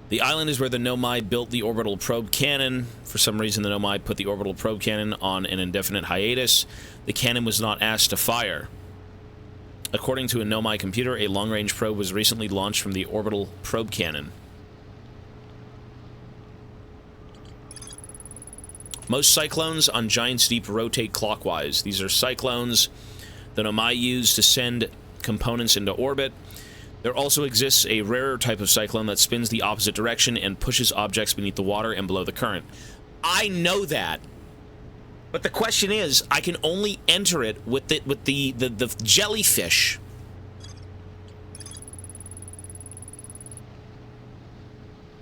The island is where the Nomai built the orbital probe cannon. For some reason, the Nomai put the orbital probe cannon on an indefinite hiatus. The cannon was not asked to fire. According to a Nomai computer, a long-range probe was recently launched from the orbital probe cannon. Most cyclones on Giant's Deep rotate clockwise. These are cyclones that Nomai use to send components into orbit. There also exists a rarer type of cyclone that spins the opposite direction and pushes objects beneath the water and below the current. I know that. But the question is, I can only enter it with the jellyfish.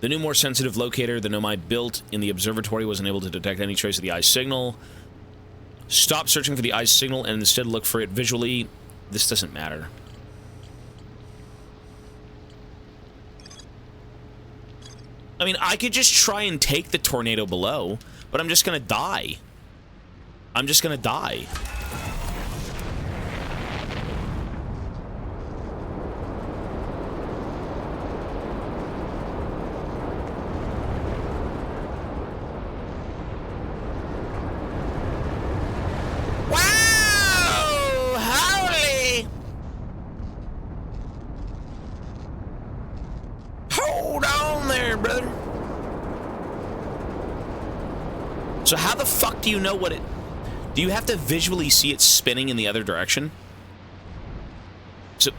The new, more sensitive locator the Nomai built in the observatory was unable to detect any trace of the ice signal. Stop searching for the ice signal and instead look for it visually. This doesn't matter. I mean, I could just try and take the tornado below, but I'm just gonna die. I'm just gonna die. Wow! Holy! Hold on there, brother. So how the fuck do you know what it... Do you have to visually see it spinning in the other direction? So...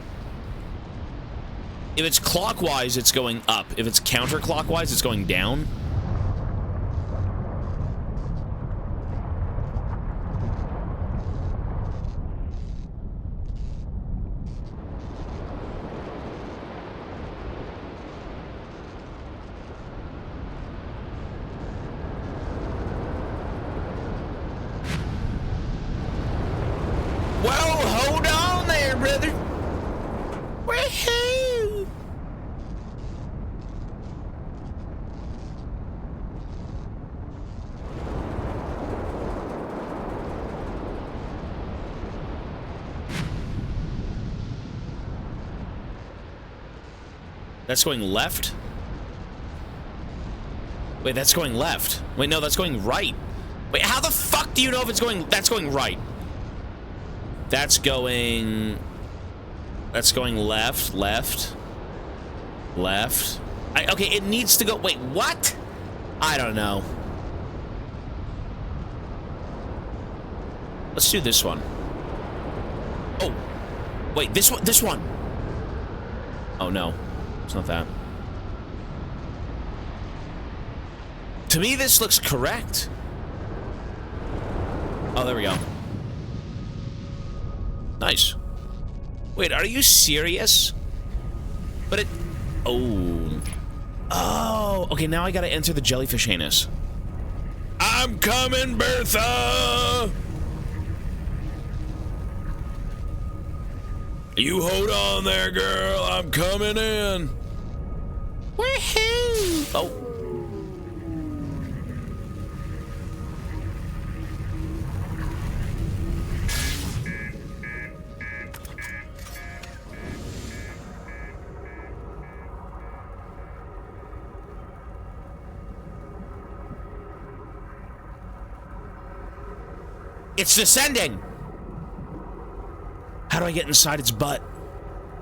If it's clockwise, it's going up. If it's counterclockwise, it's going down. That's going left? Wait, that's going left. Wait, no, that's going right. Wait, how the fuck do you know if it's going... That's going right. That's going... That's going left, left, left. Okay, it needs to go... Wait, what? I don't know. Let's do this one. Oh. Wait, this one, this one. Oh, no. It's not that. To me, this looks correct. Oh, there we go. Nice. Wait, are you serious? But it... Oh. Oh. Okay, now I gotta enter the jellyfish anus. I'm coming, Bertha! You hold on there, girl. I'm coming in. Woohoo! Oh. It's descending. How do I get inside its butt?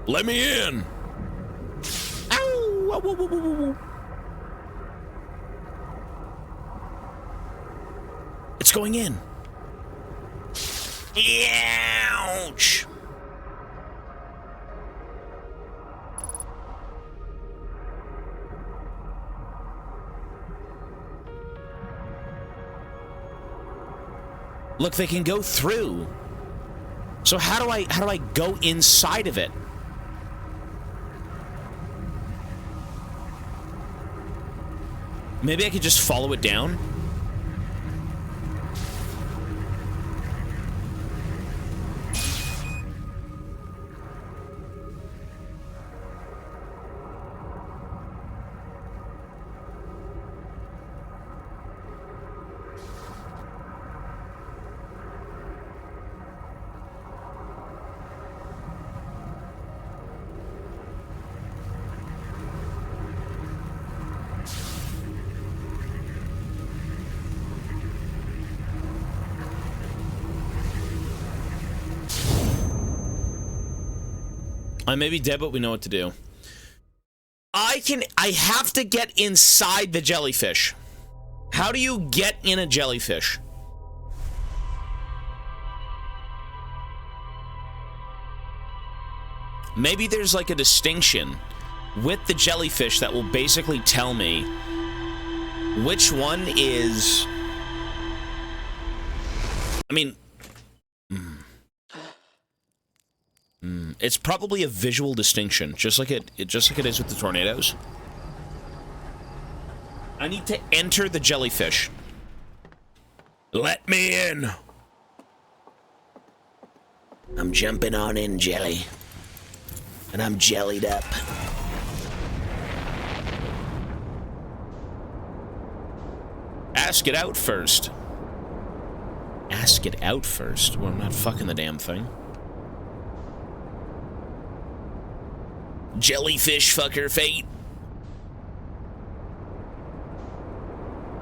Let me in. Ow! Whoa, whoa, whoa, whoa, whoa. It's going in. Ouch! Look, they can go through. So how do I go inside of it? Maybe I could just follow it down? I may be dead, but we know what to do. I have to get inside the jellyfish. How do you get in a jellyfish? Maybe there's like a distinction with the jellyfish that will basically tell me which one is... I mean... It's probably a visual distinction, just like it is with the tornadoes. I need to enter the jellyfish. Let me in. I'm jumping on in, jelly. And I'm jellied up. Ask it out first. Ask it out first? Well, I'm not fucking the damn thing. Jellyfish fucker fate.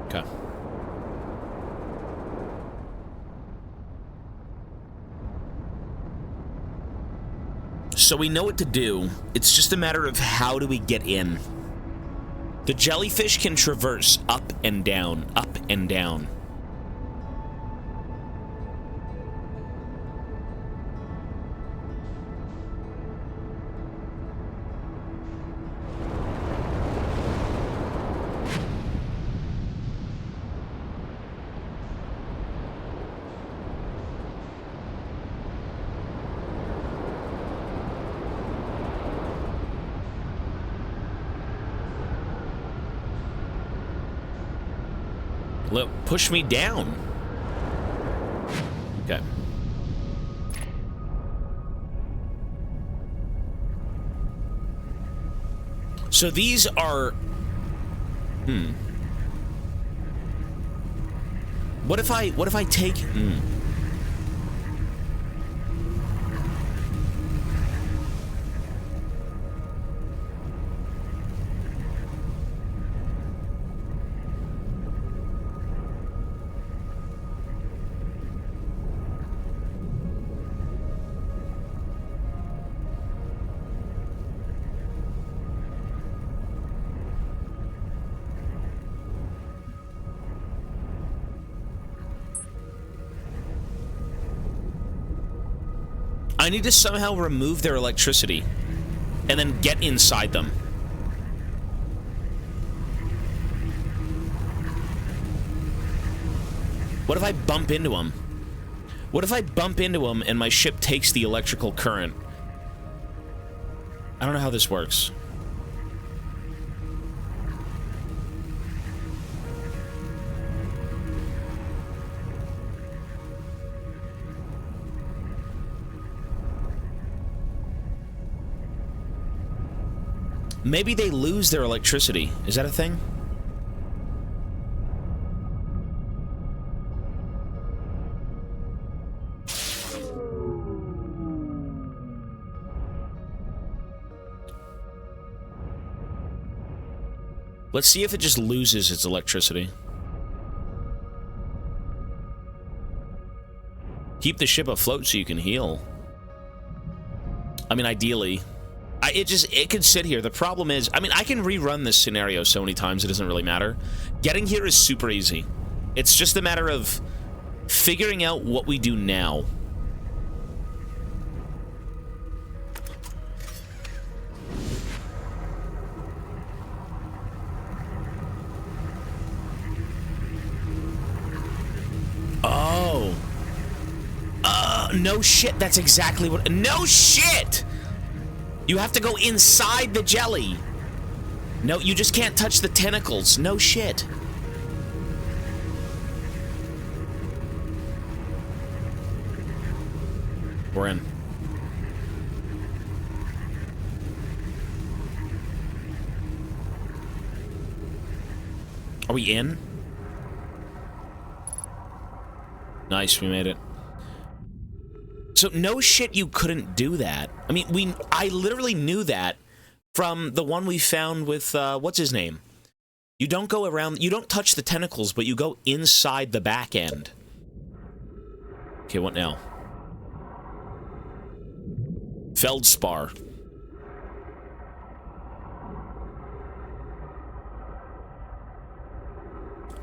Okay. So we know what to do. It's just a matter of how do we get in. The jellyfish can traverse up and down, up and down. Push me down. Okay. So these are... What if I take... I need to somehow remove their electricity and then get inside them. What if I bump into them? What if I bump into them and my ship takes the electrical current? I don't know how this works. Maybe they lose their electricity. Is that a thing? Let's see if it just loses its electricity. Keep the ship afloat so you can heal. I mean, ideally. It could sit here. The problem is, I mean, I can rerun this scenario so many times it doesn't really matter. Getting here is super easy. It's just a matter of figuring out what we do now. Oh. No shit. That's exactly what... No shit! You have to go inside the jelly. No, you just can't touch the tentacles. No shit. We're in. Are we in? Nice, we made it. So no shit you couldn't do that. I mean, I literally knew that from the one we found with, what's his name? You don't go around, you don't touch the tentacles, but you go inside the back end. Okay, what now? Feldspar.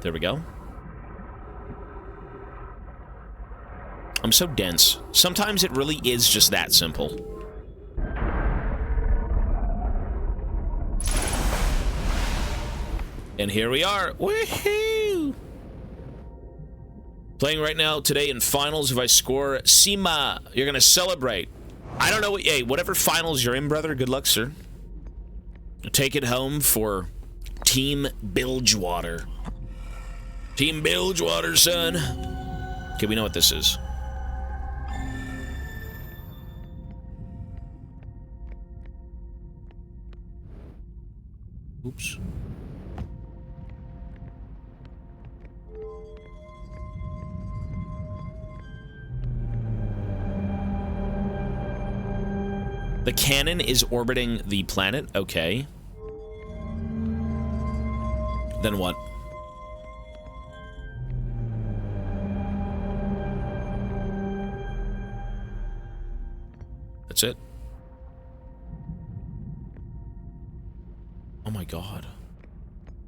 There we go. I'm so dense. Sometimes it really is just that simple. And here we are. Woohoo! Playing right now today in finals. If I score Sima, you're gonna celebrate. I don't know what. Hey, whatever finals you're in, brother. Good luck, sir. Take it home for Team Bilgewater. Team Bilgewater, son. Okay, we know what this is. Oops. The cannon is orbiting the planet. Okay. Then what? That's it. Oh my god.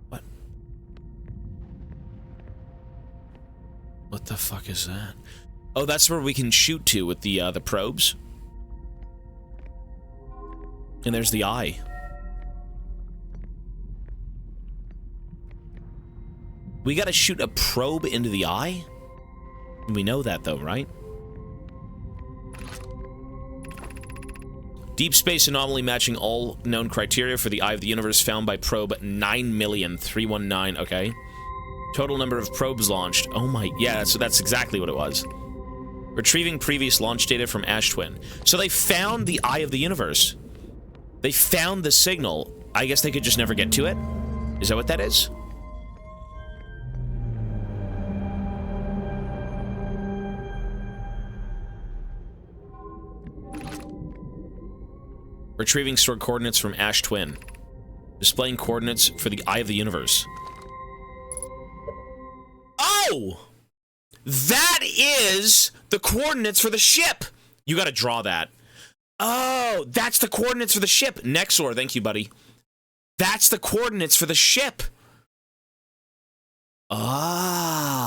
What? What the fuck is that? Oh, that's where we can shoot to with the probes. And there's the eye. We gotta shoot a probe into the eye? We know that though, right? Deep space anomaly matching all known criteria for the Eye of the Universe found by probe 9,319. Okay. Total number of probes launched. Oh my, yeah, so that's exactly what it was. Retrieving previous launch data from Ash Twin. So they found the Eye of the Universe. They found the signal. I guess they could just never get to it? Is that what that is? Retrieving stored coordinates from Ash Twin. Displaying coordinates for the Eye of the Universe. Oh! That is the coordinates for the ship! You gotta draw that. Oh, that's the coordinates for the ship. Nexor, thank you, buddy. That's the coordinates for the ship. Ah.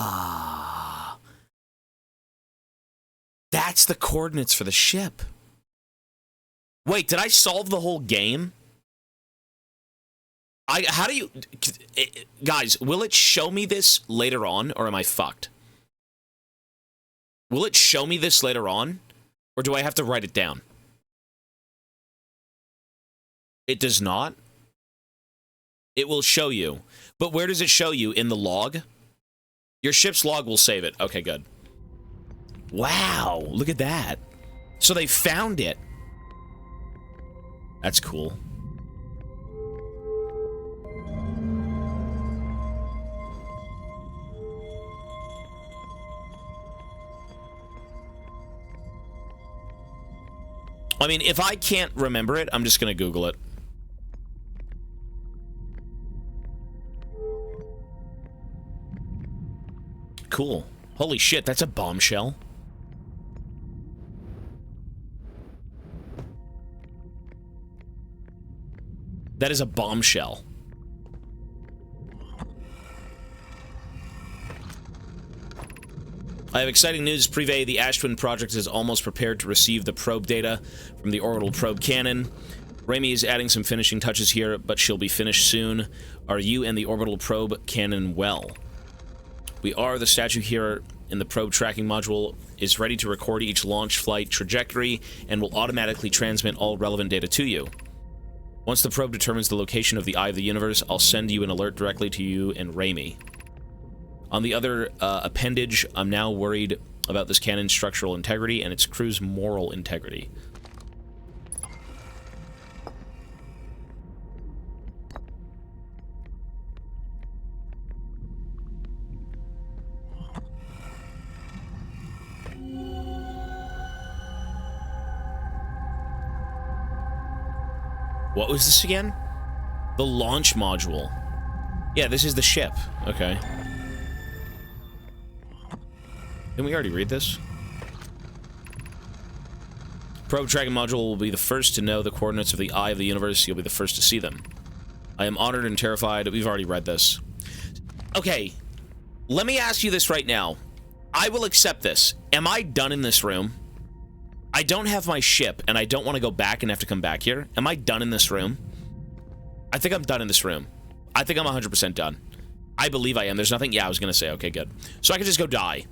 That's the coordinates for the ship. Wait, did I solve the whole game? How do you... Guys, will it show me this later on, or am I fucked? Will it show me this later on, or do I have to write it down? It does not? It will show you. But where does it show you? In the log? Your ship's log will save it. Okay, good. Wow, look at that. So they found it. That's cool. I mean, if I can't remember it, I'm just gonna Google it. Cool. Holy shit, that's a bombshell. That is a bombshell. I have exciting news. Privé, the Ash Twin project is almost prepared to receive the probe data from the orbital probe cannon. Raimi is adding some finishing touches here, but she'll be finished soon. Are you and the orbital probe cannon well? We are. The statue here in the probe tracking module is ready to record each launch flight trajectory and will automatically transmit all relevant data to you. Once the probe determines the location of the Eye of the Universe, I'll send you an alert directly to you and Raimi. On the other appendage, I'm now worried about this cannon's structural integrity and its crew's moral integrity. What was this again? The launch module. Yeah, this is the ship. Okay. Didn't we already read this? Probe tracking module will be the first to know the coordinates of the Eye of the Universe. You'll be the first to see them. I am honored and terrified. We've already read this. Okay. Let me ask you this right now. I will accept this. Am I done in this room? I don't have my ship, and I don't want to go back and have to come back here. Am I done in this room? I think I'm done in this room. I think I'm 100% done. I believe I am. There's nothing... Yeah, I was going to say, okay, good. So I can just go die.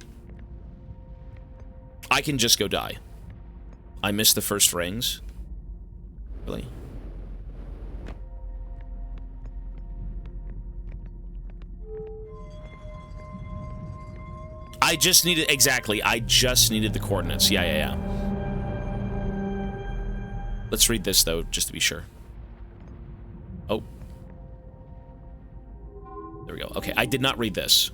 I can just go die. I missed the first rings. Really? I just needed... Exactly. I just needed the coordinates. Yeah. Let's read this, though, just to be sure. Oh. There we go. Okay, I did not read this.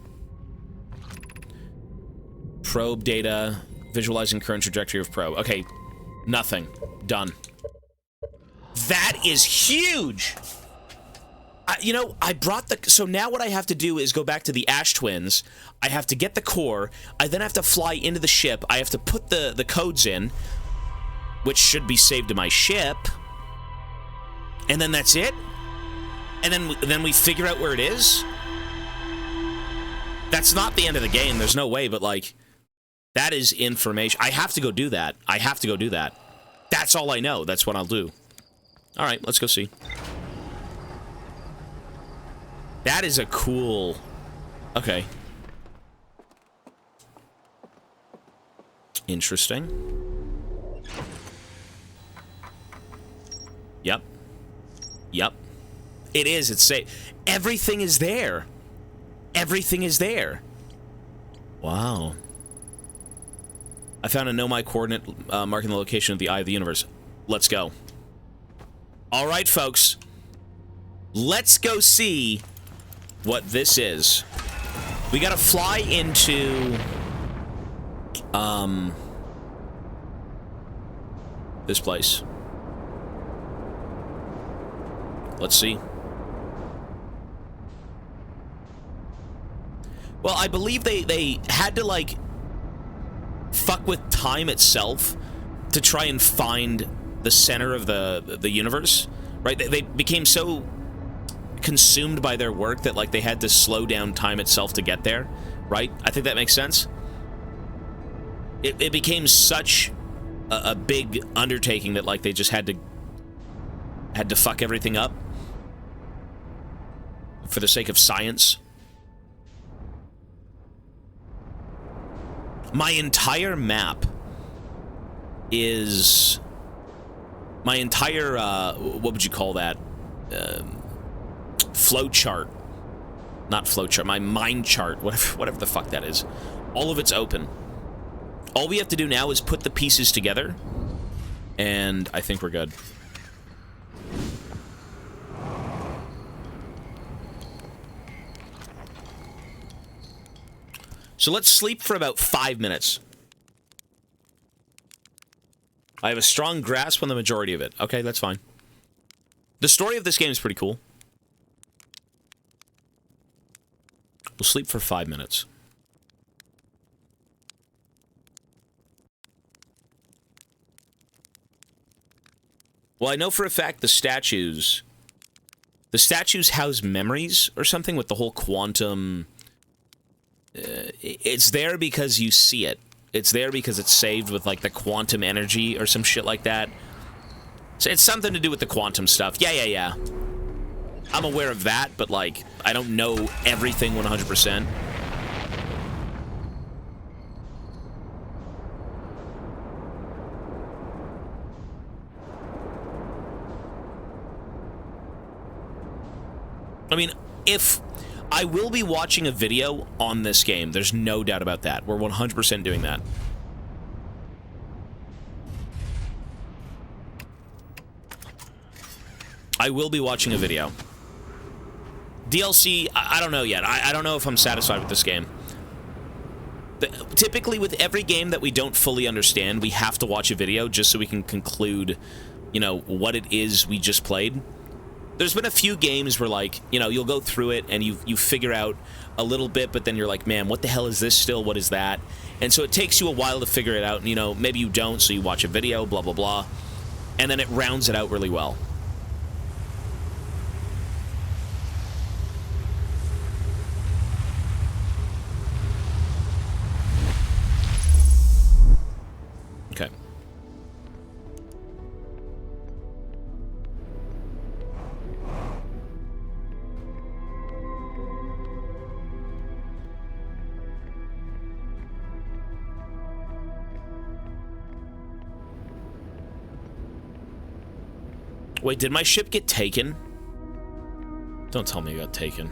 Probe data. Visualizing current trajectory of probe. Okay, nothing. Done. That is huge! You know, I brought the... So now what I have to do is go back to the Ash Twins. I have to get the core. I then have to fly into the ship. I have to put the codes in, which should be saved to my ship. And then that's it? And then we figure out where it is? That's not the end of the game. There's no way, but, like, that is information. I have to go do that. I have to go do that. That's all I know. That's what I'll do. All right, let's go see. That is a cool... Okay. Interesting. Yep. Yep. It is. It's safe. Everything is there. Everything is there. Wow. I found a know-my coordinate marking the location of the Eye of the Universe. Let's go. All right, folks. Let's go see what this is. We gotta fly into... this place. Let's see. Well, I believe they had to, like, fuck with time itself to try and find the center of the universe, right? They became so consumed by their work that, like, they had to slow down time itself to get there, right? I think that makes sense. It became such a big undertaking that, like, they just had to fuck everything up for the sake of science. My entire map is... My entire, what would you call that? Flow chart. Not flow chart, my mind chart, whatever the fuck that is. All of it's open. All we have to do now is put the pieces together, and I think we're good. So let's sleep for about 5 minutes. I have a strong grasp on the majority of it. Okay, that's fine. The story of this game is pretty cool. We'll sleep for 5 minutes. Well, I know for a fact the statues house memories or something with the whole quantum... it's there because you see it. It's there because it's saved with, like, the quantum energy or some shit like that. So it's something to do with the quantum stuff. Yeah. I'm aware of that, but, like, I don't know everything 100%. I mean, if... I will be watching a video on this game. There's no doubt about that. We're 100% doing that. I will be watching a video. DLC, I don't know yet. I don't know if I'm satisfied with this game. Typically, with every game that we don't fully understand, we have to watch a video just so we can conclude, you know, what it is we just played. There's been a few games where, like, you know, you'll go through it and you figure out a little bit, but then you're like, man, what the hell is this still? What is that? And so it takes you a while to figure it out, and, you know, maybe you don't, so you watch a video, blah, blah, blah, and then it rounds it out really well. Wait, did my ship get taken? Don't tell me it got taken.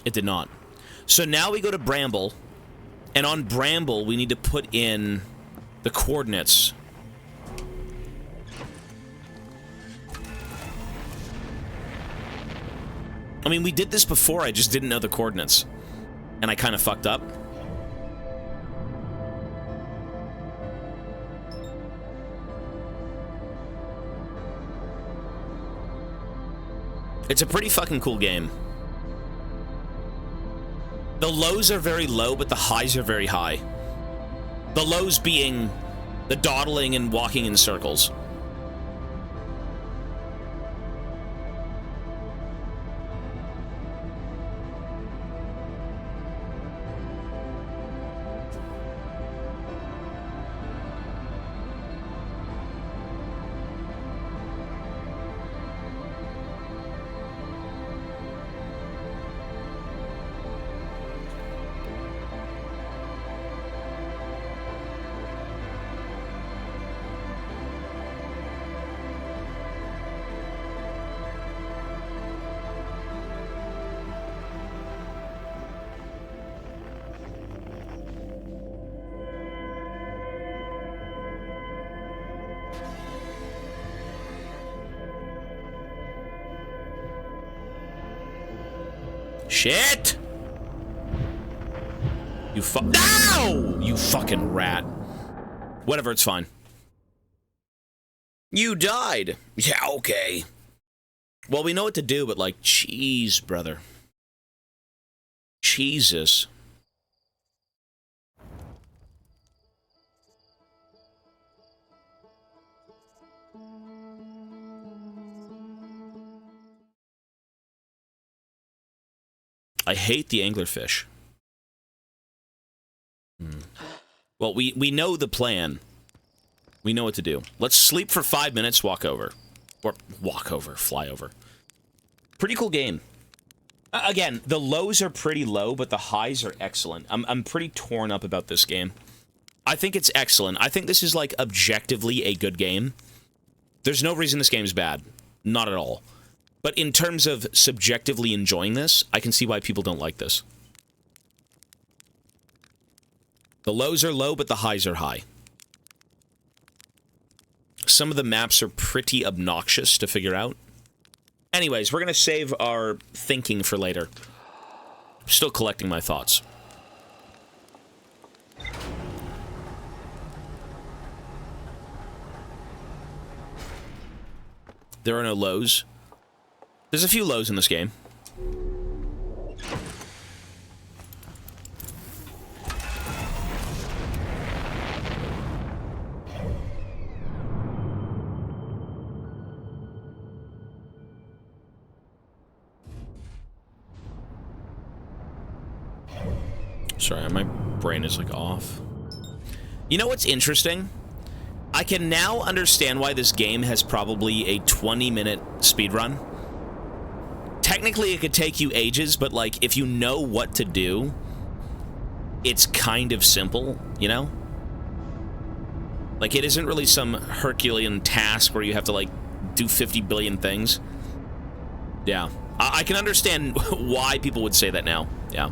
It did not. So now we go to Bramble, and on Bramble we need to put in the coordinates. I mean, we did this before, I just didn't know the coordinates. And I kind of fucked up. It's a pretty fucking cool game. The lows are very low, but the highs are very high. The lows being the dawdling and walking in circles. Shit! You No! You fucking rat. Whatever, it's fine. You died. Yeah, okay. Well, we know what to do, but like, jeez, brother. Jesus. I hate the anglerfish. Well, we know the plan. We know what to do. Let's sleep for 5 minutes, walk over. Or walk over, fly over. Pretty cool game. Again, the lows are pretty low, but the highs are excellent. I'm pretty torn up about this game. I think it's excellent. I think this is, like, objectively a good game. There's no reason this game's bad. Not at all. But in terms of subjectively enjoying this, I can see why people don't like this. The lows are low, but the highs are high. Some of the maps are pretty obnoxious to figure out. Anyways, we're going to save our thinking for later. I'm still collecting my thoughts. There are no lows. There's a few lows in this game. Sorry, my brain is like off. You know what's interesting? I can now understand why this game has probably a 20-minute speedrun. Technically, it could take you ages, but, like, if you know what to do, it's kind of simple, you know? Like, it isn't really some Herculean task where you have to, like, do 50 billion things. Yeah. I can understand why people would say that now. Yeah.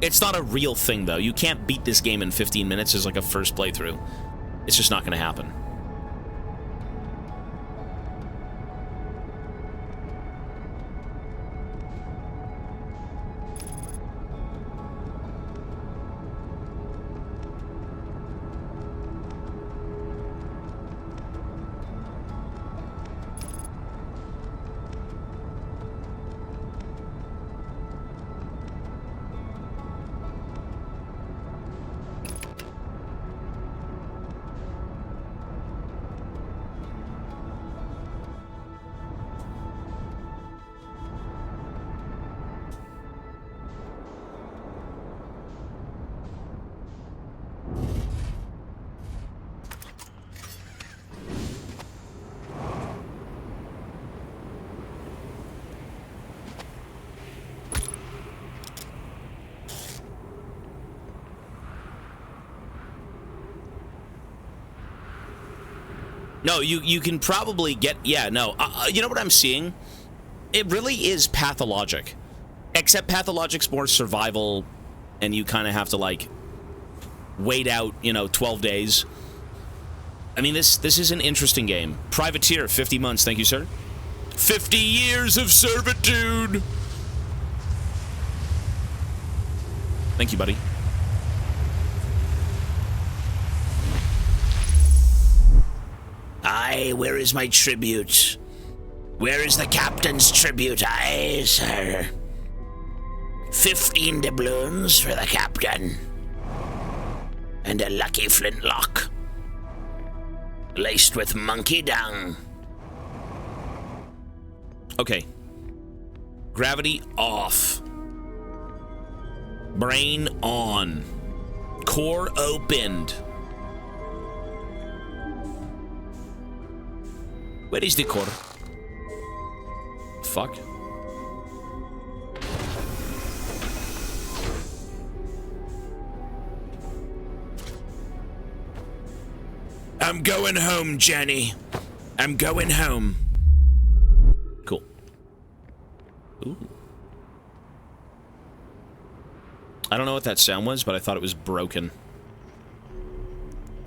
It's not a real thing, though. You can't beat this game in 15 minutes as, like, a first playthrough. It's just not going to happen. No, you can probably get... Yeah, no. You know what I'm seeing? It really is pathologic. Except pathologic's more survival, and you kind of have to, like, wait out, you know, 12 days. I mean, this is an interesting game. Privateer, 50 months. Thank you, sir. 50 years of servitude! Thank you, buddy. Aye, where is my tribute? Where is the captain's tribute? Aye, sir. 15 doubloons for the captain. And a lucky flintlock. Laced with monkey dung. Okay. Gravity off. Brain on. Core opened. Where is the core? Fuck. I'm going home, Jenny. I'm going home. Cool. Ooh. I don't know what that sound was, but I thought it was broken.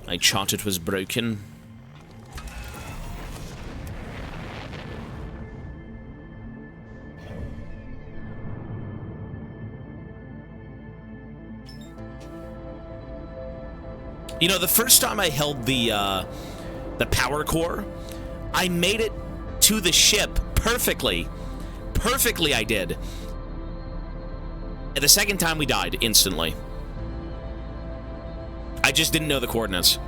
I thought it was broken. You know, the first time I held the power core, I made it to the ship perfectly. Perfectly, I did. And the second time, we died instantly. I just didn't know the coordinates.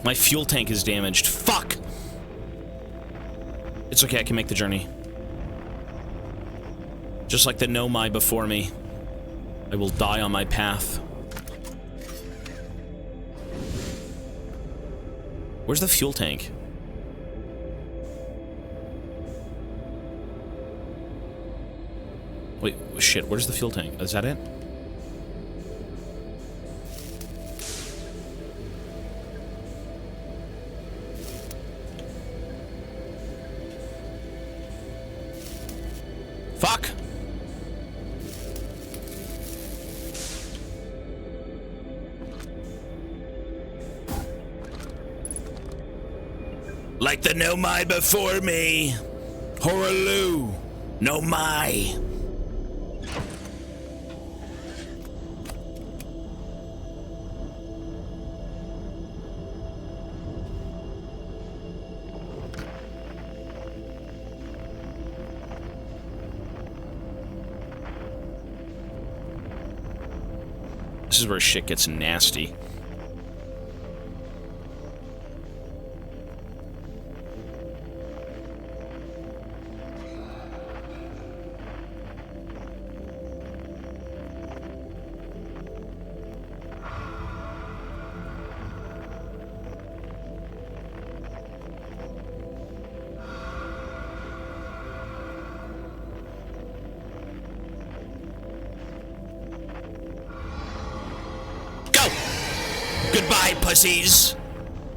My fuel tank is damaged. Fuck! It's okay, I can make the journey. Just like the Nomai before me, I will die on my path. Where's the fuel tank? Wait, shit, where's the fuel tank? Is that it? Fuck! Like the Nomai before me. Horaloo. Nomai. This is where shit gets nasty. Goodbye, pussies!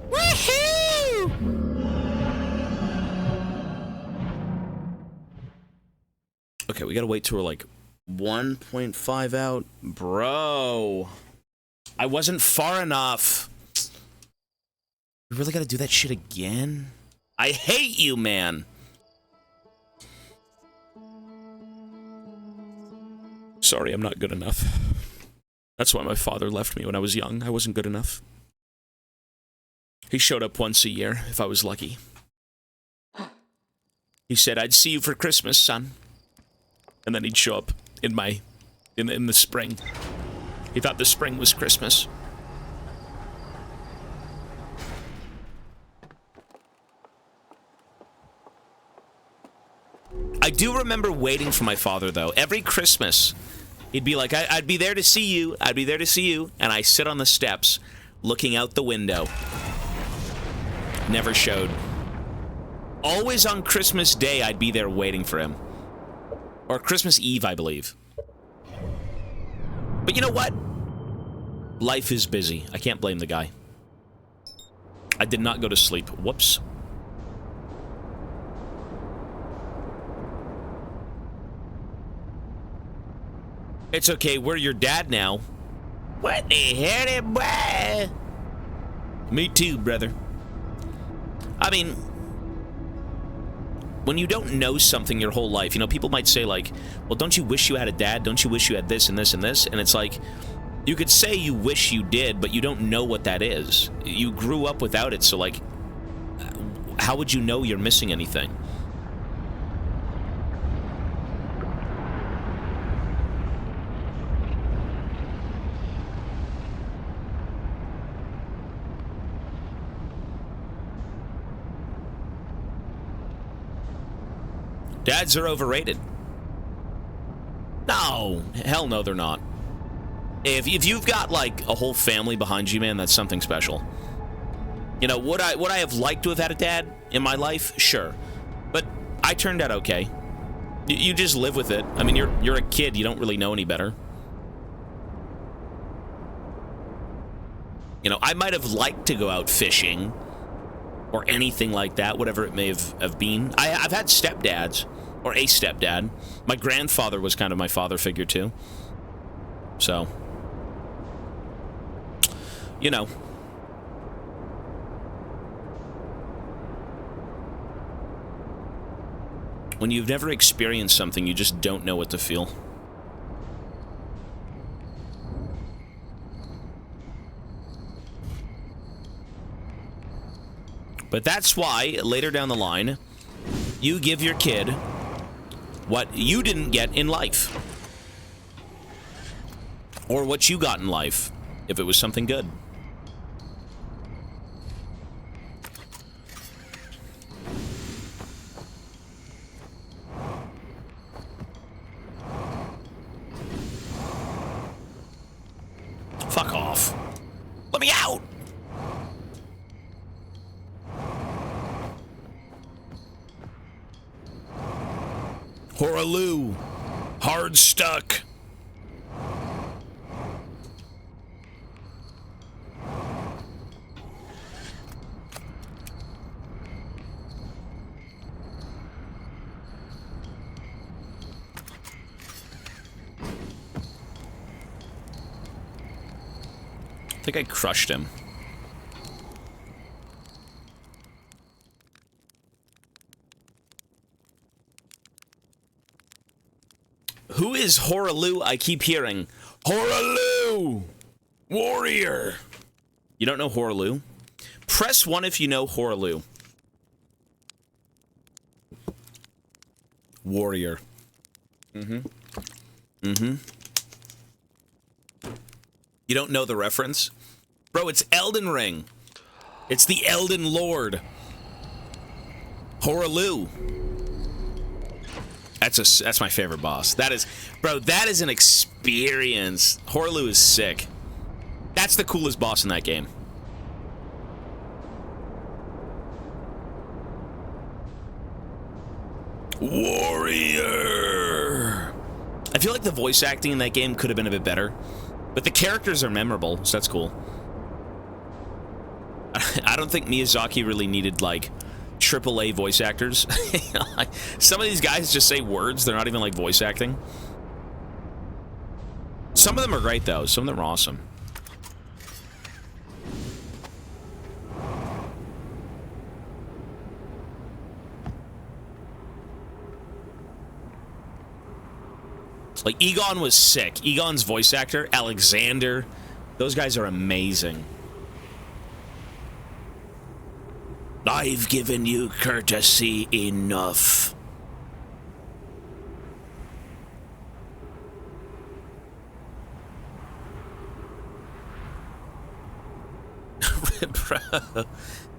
Woohoo! Okay, we gotta wait till we're like 1.5 out. Bro. I wasn't far enough. We really gotta do that shit again? I hate you, man! Sorry, I'm not good enough. That's why my father left me when I was young. I wasn't good enough. He showed up once a year, if I was lucky. He said, I'd see you for Christmas, son. And then he'd show up in the spring. He thought the spring was Christmas. I do remember waiting for my father, though. Every Christmas, he'd be like, I'd be there to see you. I'd be there to see you. And I sit on the steps, looking out the window. Never showed. Always on Christmas Day, I'd be there waiting for him. Or Christmas Eve, I believe. But you know what? Life is busy. I can't blame the guy. I did not go to sleep. Whoops. It's okay, we're your dad now. What the hell, boy? Me too, brother. I mean, when you don't know something your whole life, you know, people might say like, well, don't you wish you had a dad? Don't you wish you had this and this and this? And it's like, you could say you wish you did, but you don't know what that is. You grew up without it, so like, how would you know you're missing anything? Dads are overrated. No, hell no, they're not. If you've got like a whole family behind you, man, that's something special. You know, would I have liked to have had a dad in my life? Sure, but I turned out okay. You just live with it. I mean, you're a kid. You don't really know any better. You know, I might have liked to go out fishing or anything like that, whatever it may have been. I've had stepdads. Or a stepdad. My grandfather was kind of my father figure, too. So. You know. When you've never experienced something, you just don't know what to feel. But that's why, later down the line, you give your kid what you didn't get in life. Or what you got in life, if it was something good. Fuck off. Let me out! Horaloo. Hard stuck. I think I crushed him. Who is Horaloo? I keep hearing. Horaloo! Warrior! You don't know Horaloo? Press 1 if you know Horaloo. Warrior. Mm-hmm. Mm-hmm. You don't know the reference? Bro, it's Elden Ring. It's the Elden Lord. Horaloo. That's my favorite boss. That is, bro, that is an experience. Horaloo is sick. That's the coolest boss in that game. Warrior. I feel like the voice acting in that game could have been a bit better, but the characters are memorable, so that's cool. I don't think Miyazaki really needed, like, AAA voice actors. You know, like, some of these guys just say words. They're not even, like, voice acting. Some of them are great, though. Some of them are awesome. Like, Egon was sick. Egon's voice actor, Alexander, those guys are amazing. I've given you courtesy enough. Bro,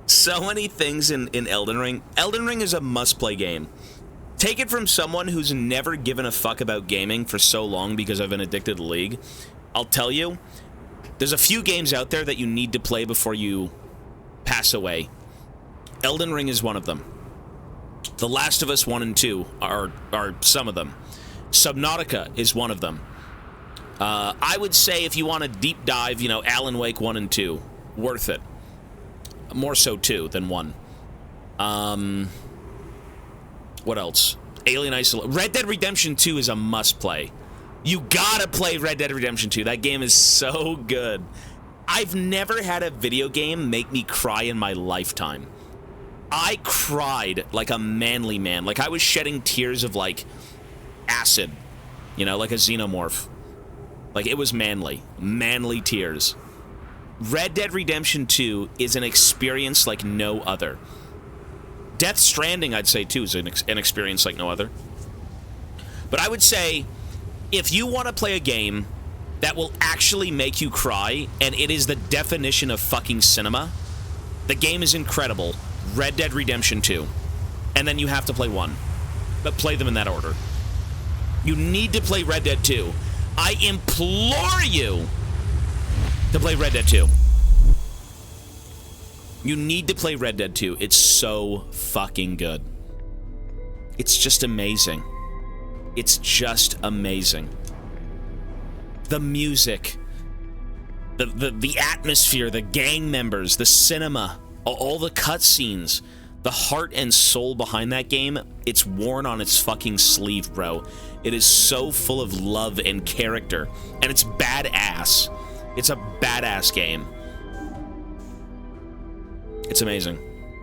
so many things in Elden Ring. Elden Ring is a must-play game. Take it from someone who's never given a fuck about gaming for so long because I've been addicted to League. I'll tell you, there's a few games out there that you need to play before you pass away. Elden Ring is one of them. The Last of Us 1 and 2 are some of them. Subnautica is one of them. I would say if you want a deep dive, you know, Alan Wake 1 and 2, worth it. More so 2 than 1. What else? Alien Isolation. Red Dead Redemption 2 is a must-play. You gotta play Red Dead Redemption 2. That game is so good. I've never had a video game make me cry in my lifetime. I cried like a manly man. Like, I was shedding tears of, like, acid. You know, like a xenomorph. Like, it was manly. Manly tears. Red Dead Redemption 2 is an experience like no other. Death Stranding, I'd say, too, is an experience like no other. But I would say, if you want to play a game that will actually make you cry, and it is the definition of fucking cinema, the game is incredible. Red Dead Redemption 2. And then you have to play 1. But play them in that order. You need to play Red Dead 2. I implore you to play Red Dead 2. You need to play Red Dead 2. It's so fucking good. It's just amazing. It's just amazing. The music, the atmosphere, the gang members, the cinema, all the cutscenes, the heart and soul behind that game, it's worn on its fucking sleeve, bro. It is so full of love and character, and it's badass. It's a badass game. It's amazing.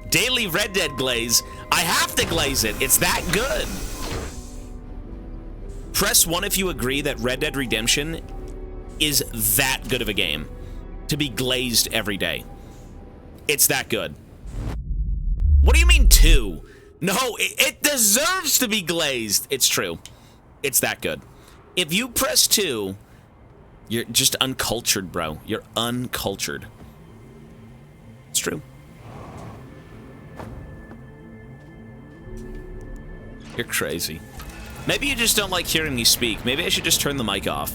Daily Red Dead glaze. I have to glaze it. It's that good. Press 1 if you agree that Red Dead Redemption is that good of a game to be glazed every day. It's that good. What do you mean 2? No, it deserves to be glazed. It's true. It's that good. If you press 2, you're just uncultured, bro. You're uncultured. It's true. You're crazy. Maybe you just don't like hearing me speak. Maybe I should just turn the mic off.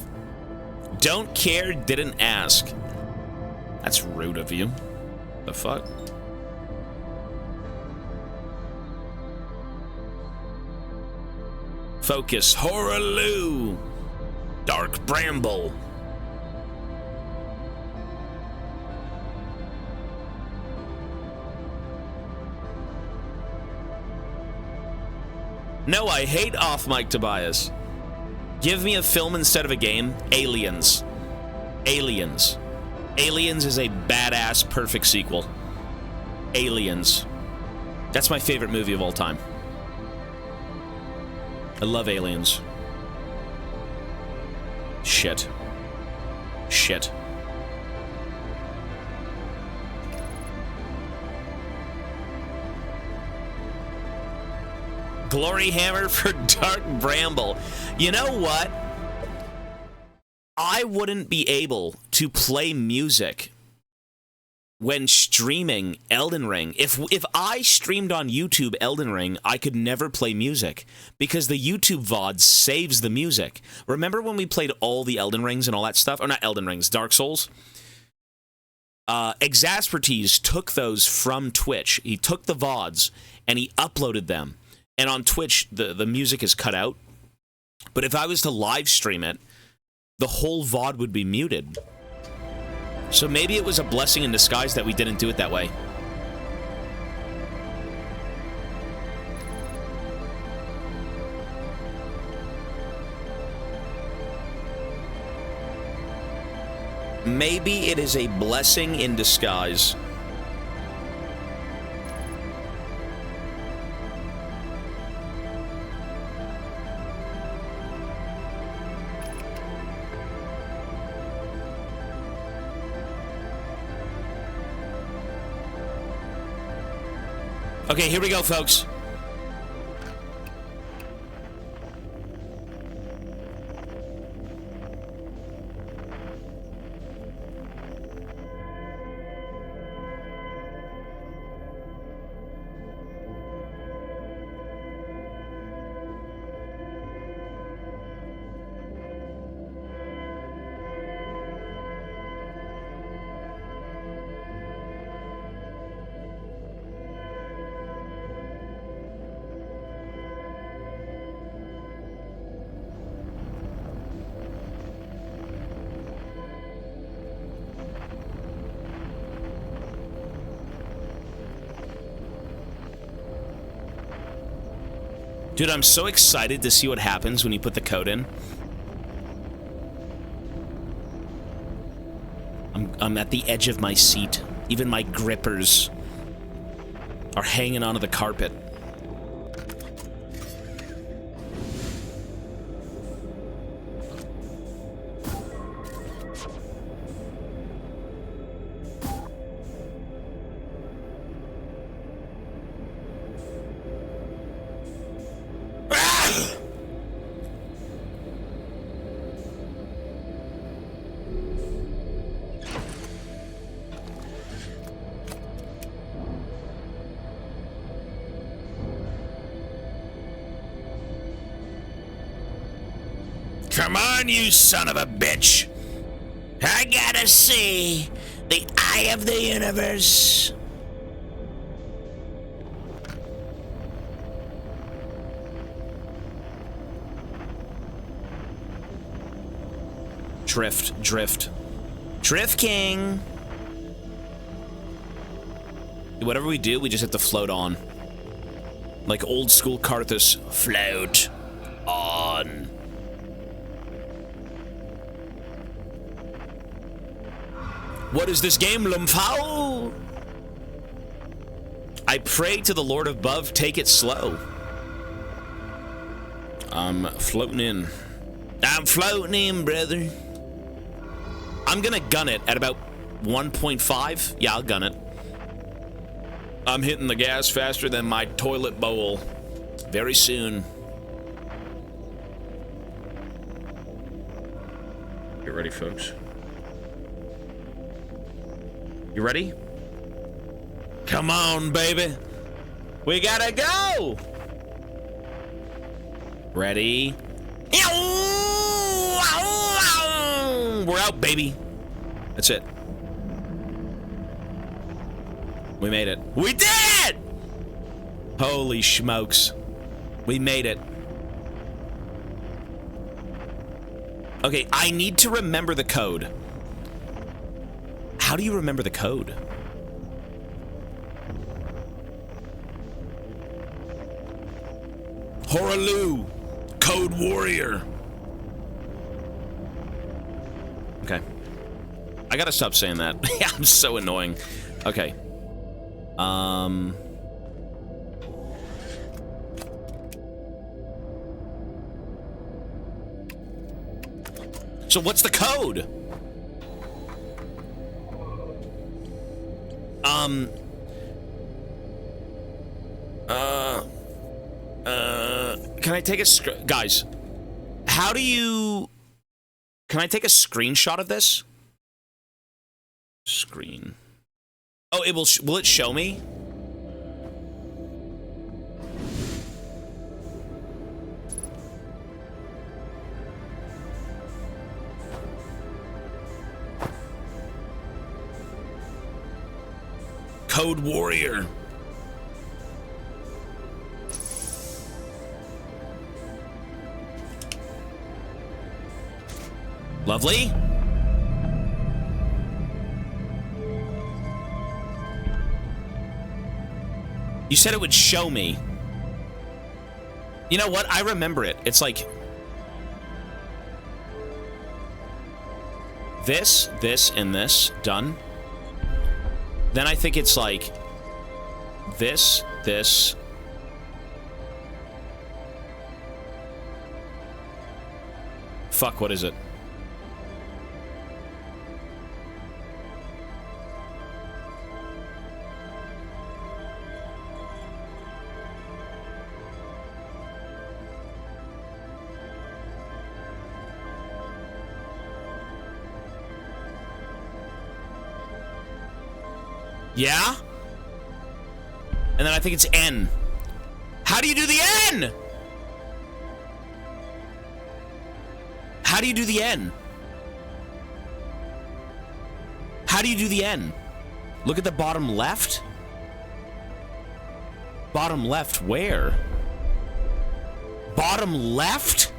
Don't care, didn't ask. That's rude of you. The fuck? Focus. Horaloo. Dark Bramble. No, I hate off-mic Tobias. Give me a film instead of a game. Aliens. Aliens. Aliens is a badass, perfect sequel. Aliens. That's my favorite movie of all time. I love Aliens. Shit. Shit. Glory Hammer for Dark Bramble. You know what? I wouldn't be able to play music when streaming Elden Ring. If I streamed on YouTube Elden Ring, I could never play music because the YouTube VOD saves the music. Remember when we played all the Elden Rings and all that stuff? Or not Elden Rings, Dark Souls? Exaspertise took those from Twitch. He took the VODs and he uploaded them. And on Twitch, the music is cut out. But if I was to live stream it, the whole VOD would be muted. So maybe it was a blessing in disguise that we didn't do it that way. Maybe it is a blessing in disguise. Okay, here we go, folks. Dude, I'm so excited to see what happens when you put the code in. I'm at the edge of my seat. Even my grippers are hanging onto the carpet. Come on, you son of a bitch! I gotta see the eye of the universe. Drift, drift. Drift King! Whatever we do, we just have to float on. Like old school Carthus. Float on. What is this game, Lumphao? I pray to the Lord above, take it slow. I'm floating in. I'm floating in, brother. I'm gonna gun it at about 1.5. Yeah, I'll gun it. I'm hitting the gas faster than my toilet bowl. Very soon. Get ready, folks. You ready? Come on, baby. We gotta go. Ready? We're out, baby. That's it. We made it. We did it! Holy smokes. We made it. Okay, I need to remember the code. How do you remember the code? Horaloo, Code Warrior. Okay. I gotta stop saying that. Yeah, I'm so annoying. Okay. So what's the code? Can I take a guys, how do you... Can I take a screenshot of this? Screen. Oh, it will it show me? Code Warrior. Lovely. You said it would show me. You know what? I remember it. It's like this, and this. Done. Then I think it's like this. Fuck, what is it? Yeah? And then I think it's N. How do you do the N? How do you do the N? How do you do the N? Look at the bottom left. Bottom left where? Bottom left?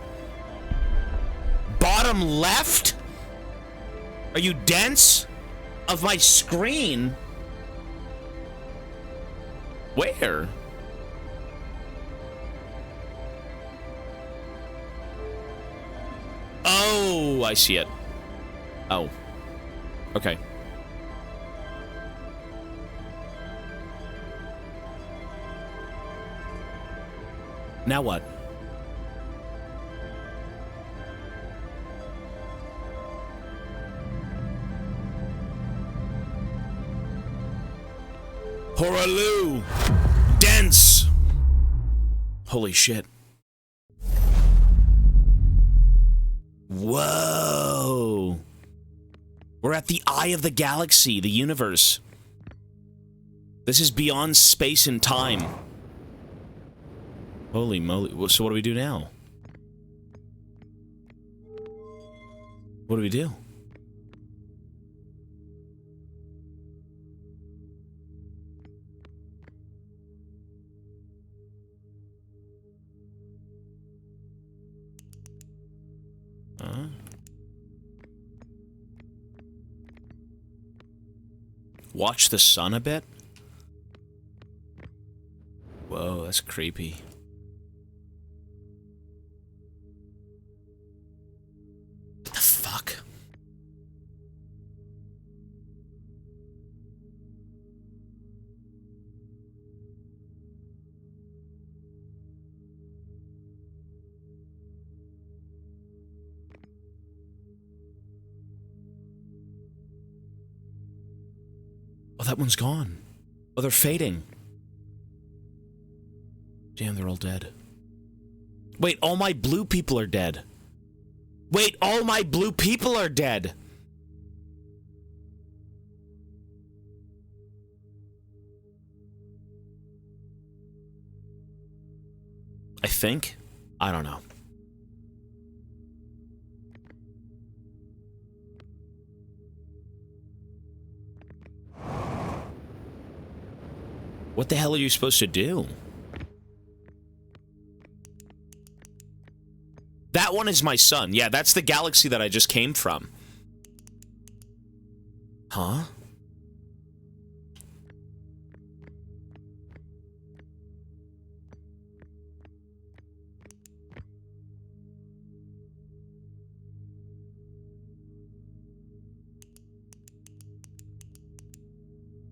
Bottom left? Are you dense? Of my screen? Where? Oh, I see it. Oh. Okay. Now what? Horaloo! Dense! Holy shit. Whoa! We're at the eye of the galaxy, the universe. This is beyond space and time. Holy moly. So what do we do now? What do we do? Watch the sun a bit? Whoa, that's creepy. What the fuck? Oh, that one's gone. Oh, they're fading. Damn, they're all dead. Wait, all my blue people are dead. Wait, all my blue people are dead. I think. I don't know. What the hell are you supposed to do? That one is my sun. Yeah, that's the galaxy that I just came from. Huh?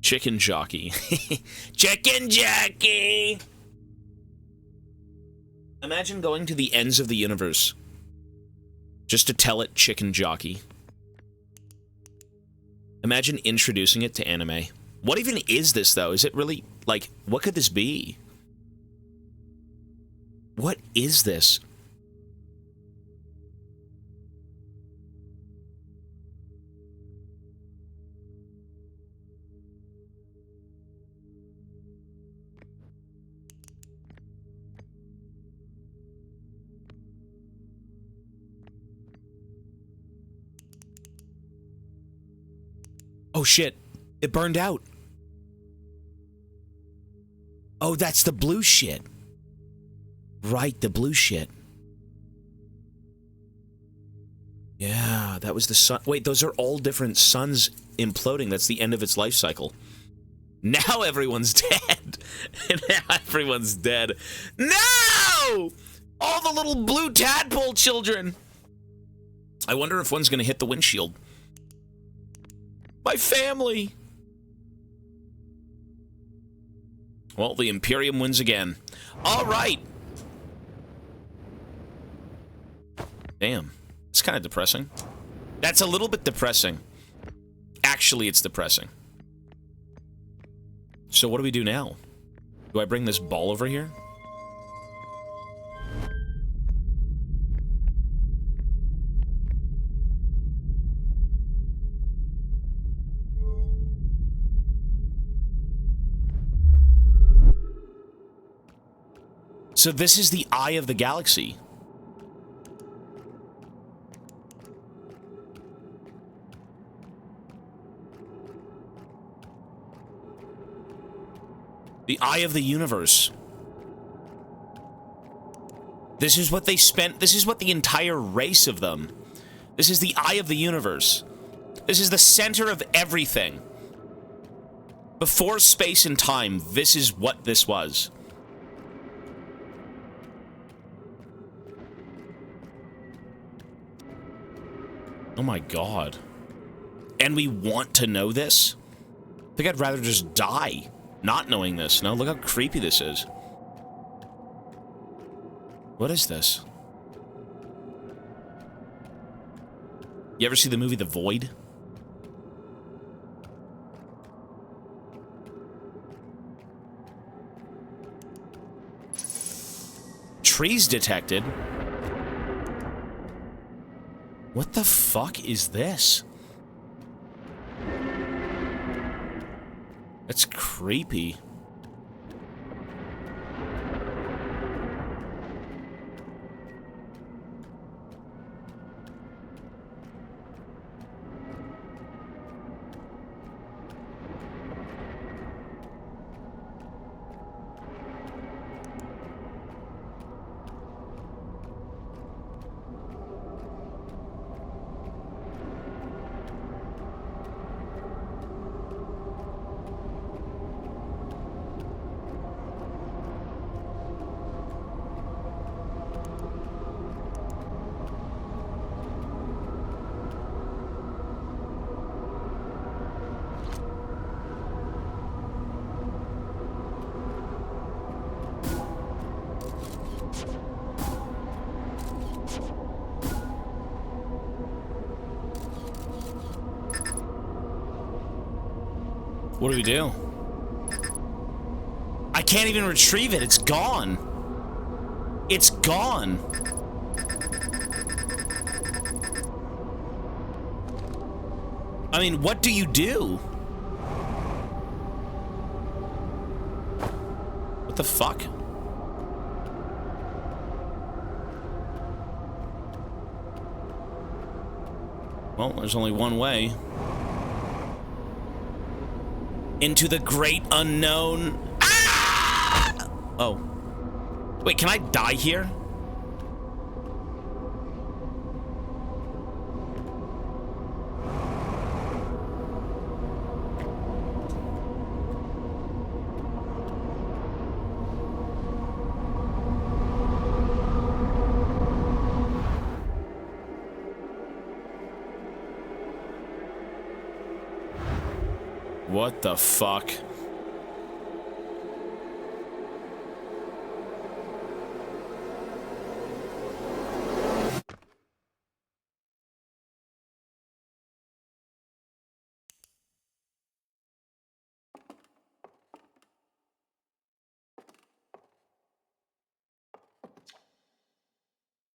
Chicken jockey. Chicken jockey! Imagine going to the ends of the universe just to tell it chicken jockey. Imagine introducing it to anime. What even is this, though? Is it really, like, what could this be? What is this? Oh shit, it burned out. Oh, that's the blue shit. Right, the blue shit. Yeah, that was the sun. Wait, those are all different suns imploding. That's the end of its life cycle. Now everyone's dead. Now everyone's dead. No! All the little blue tadpole children. I wonder if one's gonna hit the windshield. My family. Well, the Imperium wins again. All right. Damn. It's kind of depressing. That's a little bit depressing. Actually, it's depressing. So what do we do now? Do I bring this ball over here? So this is the eye of the galaxy. The eye of the universe. This is what they spent. This is what the entire race of them. This is the eye of the universe. This is the center of everything. Before space and time, this is what this was. Oh my god. And we want to know this? I think I'd rather just die not knowing this. No, look how creepy this is. What is this? You ever see the movie The Void? Trees detected? What the fuck is this? That's creepy. What do we do? I can't even retrieve it. It's gone. It's gone. I mean, what do you do? What the fuck? Well, there's only one way. Into the great unknown. Ah! Oh. Wait, can I die here? What the fuck?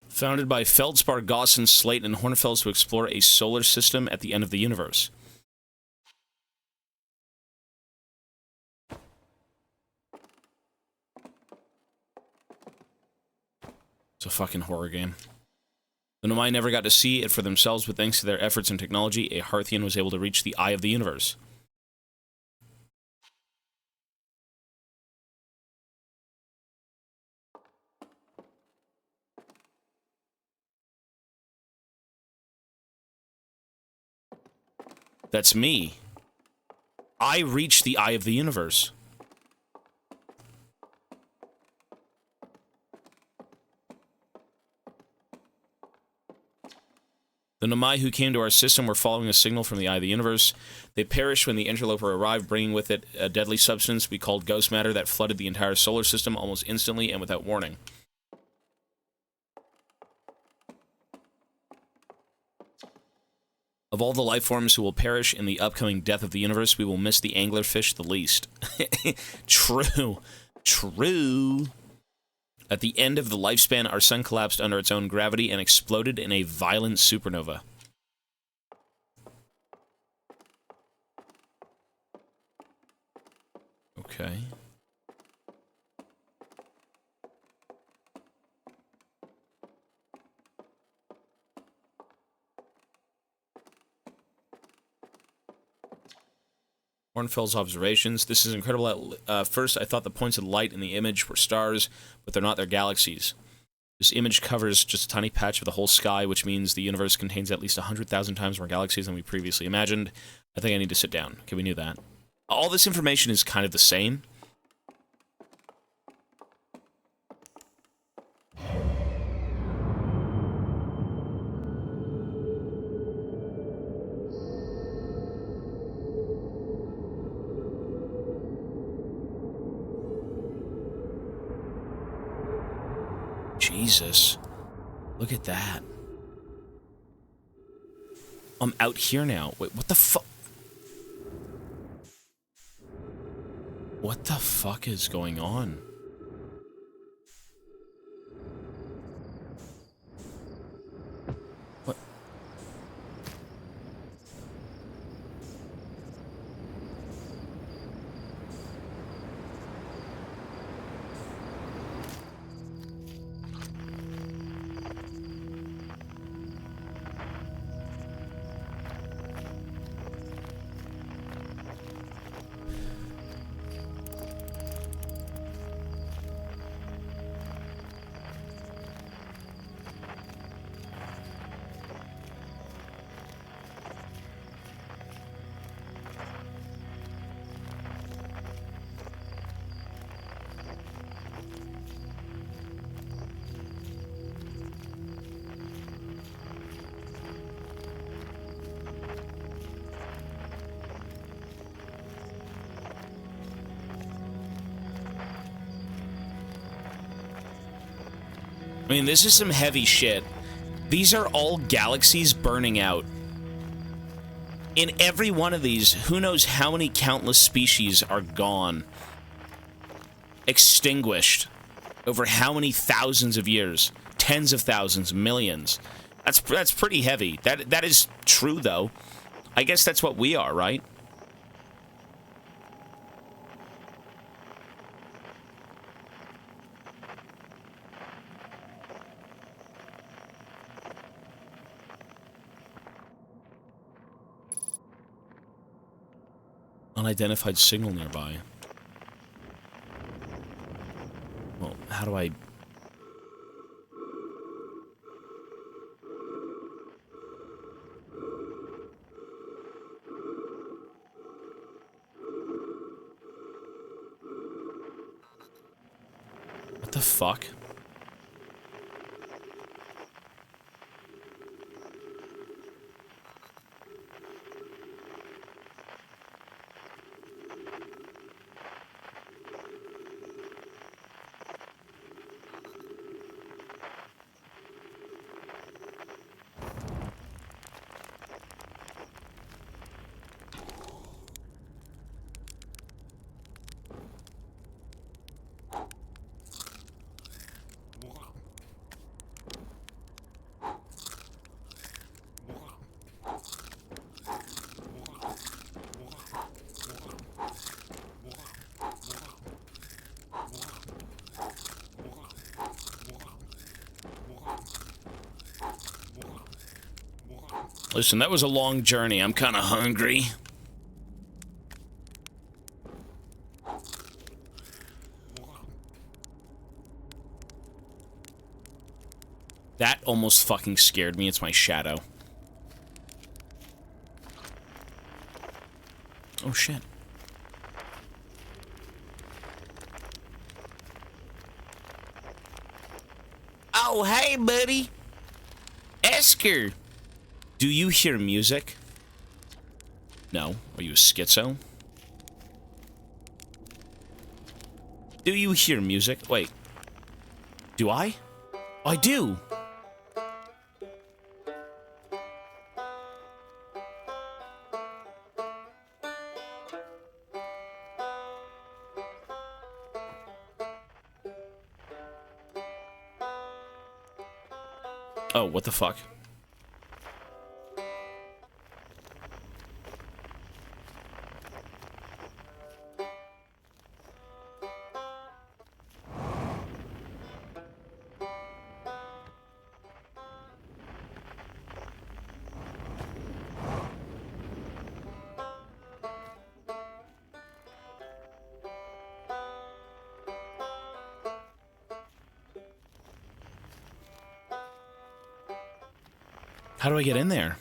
Founded by Feldspar, Gaussen, Slate, and Hornfels to explore a solar system at the end of the universe. It's a fucking horror game. The Nomai never got to see it for themselves, but thanks to their efforts and technology, a Hearthian was able to reach the eye of the universe. That's me. I reached the eye of the universe. The Nomai who came to our system were following a signal from the eye of the universe. They perished when the interloper arrived, bringing with it a deadly substance we called ghost matter that flooded the entire solar system almost instantly and without warning. Of all the life forms who will perish in the upcoming death of the universe, we will miss the anglerfish the least. True. True. At the end of the lifespan, our sun collapsed under its own gravity and exploded in a violent supernova. Okay. Hornfels observations. This is incredible. At first, I thought the points of light in the image were stars, but they're not, they're galaxies. This image covers just a tiny patch of the whole sky, which means the universe contains at least 100,000 times more galaxies than we previously imagined. I think I need to sit down. Okay, we knew that. All this information is kind of the same. Jesus. Look at that. I'm out here now. Wait, what the fuck? What the fuck is going on? What? I mean, this is some heavy shit. These are all galaxies burning out. In every one of these, who knows how many countless species are gone. Extinguished. Over how many thousands of years? Tens of thousands, millions. That's pretty heavy. That is true, though. I guess that's what we are, right? Unidentified signal nearby. Well, how do I... What the fuck? Listen, that was a long journey. I'm kind of hungry. That almost fucking scared me. It's my shadow. Oh, shit. Oh, hey, buddy. Esker. Do you hear music? No. Are you a schizo? Do you hear music? Wait. Do I? I do. Oh, what the fuck? How do I get in there?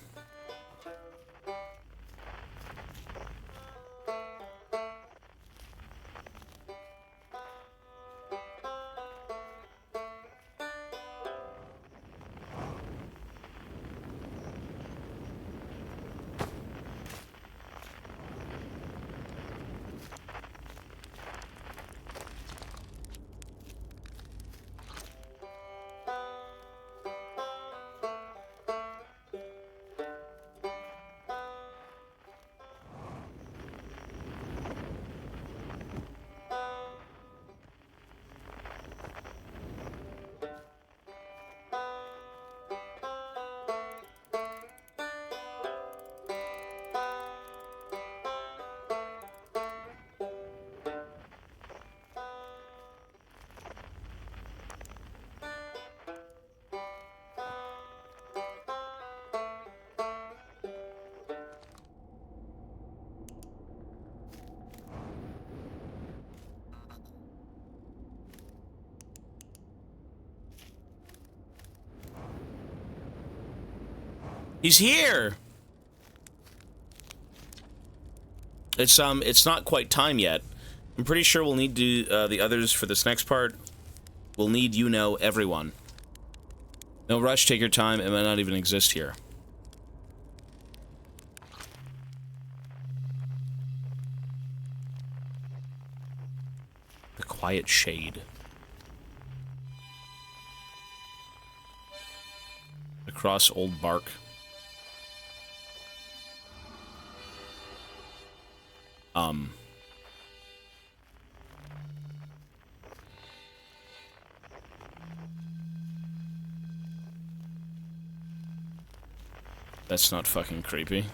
He's here! It's not quite time yet. I'm pretty sure we'll need to, the others for this next part. We'll need everyone. No rush, take your time, it might not even exist here. The quiet shade. Across old bark. That's not fucking creepy.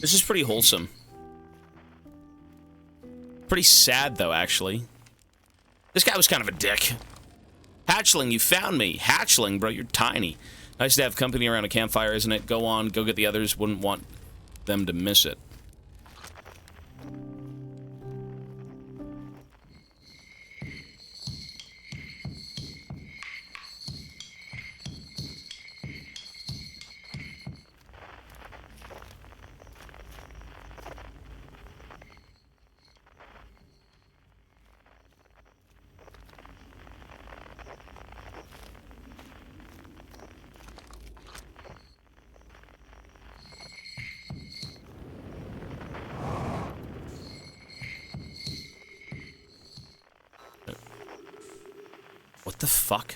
This is pretty wholesome. Pretty sad, though, actually. This guy was kind of a dick. Hatchling, you found me. Hatchling, bro, you're tiny. Nice to have company around a campfire, isn't it? Go on, go get the others. Wouldn't want them to miss it. What the fuck?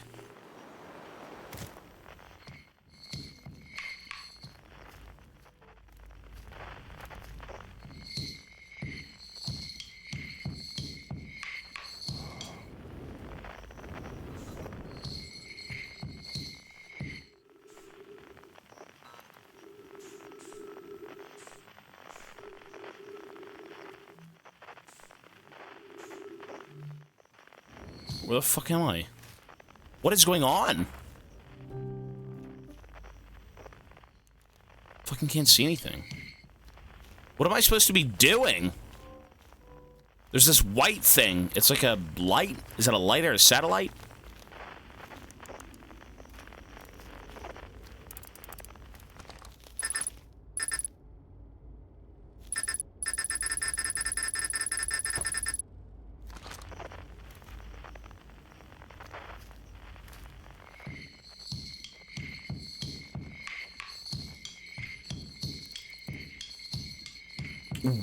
Where the fuck am I? What is going on? Fucking can't see anything. What am I supposed to be doing? There's this white thing. It's like a light. Is that a light or a satellite?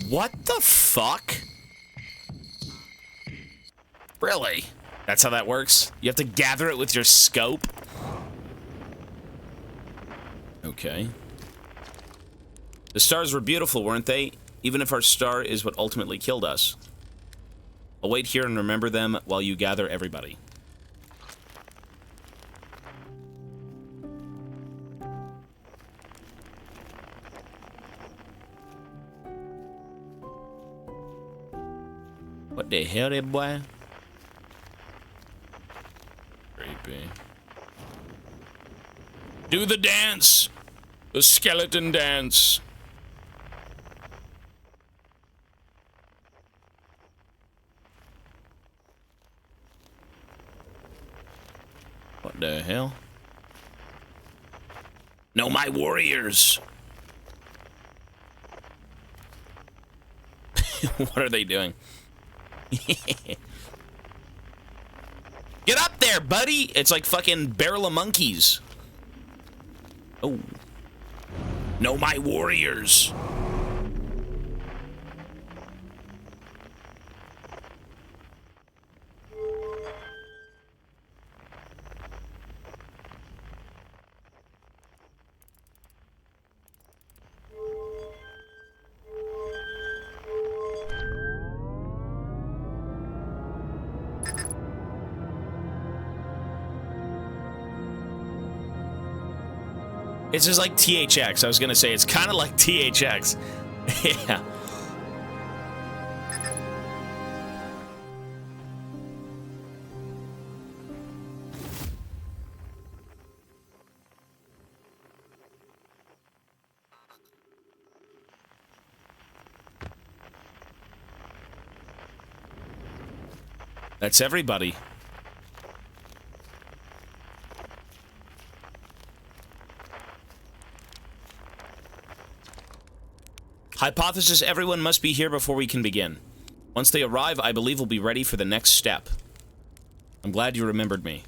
What the fuck? Really? That's how that works? You have to gather it with your scope? Okay. The stars were beautiful, weren't they? Even if our star is what ultimately killed us. I'll wait here and remember them while you gather everybody. What the hell, that boy? Creepy. Do the dance! The skeleton dance! What the hell? No, my warriors! What are they doing? Get up there, buddy! It's like fucking barrel of monkeys. Oh. No, my warriors! It's just like THX. I was gonna say, it's kind of like THX. Yeah. That's everybody. Hypothesis: everyone must be here before we can begin. Once they arrive, I believe we'll be ready for the next step. I'm glad you remembered me.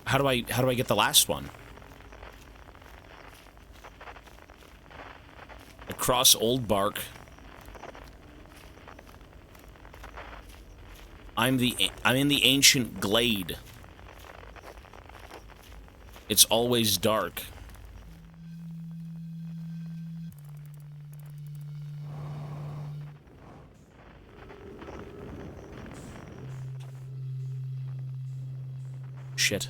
How do I get the last one? Across old bark. I'm in the ancient glade. It's always dark. Shit.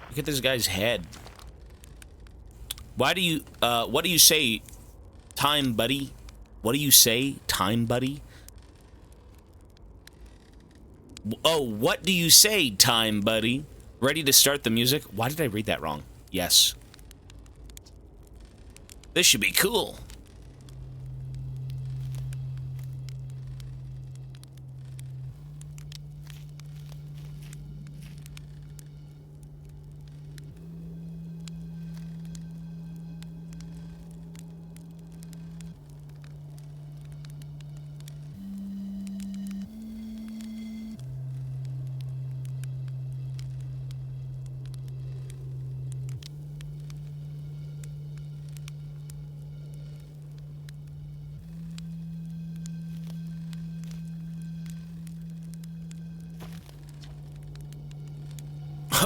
Look at this guy's head. Why do you, what do you say, time buddy? What do you say, time buddy? Oh, what do you say, time buddy? Ready to start the music? Why did I read that wrong? Yes. This should be cool.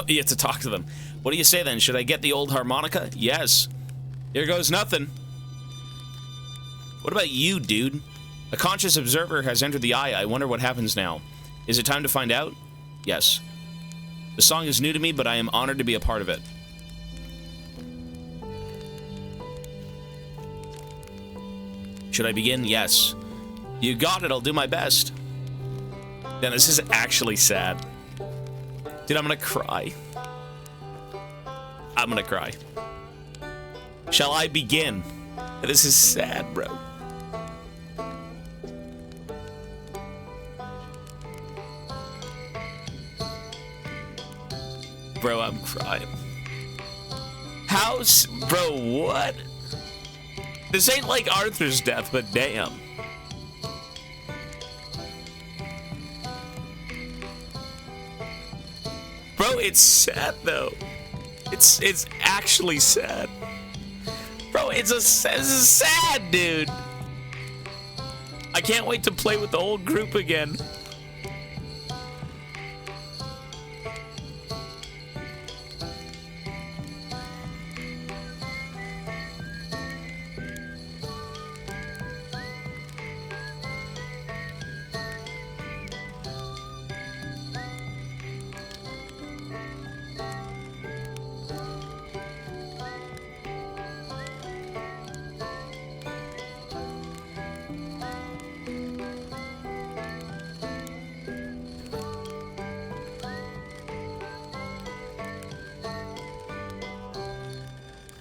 You have to talk to them. What do you say then? Should I get the old harmonica? Yes. Here goes nothing. What about you, dude? A conscious observer has entered the eye. I wonder what happens now. Is it time to find out? Yes. The song is new to me, but I am honored to be a part of it. Should I begin? Yes. You got it. I'll do my best. Then this is actually sad. Dude, I'm gonna cry. I'm gonna cry. Shall I begin? This is sad, bro. Bro, I'm crying. House? Bro, what? This ain't like Arthur's death, but damn. Bro, it's sad though. It's actually sad. Bro, it's sad, dude. I can't wait to play with the whole group again.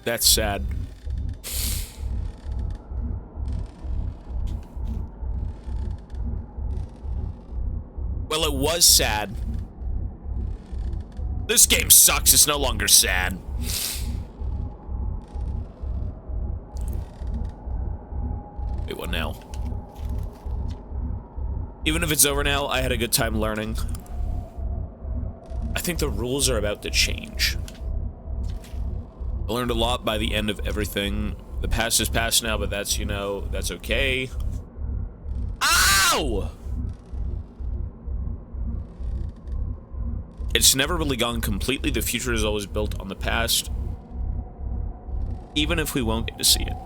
That's sad. Well, it was sad. This game sucks. It's no longer sad. Wait, what now? Even if it's over now, I had a good time learning. I think the rules are about to change. I learned a lot by the end of everything. The past is past now, but that's, you know, that's okay. Ow! It's never really gone completely. The future is always built on the past. Even if we won't get to see it.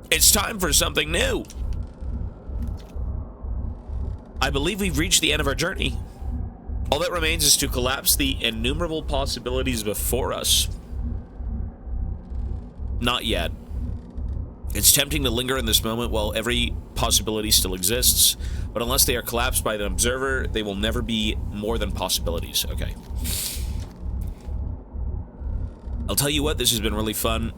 It's time for something new. I believe we've reached the end of our journey. All that remains is to collapse the innumerable possibilities before us. Not yet. It's tempting to linger in this moment while every possibility still exists, but unless they are collapsed by the observer, they will never be more than possibilities. Okay. I'll tell you what, this has been really fun.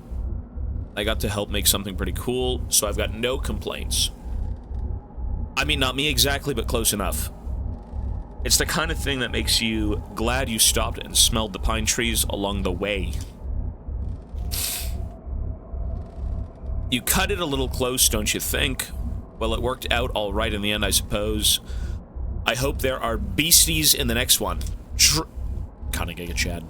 I got to help make something pretty cool, so I've got no complaints. I mean, not me exactly, but close enough. It's the kind of thing that makes you glad you stopped and smelled the pine trees along the way. You cut it a little close, don't you think? Well, it worked out all right in the end, I suppose. I hope there are beasties in the next one. Kinda giga Chad.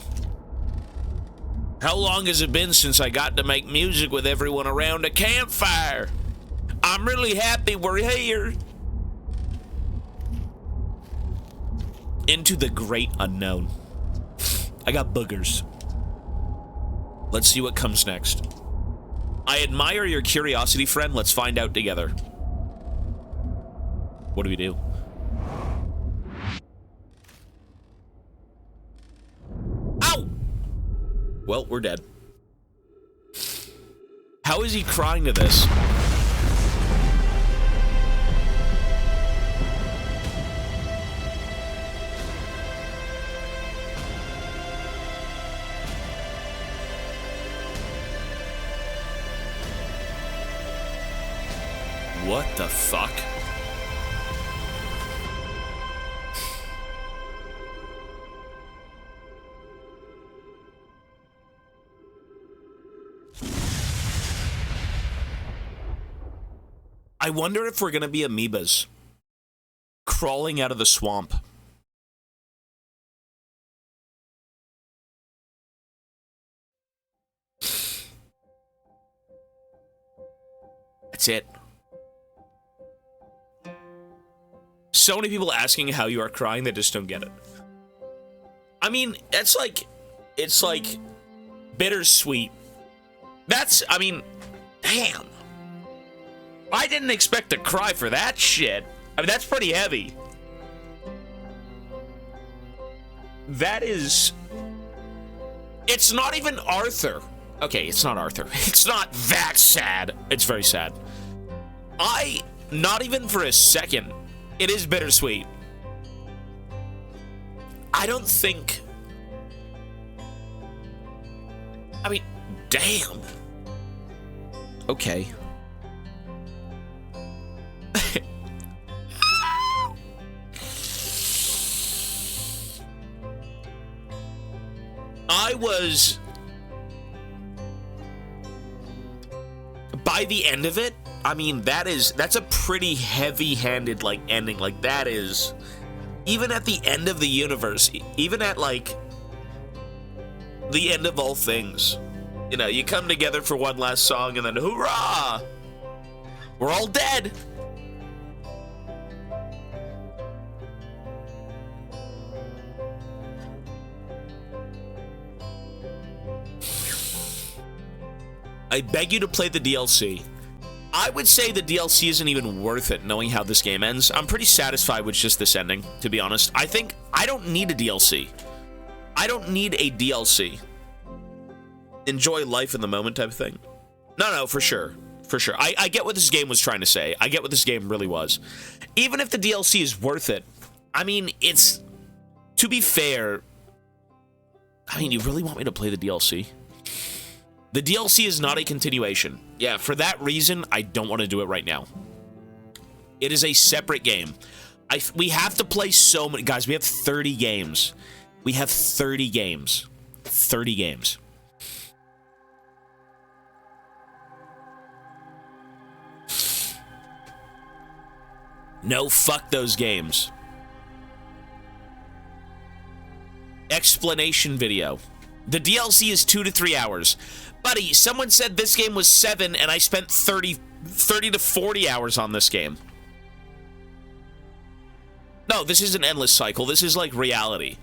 How long has it been since I got to make music with everyone around a campfire? I'm really happy we're here. Into the great unknown. I got boogers. Let's see what comes next. I admire your curiosity, friend. Let's find out together. What do we do? Ow! Well, we're dead. How is he crying to this? What the fuck? I wonder if we're gonna be amoebas crawling out of the swamp. That's it. so many people asking how you are crying, they just don't get it. I mean, it's like bittersweet. I mean, damn. I didn't expect to cry for that shit. I mean, that's pretty heavy. That is... It's not even Arthur. Okay, it's not Arthur. It's not that sad. It's very sad. Not even for a second, it is bittersweet. I don't think... I mean, damn. Okay. I was... By the end of it, I mean, that's a pretty heavy-handed, like, ending. Like, that is... Even at the end of the universe, even at, like, the end of all things, you know, you come together for one last song and then, hoorah! We're all dead! I beg you to play the DLC. I would say the DLC isn't even worth it, knowing how this game ends. I'm pretty satisfied with just this ending, to be honest. I think I don't need a DLC. I don't need a DLC. Enjoy life in the moment type of thing. No, for sure. For sure. I get what this game was trying to say. I get what this game really was. Even if the DLC is worth it, I mean, it's... To be fair... I mean, you really want me to play the DLC? The DLC is not a continuation. Yeah, for that reason, I don't want to do it right now. It is a separate game. We have to play so many... Guys, we have 30 games. We have 30 games. 30 games. No, fuck those games. Explanation video. The DLC is 2 to 3 hours. Buddy, someone said this game was 7 and I spent 30 to 40 hours on this game. No, this is an endless cycle. This is like reality.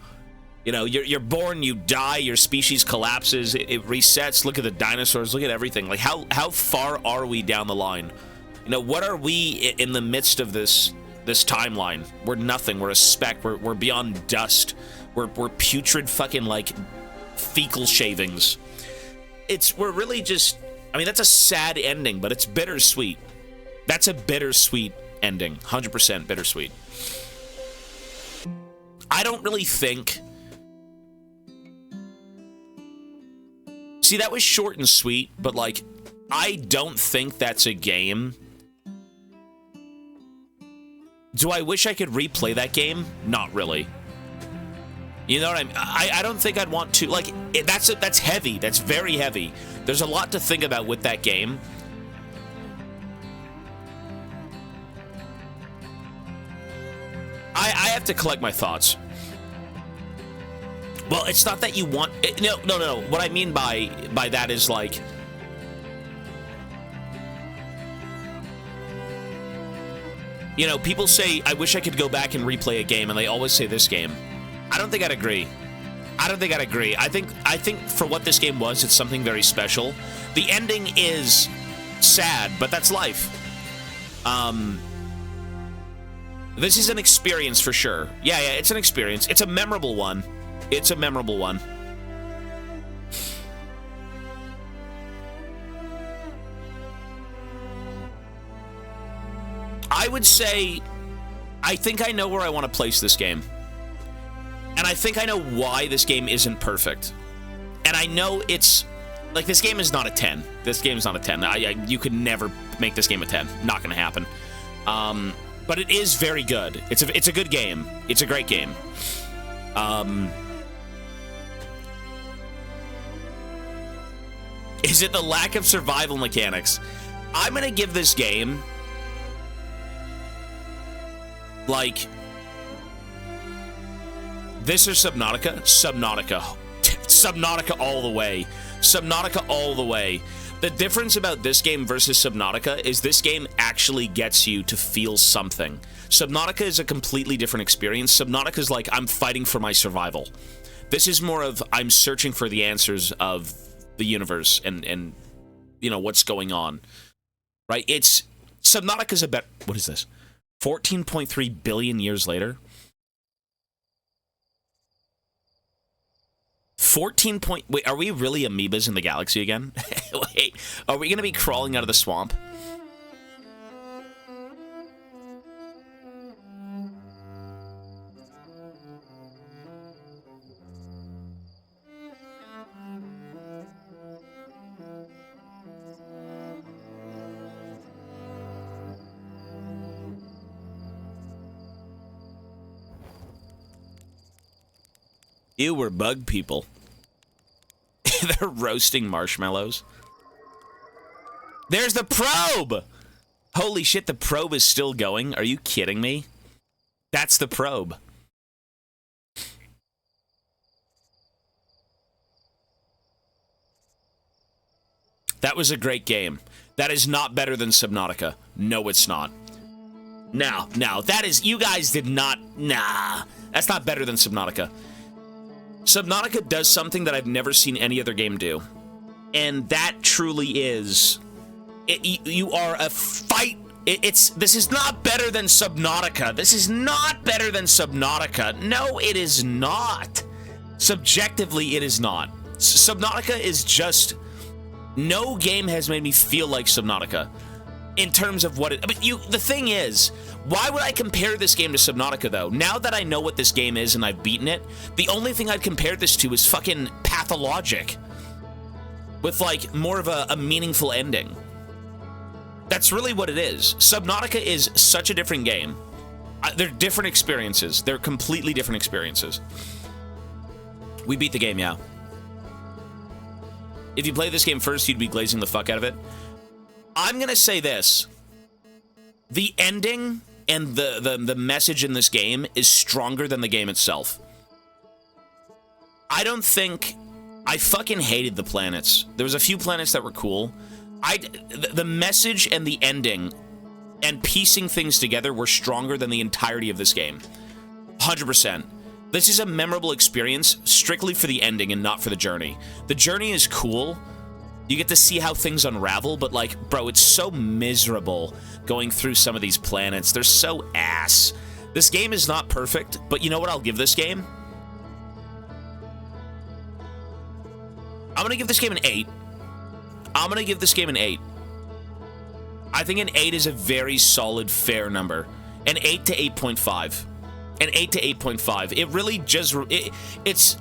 You know, you're born, you die, your species collapses, it resets. Look at the dinosaurs, look at everything. Like, how far are we down the line? You know, what are we in the midst of this timeline? We're nothing. We're a speck. We're beyond dust. We're putrid fucking, like, fecal shavings. We're really just... I mean, that's a sad ending, but it's bittersweet. That's a bittersweet ending. 100% bittersweet. I don't really think... See, that was short and sweet, but, like, I don't think that's a game. Do I wish I could replay that game? Not really. You know what I mean? I don't think I'd want to. Like, that's heavy. That's very heavy. There's a lot to think about with that game. I have to collect my thoughts. Well, it's not that you want... No. What I mean by that is, like... You know, people say, I wish I could go back and replay a game, and they always say this game. I don't think I'd agree. I think for what this game was, it's something very special. The ending is sad, but that's life. This is an experience for sure. Yeah, it's an experience. It's a memorable one. It's a memorable one. I would say, I think I know where I want to place this game. And I think I know why this game isn't perfect. And I know it's... Like, this game is not a 10. This game is not a 10. You could never make this game a 10. Not gonna happen. But it is very good. It's a good game. It's a great game. Is it the lack of survival mechanics? I'm gonna give this game... Like... This or Subnautica? Subnautica. Subnautica all the way. Subnautica all the way. The difference about this game versus Subnautica is this game actually gets you to feel something. Subnautica is a completely different experience. Subnautica is like, I'm fighting for my survival. This is more of, I'm searching for the answers of the universe and you know, what's going on. Right? It's... Subnautica's a bet... What is this? 14.3 billion years later? 14 point... Wait, are we really amoebas in the galaxy again? Wait, are we going to be crawling out of the swamp? Ew, we're bug people. They're roasting marshmallows. There's the probe! Holy shit, the probe is still going. Are you kidding me? That's the probe. That was a great game. That is not better than Subnautica. No, it's not. No, that is... You guys did not... Nah. That's not better than Subnautica. Subnautica does something that I've never seen any other game do. And that truly is... you are a fight... This is not better than Subnautica. This is not better than Subnautica. No, it is not. Subjectively, it is not. Subnautica is just... No game has made me feel like Subnautica. In terms of what it... But the thing is, why would I compare this game to Subnautica, though? Now that I know what this game is and I've beaten it, the only thing I'd compare this to is fucking Pathologic. With, like, more of a meaningful ending. That's really what it is. Subnautica is such a different game. They're different experiences. They're completely different experiences. We beat the game, yeah. If you play this game first, you'd be glazing the fuck out of it. I'm gonna say this. The ending and the message in this game is stronger than the game itself. I don't think... I fucking hated the planets. There was a few planets that were cool. The message and the ending and piecing things together were stronger than the entirety of this game. 100%. This is a memorable experience strictly for the ending and not for the journey. The journey is cool. You get to see how things unravel, but like, bro, it's so miserable going through some of these planets. They're so ass. This game is not perfect, but you know what I'll give this game? I'm gonna give this game an 8. I'm gonna give this game an 8. I think an 8 is a very solid, fair number. An 8 to 8.5. An 8 to 8.5. It really just... It's...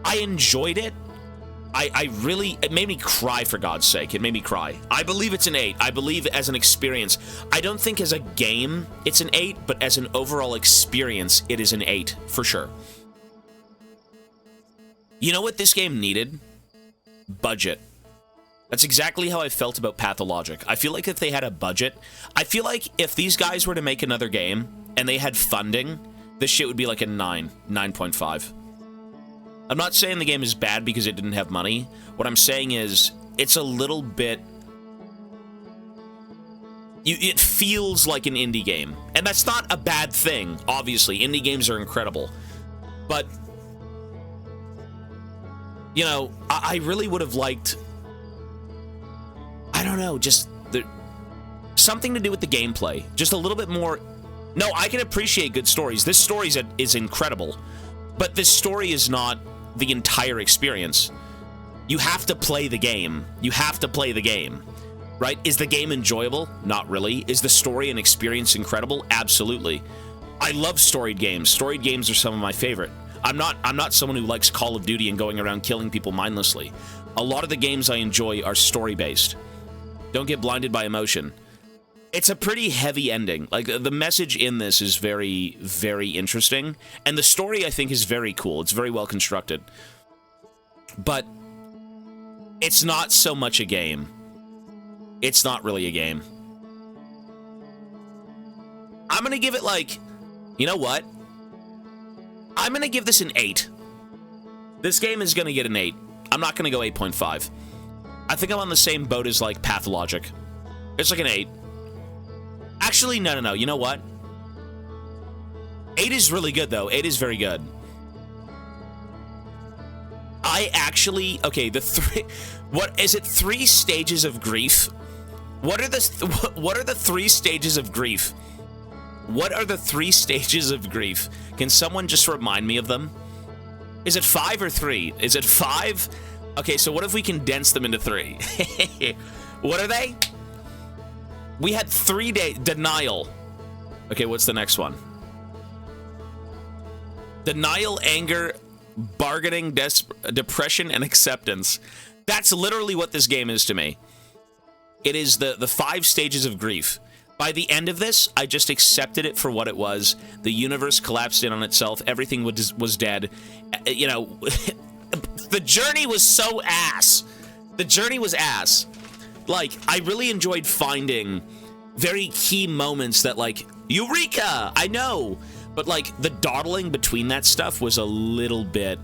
I enjoyed it. I really... It made me cry, for God's sake. It made me cry. I believe it's an 8. I believe as an experience. I don't think as a game it's an 8, but as an overall experience, it is an 8, for sure. You know what this game needed? Budget. That's exactly how I felt about Pathologic. I feel like if they had a budget... I feel like if these guys were to make another game, and they had funding, this shit would be like a 9. 9.5. I'm not saying the game is bad because it didn't have money. What I'm saying is, it's a little bit... It feels like an indie game. And that's not a bad thing, obviously. Indie games are incredible. But... You know, I really would have liked... I don't know, just... something to do with the gameplay. Just a little bit more... No, I can appreciate good stories. This story is incredible. But this story is not the entire experience. You have to play the game. You have to play the game. Right? Is the game enjoyable? Not really. Is the story and experience incredible? Absolutely. I love storied games. Storied games are some of my favorite. I'm not someone who likes Call of Duty and going around killing people mindlessly. A lot of the games I enjoy are story-based. Don't get blinded by emotion. It's a pretty heavy ending. Like, the message in this is very, very interesting. And the story, I think, is very cool. It's very well constructed. But it's not so much a game. It's not really a game. I'm gonna give it, like... You know what? I'm gonna give this an 8. This game is gonna get an 8. I'm not gonna go 8.5. I think I'm on the same boat as, like, Pathologic. It's like an 8. Actually, no. You know what? 8 is really good, though. 8 is very good. I actually... Okay, the 3... What is it? 3 stages of grief? What are the 3 stages of grief? What are the 3 stages of grief? Can someone just remind me of them? Is it 5 or 3? Is it 5? Okay, so what if we condense them into 3? What are they? We had 3 days. Denial. Okay, what's the next one? Denial, anger, bargaining, depression, and acceptance. That's literally what this game is to me. It is the 5 stages of grief. By the end of this, I just accepted it for what it was. The universe collapsed in on itself. Everything was dead. You know, the journey was so ass. The journey was ass. Like, I really enjoyed finding very key moments that, like, Eureka! I know! But, like, the dawdling between that stuff was a little bit...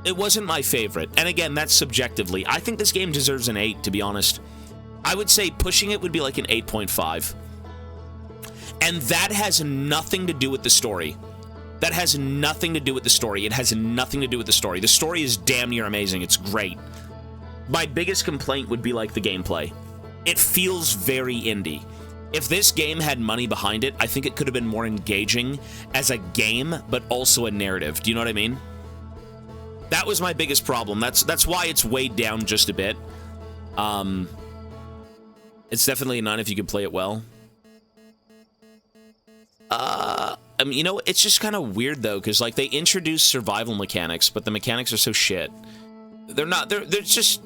It wasn't my favorite. And again, that's subjectively. I think this game deserves an 8, to be honest. I would say pushing it would be like an 8.5. And that has nothing to do with the story. That has nothing to do with the story. It has nothing to do with the story. The story is damn near amazing. It's great. My biggest complaint would be like the gameplay. It feels very indie. If this game had money behind it, I think it could have been more engaging as a game, but also a narrative. Do you know what I mean? That was my biggest problem. That's why it's weighed down just a bit. It's definitely a 9 if you can play it well. I mean, you know, it's just kind of weird, though, because, like, they introduce survival mechanics, but the mechanics are so shit. They're not, they're just...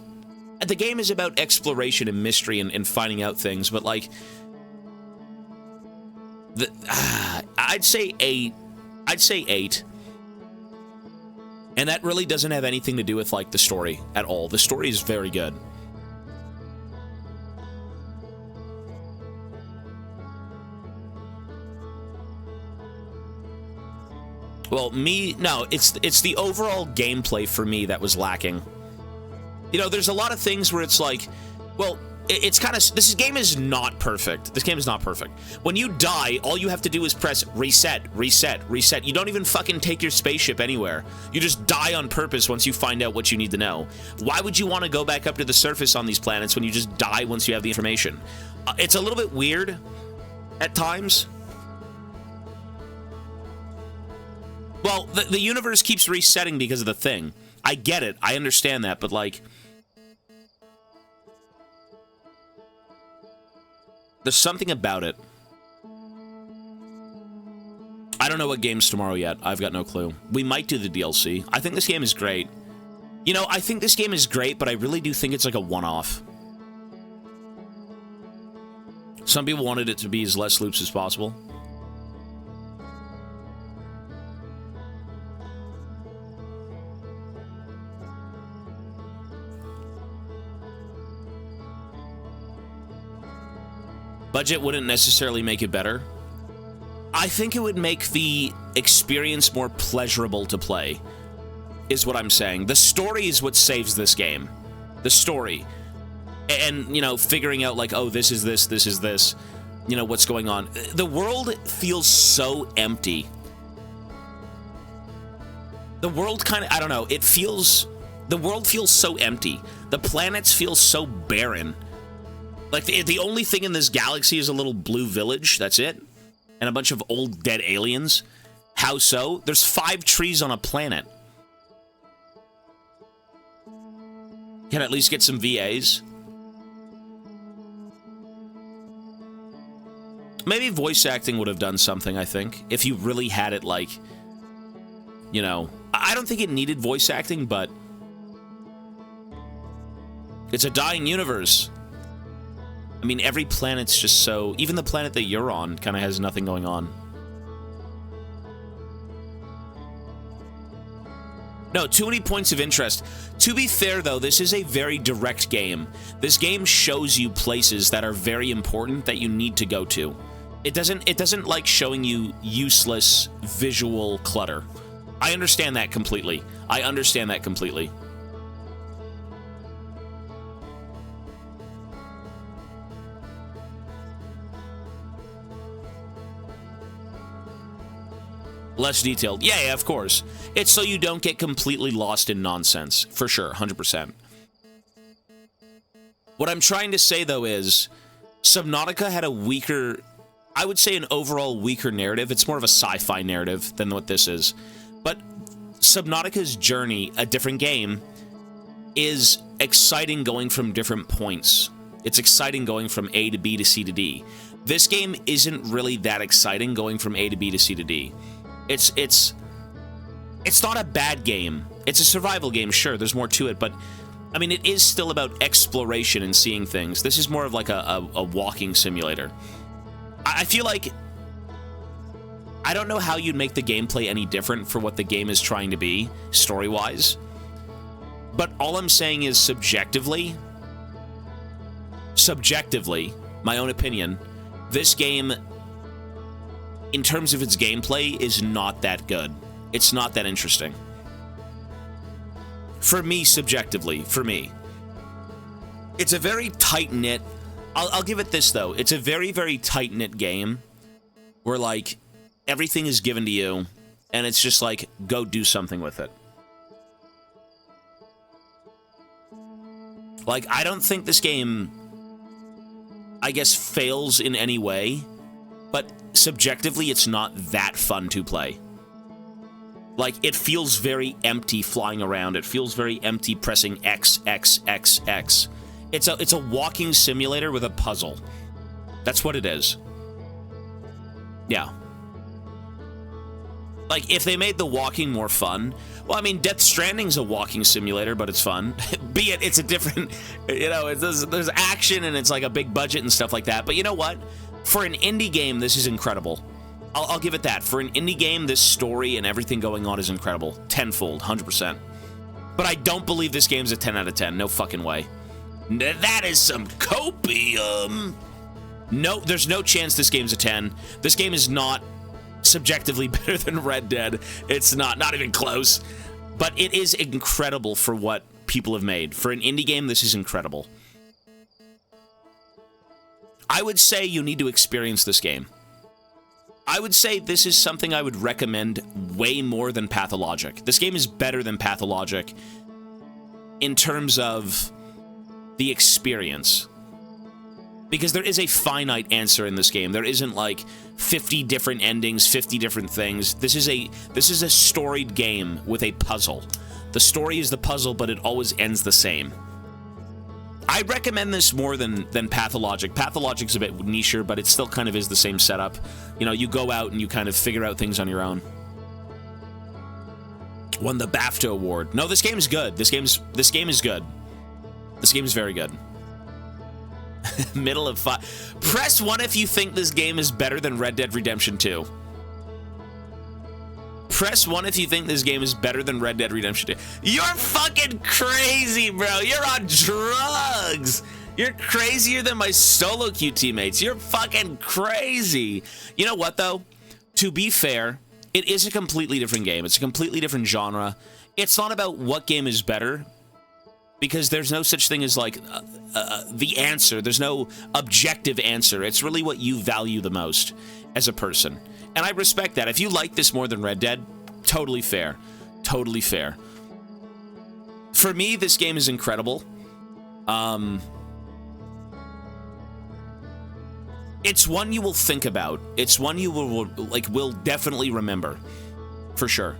The game is about exploration and mystery and finding out things, but, like... I'd say 8. I'd say 8. And that really doesn't have anything to do with, like, the story at all. The story is very good. Well, no, it's the overall gameplay for me that was lacking. You know, there's a lot of things where it's like, well, it's kind of, this game is not perfect. This game is not perfect. When you die, all you have to do is press reset, reset, reset. You don't even fucking take your spaceship anywhere. You just die on purpose once you find out what you need to know. Why would you want to go back up to the surface on these planets when you just die once you have the information? It's a little bit weird at times. Well, the universe keeps resetting because of the thing. I get it. I understand that, but, like... There's something about it. I don't know what game's tomorrow yet. I've got no clue. We might do the DLC. I think this game is great. You know, I think this game is great, but I really do think it's like a one-off. Some people wanted it to be as less loops as possible. Budget wouldn't necessarily make it better. I think it would make the experience more pleasurable to play, is what I'm saying. The story is what saves this game. The story. And, you know, figuring out, like, oh, this is this, this is this. You know, what's going on. The world feels so empty. The world kind of, I don't know, it feels... The world feels so empty. The planets feel so barren. Like, the only thing in this galaxy is a little blue village, that's it. And a bunch of old dead aliens. How so? There's 5 trees on a planet. Can at least get some VAs. Maybe voice acting would have done something, I think. If you really had it, like... You know... I don't think it needed voice acting, but... It's a dying universe. I mean, every planet's just so... Even the planet that you're on kind of has nothing going on. No, too many points of interest. To be fair, though, this is a very direct game. This game shows you places that are very important that you need to go to. It doesn't like showing you useless visual clutter. I understand that completely. I understand that completely. Less detailed. Yeah, of course. It's so you don't get completely lost in nonsense. For sure, 100%. What I'm trying to say, though, is Subnautica had a weaker, I would say an overall weaker narrative. It's more of a sci-fi narrative than what this is. But Subnautica's journey, a different game, is exciting going from different points. It's exciting going from A to B to C to D. This game isn't really that exciting going from A to B to C to D. It's not a bad game. It's a survival game, sure, there's more to it, but I mean, it is still about exploration and seeing things. This is more of like a walking simulator. I feel like, I don't know how you'd make the gameplay any different for what the game is trying to be, story-wise. But all I'm saying is subjectively, my own opinion, this game, in terms of its gameplay, is not that good. It's not that interesting. For me, subjectively, for me. It's a very tight-knit... I'll give it this, though. It's a very, very tight-knit game where, like, everything is given to you, and it's just like, go do something with it. Like, I don't think this game, I guess, fails in any way, but subjectively, it's not that fun to play. Like, it feels very empty flying around. It feels very empty pressing X, X, X, X. It's a walking simulator with a puzzle. That's what it is. Yeah. Like, if they made the walking more fun... Well, I mean, Death Stranding's a walking simulator, but it's fun. Be it, it's a different... You know, there's action, and it's like a big budget and stuff like that. But you know what? For an indie game, this is incredible. I'll give it that. For an indie game, this story and everything going on is incredible. Tenfold, 100%. But I don't believe this game's a 10 out of 10. No fucking way. That is some copium. No, there's no chance this game's a 10. This game is not subjectively better than Red Dead. It's not even close. But it is incredible for what people have made. For an indie game, this is incredible. I would say you need to experience this game. I would say this is something I would recommend way more than Pathologic. This game is better than Pathologic in terms of the experience. Because there is a finite answer in this game. There isn't like 50 different endings, 50 different things. This is a storied game with a puzzle. The story is the puzzle, but it always ends the same. I recommend this more than Pathologic. Pathologic's a bit nicher, but it still kind of is the same setup. You know, you go out and you kind of figure out things on your own. Won the BAFTA award. No, this game is good. This game is good. This game is very good. Middle of 5. Press 1 if you think this game is better than Red Dead Redemption 2. Press 1 if you think this game is better than Red Dead Redemption 2. You're fucking crazy, bro. You're on drugs. You're crazier than my solo queue teammates. You're fucking crazy. You know what, though? To be fair, it is a completely different game. It's a completely different genre. It's not about what game is better, because there's no such thing as, like, the answer. There's no objective answer. It's really what you value the most as a person. And I respect that. If you like this more than Red Dead, totally fair. Totally fair. For me, this game is incredible. It's one you will think about. It's one you will definitely remember. For sure.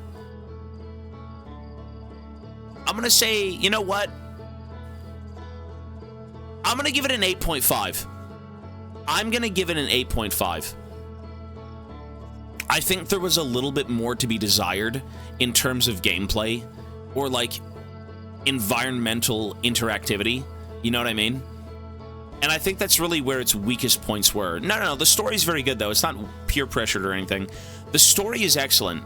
I'm gonna say, you know what? I'm gonna give it an 8.5. I'm gonna give it an 8.5. I think there was a little bit more to be desired in terms of gameplay or, like, environmental interactivity. You know what I mean? And I think that's really where its weakest points were. No, the story's very good, though. It's not peer pressured or anything. The story is excellent.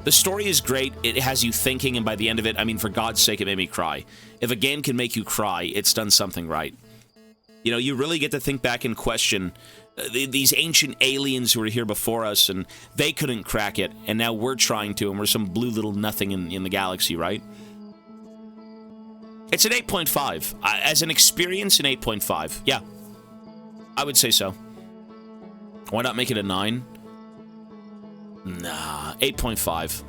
The story is great. It has you thinking, and by the end of it, I mean, for God's sake, it made me cry. If a game can make you cry, it's done something right. You know, you really get to think back and question these ancient aliens who were here before us, and they couldn't crack it, and now we're trying to, and we're some blue little nothing in the galaxy, right? It's an 8.5. As an experience, an 8.5. Yeah. I would say so. Why not make it a 9? Nah, 8.5.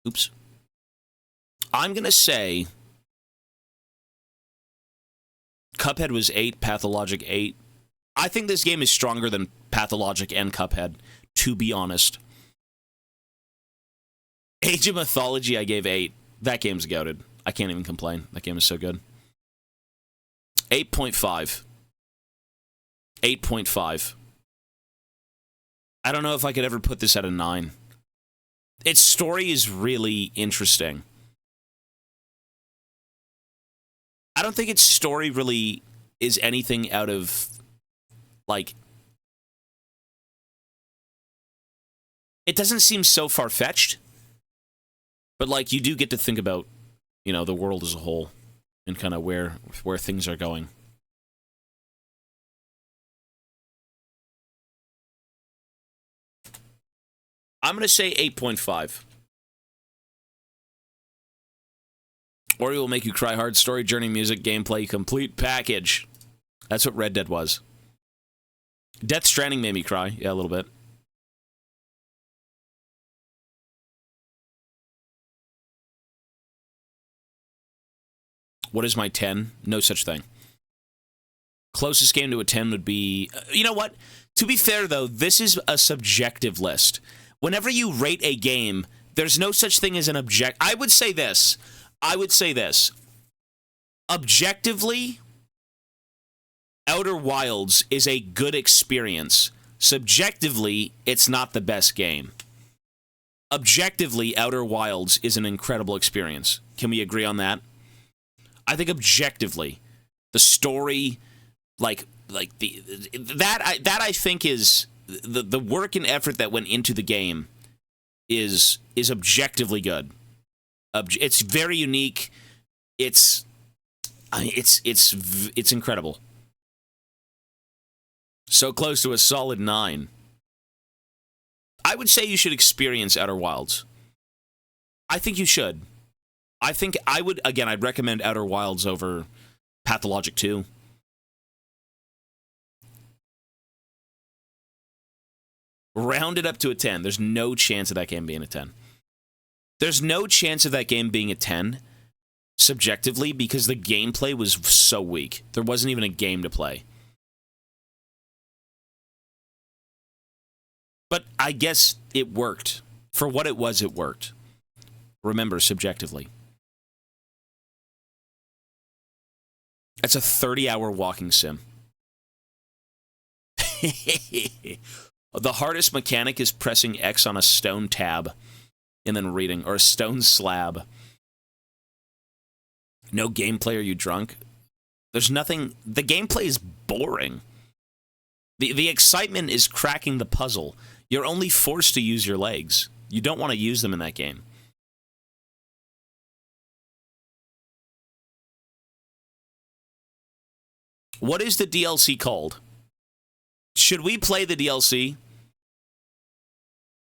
Oops. I'm going to say Cuphead was 8, Pathologic 8. I think this game is stronger than Pathologic and Cuphead, to be honest. Age of Mythology, I gave 8. That game's goated. I can't even complain. That game is so good. 8.5. 8.5. I don't know if I could ever put this at a 9. Its story is really interesting. I don't think its story really is anything out of, like... It doesn't seem so far-fetched. But, like, you do get to think about, you know, the world as a whole. And kind of where things are going. I'm going to say 8.5. Ori will make you cry hard. Story, journey, music, gameplay, complete package. That's what Red Dead was. Death Stranding made me cry. Yeah, a little bit. What is my 10? No such thing. Closest game to a 10 would be... you know what? To be fair, though, this is a subjective list. Whenever you rate a game, there's no such thing as an object... I would say this. Objectively, Outer Wilds is a good experience. Subjectively, it's not the best game. Objectively, Outer Wilds is an incredible experience. Can we agree on that? I think objectively, the story, that I think is the work and effort that went into the game is objectively good. It's very unique. It's incredible. So close to a solid 9. I would say you should experience Outer Wilds. I think you should. I think I would, again, I'd recommend Outer Wilds over Pathologic 2. Round it up to a 10. There's no chance of that game being a 10. There's no chance of that game being a 10, subjectively, because the gameplay was so weak. There wasn't even a game to play. But I guess it worked. For what it was, it worked. Remember, subjectively. That's a 30-hour walking sim. The hardest mechanic is pressing X on a stone tab and then reading, or a stone slab. No gameplay, are you drunk? There's nothing... The gameplay is boring. The excitement is cracking the puzzle. You're only forced to use your legs. You don't want to use them in that game. What is the DLC called? Should we play the DLC?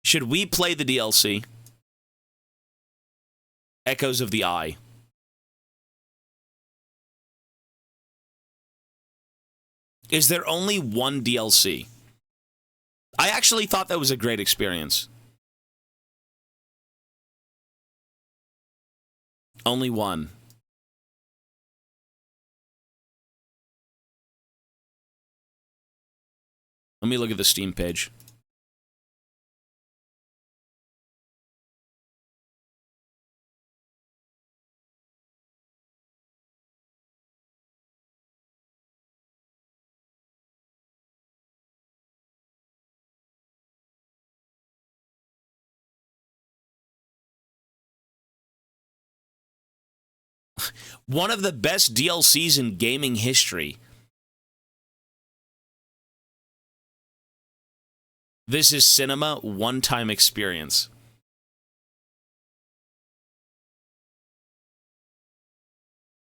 Should we play the DLC? Echoes of the Eye. Is there only one DLC? I actually thought that was a great experience. Only one. Let me look at the Steam page. One of the best DLCs in gaming history. This is cinema, one-time experience.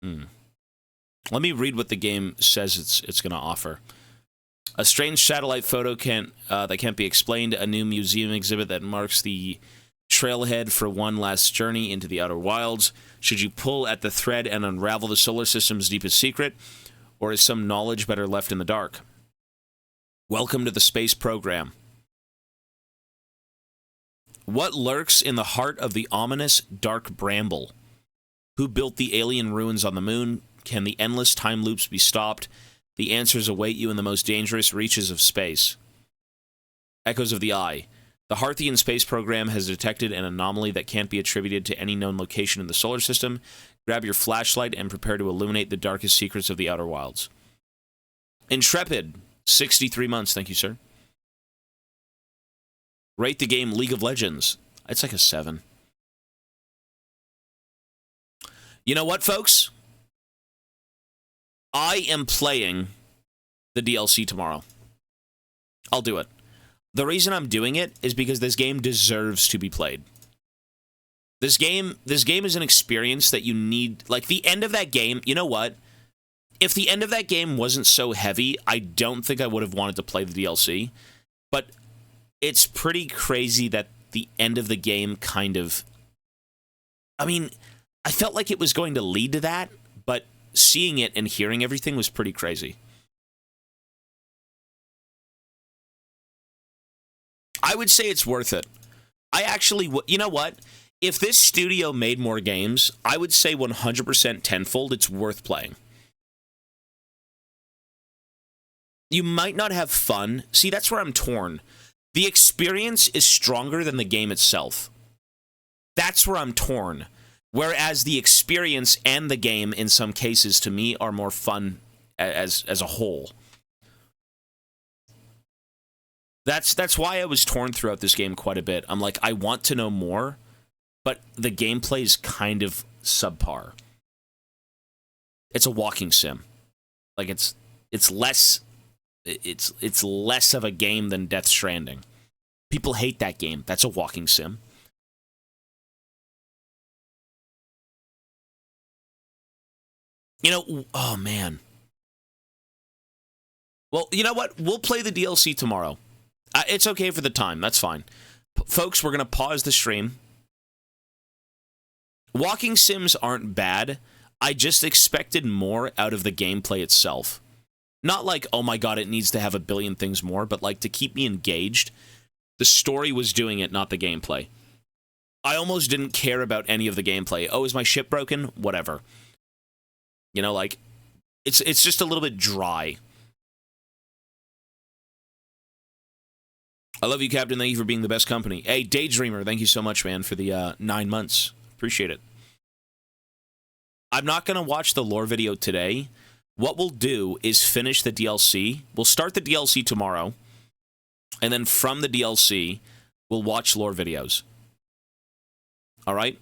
Let me read what the game says it's going to offer. A strange satellite photo that can't be explained. A new museum exhibit that marks the trailhead for one last journey into the Outer Wilds. Should you pull at the thread and unravel the solar system's deepest secret, or is some knowledge better left in the dark? Welcome to the space program. What lurks in the heart of the ominous dark bramble? Who built the alien ruins on the moon? Can the endless time loops be stopped? The answers await you in the most dangerous reaches of space. Echoes of the Eye. The Harthian space program has detected an anomaly that can't be attributed to any known location in the solar system. Grab your flashlight and prepare to illuminate the darkest secrets of the Outer Wilds. Intrepid. 63 months. Thank you, sir. Rate the game League of Legends. It's like a 7. You know what, folks? I am playing the DLC tomorrow. I'll do it. The reason I'm doing it is because this game deserves to be played. This game is an experience that you need. Like, the end of that game, you know what? If the end of that game wasn't so heavy, I don't think I would have wanted to play the DLC. But it's pretty crazy that the end of the game kind of... I mean, I felt like it was going to lead to that, but seeing it and hearing everything was pretty crazy. I would say it's worth it. I actually... You know what? If this studio made more games, I would say 100% tenfold it's worth playing. You might not have fun. See, that's where I'm torn. The experience is stronger than the game itself. That's where I'm torn. Whereas the experience and the game, in some cases, to me, are more fun as a whole. That's why I was torn throughout this game quite a bit. I'm like, I want to know more, but the gameplay is kind of subpar. It's a walking sim. Like, it's less of a game than Death Stranding. People hate that game. That's a walking sim. You know, oh man. Well, you know what? We'll play the DLC tomorrow. It's okay for the time. That's fine. Folks, we're going to pause the stream. Walking sims aren't bad. I just expected more out of the gameplay itself. Not like, oh my god, it needs to have a billion things more, but like to keep me engaged. The story was doing it, not the gameplay. I almost didn't care about any of the gameplay. Oh, is my ship broken? Whatever. You know, like, it's just a little bit dry. I love you, Captain. Thank you for being the best company. Hey, Daydreamer, thank you so much, man, for the 9 months. Appreciate it. I'm not going to watch the lore video today. What we'll do is finish the DLC. We'll start the DLC tomorrow. And then from the DLC, we'll watch lore videos. All right?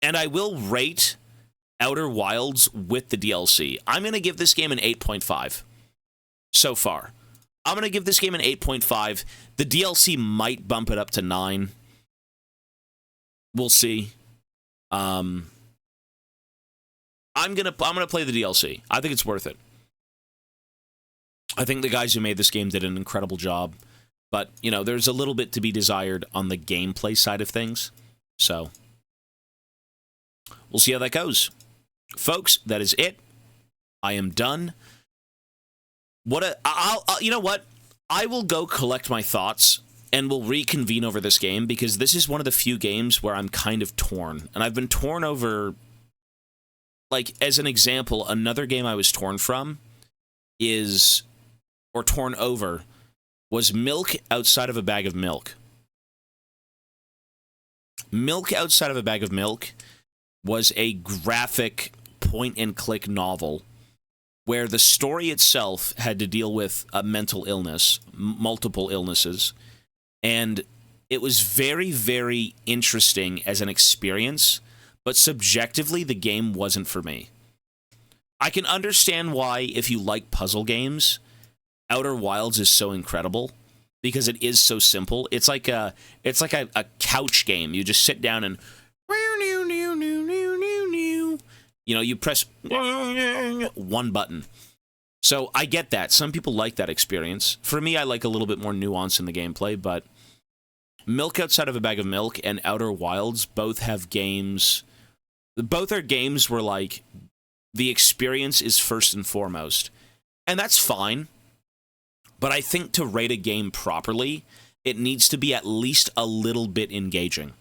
And I will rate Outer Wilds with the DLC. I'm going to give this game an 8.5 so far. I'm going to give this game an 8.5. The DLC might bump it up to 9. We'll see. I'm gonna play the DLC. I think it's worth it. I think the guys who made this game did an incredible job. But, you know, there's a little bit to be desired on the gameplay side of things. So, we'll see how that goes. Folks, that is it. I am done. You know what? I will go collect my thoughts and we'll reconvene over this game because this is one of the few games where I'm kind of torn. And I've been torn over, like, as an example, another game I was torn from torn over, was Milk Outside of a Bag of Milk. Milk Outside of a Bag of Milk was a graphic point-and-click novel where the story itself had to deal with a mental illness, multiple illnesses, and it was very, very interesting as an experience, but subjectively, the game wasn't for me. I can understand why, if you like puzzle games, Outer Wilds is so incredible, because it is so simple. It's like a couch game. You just sit down and you know, you press one button. So I get that. Some people like that experience. For me, I like a little bit more nuance in the gameplay, but Milk Outside of a Bag of Milk and Outer Wilds both have games. Both are games where, like, the experience is first and foremost. And that's fine. But I think to rate a game properly, it needs to be at least a little bit engaging.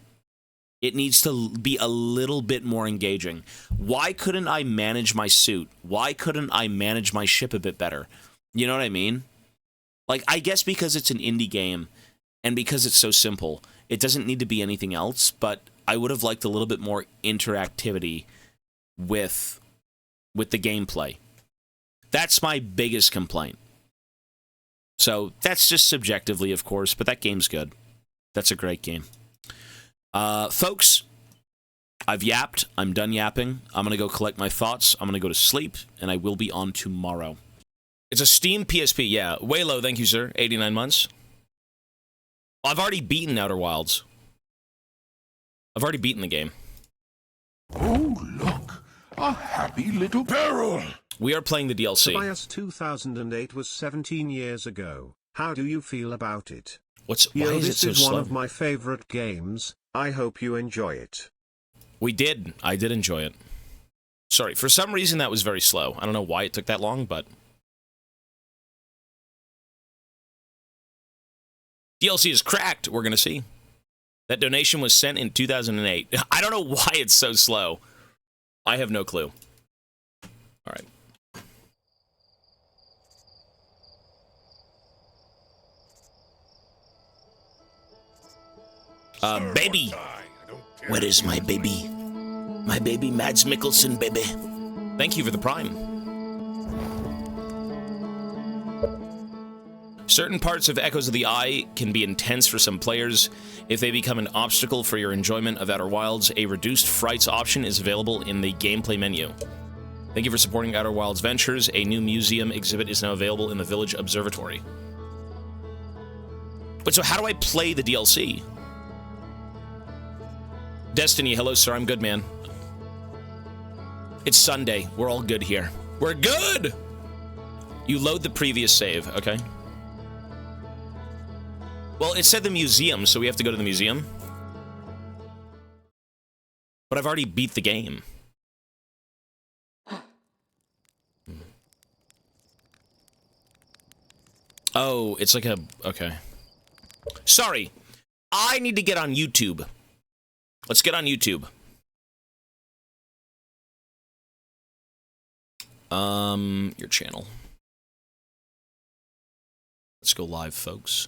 It needs to be a little bit more engaging. Why couldn't I manage my suit? Why couldn't I manage my ship a bit better? You know what I mean? Like, I guess because it's an indie game, and because it's so simple, it doesn't need to be anything else, but I would have liked a little bit more interactivity with the gameplay. That's my biggest complaint. So, that's just subjectively, of course, but that game's good. That's a great game. Folks, I've yapped. I'm done yapping. I'm going to go collect my thoughts. I'm going to go to sleep, and I will be on tomorrow. It's a Steam PSP, yeah. Way low, thank you, sir. 89 months. I've already beaten Outer Wilds. I've already beaten the game. Oh, look! A happy little barrel! We are playing the DLC. Tobias 2008 was 17 years ago. How do you feel about it? Why is it so slow? This is one of my favorite games. I hope you enjoy it. We did. I did enjoy it. Sorry, for some reason that was very slow. I don't know why it took that long, but... DLC is cracked, we're gonna see. That donation was sent in 2008. I don't know why it's so slow. I have no clue. Alright. Baby! Where is my baby? My baby Mads Mikkelsen, baby. Thank you for the Prime. Certain parts of Echoes of the Eye can be intense for some players. If they become an obstacle for your enjoyment of Outer Wilds, a reduced frights option is available in the gameplay menu. Thank you for supporting Outer Wilds Ventures. A new museum exhibit is now available in the Village Observatory. But so how do I play the DLC? Destiny, hello sir, I'm good, man. It's Sunday. We're all good here. We're good! You load the previous save, okay? Well, it said the museum, so we have to go to the museum. But I've already beat the game. Oh, it's like a... Okay. Sorry. I need to get on YouTube. Let's get on YouTube. Your channel. Let's go live, folks.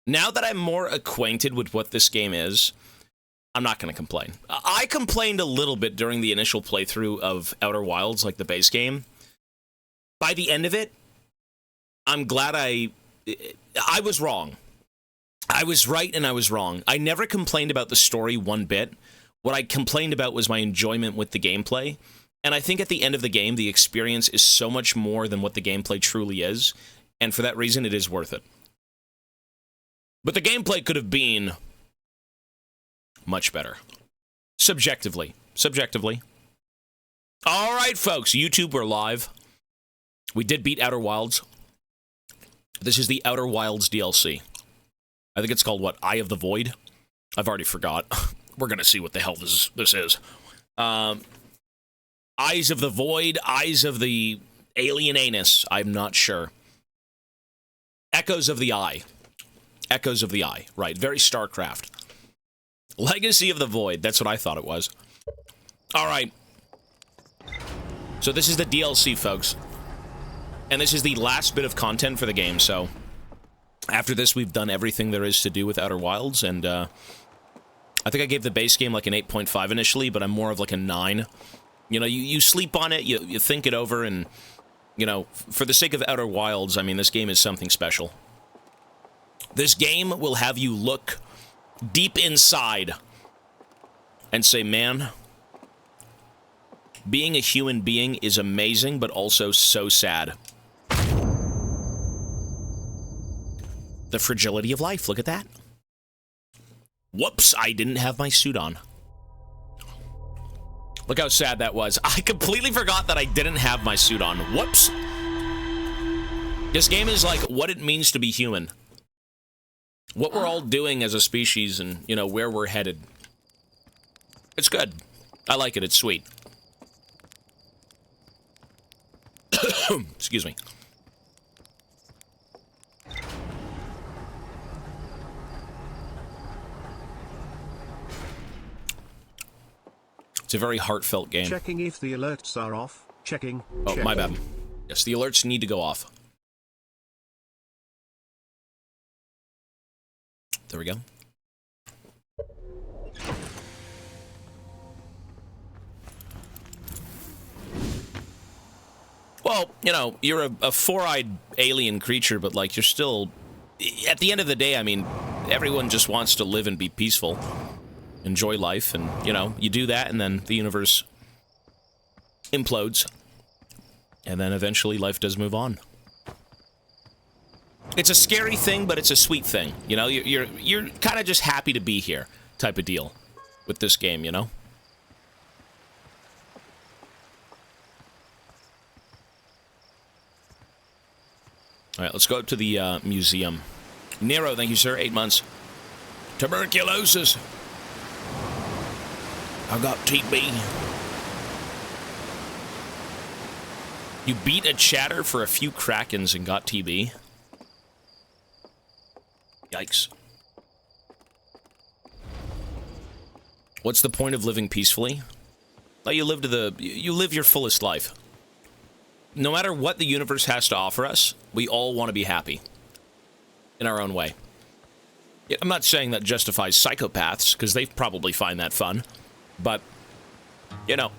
Now that I'm more acquainted with what this game is, I'm not going to complain. I complained a little bit during the initial playthrough of Outer Wilds, like the base game. By the end of it, I'm glad I was wrong. I was right and I was wrong. I never complained about the story one bit. What I complained about was my enjoyment with the gameplay. And I think at the end of the game, the experience is so much more than what the gameplay truly is. And for that reason, it is worth it. But the gameplay could have been much better. Subjectively. Subjectively. All right, folks. YouTube, we're live. We did beat Outer Wilds. This is the Outer Wilds DLC. I think it's called, what, Eye of the Void? I've already forgot. We're going to see what the hell this is. Eyes of the Void, Eyes of the Alien Anus. I'm not sure. Echoes of the Eye. Echoes of the Eye. Right, very StarCraft. Legacy of the Void. That's what I thought it was. All right. So this is the DLC, folks. And this is the last bit of content for the game, so... After this, we've done everything there is to do with Outer Wilds, and, I think I gave the base game like an 8.5 initially, but I'm more of like a 9. You know, you sleep on it, you think it over, and, you know, for the sake of Outer Wilds, I mean, this game is something special. This game will have you look deep inside and say, man, being a human being is amazing, but also so sad. The fragility of life, look at that. Whoops, I didn't have my suit on. Look how sad that was. I completely forgot that I didn't have my suit on. Whoops. This game is like what it means to be human. What we're all doing as a species and, you know, where we're headed. It's good. I like it. It's sweet. Excuse me. It's a very heartfelt game. Checking if the alerts are off. Checking. Oh, my bad. Yes, the alerts need to go off. There we go. Well, you know, you're a four-eyed alien creature, but, like, you're still... At the end of the day, I mean, everyone just wants to live and be peaceful. Enjoy life, and, you know, you do that, and then the universe implodes. And then eventually life does move on. It's a scary thing, but it's a sweet thing. You know, you're kind of just happy to be here type of deal with this game, you know? All right, let's go up to the museum. Nero, thank you, sir. 8 months. Tuberculosis. I got TB. You beat a chatter for a few krakens and got TB. Yikes. What's the point of living peacefully? Well, you live your fullest life. No matter what the universe has to offer us, we all want to be happy. In our own way. I'm not saying that justifies psychopaths, because they probably find that fun. But, you know.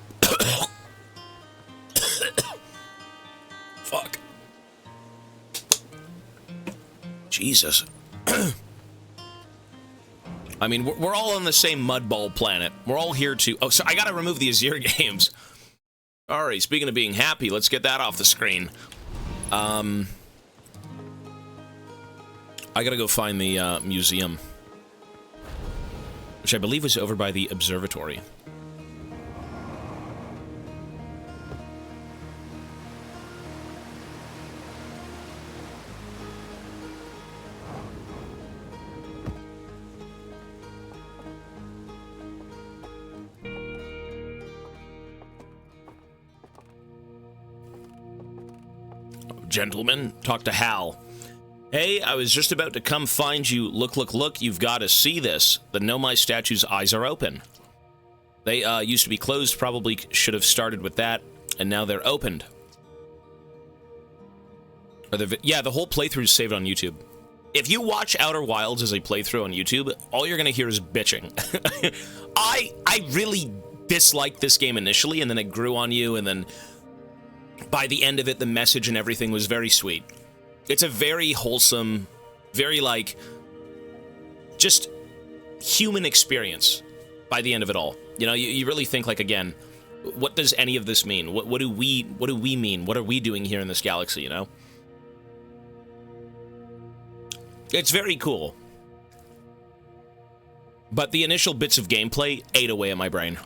Fuck. Jesus. I mean, we're all on the same mudball planet. We're all here to... Oh, so I gotta remove the Azir games. Alright, speaking of being happy, let's get that off the screen. I gotta go find the museum. Which I believe was over by the observatory. Gentlemen, talk to Hal. Hey, I was just about to come find you. Look, look, look, you've got to see this. The Nomai statue's eyes are open. They used to be closed, probably should have started with that, and now they're opened. Yeah, the whole playthrough is saved on YouTube. If you watch Outer Wilds as a playthrough on YouTube, all you're going to hear is bitching. I really disliked this game initially, and then it grew on you, and then by the end of it, the message and everything was very sweet. It's a very wholesome, very, like, just human experience by the end of it all. You know, you really think, like, again, what does any of this mean? What do we mean? What are we doing here in this galaxy, you know? It's very cool. But the initial bits of gameplay ate away at my brain.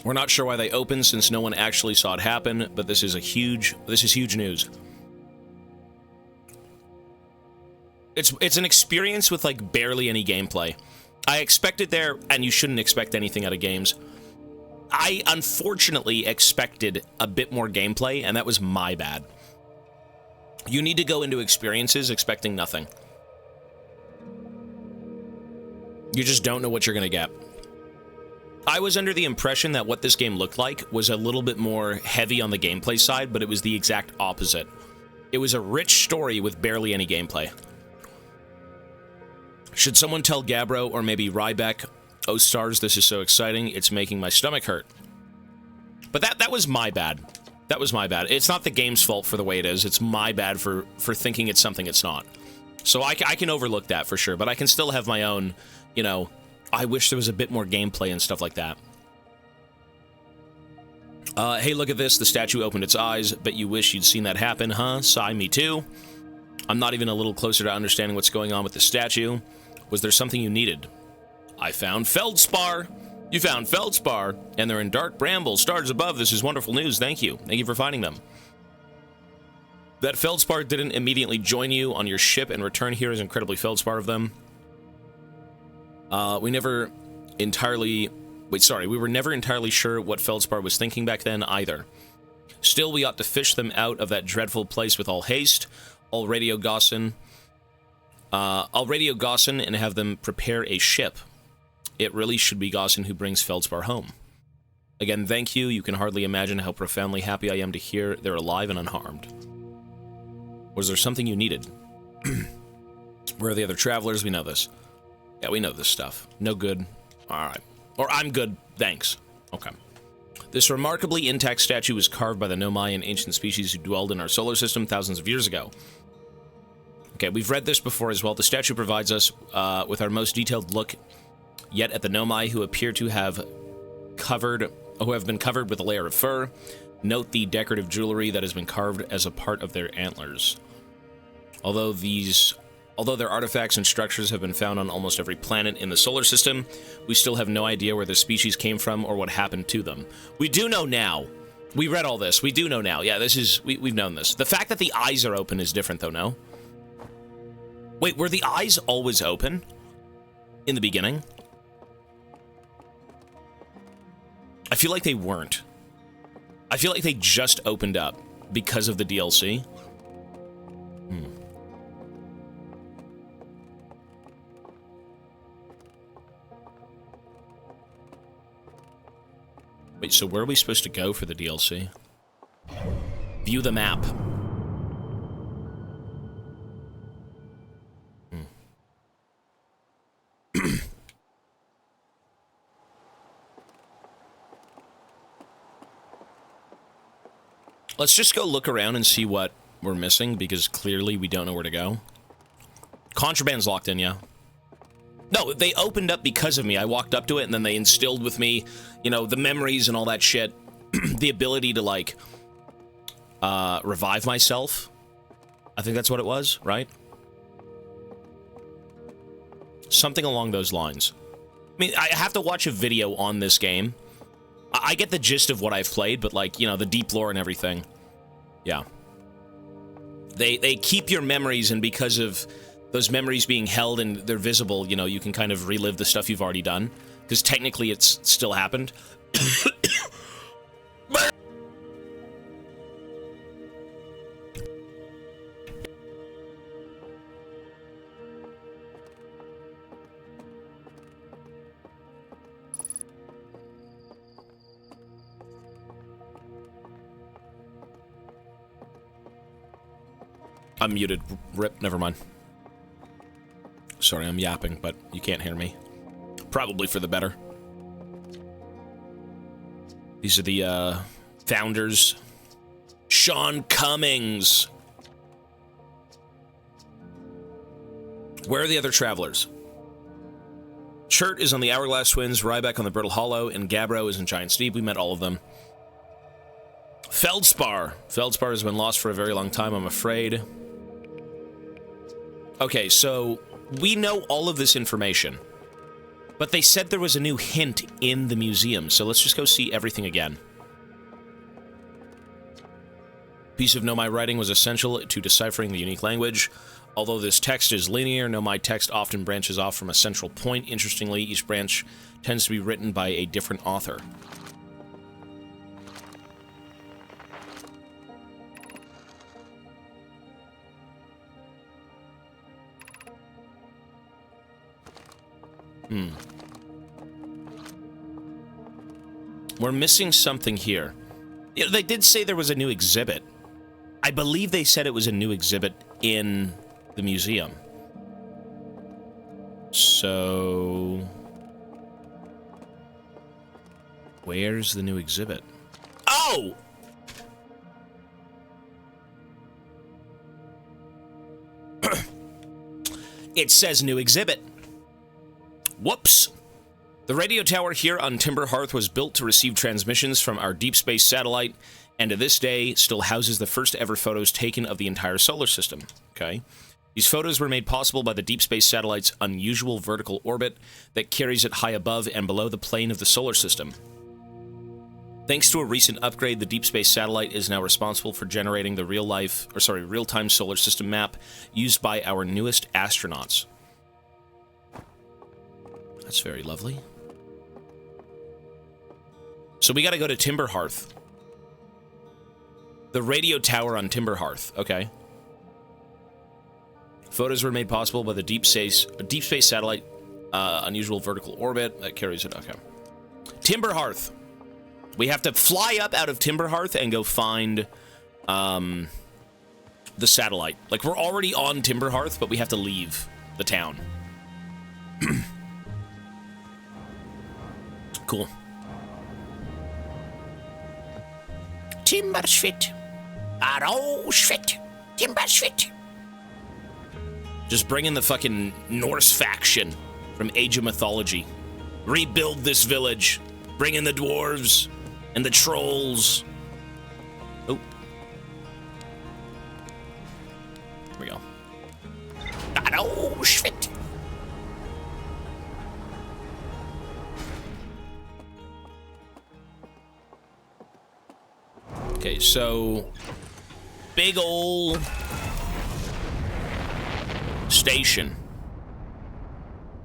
We're not sure why they opened since no one actually saw it happen, but this is huge news. It's an experience with, like, barely any gameplay. I expected there, and you shouldn't expect anything out of games. I unfortunately expected a bit more gameplay, and that was my bad. You need to go into experiences expecting nothing. You just don't know what you're gonna get. I was under the impression that what this game looked like was a little bit more heavy on the gameplay side, but it was the exact opposite. It was a rich story with barely any gameplay. Should someone tell Gabbro or maybe Ryback, oh stars, this is so exciting, it's making my stomach hurt. But that was my bad. That was my bad. It's not the game's fault for the way it is, it's my bad for thinking it's something it's not. So I can overlook that for sure, but I can still have my own, you know, I wish there was a bit more gameplay and stuff like that. Hey, look at this. The statue opened its eyes. Bet you wish you'd seen that happen, huh? Sigh, me too. I'm not even a little closer to understanding what's going on with the statue. Was there something you needed? I found feldspar. You found feldspar, and they're in dark brambles. Stars above. This is wonderful news. Thank you. Thank you for finding them. That Feldspar didn't immediately join you on your ship and return here is incredibly Feldspar of them. We never entirely... Wait, sorry. We were never entirely sure what Feldspar was thinking back then, either. Still, we ought to fish them out of that dreadful place with all haste. I'll radio Gossin and have them prepare a ship. It really should be Gossin who brings Feldspar home. Again, thank you. You can hardly imagine how profoundly happy I am to hear they're alive and unharmed. Was there something you needed? Where are the other travelers? We know this. Yeah, we know this stuff. No good. Alright. Or I'm good, thanks. Okay. This remarkably intact statue was carved by the Nomai, an ancient species who dwelled in our solar system thousands of years ago. Okay, we've read this before as well. The statue provides us with our most detailed look yet at the Nomai, who appear to have been covered with a layer of fur. Note the decorative jewelry that has been carved as a part of their antlers. Although their artifacts and structures have been found on almost every planet in the solar system, we still have no idea where the species came from or what happened to them. We do know now. We read all this. We do know now. Yeah, we've known this. The fact that the eyes are open is different, though, no? Wait, were the eyes always open? In the beginning? I feel like they weren't. I feel like they just opened up because of the DLC. Wait, so where are we supposed to go for the DLC? View the map. Let's just go look around and see what we're missing, because clearly we don't know where to go. Contraband's locked in, yeah. No, they opened up because of me. I walked up to it, and then they instilled with me, you know, the memories and all that shit. The ability to, like, revive myself. I think that's what it was, right? Something along those lines. I mean, I have to watch a video on this game. I get the gist of what I've played, but, like, you know, the deep lore and everything. Yeah. They keep your memories, and because of those memories being held and they're visible, you know, you can kind of relive the stuff you've already done. Because technically it's still happened. I'm muted. Rip, never mind. Sorry, I'm yapping, but you can't hear me. Probably for the better. These are the, founders. Sean Cummings! Where are the other travelers? Chert is on the Hourglass Twins, Ryback on the Brittle Hollow, and Gabbro is in Giant Steep. We met all of them. Feldspar. Feldspar has been lost for a very long time, I'm afraid. Okay, so we know all of this information, but they said there was a new hint in the museum, so let's just go see everything again. Piece of Nomai writing was essential to deciphering the unique language. Although this text is linear, Nomai text often branches off from a central point. Interestingly, each branch tends to be written by a different author. We're missing something here. You know, they did say there was a new exhibit. I believe they said it was a new exhibit in the museum. So... where's the new exhibit? Oh! It says new exhibit. Whoops. The radio tower here on Timber Hearth was built to receive transmissions from our deep space satellite, and to this day still houses the first ever photos taken of the entire solar system. Okay. These photos were made possible by the deep space satellite's unusual vertical orbit that carries it high above and below the plane of the solar system. Thanks to a recent upgrade, the deep space satellite is now responsible for generating the real-time solar system map used by our newest astronauts. That's very lovely. So we gotta go to Timberhearth. The radio tower on Timberhearth, okay. Photos were made possible by the deep space satellite, unusual vertical orbit that carries it, okay. Timberhearth. We have to fly up out of Timberhearth and go find, the satellite. Like, we're already on Timberhearth, but we have to leave the town. Cool. Timberschwit. Arrowschwit. Timberschwit. Just bring in the fucking Norse faction from Age of Mythology. Rebuild this village. Bring in the dwarves and the trolls. Oh. Here we go. Arrowschwit. Okay, so big ol' station.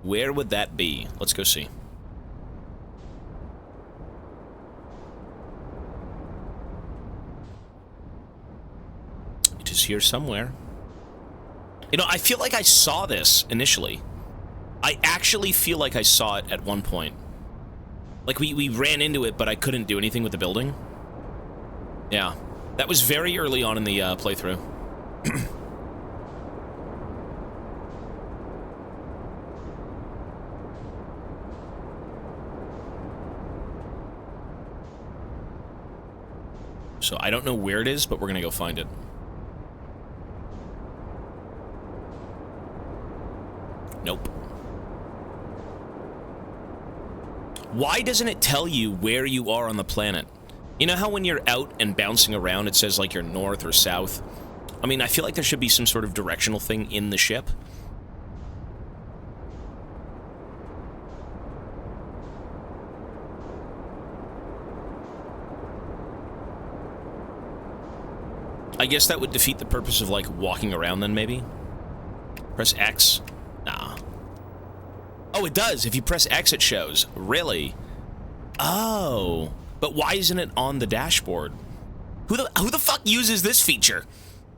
Where would that be? Let's go see. It is here somewhere. You know, I feel like I saw this initially. I actually feel like I saw it at one point. Like we ran into it, but I couldn't do anything with the building. Yeah, that was very early on in the playthrough. So I don't know where it is, but we're gonna go find it. Nope. Why doesn't it tell you where you are on the planet? You know how when you're out and bouncing around, it says like you're north or south? I mean, I feel like there should be some sort of directional thing in the ship. I guess that would defeat the purpose of, like, walking around then, maybe? Press X? Nah. Oh, it does! If you press X, it shows. Really? Oh. But why isn't it on the dashboard? Who the fuck uses this feature?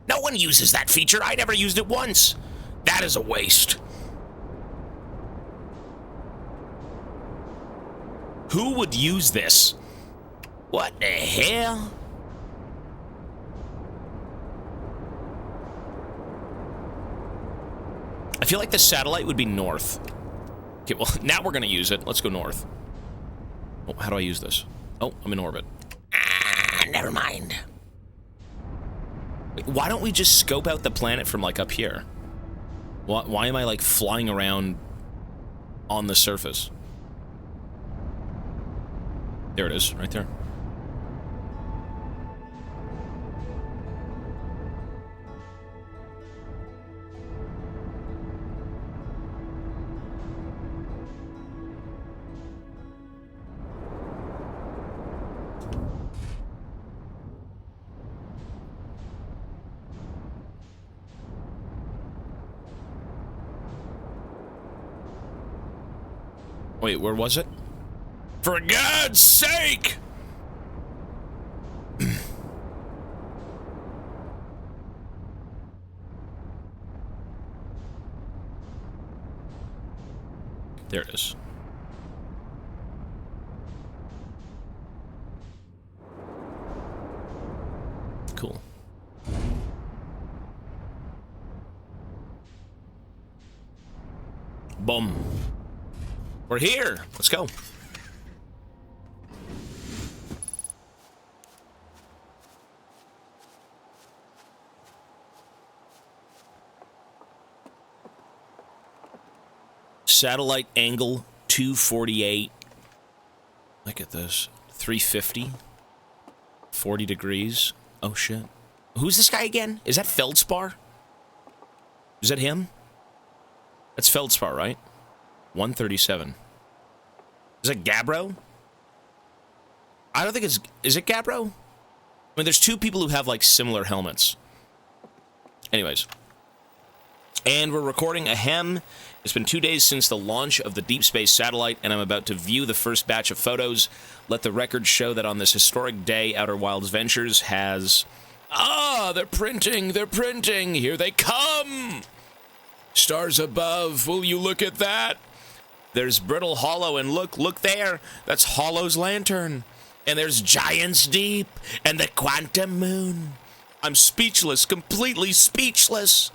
No one uses that feature. I never used it once. That is a waste. Who would use this? What the hell? I feel like the satellite would be north. Okay, well, now we're gonna use it. Let's go north. Oh, how do I use this? Oh, I'm in orbit. Ah, never mind. Wait, why don't we just scope out the planet from, like, up here? Why am I, like, flying around on the surface? There it is, right there. Wait, where was it? For God's sake! There it is. Cool. Boom. We're here. Let's go. Satellite angle 248. Look at this. 350. 40 degrees. Oh shit. Who's this guy again? Is that Feldspar? Is that him? That's Feldspar, right? 137. Is that Gabbro? I don't think it's... Is it Gabbro? I mean, there's two people who have, like, similar helmets. Anyways. And we're recording ahem. It's been 2 days since the launch of the deep space satellite, and I'm about to view the first batch of photos. Let the record show that on this historic day, Outer Wilds Ventures has... Ah, they're printing, here they come! Stars above, will you look at that? There's Brittle Hollow, and look there, that's Hollow's lantern. And there's Giants Deep, and the Quantum Moon. I'm speechless, completely speechless.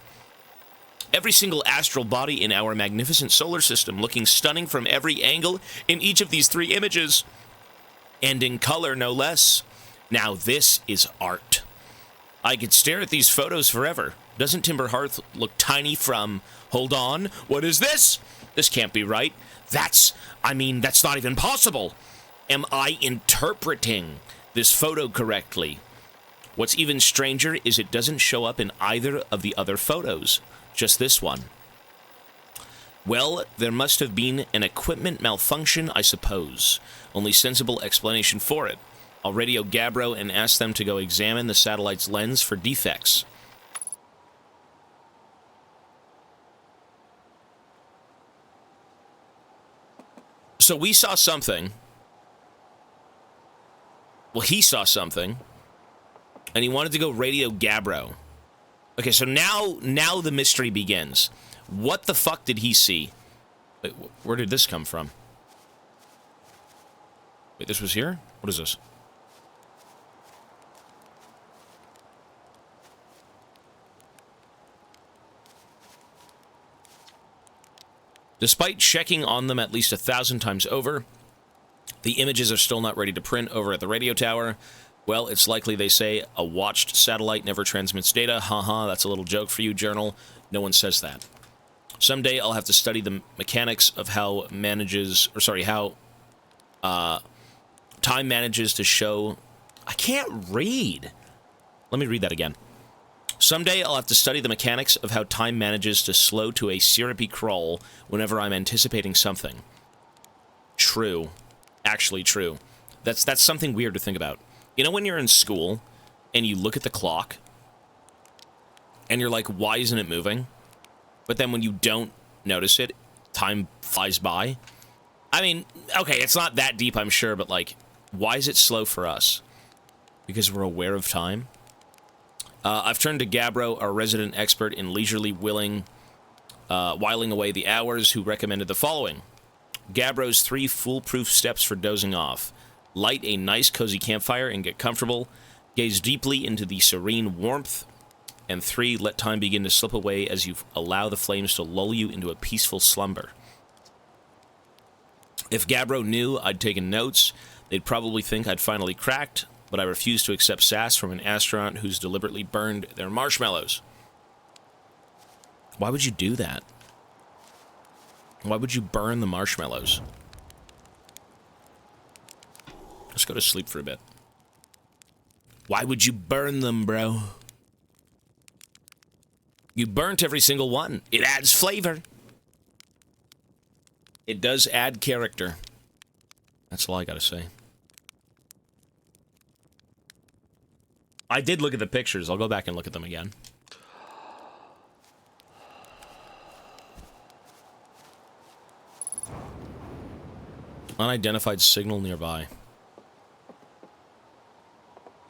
Every single astral body in our magnificent solar system looking stunning from every angle in each of these 3 images. And in color, no less. Now this is art. I could stare at these photos forever. Doesn't Timber Hearth look tiny from... Hold on, what is this? This can't be right. That's not even possible. Am I interpreting this photo correctly? What's even stranger is it doesn't show up in either of the other photos. Just this one. Well, there must have been an equipment malfunction, I suppose. Only sensible explanation for it. I'll radio Gabbro and ask them to go examine the satellite's lens for defects. So we saw something. Well, he saw something. And he wanted to go radio Gabbro. Okay, so now the mystery begins. What the fuck did he see? Wait, where did this come from? Wait, this was here? What is this? Despite checking on them at least 1,000 times over, the images are still not ready to print over at the radio tower. Well, it's likely, they say, a watched satellite never transmits data. Haha, that's a little joke for you, Journal. No one says that. Someday I'll have to study the mechanics of how time manages to show... I can't read. Let me read that again. Someday I'll have to study the mechanics of how time manages to slow to a syrupy crawl whenever I'm anticipating something. True. Actually true. That's something weird to think about. You know when you're in school and you look at the clock and you're like, why isn't it moving? But then when you don't notice it, time flies by. I mean, okay, it's not that deep, I'm sure, but like, why is it slow for us? Because we're aware of time? I've turned to Gabbro, our resident expert in leisurely whiling away the hours, who recommended the following. Gabbro's 3 foolproof steps for dozing off. Light a nice, cozy campfire and get comfortable. Gaze deeply into the serene warmth. And 3, let time begin to slip away as you allow the flames to lull you into a peaceful slumber. If Gabbro knew I'd taken notes, they'd probably think I'd finally cracked, but I refuse to accept sass from an astronaut who's deliberately burned their marshmallows. Why would you do that? Why would you burn the marshmallows? Let's go to sleep for a bit. Why would you burn them, bro? You burnt every single one. It adds flavor. It does add character. That's all I gotta say. I did look at the pictures. I'll go back and look at them again. Unidentified signal nearby.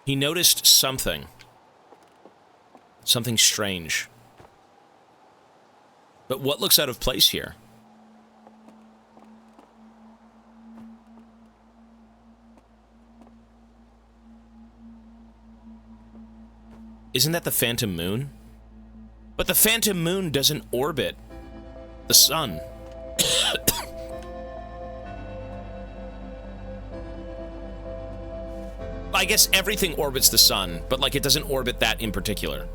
He noticed something. Something strange. But what looks out of place here? Isn't that the Phantom Moon? But the Phantom Moon doesn't orbit the sun. I guess everything orbits the sun, but like it doesn't orbit that in particular.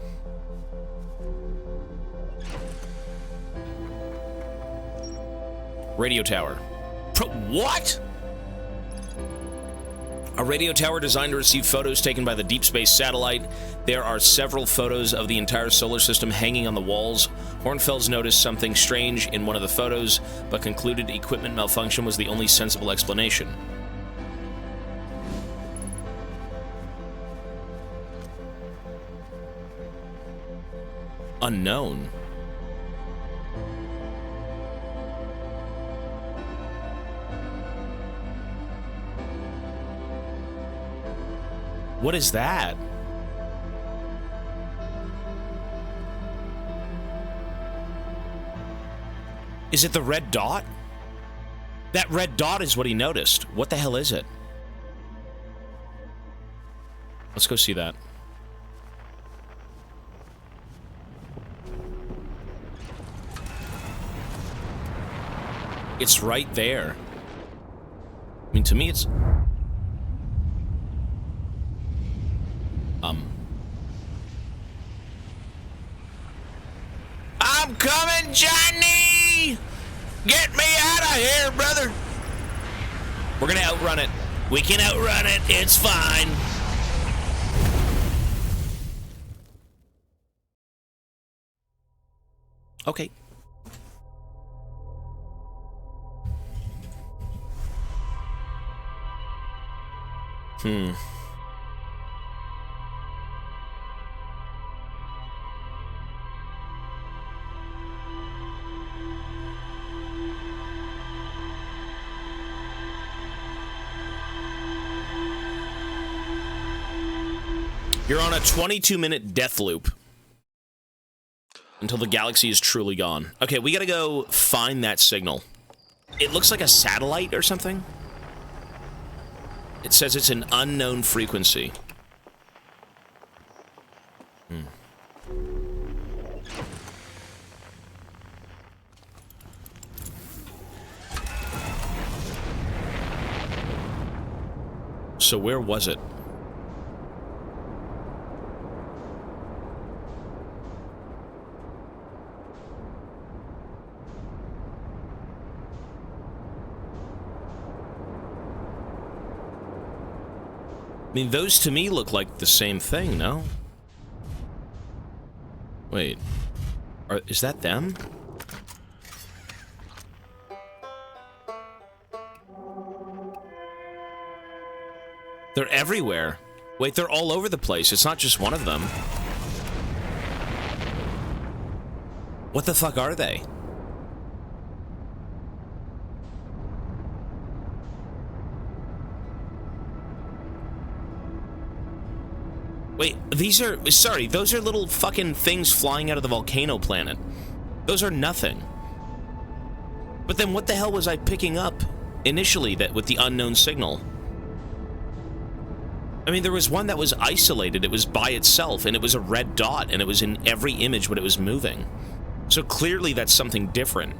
Radio tower. What? A radio tower designed to receive photos taken by the deep space satellite. There are several photos of the entire solar system hanging on the walls. Hornfels noticed something strange in one of the photos, but concluded equipment malfunction was the only sensible explanation. Unknown. What is that? Is it the red dot? That red dot is what he noticed. What the hell is it? Let's go see that. It's right there. I mean, to me, it's... I'm coming, Johnny! Get me out of here, brother! We're gonna outrun it. We can outrun it. It's fine. Okay. You're on a 22-minute death loop until the galaxy is truly gone. Okay, we gotta go find that signal. It looks like a satellite or something. It says it's an unknown frequency. So where was it? I mean, those to me look like the same thing, no? Wait. Is that them? They're everywhere. Wait, they're all over the place. It's not just one of them. What the fuck are they? Wait, these are... Sorry, those are little fucking things flying out of the volcano planet. Those are nothing. But then what the hell was I picking up initially that with the unknown signal? I mean, there was one that was isolated. It was by itself, and it was a red dot, and it was in every image when it was moving. So clearly that's something different.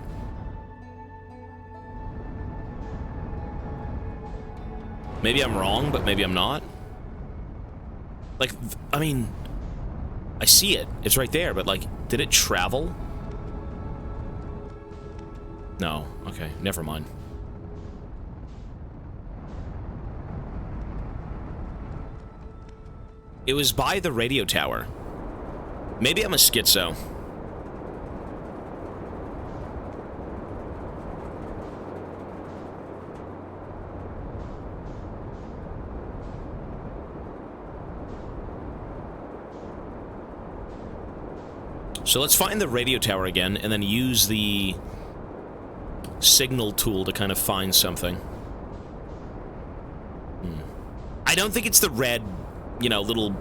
Maybe I'm wrong, but maybe I'm not. Like, I mean, I see it. It's right there, but, like, did it travel? No. Okay, never mind. It was by the radio tower. Maybe I'm a schizo. So let's find the radio tower again, and then use the signal tool to kind of find something. I don't think it's the red, you know, little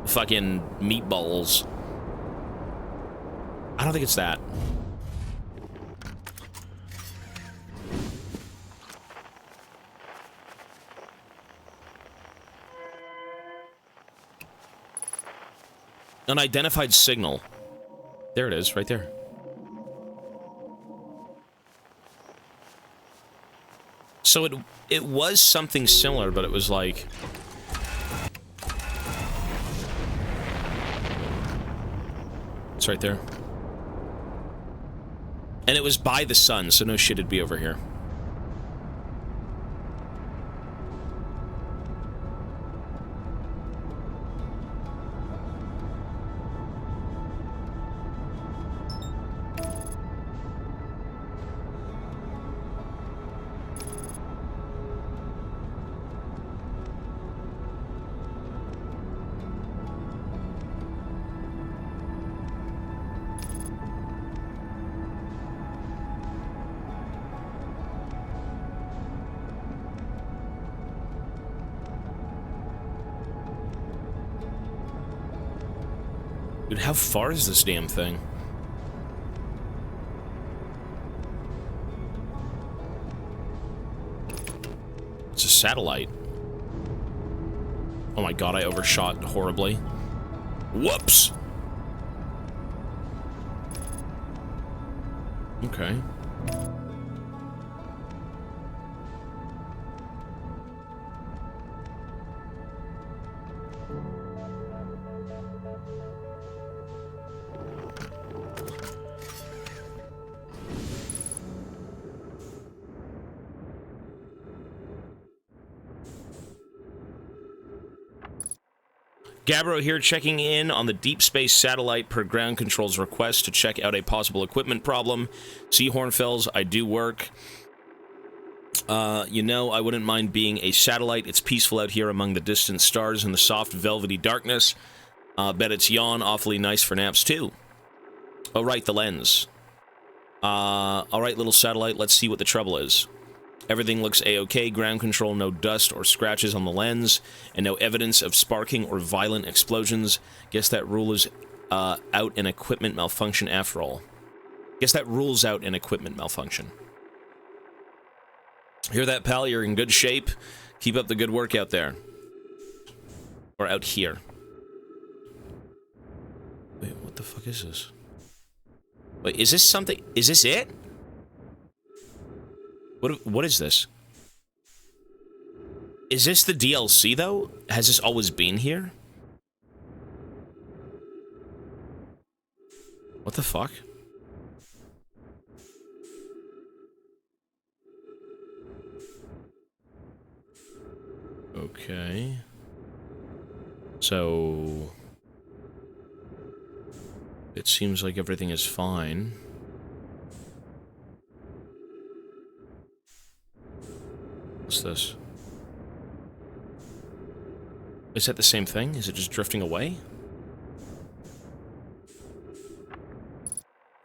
fucking meatballs. I don't think it's that. Unidentified signal. There it is, right there. So it was something similar, but it was like... It's right there. And it was by the sun, so no shit it'd be over here. Dude, how far is this damn thing? It's a satellite. Oh my god, I overshot horribly. Whoops! Okay. Gabbro here, checking in on the deep space satellite per ground control's request to check out a possible equipment problem. See, Hornfells, I do work. You know, I wouldn't mind being a satellite. It's peaceful out here among the distant stars in the soft, velvety darkness. Bet it's yawn, awfully nice for naps, too. Oh, right, the lens. Alright, little satellite, let's see what the trouble is. Everything looks a-okay, ground control, no dust or scratches on the lens, and no evidence of sparking or violent explosions. Guess that rules out an equipment malfunction after all. Guess that rules out an equipment malfunction. Hear that, pal? You're in good shape. Keep up the good work out there. Or out here. Wait, what the fuck is this? Wait, is this something? Is this it? What is this? Is this the DLC, though? Has this always been here? What the fuck? Okay. So... it seems like everything is fine. What's this? Is that the same thing? Is it just drifting away?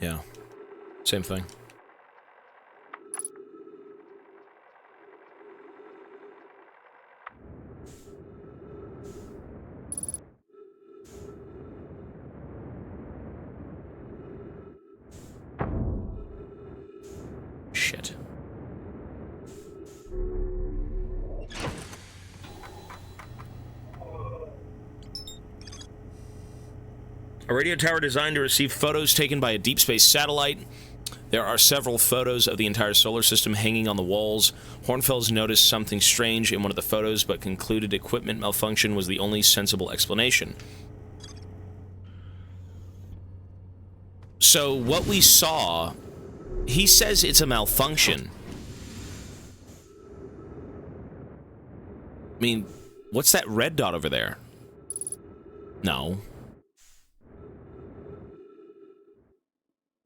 Yeah. Same thing. Shit. A radio tower designed to receive photos taken by a deep space satellite. There are several photos of the entire solar system hanging on the walls. Hornfells noticed something strange in one of the photos, but concluded equipment malfunction was the only sensible explanation. So what we saw, he says it's a malfunction. I mean, what's that red dot over there? No.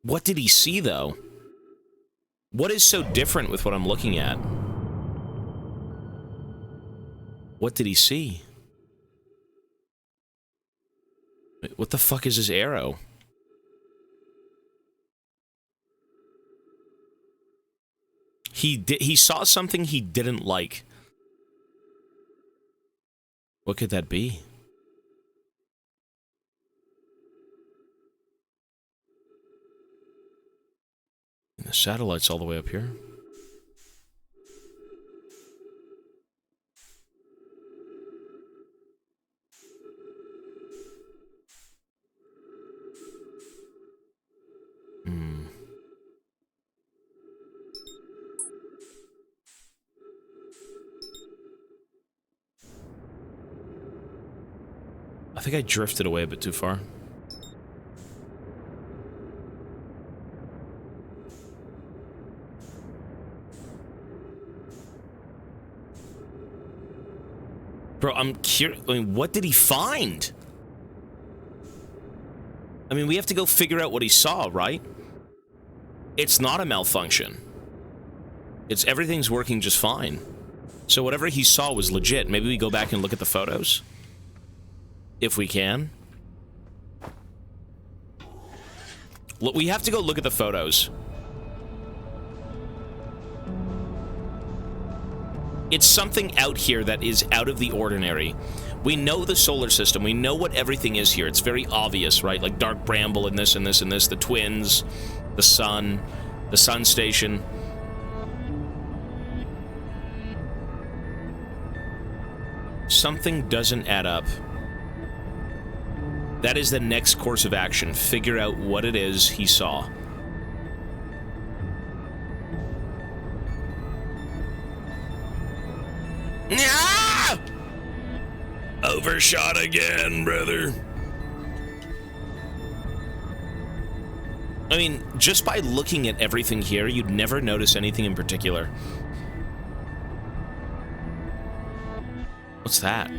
What did he see, though? What is so different with what I'm looking at? What did he see? What the fuck is his arrow? He saw something he didn't like. What could that be? And the satellite's all the way up here. I think I drifted away a bit too far. Bro, I'm curious. I mean, what did he find? I mean, we have to go figure out what he saw, right? It's not a malfunction. It's everything's working just fine. So whatever he saw was legit. Maybe we go back and look at the photos? If we can. Look, we have to go look at the photos. It's something out here that is out of the ordinary. We know the solar system. We know what everything is here. It's very obvious, right? Like dark bramble and this and this and this. The twins, the sun station. Something doesn't add up. That is the next course of action. Figure out what it is he saw. Ah! Overshot again, brother. I mean, just by looking at everything here, you'd never notice anything in particular. What's that?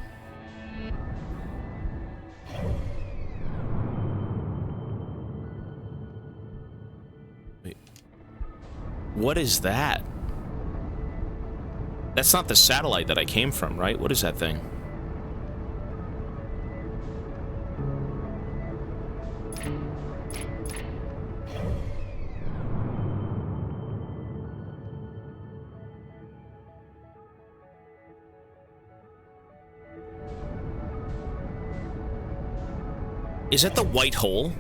Wait. What is that? That's not the satellite that I came from, right? What is that thing? Is that the white hole?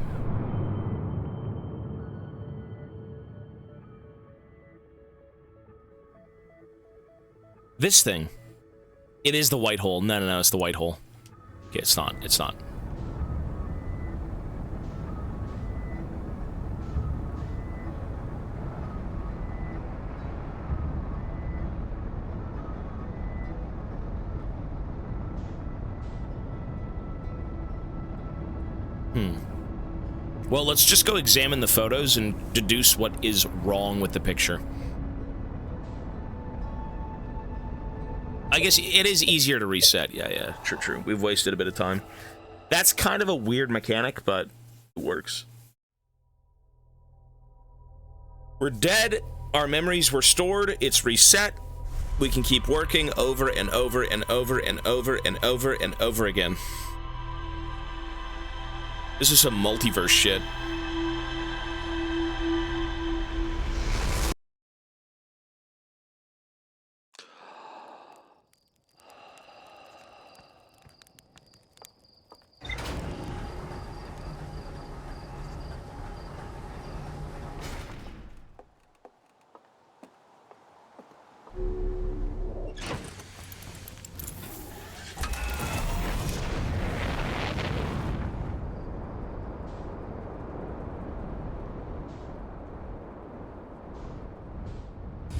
This thing. It is the white hole. No, no, no, it's the white hole. Okay, it's not. It's not. Well, let's just go examine the photos and deduce what is wrong with the picture. I guess it is easier to reset. Yeah, true, true. We've wasted a bit of time. That's kind of a weird mechanic, but it works. We're dead. Our memories were stored. It's reset. We can keep working over and over and over and over and over and over again. This is some multiverse shit.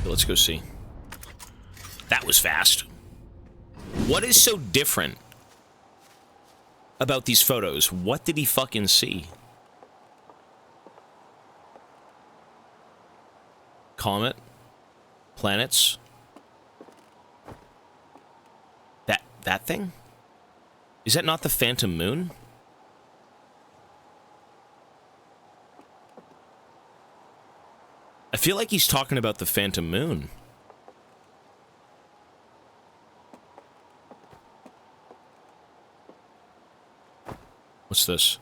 Let's go see. That was fast. What is so different about these photos? What did he fucking see? Comet? Planets? That thing? Is that not the Phantom Moon? I feel like he's talking about the Phantom Moon. What's this?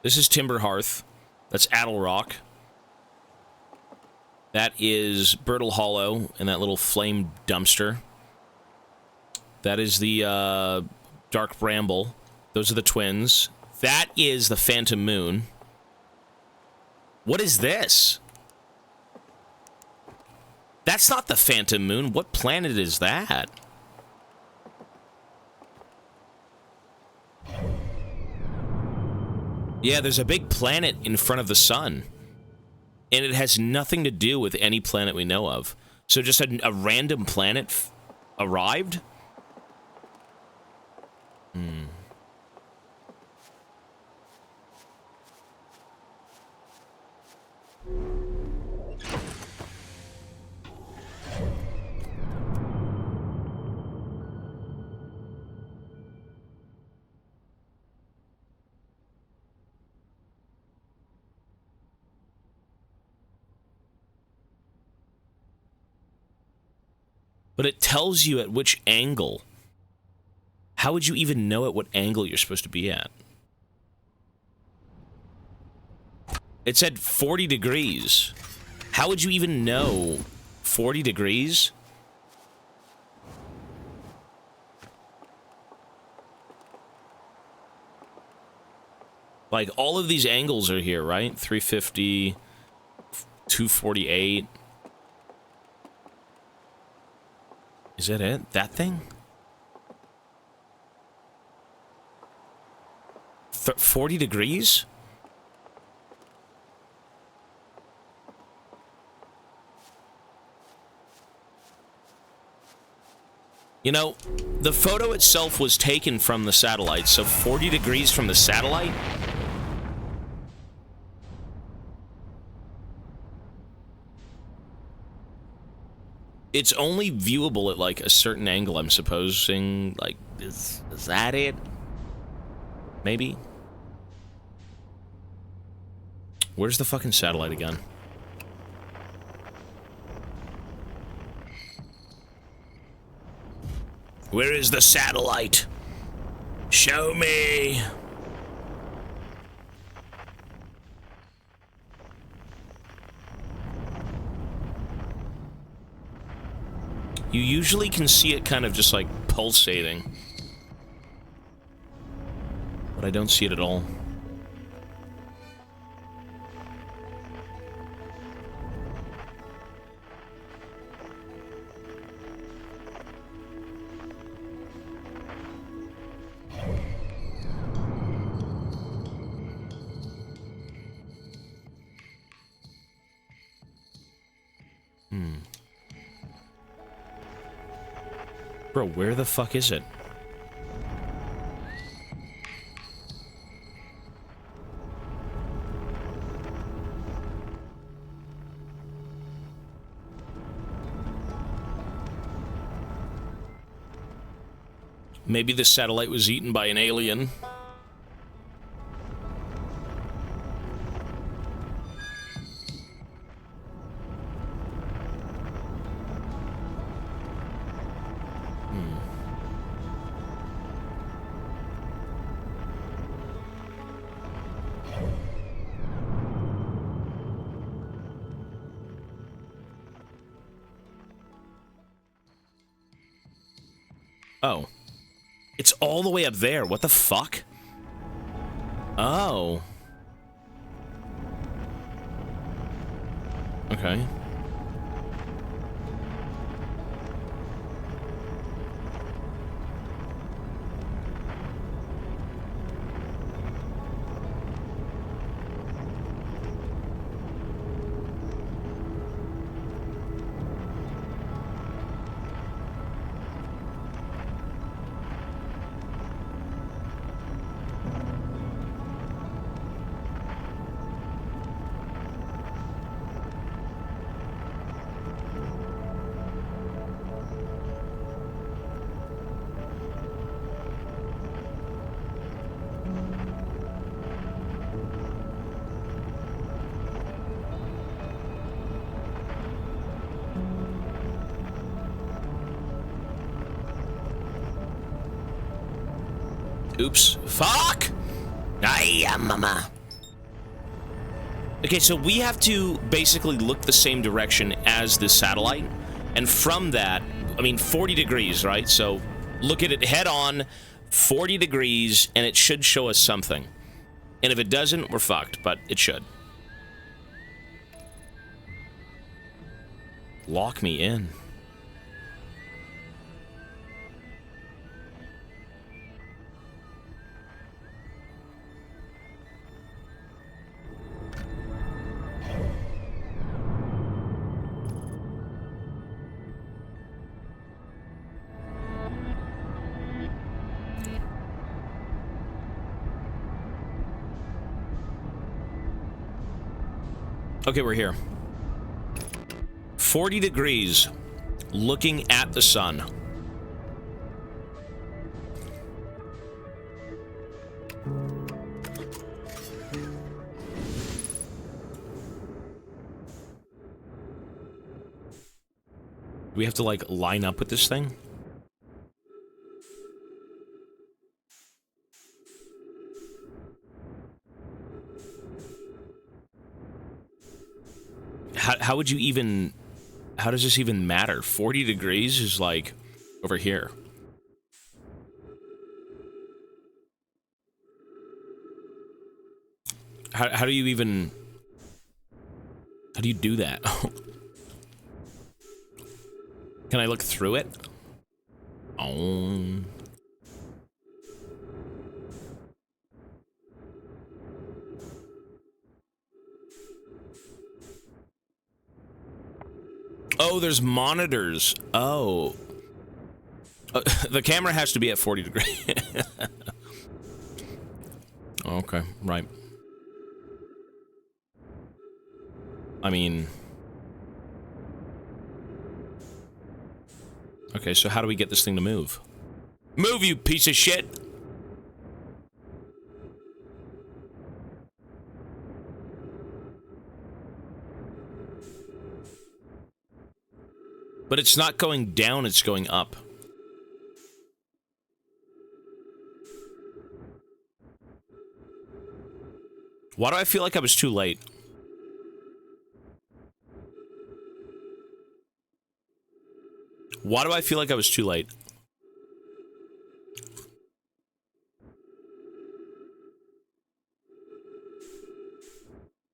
This is Timber Hearth. That's Addle Rock. That is Bertle Hollow and that little flame dumpster. That is the Dark Bramble. Those are the twins. That is the Phantom Moon. What is this? That's not the Phantom Moon. What planet is that? Yeah, there's a big planet in front of the sun. And it has nothing to do with any planet we know of. So just a random planet arrived? But it tells you at which angle. How would you even know at what angle you're supposed to be at? It said 40 degrees. How would you even know 40 degrees? Like, all of these angles are here, right? 350, 248. Is that it? That thing? 40 degrees? You know, the photo itself was taken from the satellite, so 40 degrees from the satellite? It's only viewable at, like, a certain angle, I'm supposing. Like, is that it? Maybe? Where's the fucking satellite again? Where is the satellite? Show me! You usually can see it kind of just like pulsating. But I don't see it at all. Bro, where the fuck is it? Maybe the satellite was eaten by an alien. Oh. It's all the way up there. What the fuck? Oh. Okay. Oops. Fuck! Ay, mama. Okay, so we have to basically look the same direction as the satellite. And from that, I mean, 40 degrees, right? So look at it head on, 40 degrees, and it should show us something. And if it doesn't, we're fucked, but it should. Lock me in. Okay, we're here. 40 degrees, looking at the sun. Do we have to, like, line up with this thing? how would you even... How does this even matter? 40 degrees is like over here. How do you even... How do you do that? Can I look through it? Oh. Oh, there's monitors. Oh. The camera has to be at 40 degrees. Okay, right. I mean... Okay, so how do we get this thing to move? Move, you piece of shit! But it's not going down, it's going up. Why do I feel like I was too late? Why do I feel like I was too late?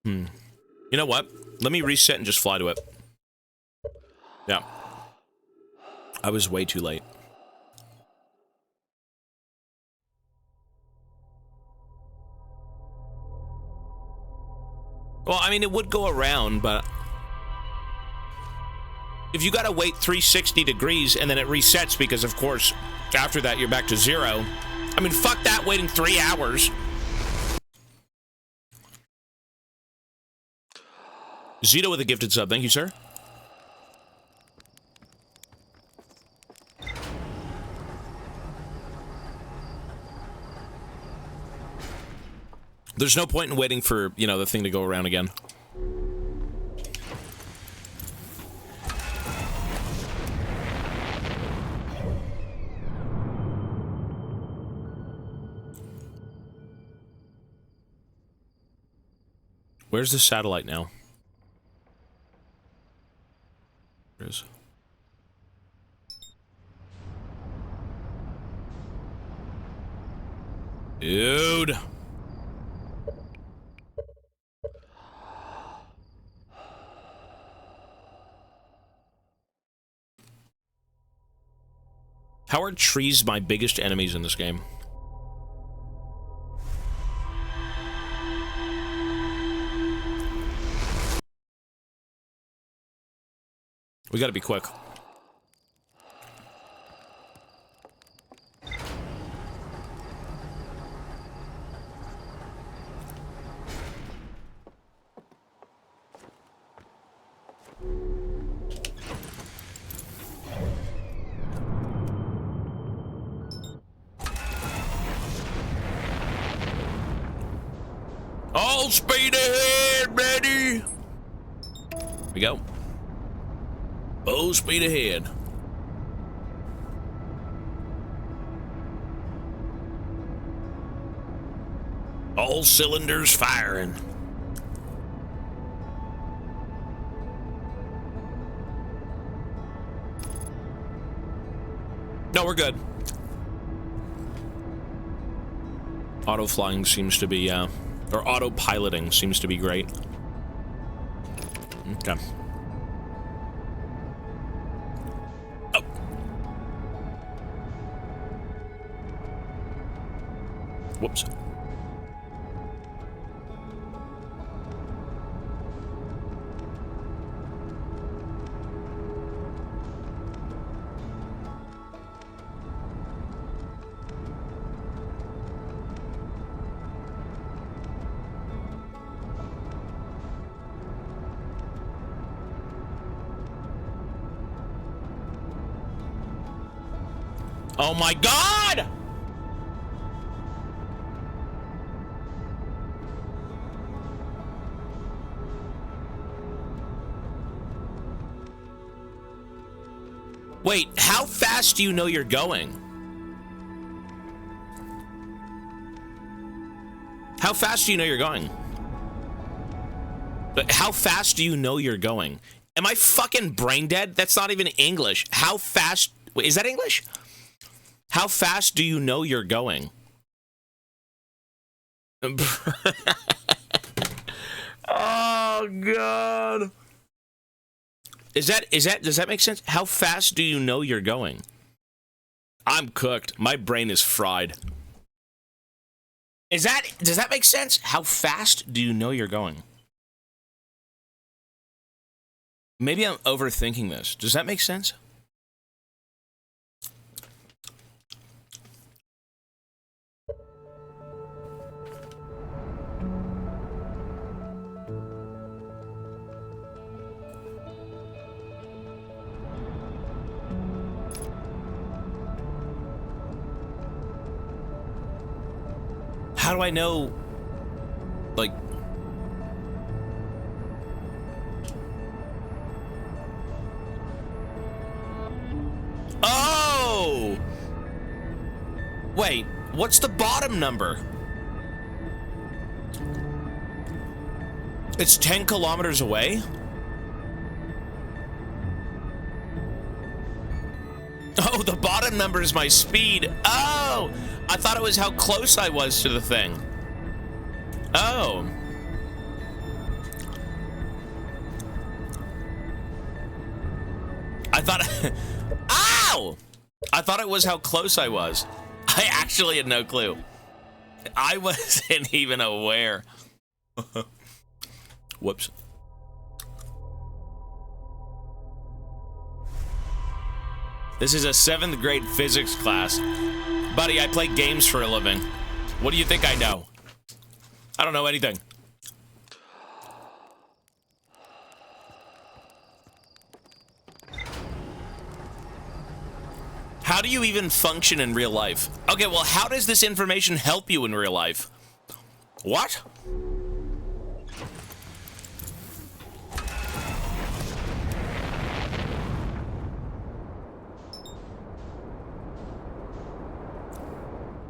You know what? Let me reset and just fly to it. Yeah. I was way too late. Well, I mean, it would go around, but... If you gotta wait 360 degrees and then it resets because, of course, after that you're back to 0. I mean, fuck that, waiting 3 hours. Zito with a gifted sub. Thank you, sir. There's no point in waiting for, you know, the thing to go around again. Where's the satellite now? There it is. Dude. How are trees my biggest enemies in this game? We gotta be quick. All speed ahead, ready? Here we go. Full speed ahead. All cylinders firing. No, we're good. Auto flying seems to be, or auto piloting seems to be great. Okay. Oh. Whoops. Oh my God! Wait, how fast do you know you're going? How fast do you know you're going? But how fast do you know you're going? Am I fucking brain dead? That's not even English. How fast... Wait, is that English? How fast do you know you're going? Oh, God. Does that make sense? How fast do you know you're going? I'm cooked. My brain is fried. Does that make sense? How fast do you know you're going? Maybe I'm overthinking this. Does that make sense? How do I know, like... Oh! Wait, what's the bottom number? It's 10 kilometers away? Oh, the bottom number is my speed. Oh! I thought it was how close I was to the thing. Oh. I thought... Ow! I thought it was how close I was. I actually had no clue. I wasn't even aware. Whoops. This is a 7th grade physics class. Buddy, I play games for a living. What do you think I know? I don't know anything. How do you even function in real life? Okay, well, how does this information help you in real life? What?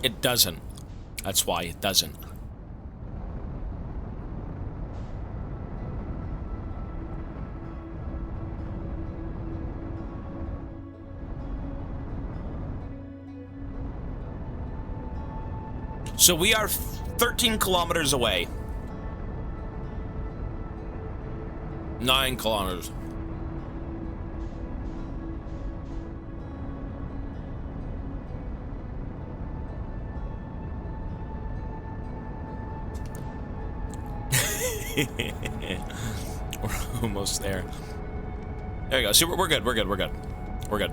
It doesn't. That's why it doesn't. So we are 13 kilometers away. 9 kilometers. We're almost there. There you go. See, we're good. We're good. We're good. We're good.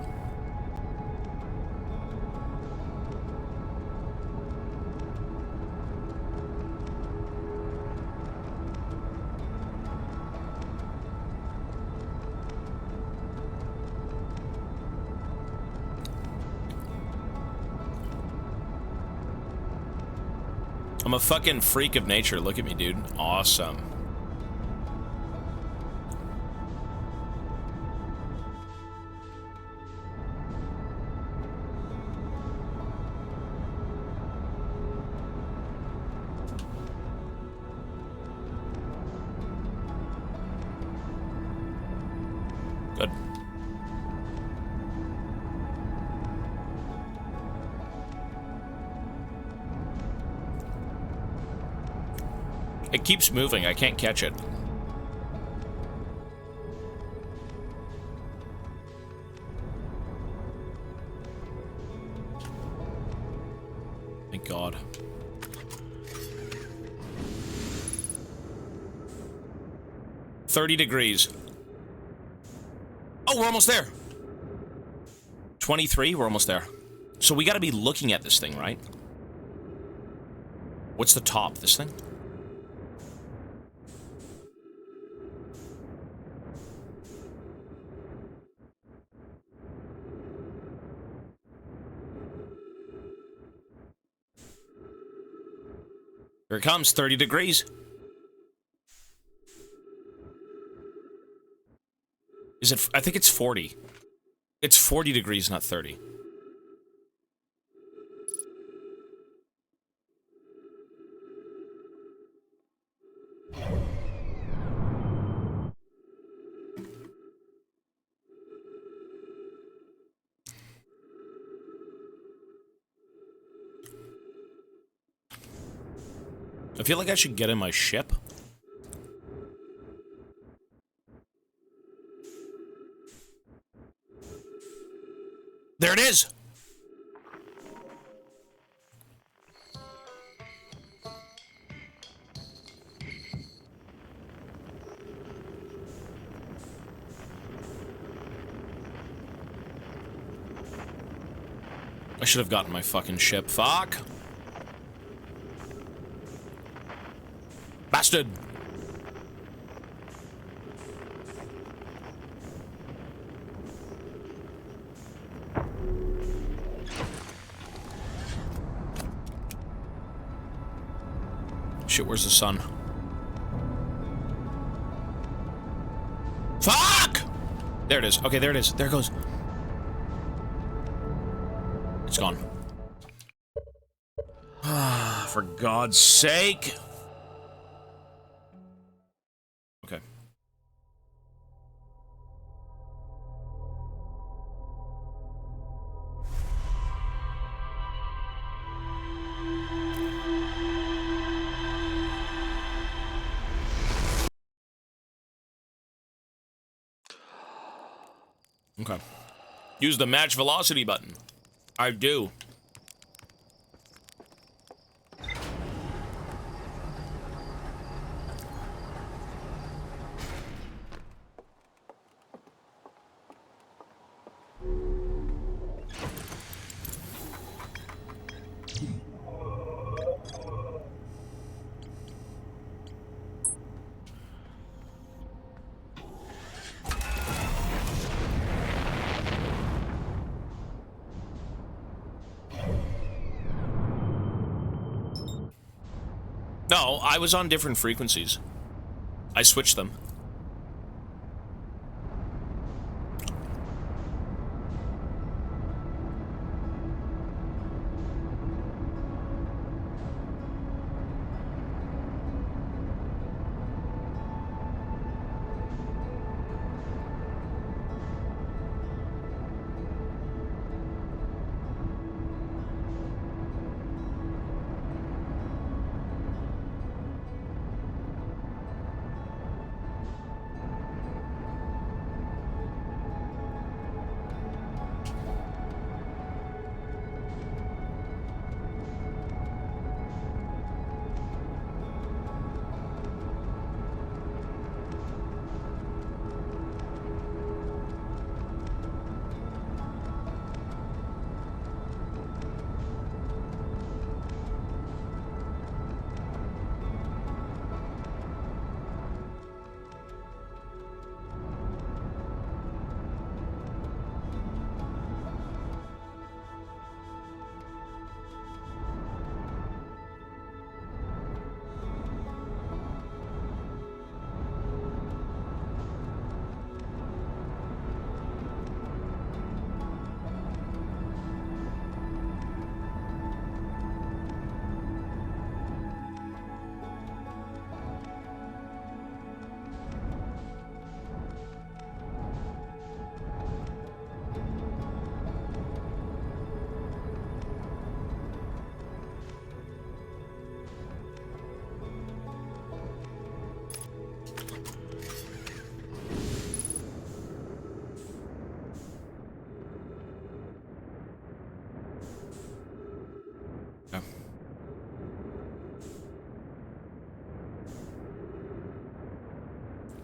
I'm a fucking freak of nature. Look at me, dude. Awesome. Good. It keeps moving. I can't catch it. Thank God. $30. Oh, we're almost there. 23, we're almost there. So we gotta be looking at this thing, right? What's the top? This thing? Here it comes, 30 degrees. Is it? I think it's 40. It's 40 degrees, not 30. I feel like I should get in my ship. There it is! I should have gotten my fucking ship. Fuck! Bastard! Shit, where's the sun? Fuck! There it is. Okay, there it is. There it goes. It's gone. For God's sake. Okay. Okay. Use the match velocity button. I do. No, I was on different frequencies. I switched them.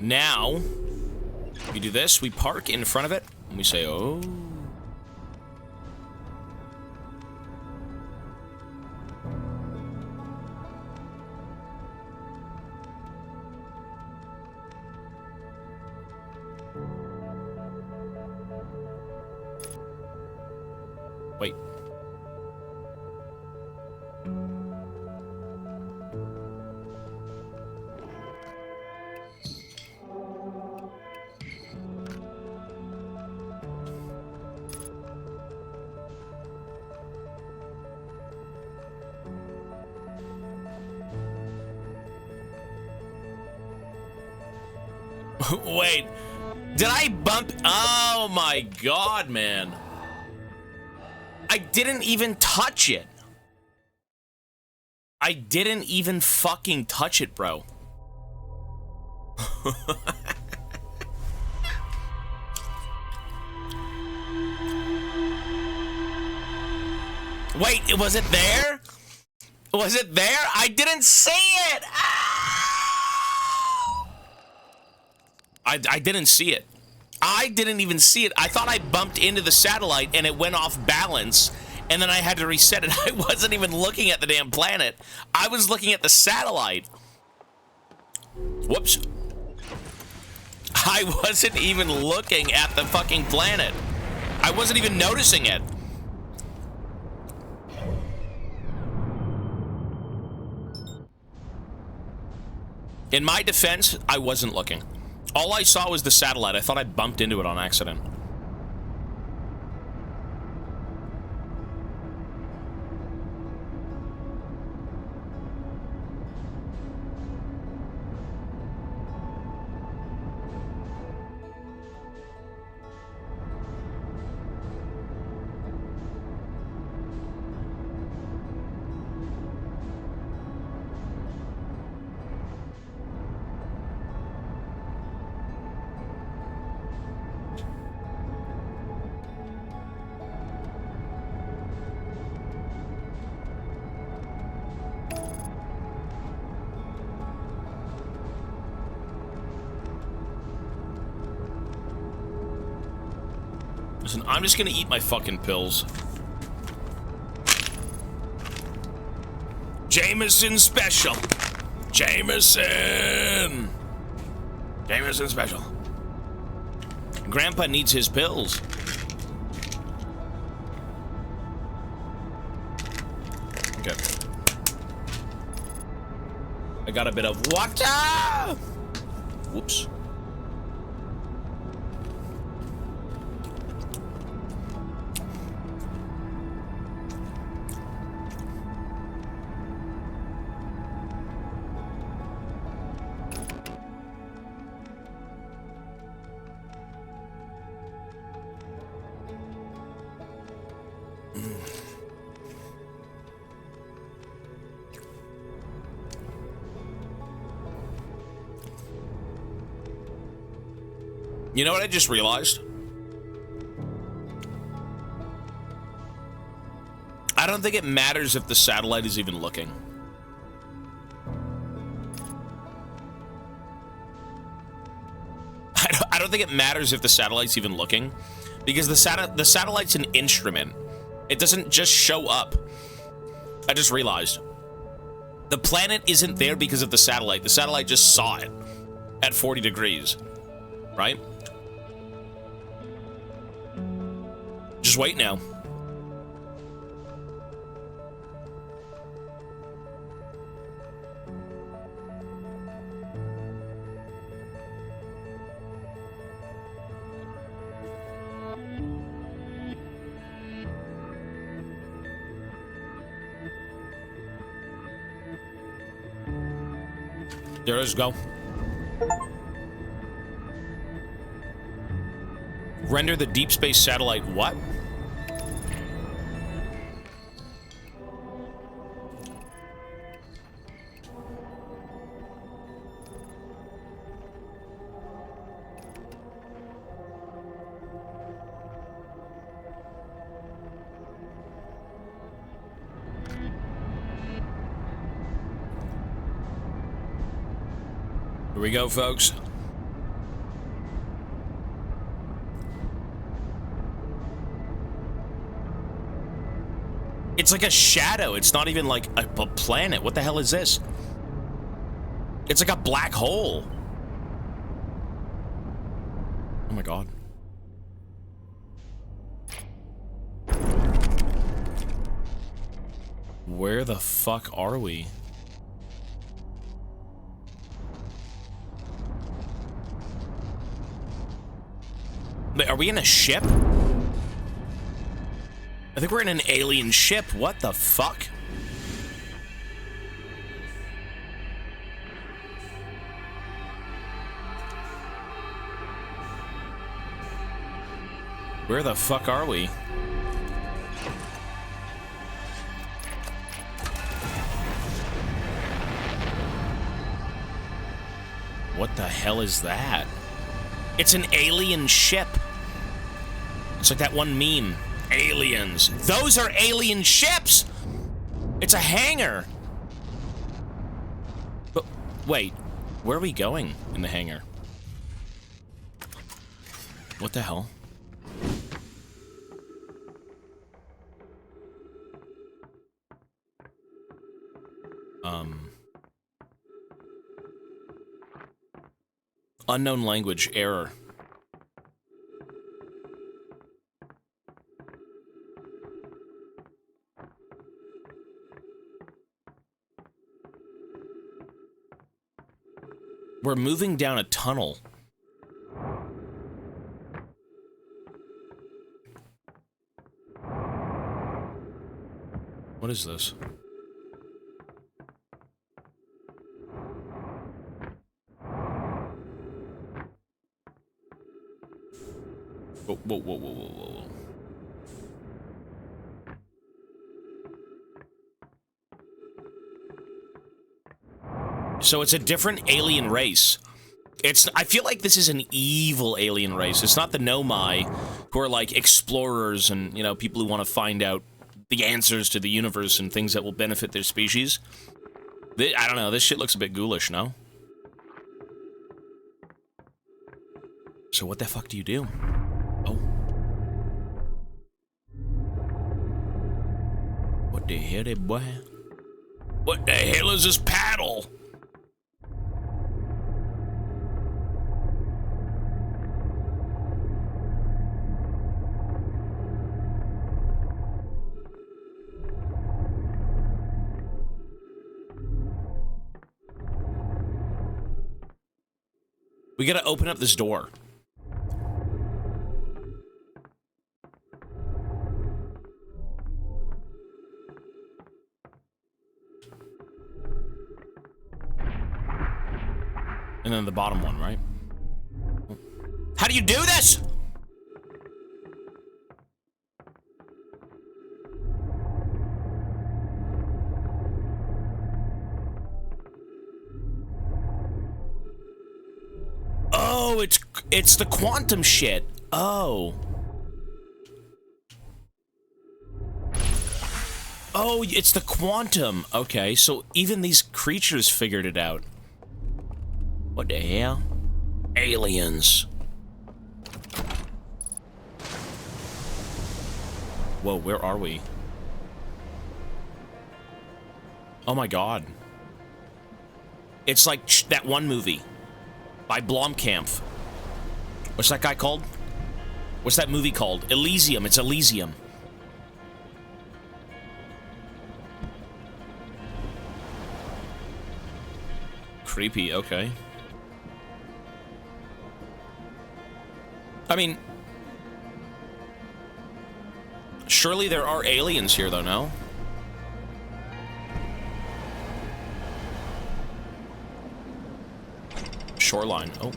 Now, we do this, we park in front of it, and we say, oh. Wait. Wait, did I bump? Oh my God, man. I didn't even touch it. I didn't even fucking touch it, bro. Wait, was it there? Was it there? I didn't see it! Ah! I didn't see it. I didn't even see it. I thought I bumped into the satellite and it went off balance, and then I had to reset it. I wasn't even looking at the damn planet. I was looking at the satellite. Whoops. I wasn't even looking at the fucking planet. I wasn't even noticing it. In my defense, I wasn't looking. All I saw was the satellite. I thought I bumped into it on accident. Listen, I'm just gonna eat my fucking pills. Jameson special. Jameson. Jameson special. Grandpa needs his pills. Okay. I got a bit of water. Whoops. You know what I just realized? I don't think it matters if the satellite is even looking. I don't think it matters if the satellite's even looking, because the satellite's an instrument. It doesn't just show up. I just realized. The planet isn't there because of the satellite. The satellite just saw it at 40 degrees, right? Just wait now. There it is, go. Render the deep space satellite what? Here we go, folks. It's like a shadow. It's not even like a planet. What the hell is this? It's like a black hole. Oh my god. Where the fuck are we? Wait, are we in a ship? I think we're in an alien ship. What the fuck? Where the fuck are we? What the hell is that? It's an alien ship. It's like that one meme. Aliens. Those are alien ships! It's a hangar! But, wait. Where are we going in the hangar? What the hell? Unknown language, error. We're moving down a tunnel. What is this? Whoa, whoa, whoa, whoa, whoa, whoa. So it's a different alien race. I feel like this is an evil alien race. It's not the Nomai, who are like explorers and, you know, people who want to find out the answers to the universe and things that will benefit their species. I don't know, this shit looks a bit ghoulish, no? So what the fuck do you do? Oh. What the hell, boy? What the hell is this paddle? We gotta open up this door. And then the bottom one, right? How do you do this? Oh, it's the quantum shit. Oh. Oh, it's the quantum. Okay, so even these creatures figured it out. What the hell? Aliens. Whoa, where are we? Oh my god. It's like that one movie by Blomkamp. What's that guy called? What's that movie called? Elysium. It's Elysium. Creepy, okay. I mean, surely there are aliens here, though, no? Shoreline. Oh.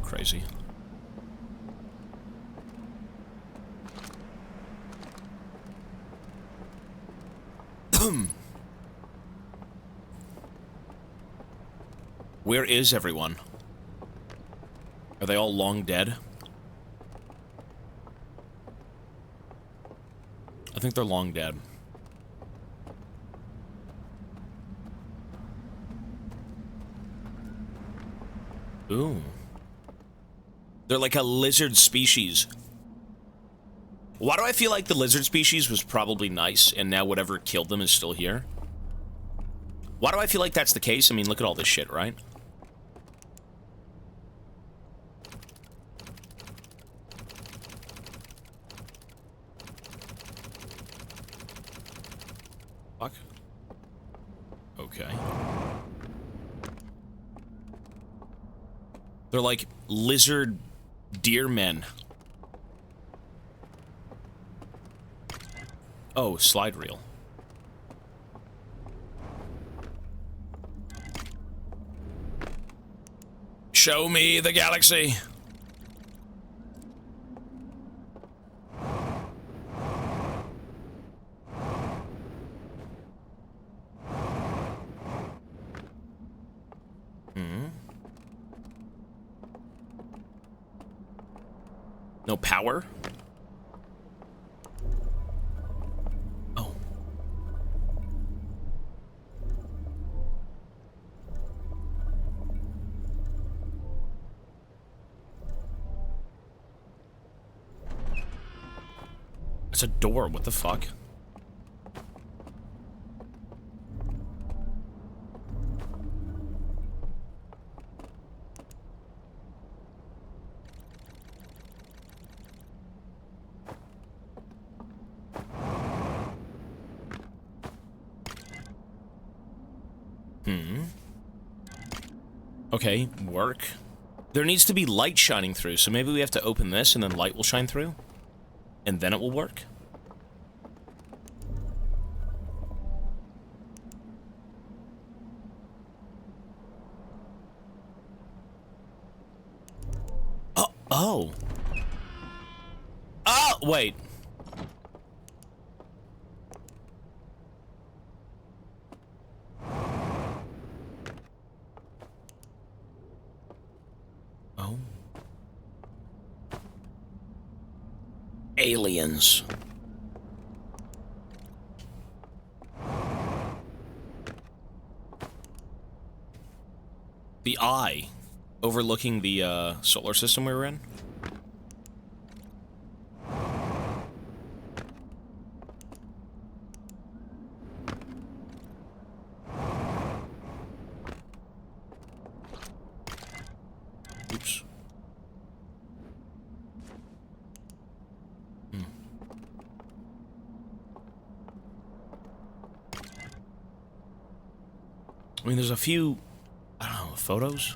Crazy. Where is everyone? Are they all long dead? I think they're long dead. Ooh. They're like a lizard species. Why do I feel like the lizard species was probably nice, and now whatever killed them is still here? Why do I feel like that's the case? I mean, look at all this shit, right? Fuck. Okay. They're like lizard deer men. Oh, slide reel. Show me the galaxy. No power? Oh. It's a door, what the fuck? Okay, work. There needs to be light shining through, so maybe we have to open this and then light will shine through? And then it will work? Oh. Oh, wait. Oh. Aliens. The eye overlooking the solar system we were in. Oops. I mean, there's a few, I don't know, photos?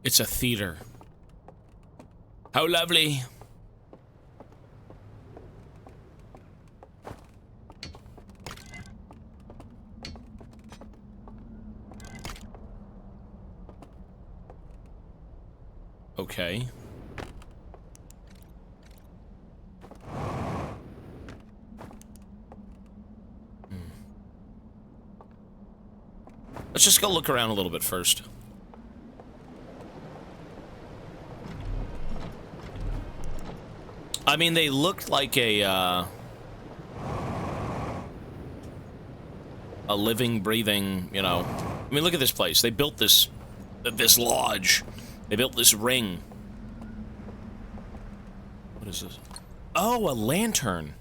It's a theater. How lovely. Okay. Let's just go look around a little bit first. I mean, they looked like a living, breathing, you know. I mean, look at this place. They built this lodge. They built this ring. What is this? Oh, a lantern.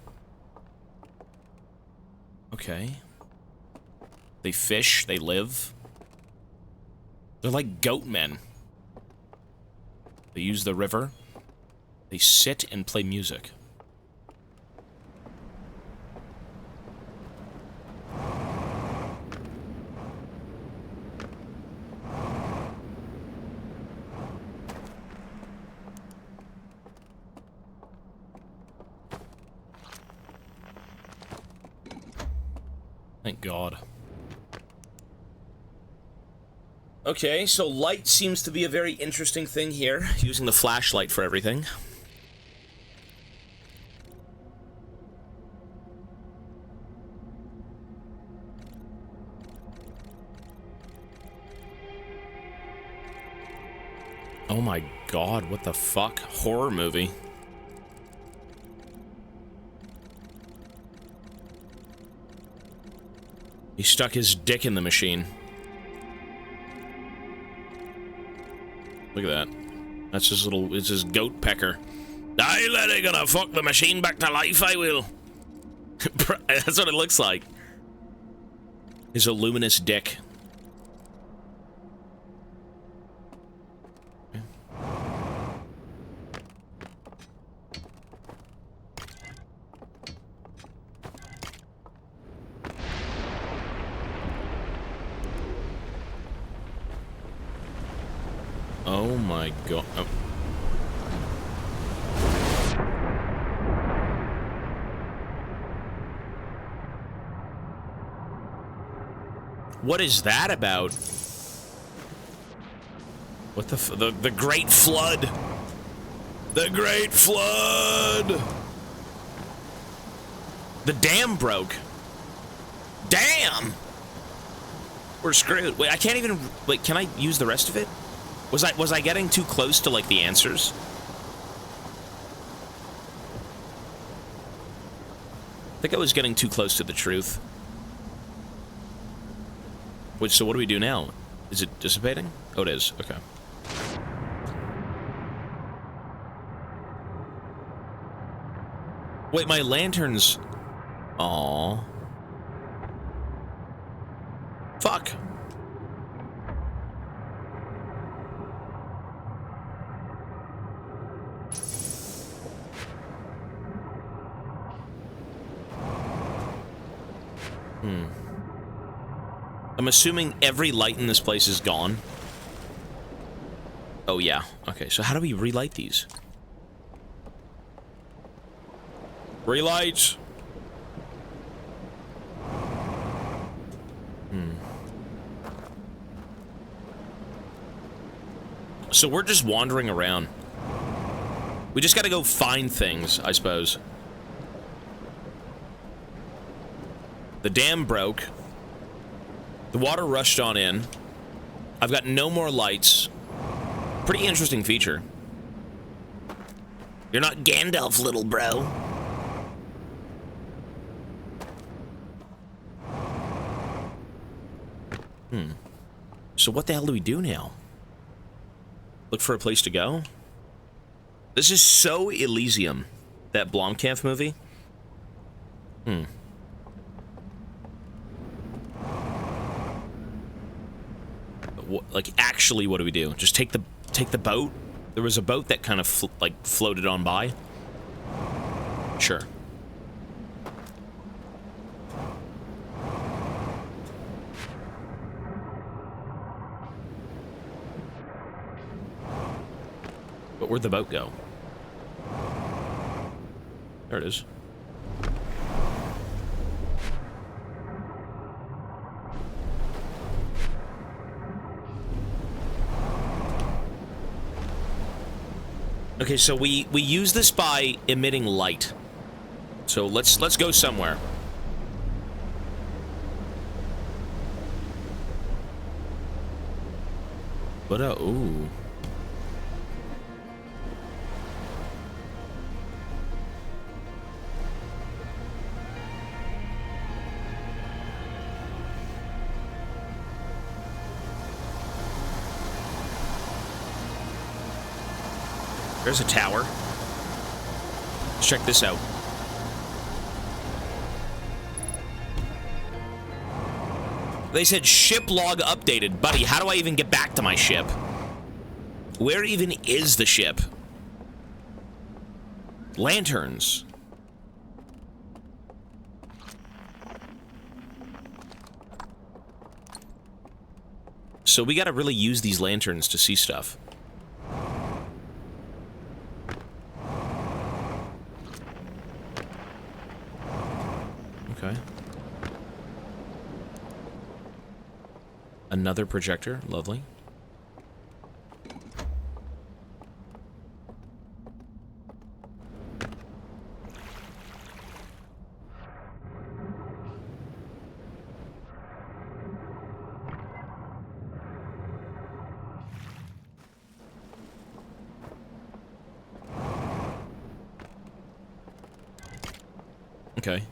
Okay. They fish, they live. They're like goat men. They use the river. They sit and play music. Thank God. Okay, so light seems to be a very interesting thing here, using the flashlight for everything. Oh my God, what the fuck? Horror movie. He stuck his dick in the machine. Look at that. That's his little, it's his goat pecker. I let it gonna fuck the machine back to life, I will. That's what it looks like. His luminous dick. Oh my God. Oh. What is that about? What the Great Flood? The Great Flood! The dam broke. Damn! We're screwed. Wait, I can't even... Wait, can I use the rest of it? Was I getting too close to, like, the answers? I think I was getting too close to the truth. Wait, so what do we do now? Is it dissipating? Oh, it is. Okay. Wait, my lanterns... Aww. Fuck. I'm assuming every light in this place is gone. Oh, yeah. Okay, so how do we relight these? Relight! So we're just wandering around. We just gotta go find things, I suppose. The dam broke. The water rushed on in. I've got no more lights. Pretty interesting feature. You're not Gandalf, little bro. So what the hell do we do now? Look for a place to go? This is so Elysium, that Blomkamp movie. Like, actually, what do we do? Just take the boat? There was a boat that kind of floated on by. Sure. But where'd the boat go? There it is. Okay, so we use this by emitting light. So let's go somewhere. What a ooh. There's a tower. Let's check this out. They said ship log updated. Buddy, how do I even get back to my ship? Where even is the ship? Lanterns. So we gotta really use these lanterns to see stuff. Okay. Another projector, lovely. Okay.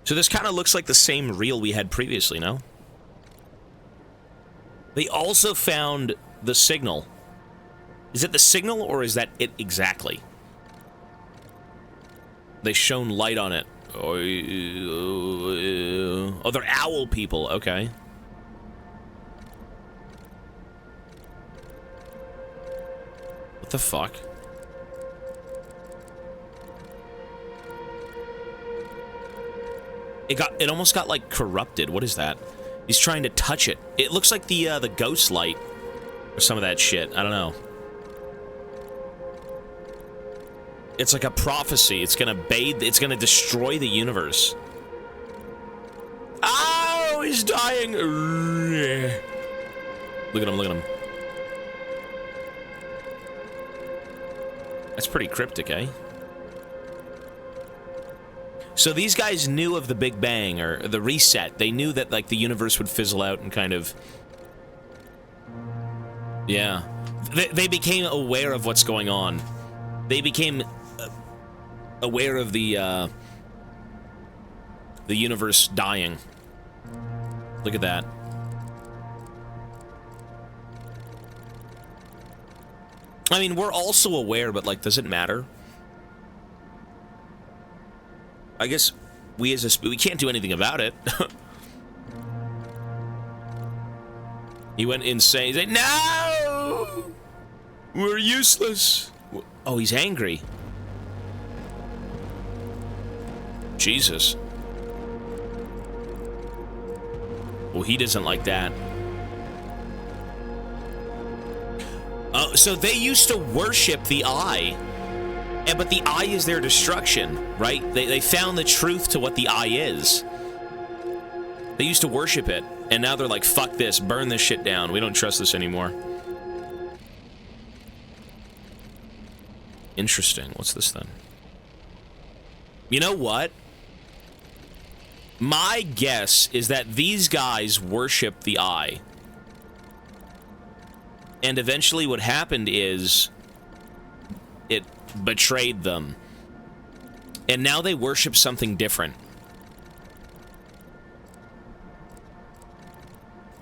So this kind of looks like the same reel we had previously, no? They also found the signal. Is it the signal, or is that it exactly? They shone light on it. Oh, they're owl people. Okay. What the fuck? It almost got, like, corrupted. What is that? He's trying to touch it. It looks like the ghost light. Or some of that shit. I don't know. It's like a prophecy. It's gonna bathe... It's gonna destroy the universe. Oh, he's dying! Look at him, look at him. That's pretty cryptic, eh? So these guys knew of the Big Bang, or the reset. They knew that, like, the universe would fizzle out and kind of... Yeah. They became aware of what's going on. They became aware of the universe dying. Look at that. I mean, we're also aware, but, like, does it matter? I guess we as we can't do anything about it. He went insane. He's like, no! We're useless. Oh, he's angry. Jesus. Well, he doesn't like that. Oh, so they used to worship the eye. But the eye is their destruction, right? They found the truth to what the eye is. They used to worship it, and now they're like, fuck this, burn this shit down. We don't trust this anymore. Interesting. What's this then? You know what? My guess is that these guys worship the eye. And eventually what happened is it betrayed them. And now they worship something different.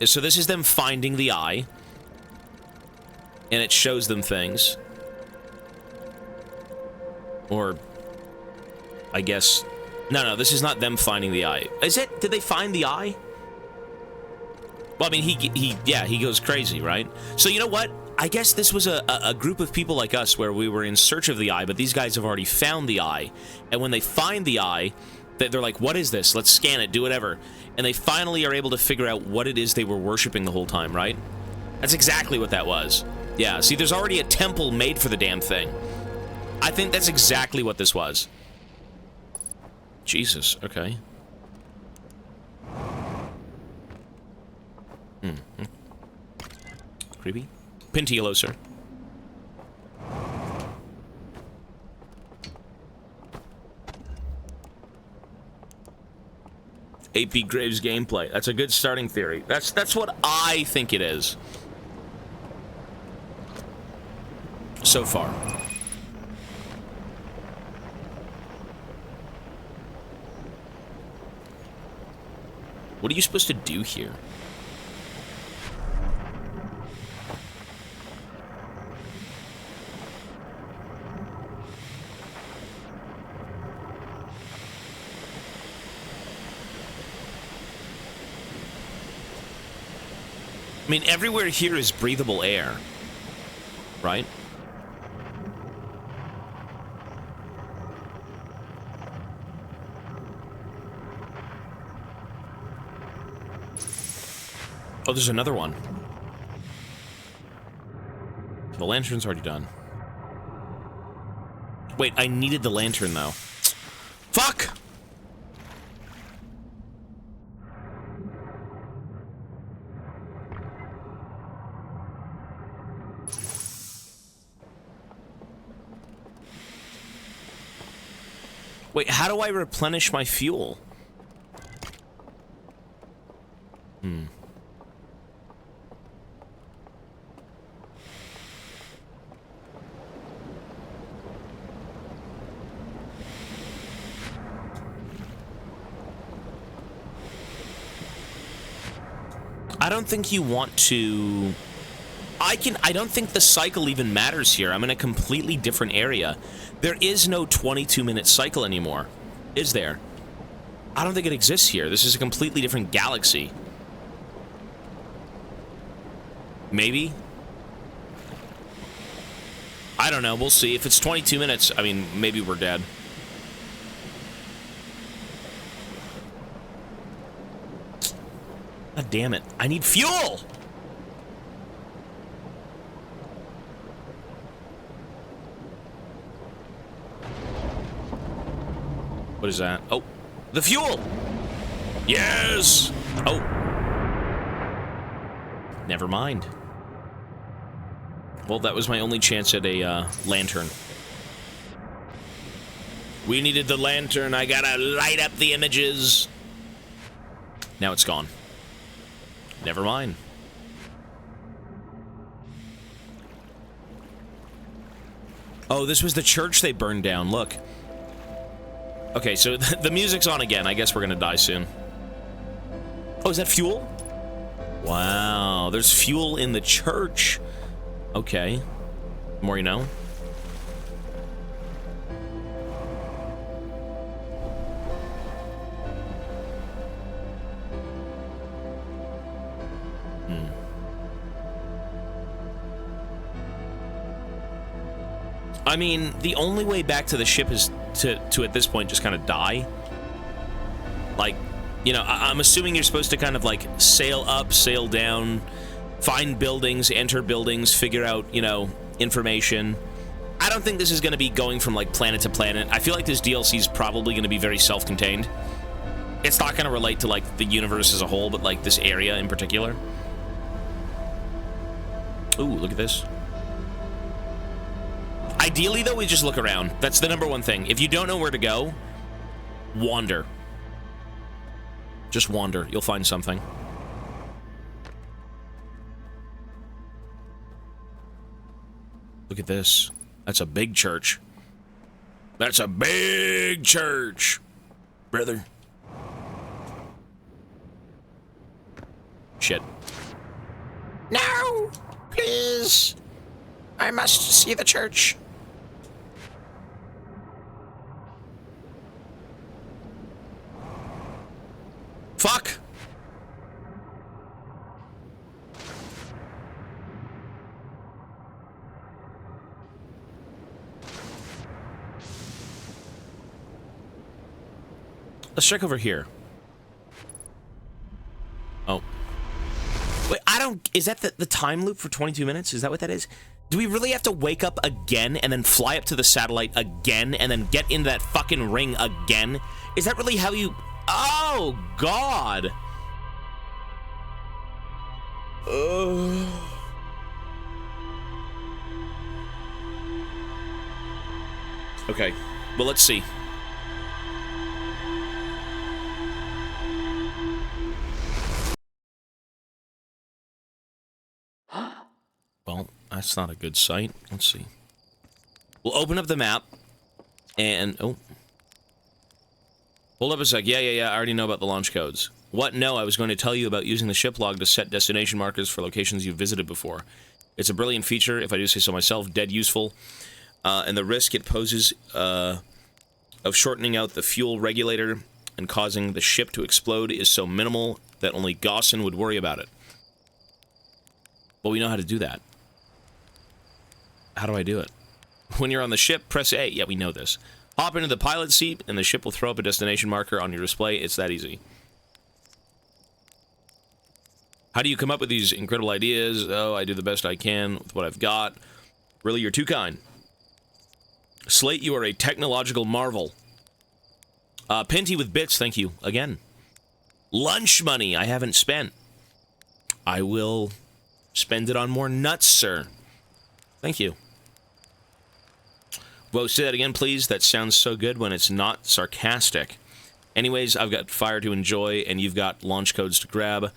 So this is them finding the eye. And it shows them things. Or, I guess... No, this is not them finding the eye. Is it? Did they find the eye? Well, I mean, he goes crazy, right? So you know what? I guess this was a group of people like us where we were in search of the eye, but these guys have already found the eye. And when they find the eye, they're like, what is this? Let's scan it, do whatever. And they finally are able to figure out what it is they were worshiping the whole time, right? That's exactly what that was. Yeah, see, there's already a temple made for the damn thing. I think that's exactly what this was. Jesus, okay. Creepy. Pintiello, sir. AP Graves gameplay. That's a good starting theory. That's what I think it is. So far. What are you supposed to do here? I mean, everywhere here is breathable air, right? Oh, there's another one. The lantern's already done. Wait, I needed the lantern, though. Fuck! Wait, how do I replenish my fuel? I don't think you want to... I don't think the cycle even matters here. I'm in a completely different area. There is no 22-minute cycle anymore, is there? I don't think it exists here. This is a completely different galaxy. Maybe? I don't know. We'll see. If it's 22 minutes, I mean, maybe we're dead. God damn it. I need fuel! What is that? Oh, the fuel! Yes! Oh. Never mind. Well, that was my only chance at a lantern. We needed the lantern. I gotta light up the images. Now it's gone. Never mind. Oh, this was the church they burned down. Look. Okay, so the music's on again. I guess we're gonna die soon. Oh, is that fuel? Wow, there's fuel in the church. Okay. The more you know. I mean, the only way back to the ship is to at this point just kind of die. Like, you know, I'm assuming you're supposed to kind of like sail up, sail down, find buildings, enter buildings, figure out, you know, information. I don't think this is going to be going from like planet to planet. I feel like this DLC is probably going to be very self-contained. It's not going to relate to like the universe as a whole, but like this area in particular. Ooh, look at this. Ideally, though, we just look around. That's the #1 thing. If you don't know where to go, wander. Just wander. You'll find something. Look at this. That's a big church. That's a big church, brother. Shit. No! Please! I must see the church. Fuck! Let's check over here. Oh. Wait, I don't... Is that the time loop for 22 minutes? Is that what that is? Do we really have to wake up again and then fly up to the satellite again and then get into that fucking ring again? Is that really how you... Oh, God. Okay, well, let's see. Well, that's not a good sight. Let's see. We'll open up the map, and... Oh. Hold up a sec. Yeah, I already know about the launch codes. What? No, I was going to tell you about using the ship log to set destination markers for locations you've visited before. It's a brilliant feature, if I do say so myself, dead useful. And the risk it poses of shortening out the fuel regulator and causing the ship to explode is so minimal that only Gaussen would worry about it. Well, we know how to do that. How do I do it? When you're on the ship, press A. Yeah, we know this. Hop into the pilot seat, and the ship will throw up a destination marker on your display. It's that easy. How do you come up with these incredible ideas? Oh, I do the best I can with what I've got. Really, you're too kind. Slate, you are a technological marvel. Pinty with bits, thank you. Again. Lunch money I haven't spent. I will spend it on more nuts, sir. Thank you. Whoa, say that again, please. That sounds so good when it's not sarcastic. Anyways, I've got fire to enjoy, and you've got launch codes to grab.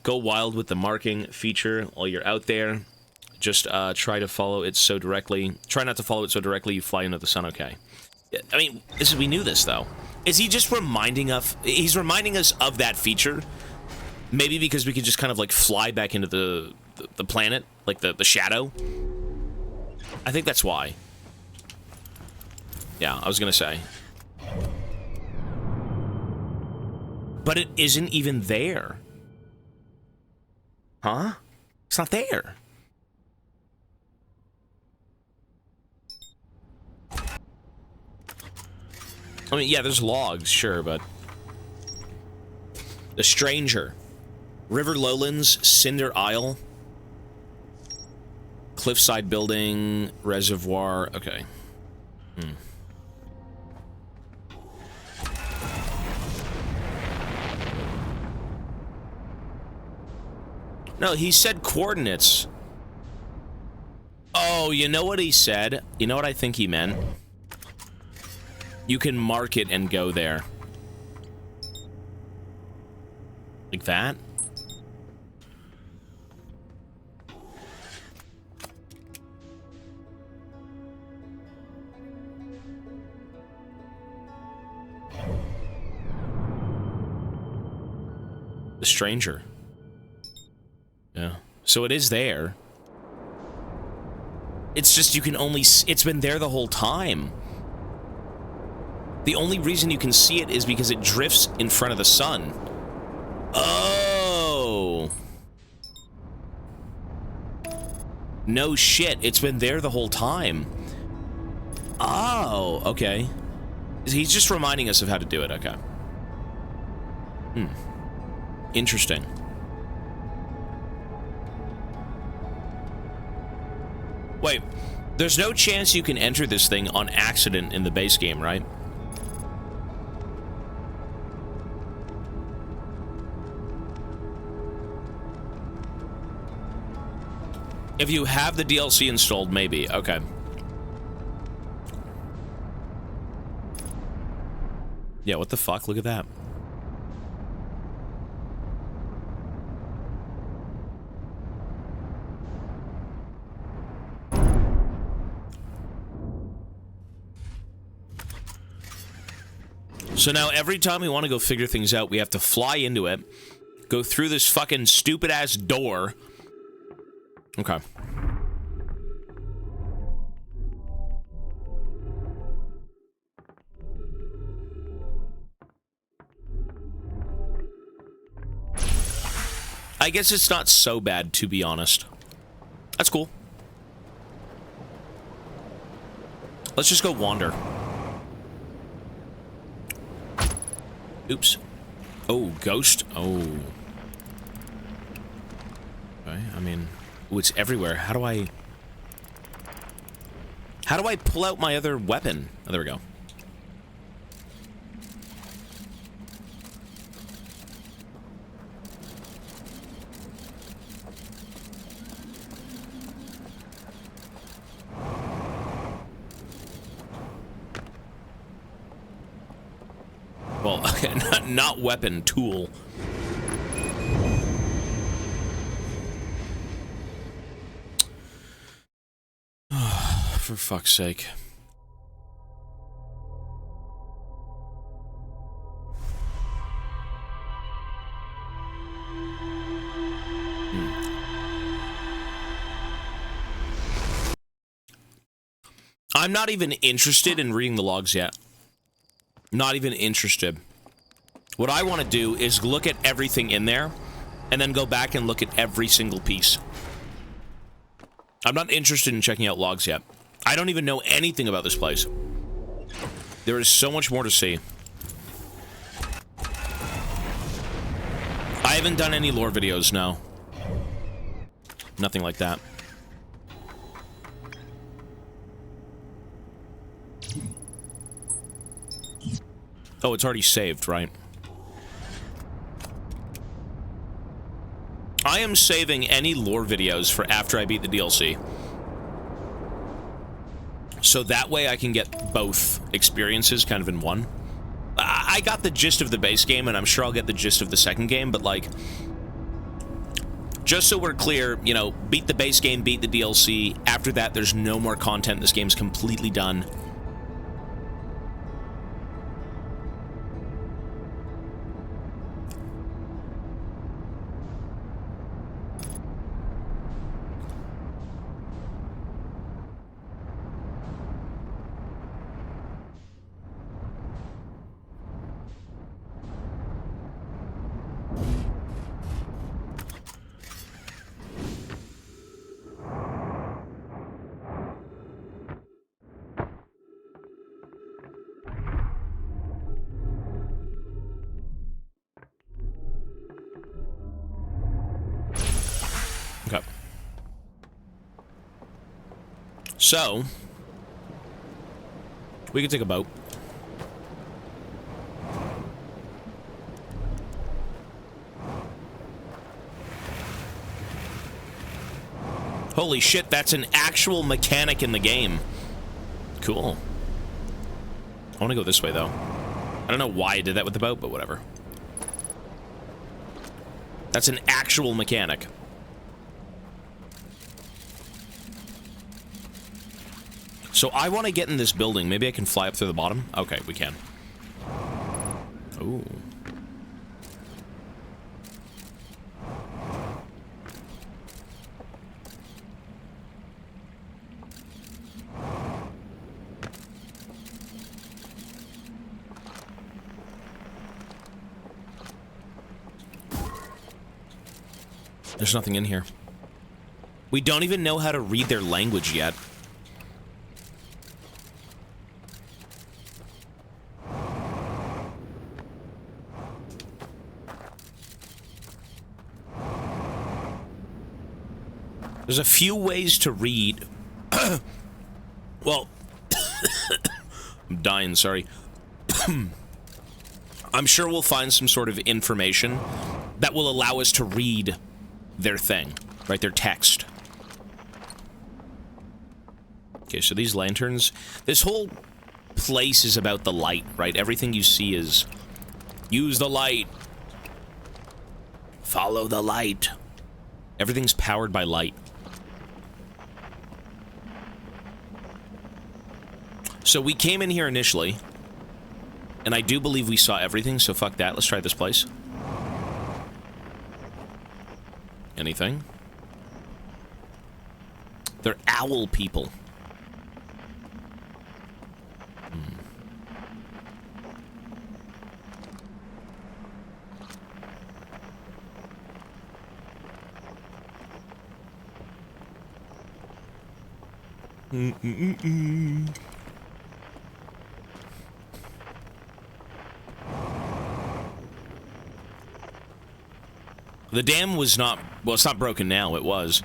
Go wild with the marking feature while you're out there. Just try to follow it so directly. Try not to follow it so directly you fly into the sun, okay? I mean, we knew this, though. Is he just reminding us... He's reminding us of that feature? Maybe because we could just kind of, like, fly back into the planet? Like, the shadow? I think that's why. Yeah, I was gonna say. But it isn't even there. Huh? It's not there. I mean, yeah, there's logs, sure, but... The Stranger. River Lowlands, Cinder Isle. Cliffside Building, Reservoir, okay. No, he said coordinates. Oh, you know what he said? You know what I think he meant? You can mark it and go there. Like that? The stranger. Yeah. So it is there. It's just you can only... It's been there the whole time. The only reason you can see it is because it drifts in front of the sun. Oh. No shit. It's been there the whole time. Oh, okay. He's just reminding us of how to do it. Okay. Hmm. Interesting. Wait, there's no chance you can enter this thing on accident in the base game, right? If you have the DLC installed, maybe. Okay. Yeah, what the fuck? Look at that. So now every time we want to go figure things out, we have to fly into it, go through this fucking stupid-ass door. Okay. I guess it's not so bad, to be honest. That's cool. Let's just go wander. Oops. Oh, ghost? Oh. Okay, I mean... Ooh, it's everywhere. How do I pull out my other weapon? Oh, there we go. Well, okay, not weapon, tool. For fuck's sake. I'm not even interested in reading the logs yet. Not even interested. What I want to do is look at everything in there and then go back and look at every single piece. I'm not interested in checking out logs yet. I don't even know anything about this place. There is so much more to see. I haven't done any lore videos, no. Nothing like that. Oh, it's already saved, right? I am saving any lore videos for after I beat the DLC. So that way I can get both experiences kind of in one. I got the gist of the base game, and I'm sure I'll get the gist of the second game, but like... Just so we're clear, you know, beat the base game, beat the DLC. After that, there's no more content. This game's completely done. Okay. So, we can take a boat. Holy shit, that's an actual mechanic in the game. Cool. I want to go this way, though. I don't know why I did that with the boat, but whatever. That's an actual mechanic. So I want to get in this building. Maybe I can fly up through the bottom? Okay, we can. Ooh. There's nothing in here. We don't even know how to read their language yet. There's a few ways to read. Well, I'm dying, sorry. I'm sure we'll find some sort of information that will allow us to read their thing, right? Their text. Okay, so these lanterns, this whole place is about the light, right? Everything you see is use the light. Follow the light. Everything's powered by light. So we came in here initially, and I do believe we saw everything, so fuck that. Let's try this place. Anything? They're owl people. The dam was not... Well, it's not broken now. It was.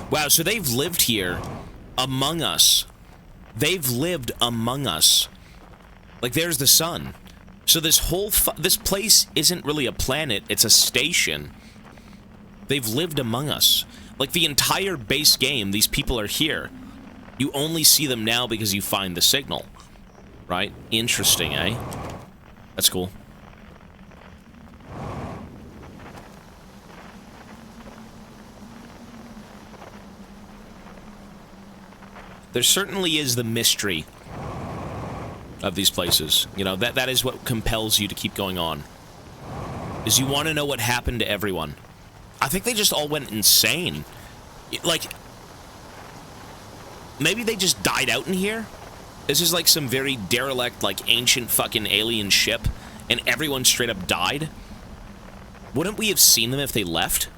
Wow, so they've lived here among us. They've lived among us. Like, there's the sun. So this whole... this place isn't really a planet. It's a station. They've lived among us. Like, the entire base game, these people are here. You only see them now because you find the signal. Right? Interesting, eh? That's cool. There certainly is the mystery of these places. You know, that is what compels you to keep going on. Is you want to know what happened to everyone. I think they just all went insane. Like, maybe they just died out in here? This is like some very derelict, like, ancient fucking alien ship, and everyone straight up died? Wouldn't we have seen them if they left?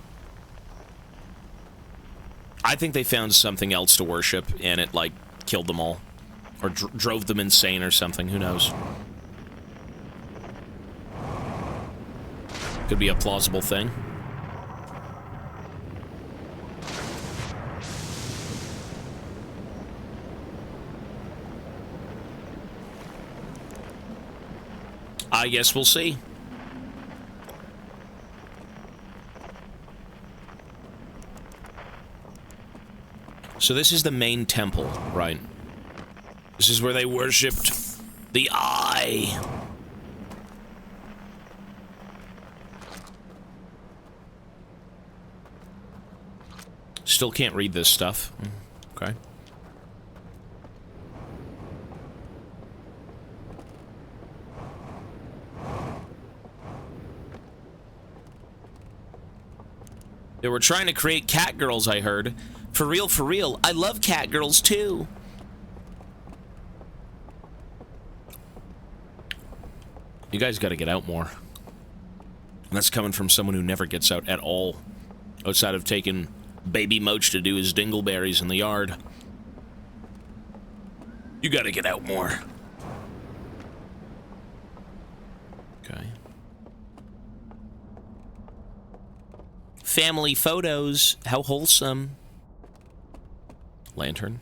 I think they found something else to worship, and it, like, killed them all. Or drove them insane or something, who knows? Could be a plausible thing. I guess we'll see. So this is the main temple, right? This is where they worshipped the eye. Still can't read this stuff. Okay. They were trying to create cat girls, I heard. For real, for real. I love cat girls, too. You guys gotta get out more. And that's coming from someone who never gets out at all. Outside of taking baby Moach to do his dingleberries in the yard. You gotta get out more. Okay. Family photos. How wholesome. Lantern.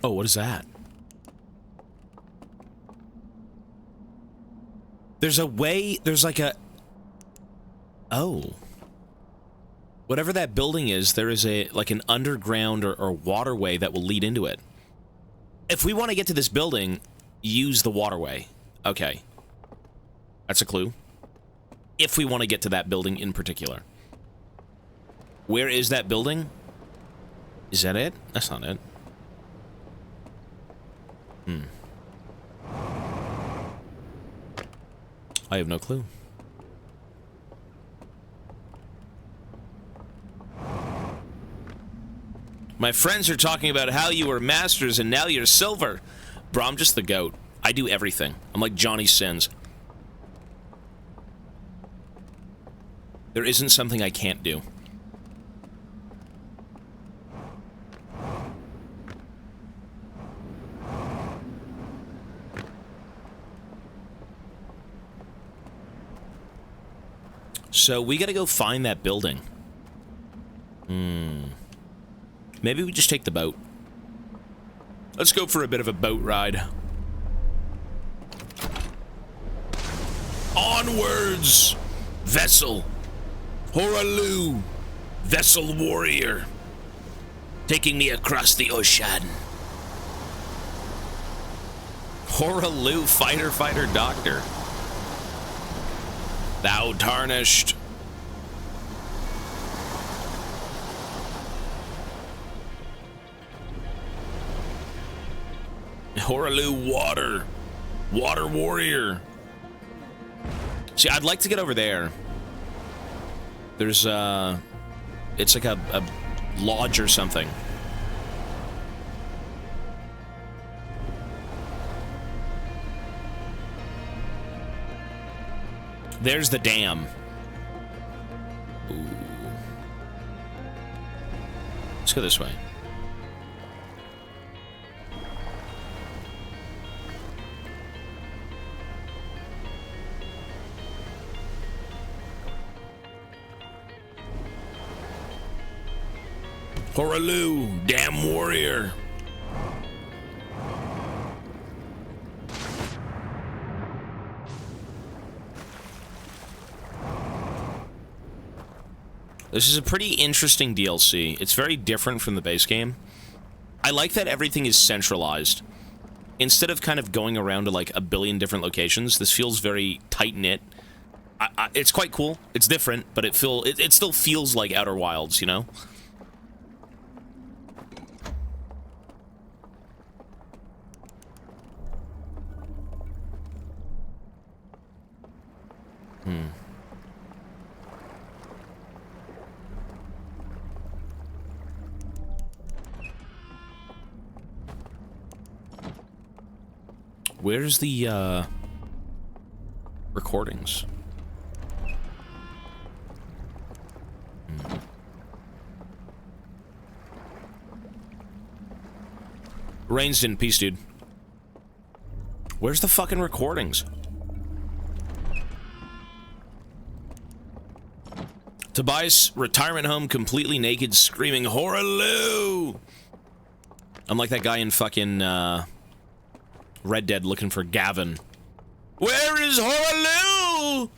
Oh, what is that? There's a way, there's like a... Oh. Whatever that building is, there is a, like an underground or waterway that will lead into it. If we want to get to this building, use the waterway. Okay. That's a clue. If we want to get to that building in particular. Where is that building? Is that it? That's not it. I have no clue. My friends are talking about how you were masters and now you're silver. Bro, I'm just the goat. I do everything. I'm like Johnny Sins. There isn't something I can't do. So we gotta go find that building. Maybe we just take the boat. Let's go for a bit of a boat ride. Onwards! Vessel! Horaloo! Vessel warrior! Taking me across the ocean. Horaloo fighter doctor. Thou tarnished. Horaloo water warrior. See, I'd like to get over there. There's it's like a lodge or something. There's the dam. Ooh. Let's go this way. Horaloo, damn warrior. This is a pretty interesting DLC. It's very different from the base game. I like that everything is centralized. Instead of kind of going around to like a billion different locations, this feels very tight-knit. It's quite cool. It's different, but it still feels like Outer Wilds, you know? Where's the, recordings? Rains in peace, dude. Where's the fucking recordings? Tobias, retirement home, completely naked, screaming, Horaloo! I'm like that guy in fucking, Red Dead looking for Gavin. Where is Horaloo?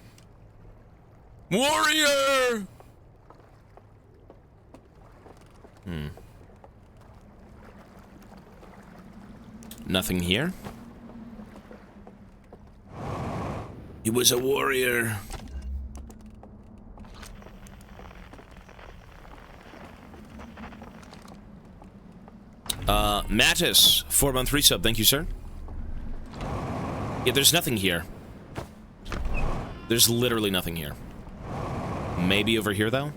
Warrior! Nothing here. He was a warrior. Mattis, 4-month resub, thank you, sir. Yeah, there's nothing here. There's literally nothing here. Maybe over here, though?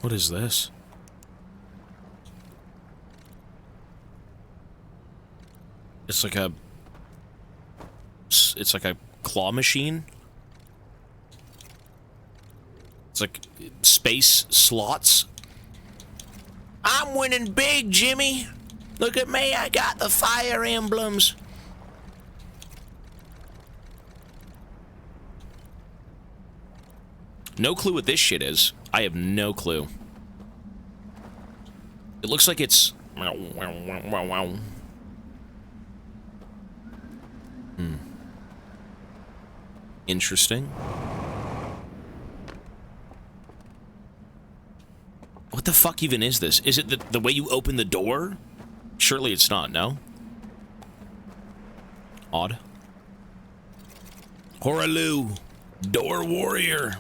What is this? It's like a claw machine. It's like space slots. I'm winning big, Jimmy. Look at me, I got the fire emblems. No clue what this shit is. I have no clue. It looks like it's... Interesting. What the fuck even is this? Is it the way you open the door? Surely it's not, no? Odd. Horaloo. Door warrior.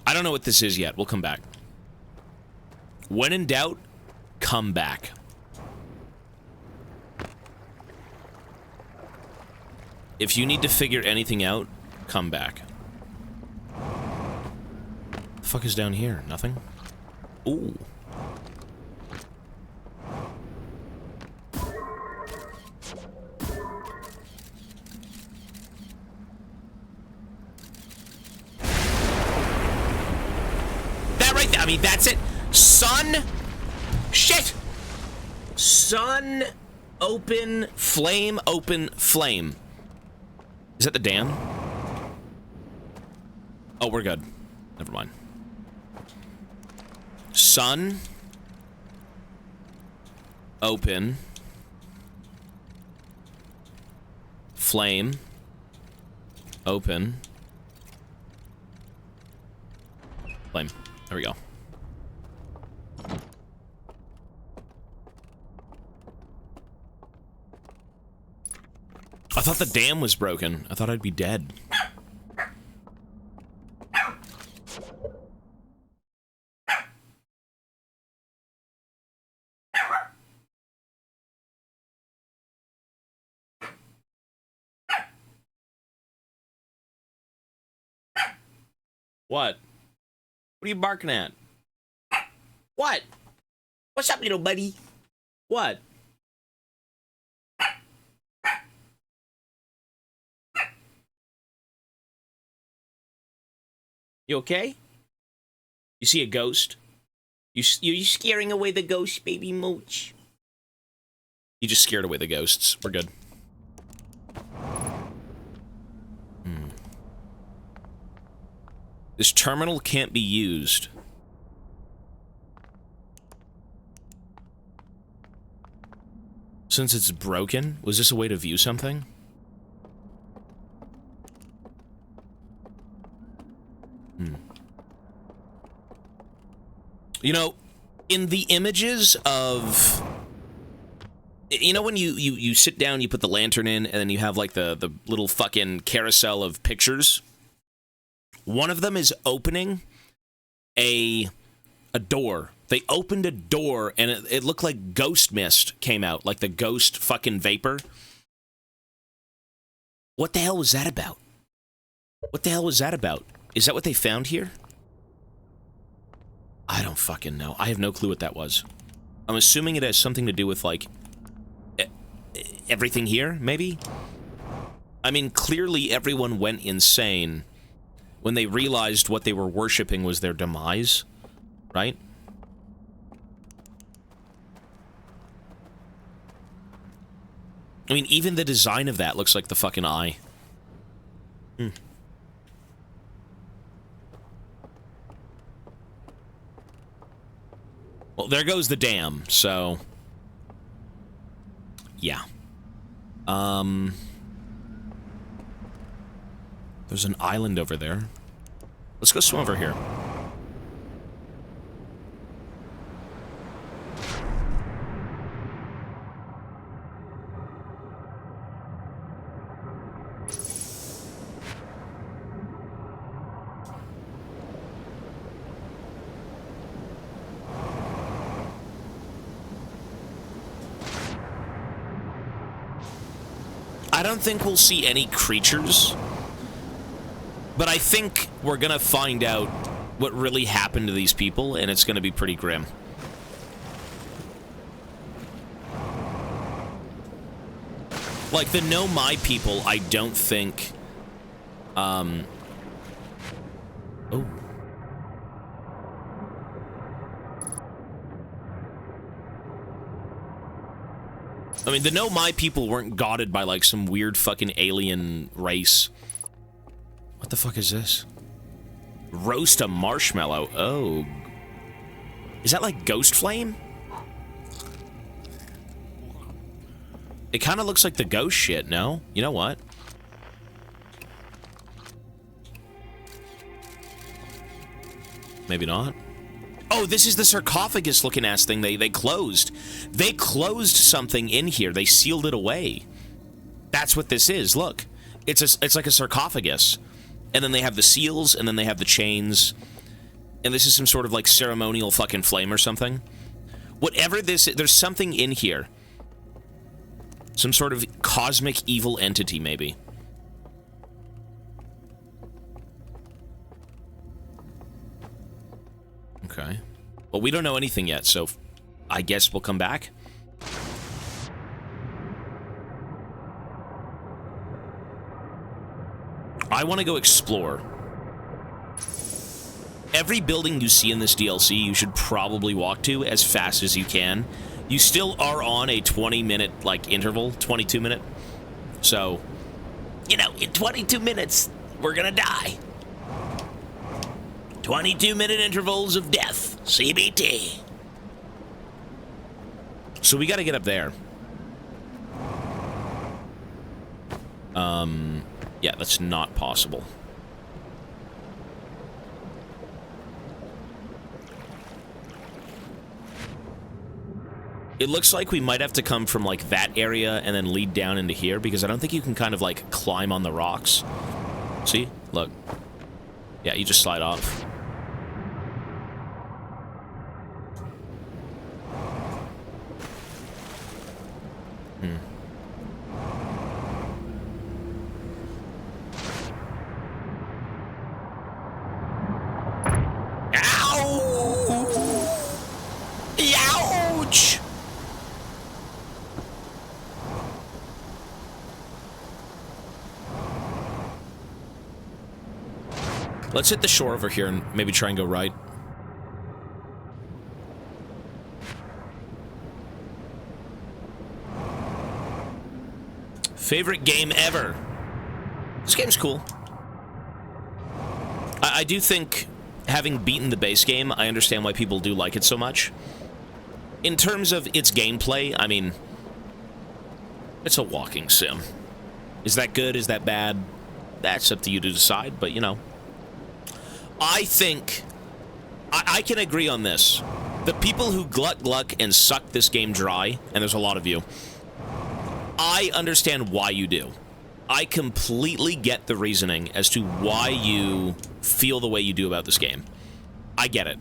I don't know what this is yet. We'll come back. When in doubt, come back. If you need to figure anything out, come back. The fuck is down here? Nothing? Ooh. That right there, I mean, that's it. Sun. Shit. Sun. Open. Flame. Open. Flame. Is that the dam? Oh, we're good. Never mind. Sun. Open. Flame. Open. Flame. There we go. I thought the dam was broken. I thought I'd be dead. What? What are you barking at? What? What's up, little buddy? What? You okay? You see a ghost? You scaring away the ghost, baby mooch? You just scared away the ghosts. We're good. This terminal can't be used. Since it's broken? Was this a way to view something? You know, in the images of... You know when you sit down, you put the lantern in, and then you have, like, the little fucking carousel of pictures? One of them is opening a door. They opened a door, and it looked like ghost mist came out, like the ghost fucking vapor. What the hell was that about? What the hell was that about? Is that what they found here? I don't fucking know. I have no clue what that was. I'm assuming it has something to do with, like, everything here, maybe? I mean, clearly everyone went insane when they realized what they were worshipping was their demise, right? I mean, even the design of that looks like the fucking eye. Well, there goes the dam, so... Yeah. There's an island over there. Let's go swim over here. I don't think we'll see any creatures, but I think we're gonna find out what really happened to these people, and it's gonna be pretty grim. Like, the Know My people, I don't think... Oh. I mean, the Know My people weren't godded by, like, some weird fucking alien race. What the fuck is this? Roast a marshmallow. Oh. Is that like ghost flame? It kind of looks like the ghost shit, no? You know what? Maybe not. Oh, this is the sarcophagus looking ass thing they closed. They closed something in here. They sealed it away. That's what this is. Look. It's like a sarcophagus. And then they have the seals, and then they have the chains. And this is some sort of like ceremonial fucking flame or something. Whatever this is, there's something in here. Some sort of cosmic evil entity, maybe. Okay. Well, we don't know anything yet, so I guess we'll come back. I want to go explore. Every building you see in this DLC, you should probably walk to as fast as you can. You still are on a 20-minute, like, interval, 22-minute. So, you know, in 22 minutes, we're gonna die. 22-minute intervals of death. CBT. So we gotta get up there. Yeah, that's not possible. It looks like we might have to come from, like, that area and then lead down into here, because I don't think you can kind of, like, climb on the rocks. See? Look. Yeah, you just slide off. Let's hit the shore over here and maybe try and go right. Favorite game ever? This game's cool. I do think, having beaten the base game, I understand why people do like it so much. In terms of its gameplay, I mean, it's a walking sim. Is that good? Is that bad? That's up to you to decide, but, you know. I think I can agree on this. The people who gluck and suck this game dry, and there's a lot of you, I understand why you do. I completely get the reasoning as to why you feel the way you do about this game. I get it.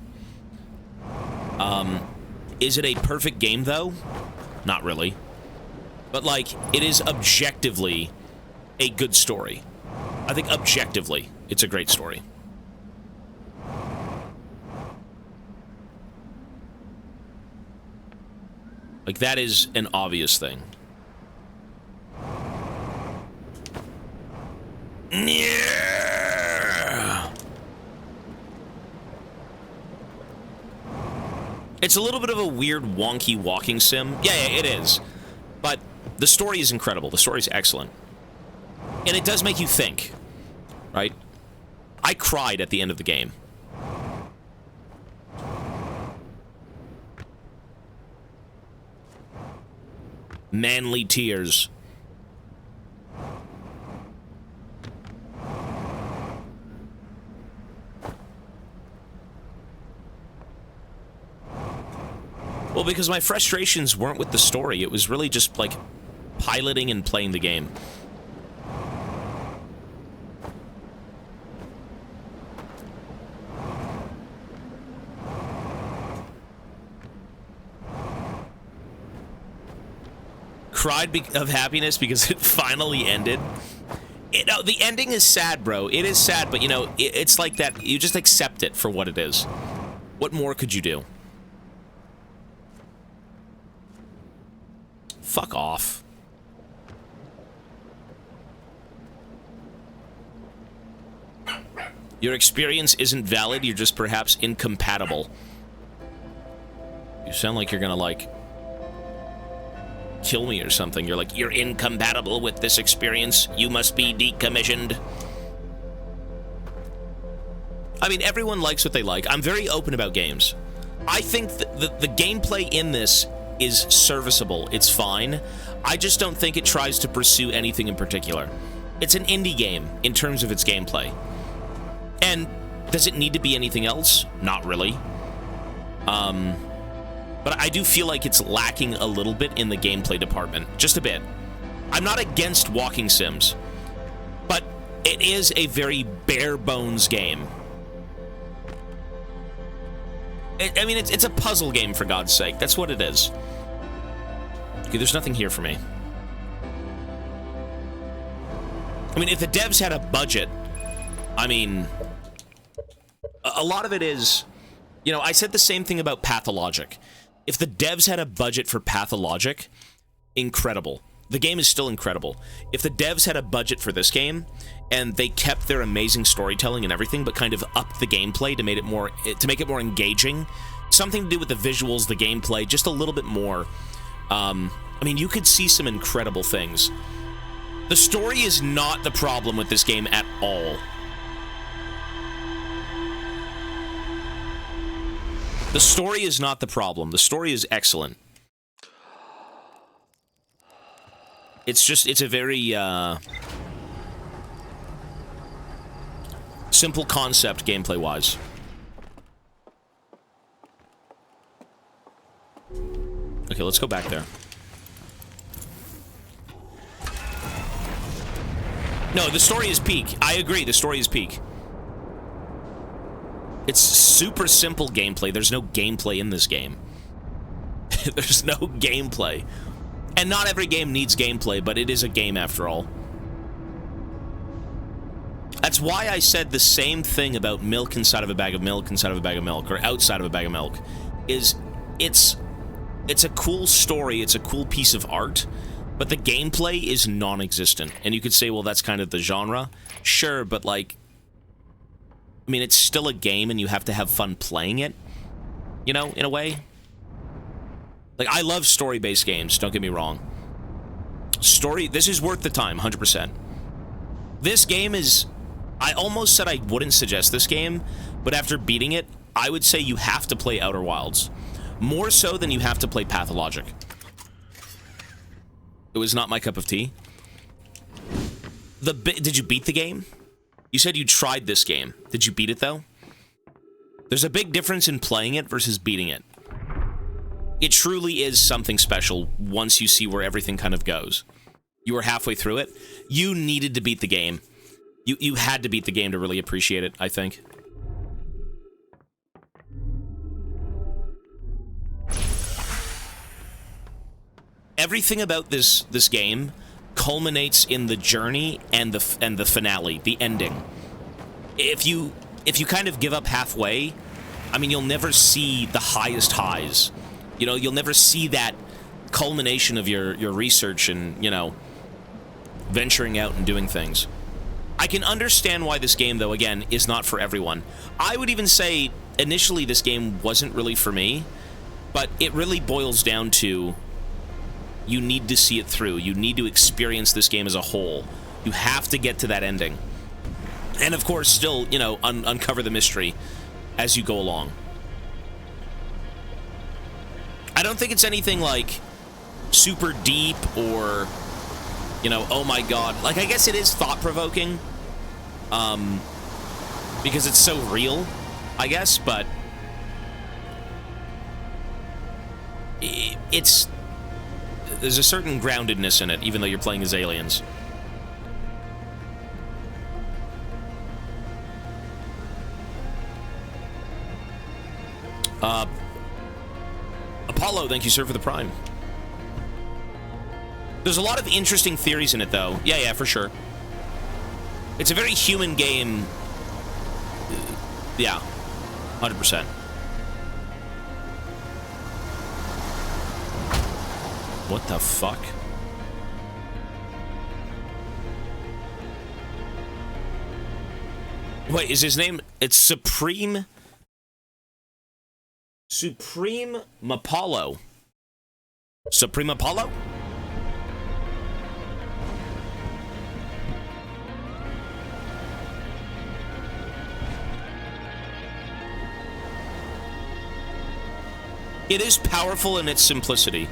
Is it a perfect game, though? Not really. But, like, it is objectively a good story. I think objectively, it's a great story. Like, that is an obvious thing. Yeah. It's a little bit of a weird, wonky walking sim. Yeah, it is. But the story is incredible. The story is excellent. And it does make you think, right? I cried at the end of the game. Manly tears. Well, because my frustrations weren't with the story. It was really just, like, piloting and playing the game. Cried of happiness because it finally ended. The ending is sad, bro. It is sad, but, you know, it's like that. You just accept it for what it is. What more could you do? Fuck off. Your experience isn't valid. You're just perhaps incompatible. You sound like you're gonna, like, kill me or something. You're like, you're incompatible with this experience. You must be decommissioned. I mean, everyone likes what they like. I'm very open about games. I think the gameplay in this is serviceable. It's fine. I just don't think it tries to pursue anything in particular. It's an indie game in terms of its gameplay. And does it need to be anything else? Not really. But I do feel like it's lacking a little bit in the gameplay department. Just a bit. I'm not against walking sims, but it is a very bare bones game. I mean, it's a puzzle game, for God's sake. That's what it is. Okay, there's nothing here for me. I mean, if the devs had a budget, I mean, a lot of it is, you know, I said the same thing about Pathologic. If the devs had a budget for Pathologic, incredible. The game is still incredible. If the devs had a budget for this game, and they kept their amazing storytelling and everything, but kind of upped the gameplay to make it more engaging, something to do with the visuals, the gameplay, just a little bit more. I mean, you could see some incredible things. The story is not the problem with this game at all. The story is not the problem. The story is excellent. It's a very, simple concept gameplay-wise. Okay, let's go back there. No, the story is peak. I agree, the story is peak. It's super simple gameplay. There's no gameplay in this game. There's no gameplay. And not every game needs gameplay, but it is a game after all. That's why I said the same thing about milk inside of a bag of milk inside of a bag of milk, or outside of a bag of milk. It's a cool story, it's a cool piece of art, but the gameplay is non-existent. And you could say, well, that's kind of the genre. Sure, but like, I mean, it's still a game and you have to have fun playing it, you know, in a way. Like, I love story-based games, don't get me wrong. This is worth the time, 100%. This game is... I almost said I wouldn't suggest this game, but after beating it, I would say you have to play Outer Wilds. More so than you have to play Pathologic. It was not my cup of tea. Did you beat the game? You said you tried this game. Did you beat it, though? There's a big difference in playing it versus beating it. It truly is something special once you see where everything kind of goes. You were halfway through it. You needed to beat the game. You had to beat the game to really appreciate it, I think. Everything about this game culminates in the journey and the finale, the ending. If you kind of give up halfway, I mean, you'll never see the highest highs. You know, you'll never see that culmination of your research and, you know, venturing out and doing things. I can understand why this game, though, again, is not for everyone. I would even say, initially, this game wasn't really for me, but it really boils down to, you need to see it through. You need to experience this game as a whole. You have to get to that ending. And, of course, still, you know, uncover the mystery as you go along. I don't think it's anything, like, super deep or... you know, oh my god. Like, I guess it is thought-provoking. Because it's so real, I guess, but... it's... there's a certain groundedness in it, even though you're playing as aliens. Apollo, thank you, sir, for the Prime. There's a lot of interesting theories in it, though. Yeah, for sure. It's a very human game. Yeah, 100%. What the fuck? Wait, is his name... it's Supreme Apollo. Supreme Apollo? It is powerful in its simplicity.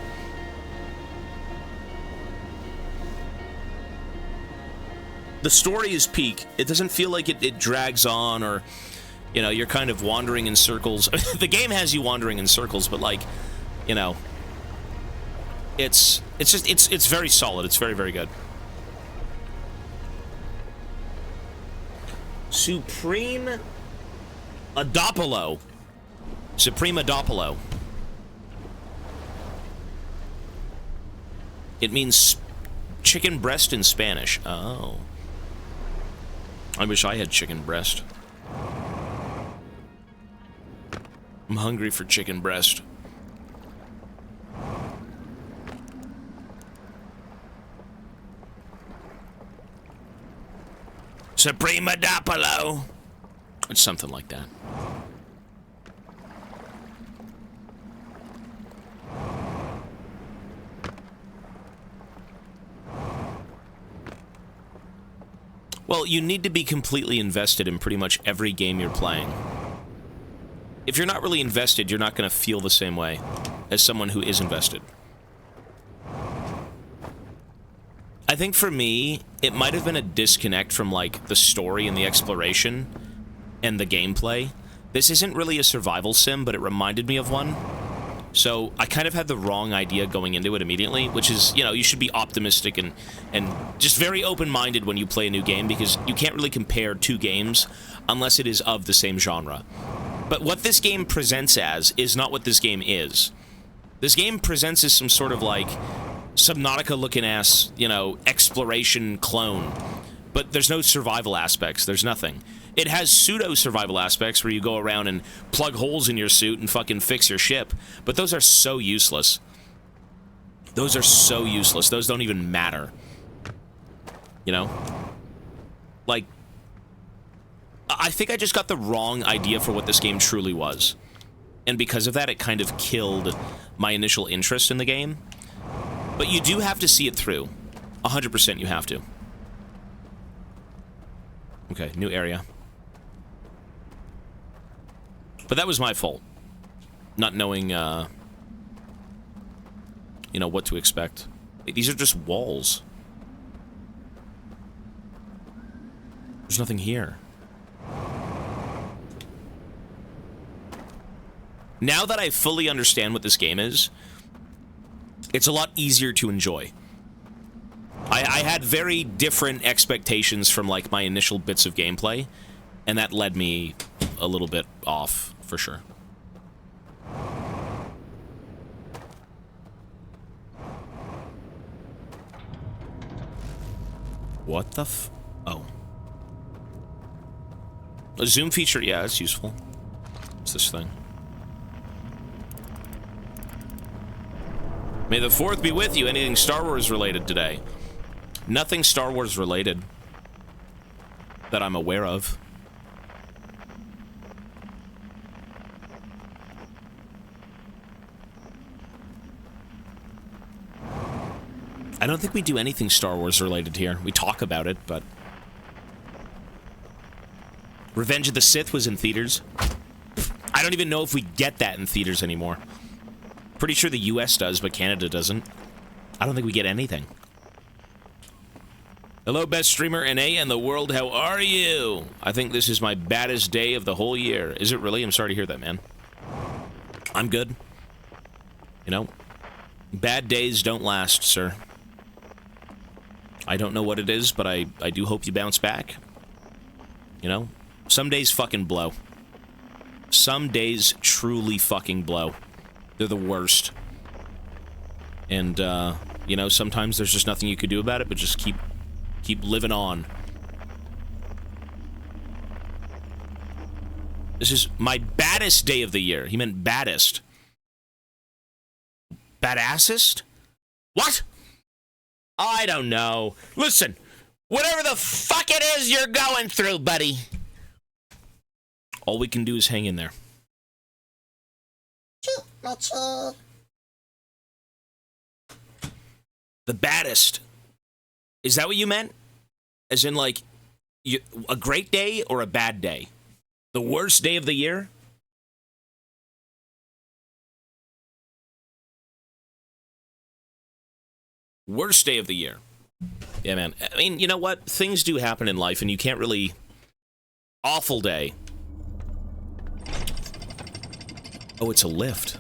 The story is peak. It doesn't feel like it drags on, or, you know, you're kind of wandering in circles. The game has you wandering in circles, but, like, you know, it's very solid. It's very, very good. Supreme Adopolo. Supreme Adopolo. It means chicken breast in Spanish. Oh. I wish I had chicken breast. I'm hungry for chicken breast. Supreme Adopolo. It's something like that. Well, you need to be completely invested in pretty much every game you're playing. If you're not really invested, you're not going to feel the same way as someone who is invested. I think for me, it might have been a disconnect from, like, the story and the exploration and the gameplay. This isn't really a survival sim, but it reminded me of one. So I kind of had the wrong idea going into it immediately, which is, you know, you should be optimistic and just very open-minded when you play a new game, because you can't really compare two games unless it is of the same genre. But what this game presents as is not what this game is. This game presents as some sort of, like, Subnautica-looking ass, you know, exploration clone. But there's no survival aspects. There's nothing. It has pseudo-survival aspects where you go around and plug holes in your suit and fucking fix your ship. But those are so useless. Those are so useless. Those don't even matter. You know? Like, I think I just got the wrong idea for what this game truly was. And because of that, it kind of killed my initial interest in the game. But you do have to see it through. 100% you have to. Okay, new area. But that was my fault. Not knowing, you know, what to expect. These are just walls. There's nothing here. Now that I fully understand what this game is, it's a lot easier to enjoy. I had very different expectations from, like, my initial bits of gameplay, and that led me a little bit off, for sure. What the oh. A zoom feature, yeah, it's useful. What's this thing? May the 4th be with you. Anything Star Wars related today? Nothing Star Wars related that I'm aware of. I don't think we do anything Star Wars related here. We talk about it, but... Revenge of the Sith was in theaters. I don't even know if we get that in theaters anymore. Pretty sure the US does, but Canada doesn't. I don't think we get anything. Hello, best streamer NA in the world. How are you? I think this is my baddest day of the whole year. Is it really? I'm sorry to hear that, man. I'm good. You know, bad days don't last, sir. I don't know what it is, but I do hope you bounce back. You know, some days fucking blow. Some days truly fucking blow. They're the worst. And, you know, sometimes there's just nothing you could do about it, but just keep living on. This is my baddest day of the year. He meant baddest. Badassest? What? I don't know. Listen, whatever the fuck it is you're going through, buddy. All we can do is hang in there. The baddest. Is that what you meant? As in, like, a great day or a bad day? The worst day of the year? Worst day of the year. Yeah, man. I mean, you know what? Things do happen in life, and you can't really... Awful day. Oh, it's a lift.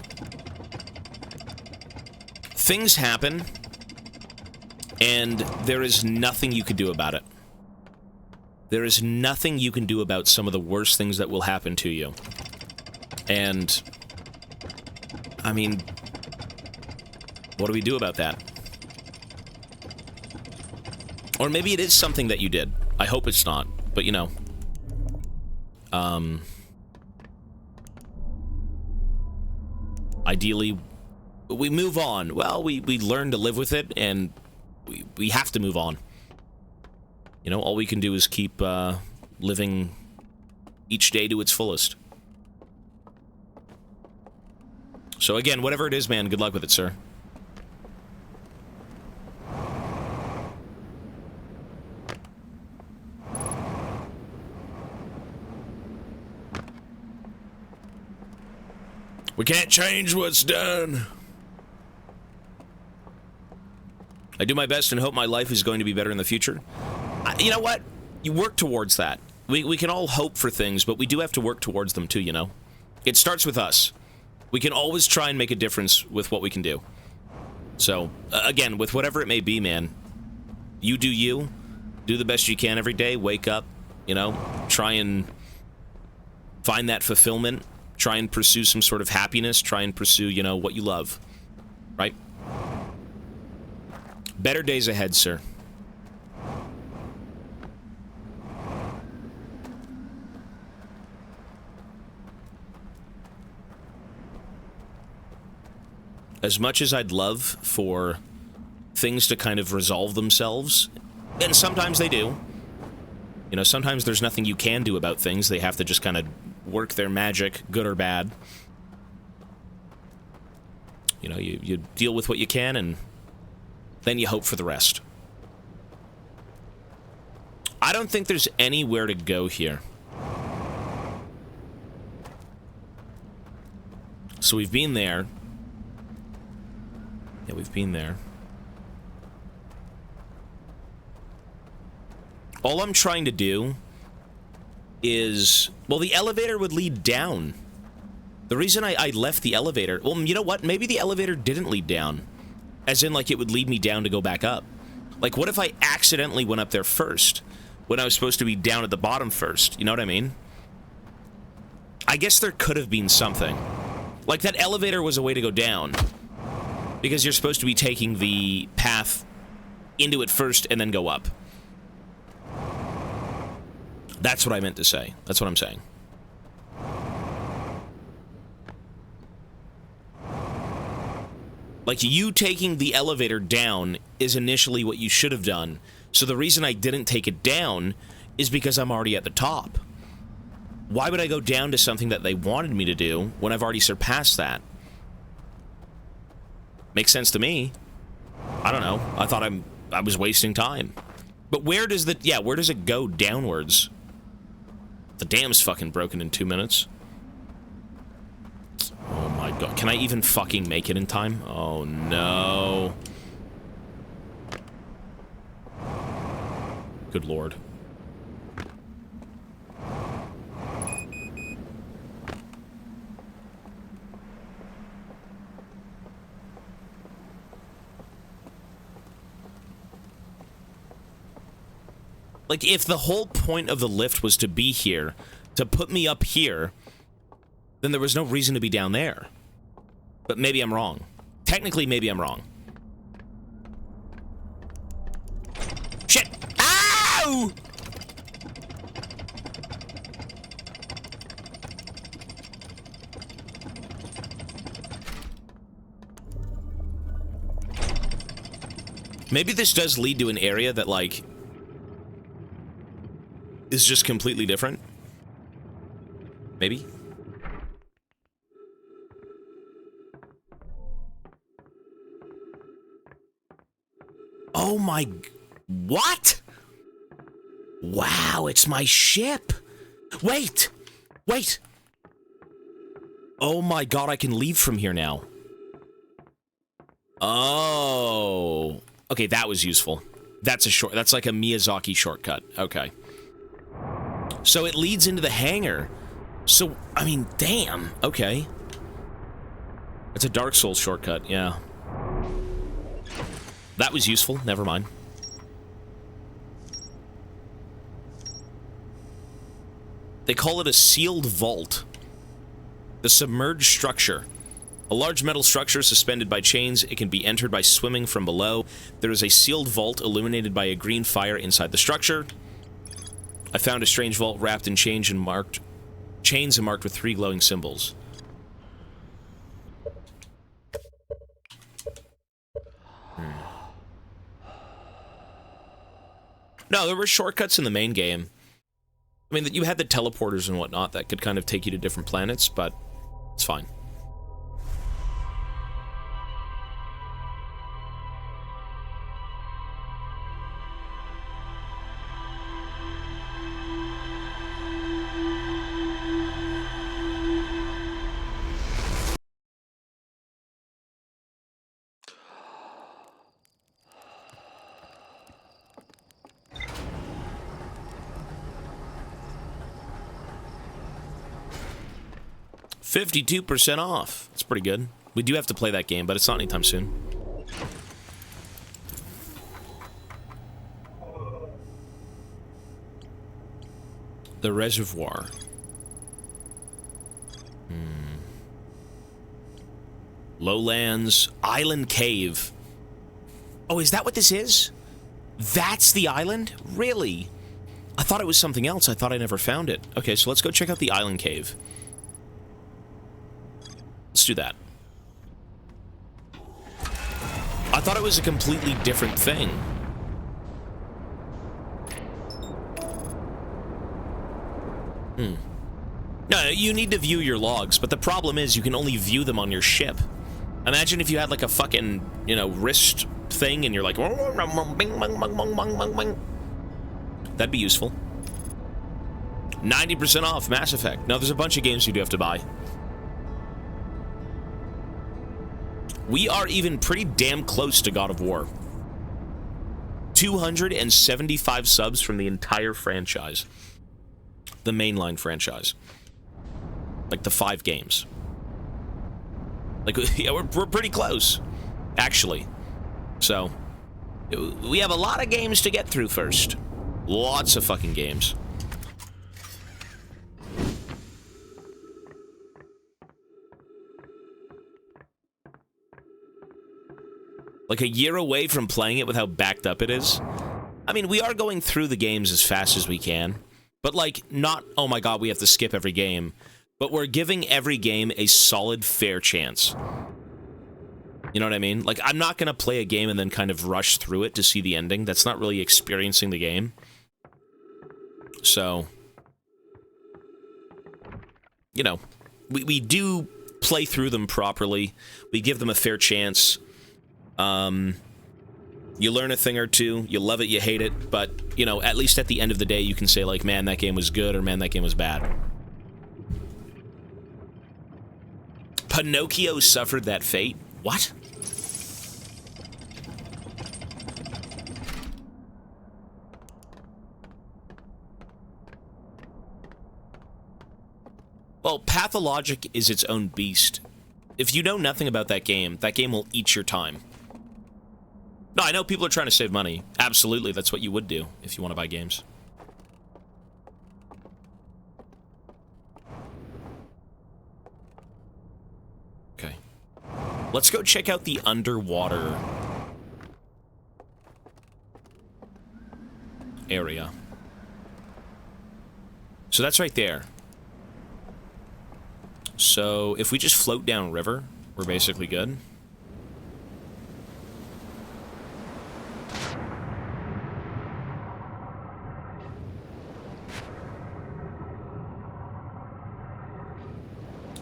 Things happen, and there is nothing you can do about it. There is nothing you can do about some of the worst things that will happen to you. And... I mean... What do we do about that? Or maybe it is something that you did. I hope it's not, but you know. Ideally, we move on. Well, we learn to live with it, and we have to move on. You know, all we can do is keep living each day to its fullest. So again, whatever it is, man, good luck with it, sir. We can't change what's done. I do my best and hope my life is going to be better in the future. You know what? You work towards that. We can all hope for things, but we do have to work towards them too, you know? It starts with us. We can always try and make a difference with what we can do. So, again, with whatever it may be, man, you do you. Do the best you can every day. Wake up, you know? Try and find that fulfillment. Try and pursue some sort of happiness. Try and pursue, you know, what you love. Right? Better days ahead, sir. As much as I'd love for things to kind of resolve themselves, and sometimes they do. You know, sometimes there's nothing you can do about things. They have to just kind of work their magic, good or bad. You know, you deal with what you can, and then you hope for the rest. I don't think there's anywhere to go here. So we've been there. Yeah, we've been there. All I'm trying to do is... Well, the elevator would lead down. The reason I left the elevator... Well, you know what? Maybe the elevator didn't lead down. As in, like, it would lead me down to go back up. Like, what if I accidentally went up there first? When I was supposed to be down at the bottom first? You know what I mean? I guess there could have been something. Like, that elevator was a way to go down. Because you're supposed to be taking the path into it first and then go up. That's what I meant to say. That's what I'm saying. Like, you taking the elevator down is initially what you should have done. So the reason I didn't take it down is because I'm already at the top. Why would I go down to something that they wanted me to do when I've already surpassed that? Makes sense to me. I don't know. I thought I was wasting time. But where does the... Yeah, where does it go downwards? The dam's fucking broken in 2 minutes. Oh my god. Can I even fucking make it in time? Oh no. Good lord. Like, if the whole point of the lift was to be here, to put me up here, then there was no reason to be down there. But maybe I'm wrong. Technically, maybe I'm wrong. Shit! Ow! Maybe this does lead to an area that, like... is just completely different. Maybe. Oh my... What? Wow, it's my ship. Wait! Wait! Oh my god, I can leave from here now. Oh. Okay, that was useful. That's a short. That's like a Miyazaki shortcut. Okay. So it leads into the hangar. So, I mean, damn. Okay. It's a Dark Souls shortcut, yeah. That was useful. Never mind. They call it a sealed vault. The submerged structure. A large metal structure suspended by chains. It can be entered by swimming from below. There is a sealed vault illuminated by a green fire inside the structure. I found a strange vault wrapped in chains and marked with 3 glowing symbols. No, there were shortcuts in the main game. I mean, you had the teleporters and whatnot that could kind of take you to different planets, but it's fine. $52% off. That's pretty good. We do have to play that game, but it's not anytime soon. The reservoir. Lowlands. Island Cave. Oh, is that what this is? That's the island? Really? I thought it was something else. I thought I never found it. Okay, so let's go check out the Island Cave. Let's do that. I thought it was a completely different thing. No, you need to view your logs, but the problem is you can only view them on your ship. Imagine if you had like a fucking, you know, wrist thing and you're like... That'd be useful. 90% off Mass Effect. Now, there's a bunch of games you do have to buy. We are even pretty damn close to God of War. 275 subs from the entire franchise. The mainline franchise. Like the 5 games. Like, yeah, we're pretty close, actually. So, we have a lot of games to get through first. Lots of fucking games. Like a year away from playing it with how backed up it is. I mean, we are going through the games as fast as we can. But, like, not, oh my god, we have to skip every game. But we're giving every game a solid, fair chance. You know what I mean? Like, I'm not going to play a game and then kind of rush through it to see the ending. That's not really experiencing the game. So, you know, we do play through them properly. We give them a fair chance. You learn a thing or two, you love it, you hate it, but, you know, at least at the end of the day, you can say, like, man, that game was good, or man, that game was bad. Pinocchio suffered that fate? What? Well, Pathologic is its own beast. If you know nothing about that game will eat your time. No, I know people are trying to save money. Absolutely, that's what you would do if you want to buy games. Okay. Let's go check out the underwater area. So that's right there. So if we just float down river, we're basically good.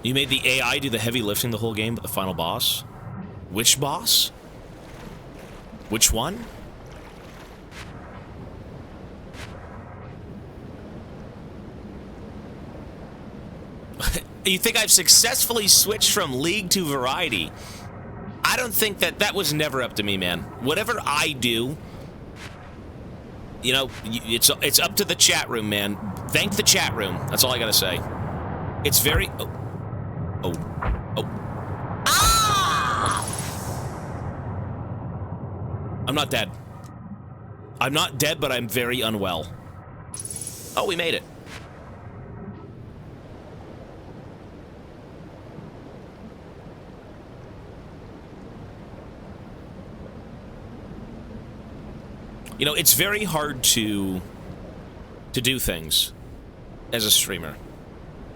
You made the AI do the heavy lifting the whole game, but the final boss? Which boss? Which one? You think I've successfully switched from League to Variety? I don't think that was never up to me, man. Whatever I do, you know, it's up to the chat room, man. Thank the chat room. That's all I gotta say. It's very... Oh. Ah! I'm not dead. I'm not dead, but I'm very unwell. Oh, we made it. You know, it's very hard to do things as a streamer.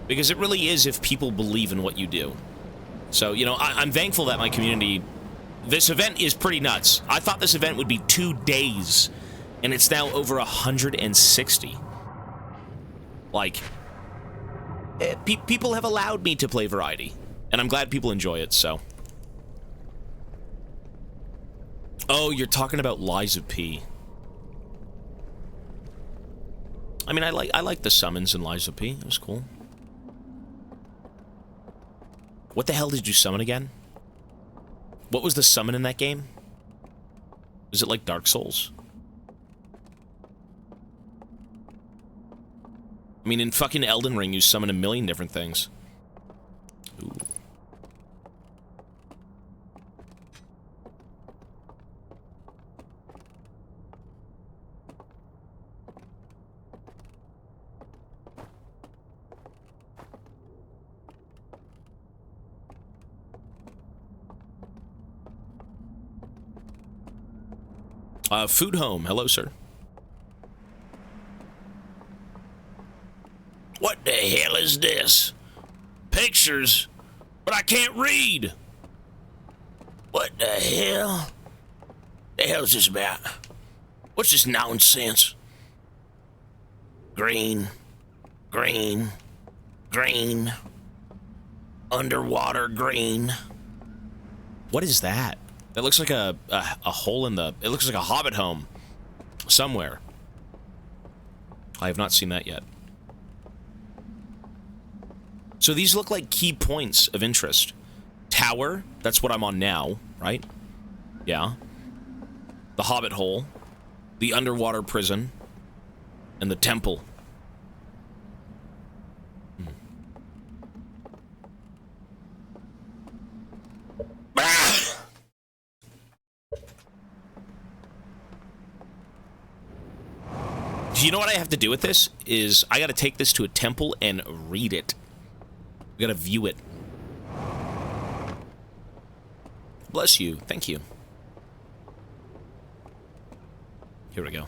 Because it really is if people believe in what you do. So, you know, I'm thankful that my community... This event is pretty nuts. I thought this event would be 2 days, and it's now over 160. Like, people have allowed me to play variety, and I'm glad people enjoy it, so... Oh, you're talking about Lies of P. I mean, I like the summons in Lies of P. It was cool. What the hell did you summon again? What was the summon in that game? Was it like Dark Souls? I mean, in fucking Elden Ring, you summon a million different things. Ooh. Food Home. Hello, sir. What the hell is this? Pictures, but I can't read. What the hell? The hell's this about? What's this nonsense? Green, green, green, underwater green. What is that? That looks like a hole in the... It looks like a hobbit home. Somewhere. I have not seen that yet. So these look like key points of interest. Tower, that's what I'm on now, right? Yeah. The hobbit hole. The underwater prison. And the temple. Do you know what I have to do with this? Is I gotta take this to a temple and read it. We gotta view it. Bless you. Thank you. Here we go.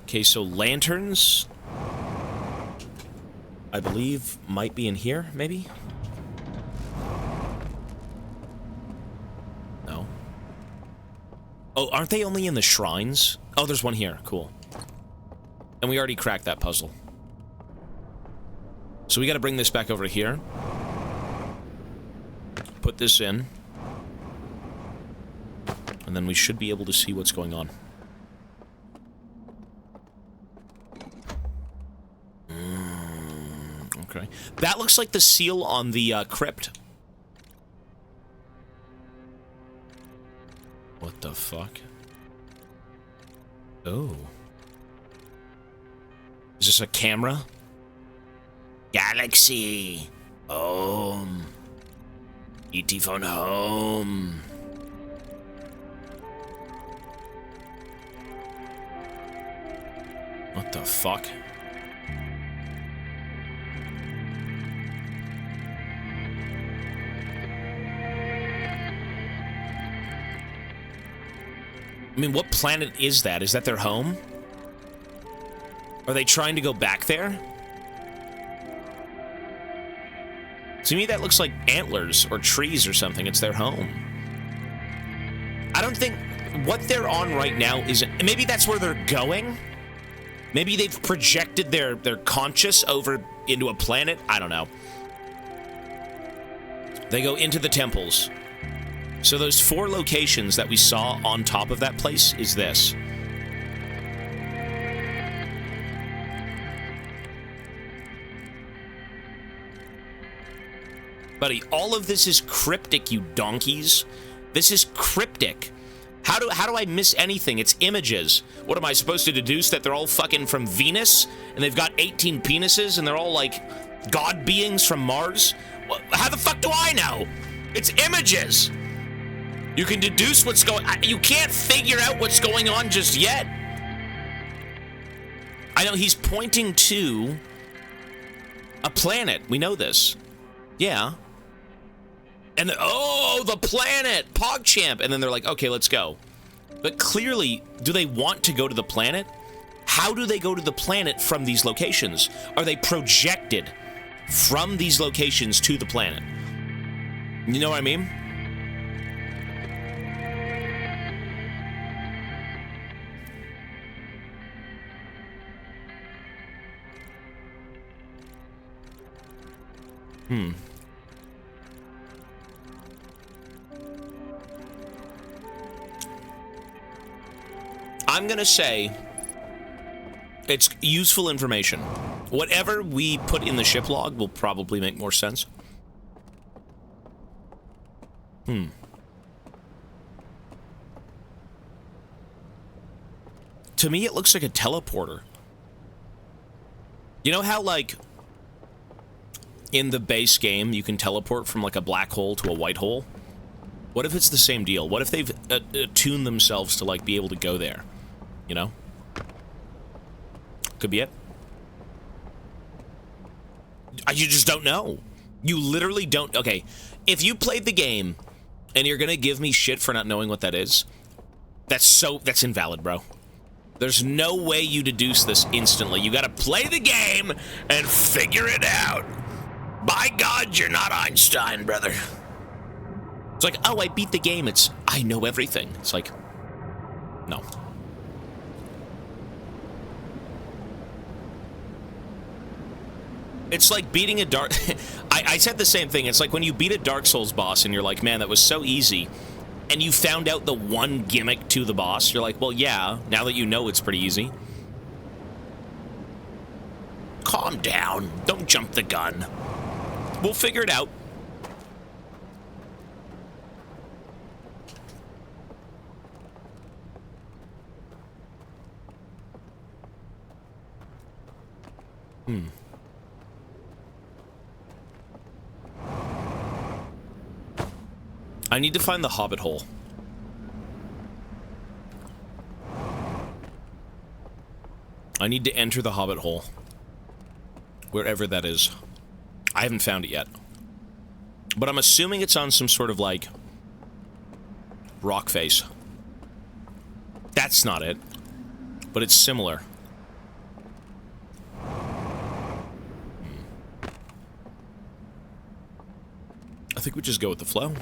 Okay, so lanterns... I believe might be in here, maybe? No. Oh, aren't they only in the shrines? Oh, there's one here. Cool. And we already cracked that puzzle. So we gotta bring this back over here. Put this in. And then we should be able to see what's going on. Okay. That looks like the seal on the crypt. What the fuck? Oh. Is this a camera? Galaxy. Home. ET phone home. What the fuck? I mean, what planet is that? Is that their home? Are they trying to go back there? To me, that looks like antlers or trees or something. It's their home. I don't think what they're on right now is... Maybe that's where they're going? Maybe they've projected their conscious over into a planet? I don't know. They go into the temples. So those 4 locations that we saw on top of that place is this. Buddy, all of this is cryptic, you donkeys. This is cryptic. How do I miss anything? It's images. What am I supposed to deduce, that they're all fucking from Venus and they've got 18 penises and they're all like god beings from Mars? How the fuck do I know? It's images. You can deduce what's going on. You can't figure out what's going on just yet. I know he's pointing to a planet. We know this. Yeah. And oh, the planet, PogChamp. And then they're like, okay, let's go. But clearly, do they want to go to the planet? How do they go to the planet from these locations? Are they projected from these locations to the planet? You know what I mean? I'm gonna say it's useful information. Whatever we put in the ship log will probably make more sense. To me, it looks like a teleporter. You know how, like, in the base game, you can teleport from, like, a black hole to a white hole? What if it's the same deal? What if they've attuned themselves to, like, be able to go there? You know? Could be it. You just don't know. You literally don't. Okay, if you played the game and you're gonna give me shit for not knowing what that is, that's invalid, bro. There's no way you deduce this instantly. You gotta play the game and figure it out. By God, you're not Einstein, brother. It's like, oh, I beat the game. I know everything. It's like, no. It's like beating a Dark... I said the same thing. It's like when you beat a Dark Souls boss and you're like, man, that was so easy. And you found out the one gimmick to the boss. You're like, well, yeah, now that you know it's pretty easy. Calm down. Don't jump the gun. We'll figure it out. I need to find the Hobbit hole. I need to enter the Hobbit hole. Wherever that is. I haven't found it yet. But I'm assuming it's on some sort of, like, rock face. That's not it. But it's similar. I think we just go with the flow.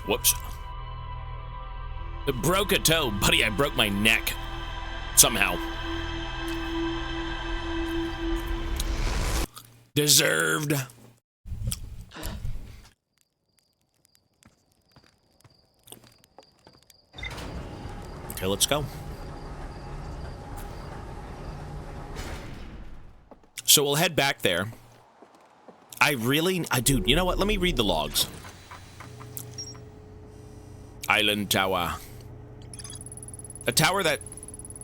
Whoops. I broke a toe. Buddy, I broke my neck. Somehow. Deserved. Okay, let's go. So we'll head back there. Dude, you know what? Let me read the logs. Island Tower. A tower that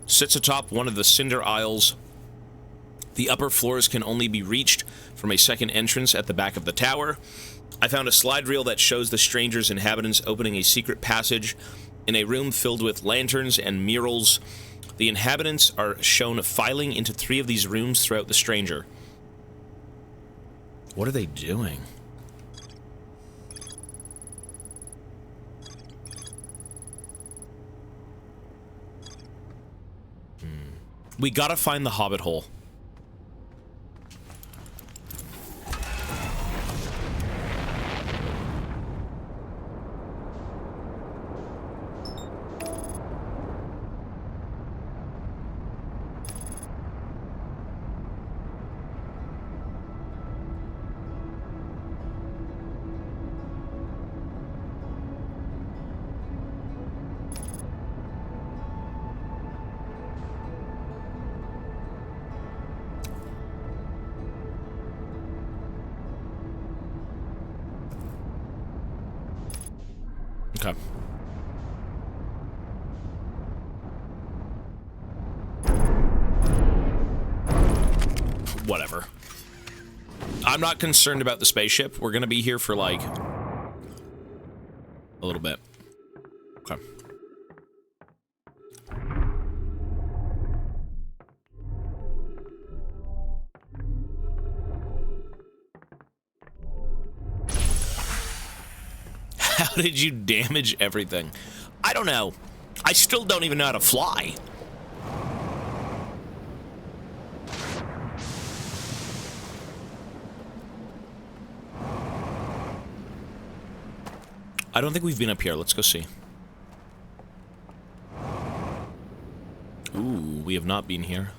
sits atop one of the cinder isles. The upper floors can only be reached from a second entrance at the back of the tower. I found a slide reel that shows the stranger's inhabitants opening a secret passage in a room filled with lanterns and murals. The inhabitants are shown filing into 3 of these rooms throughout the stranger. What are they doing? We gotta find the Hobbit hole. Okay. Whatever. I'm not concerned about the spaceship. We're gonna be here for, like, a little bit. Okay. How did you damage everything? I don't know. I still don't even know how to fly. I don't think we've been up here. Let's go see. Ooh, we have not been here.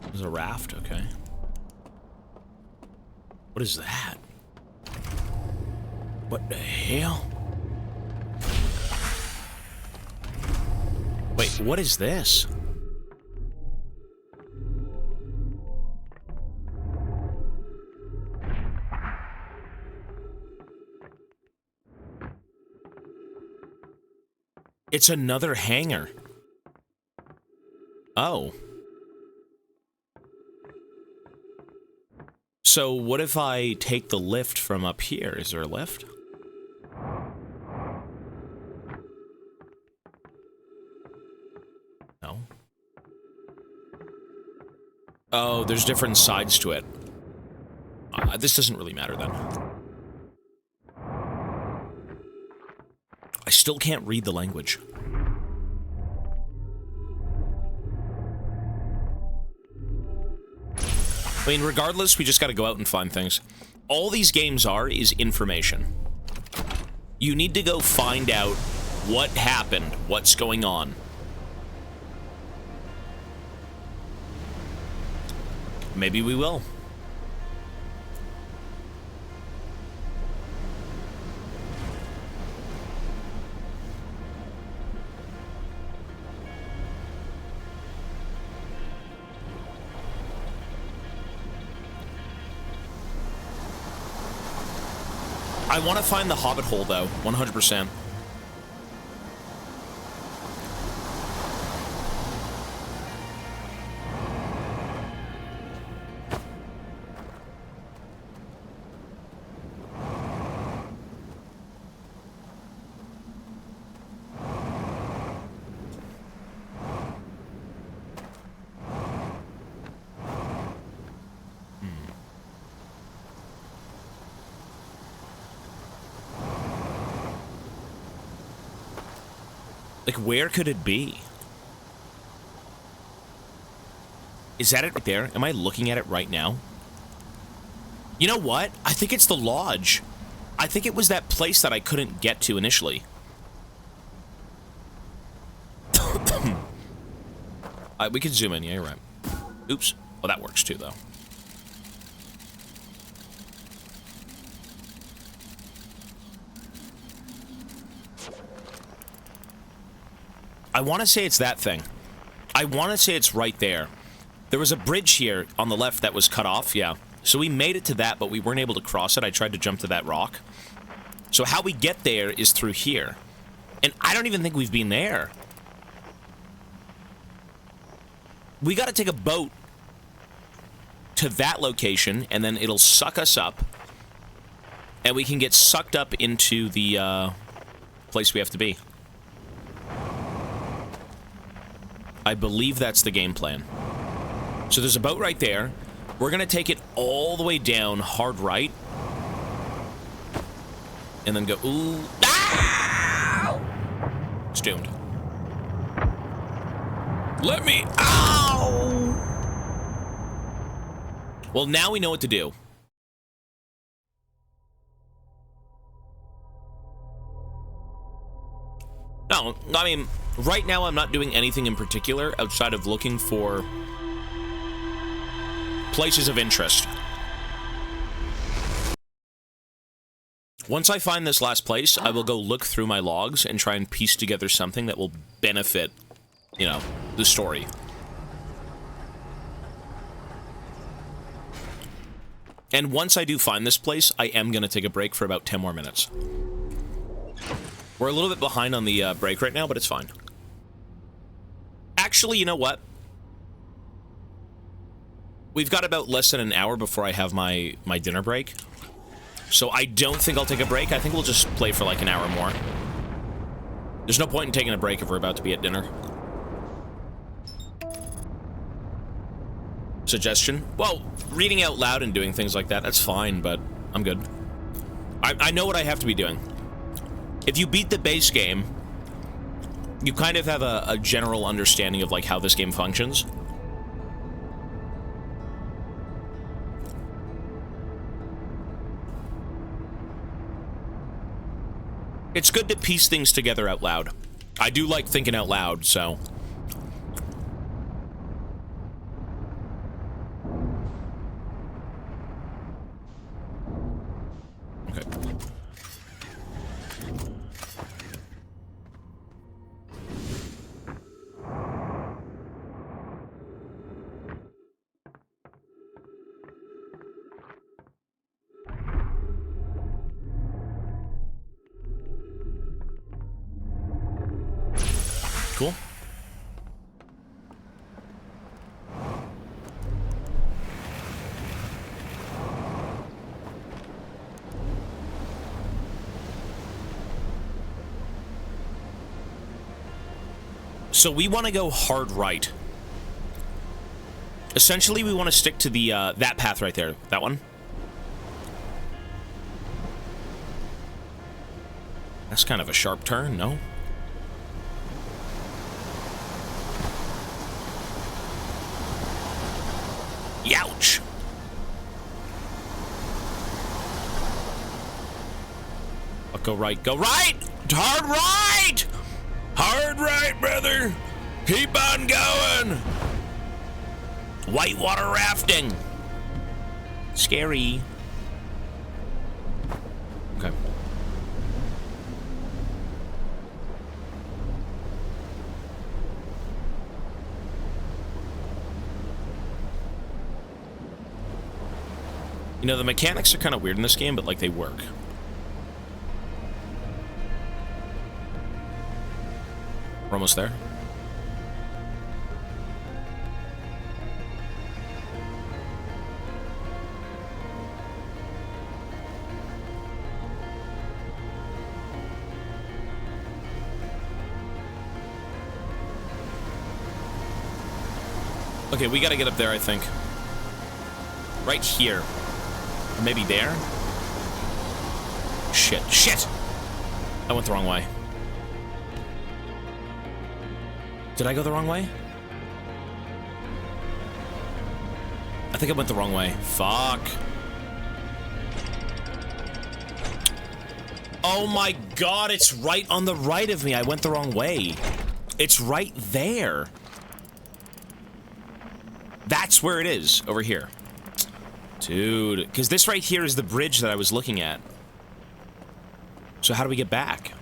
There's a raft, okay. What is that? What the hell? Wait, what is this? It's another hangar. Oh. So what if I take the lift from up here? Is there a lift? No. Oh, there's different sides to it. This doesn't really matter then. I still can't read the language. I mean, regardless, we just gotta go out and find things. All these games are is information. You need to go find out what happened, what's going on. Maybe we will. I want to find the Hobbit hole, though, 100%. Like, where could it be? Is that it right there? Am I looking at it right now? You know what? I think it's the lodge. I think it was that place that I couldn't get to initially. We can zoom in. Yeah, you're right. Oops. Oh, that works too, though. I want to say it's that thing. I want to say it's right there. There was a bridge here on the left that was cut off, yeah. So we made it to that, but we weren't able to cross it. I tried to jump to that rock. So how we get there is through here. And I don't even think we've been there. We got to take a boat to that location, and then it'll suck us up. And we can get sucked up into the place we have to be. I believe that's the game plan. So there's a boat right there. We're going to take it all the way down, hard right. And then go, ooh. Ow! It's doomed. Let me, ow! Well, now we know what to do. No, I mean, right now I'm not doing anything in particular outside of looking for places of interest. Once I find this last place, I will go look through my logs and try and piece together something that will benefit, you know, the story. And once I do find this place, I am going to take a break for about 10 more minutes. We're a little bit behind on the break right now, but it's fine. Actually, you know what? We've got about less than an hour before I have my dinner break. So I don't think I'll take a break. I think we'll just play for like an hour more. There's no point in taking a break if we're about to be at dinner. Suggestion? Well, reading out loud and doing things like that, that's fine, but I'm good. I know what I have to be doing. If you beat the base game, you kind of have a general understanding of like how this game functions. It's good to piece things together out loud. I do like thinking out loud, so... Okay. Cool. So we want to go hard right. Essentially, we want to stick to the that path right there. That one. That's kind of a sharp turn, no? Youch! I'll go right. Go right! Hard right! Hard right, brother! Keep on going! Whitewater rafting! Scary. Okay. You know, the mechanics are kind of weird in this game, but, like, they work. We're almost there. Okay, we gotta get up there, I think. Right here. Or maybe there? Shit. Shit! I went the wrong way. Did I go the wrong way? I think I went the wrong way. Fuck. Oh my god, it's right on the right of me. I went the wrong way. It's right there. That's where it is, over here. Dude, because this right here is the bridge that I was looking at. So how do we get back?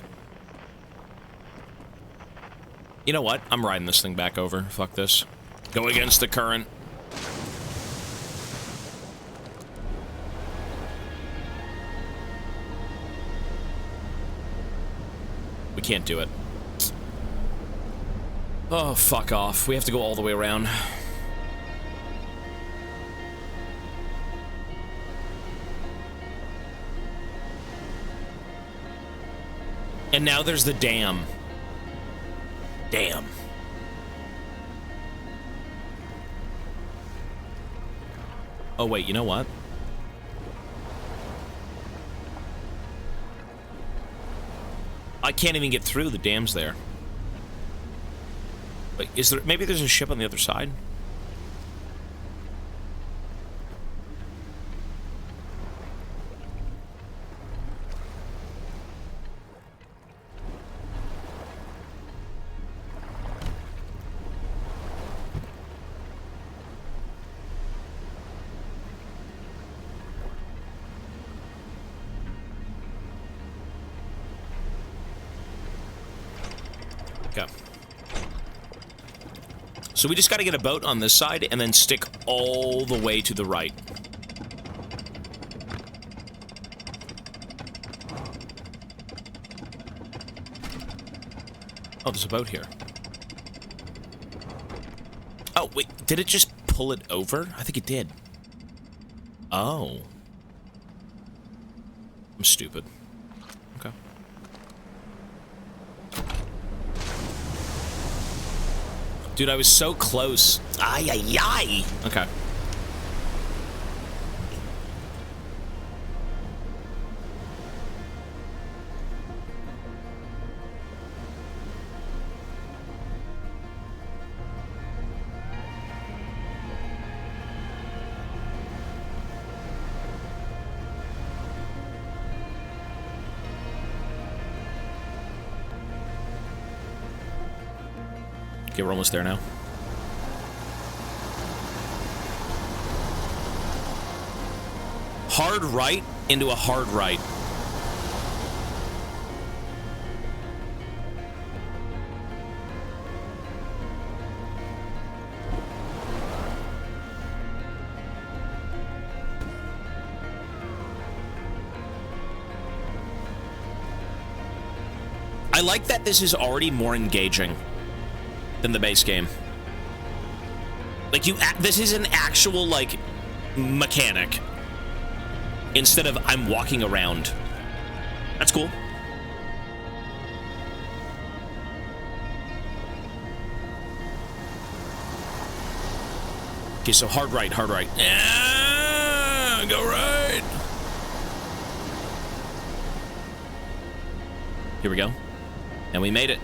You know what? I'm riding this thing back over. Fuck this. Go against the current. We can't do it. Oh, fuck off. We have to go all the way around. And now there's the dam. Damn. Oh, wait, you know what? I can't even get through. The dam's there. Wait, is there... Maybe there's a ship on the other side? So we just got to get a boat on this side and then stick all the way to the right. Oh, there's a boat here. Oh, wait, did it just pull it over? I think it did. Oh. I'm stupid. Okay. Dude, I was so close. Ay, ay, ay. Okay. Okay, we're almost there now. Hard right into a hard right. I like that this is already more engaging than the base game. Like, this is an actual, like, mechanic. Instead of I'm walking around. That's cool. Okay, so hard right, hard right. Yeah, go right. Here we go. And we made it.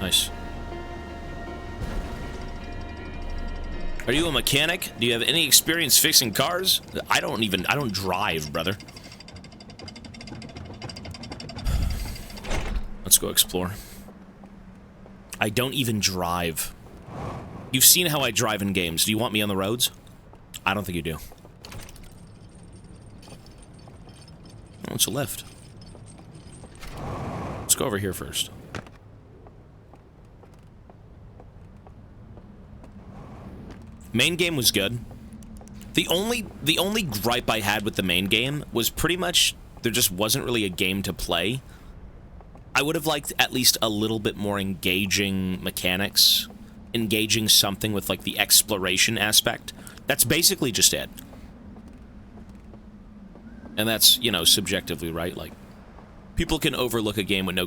Nice. Are you a mechanic? Do you have any experience fixing cars? I don't drive, brother. Let's go explore. I don't even drive. You've seen how I drive in games. Do you want me on the roads? I don't think you do. Oh, it's a lift. Let's go over here first. Main game was good. The only gripe I had with the main game was pretty much there just wasn't really a game to play. I would have liked at least a little bit more engaging mechanics, engaging something with like the exploration aspect. That's basically just it. And that's, you know, subjectively, right? Like, people can overlook a game with no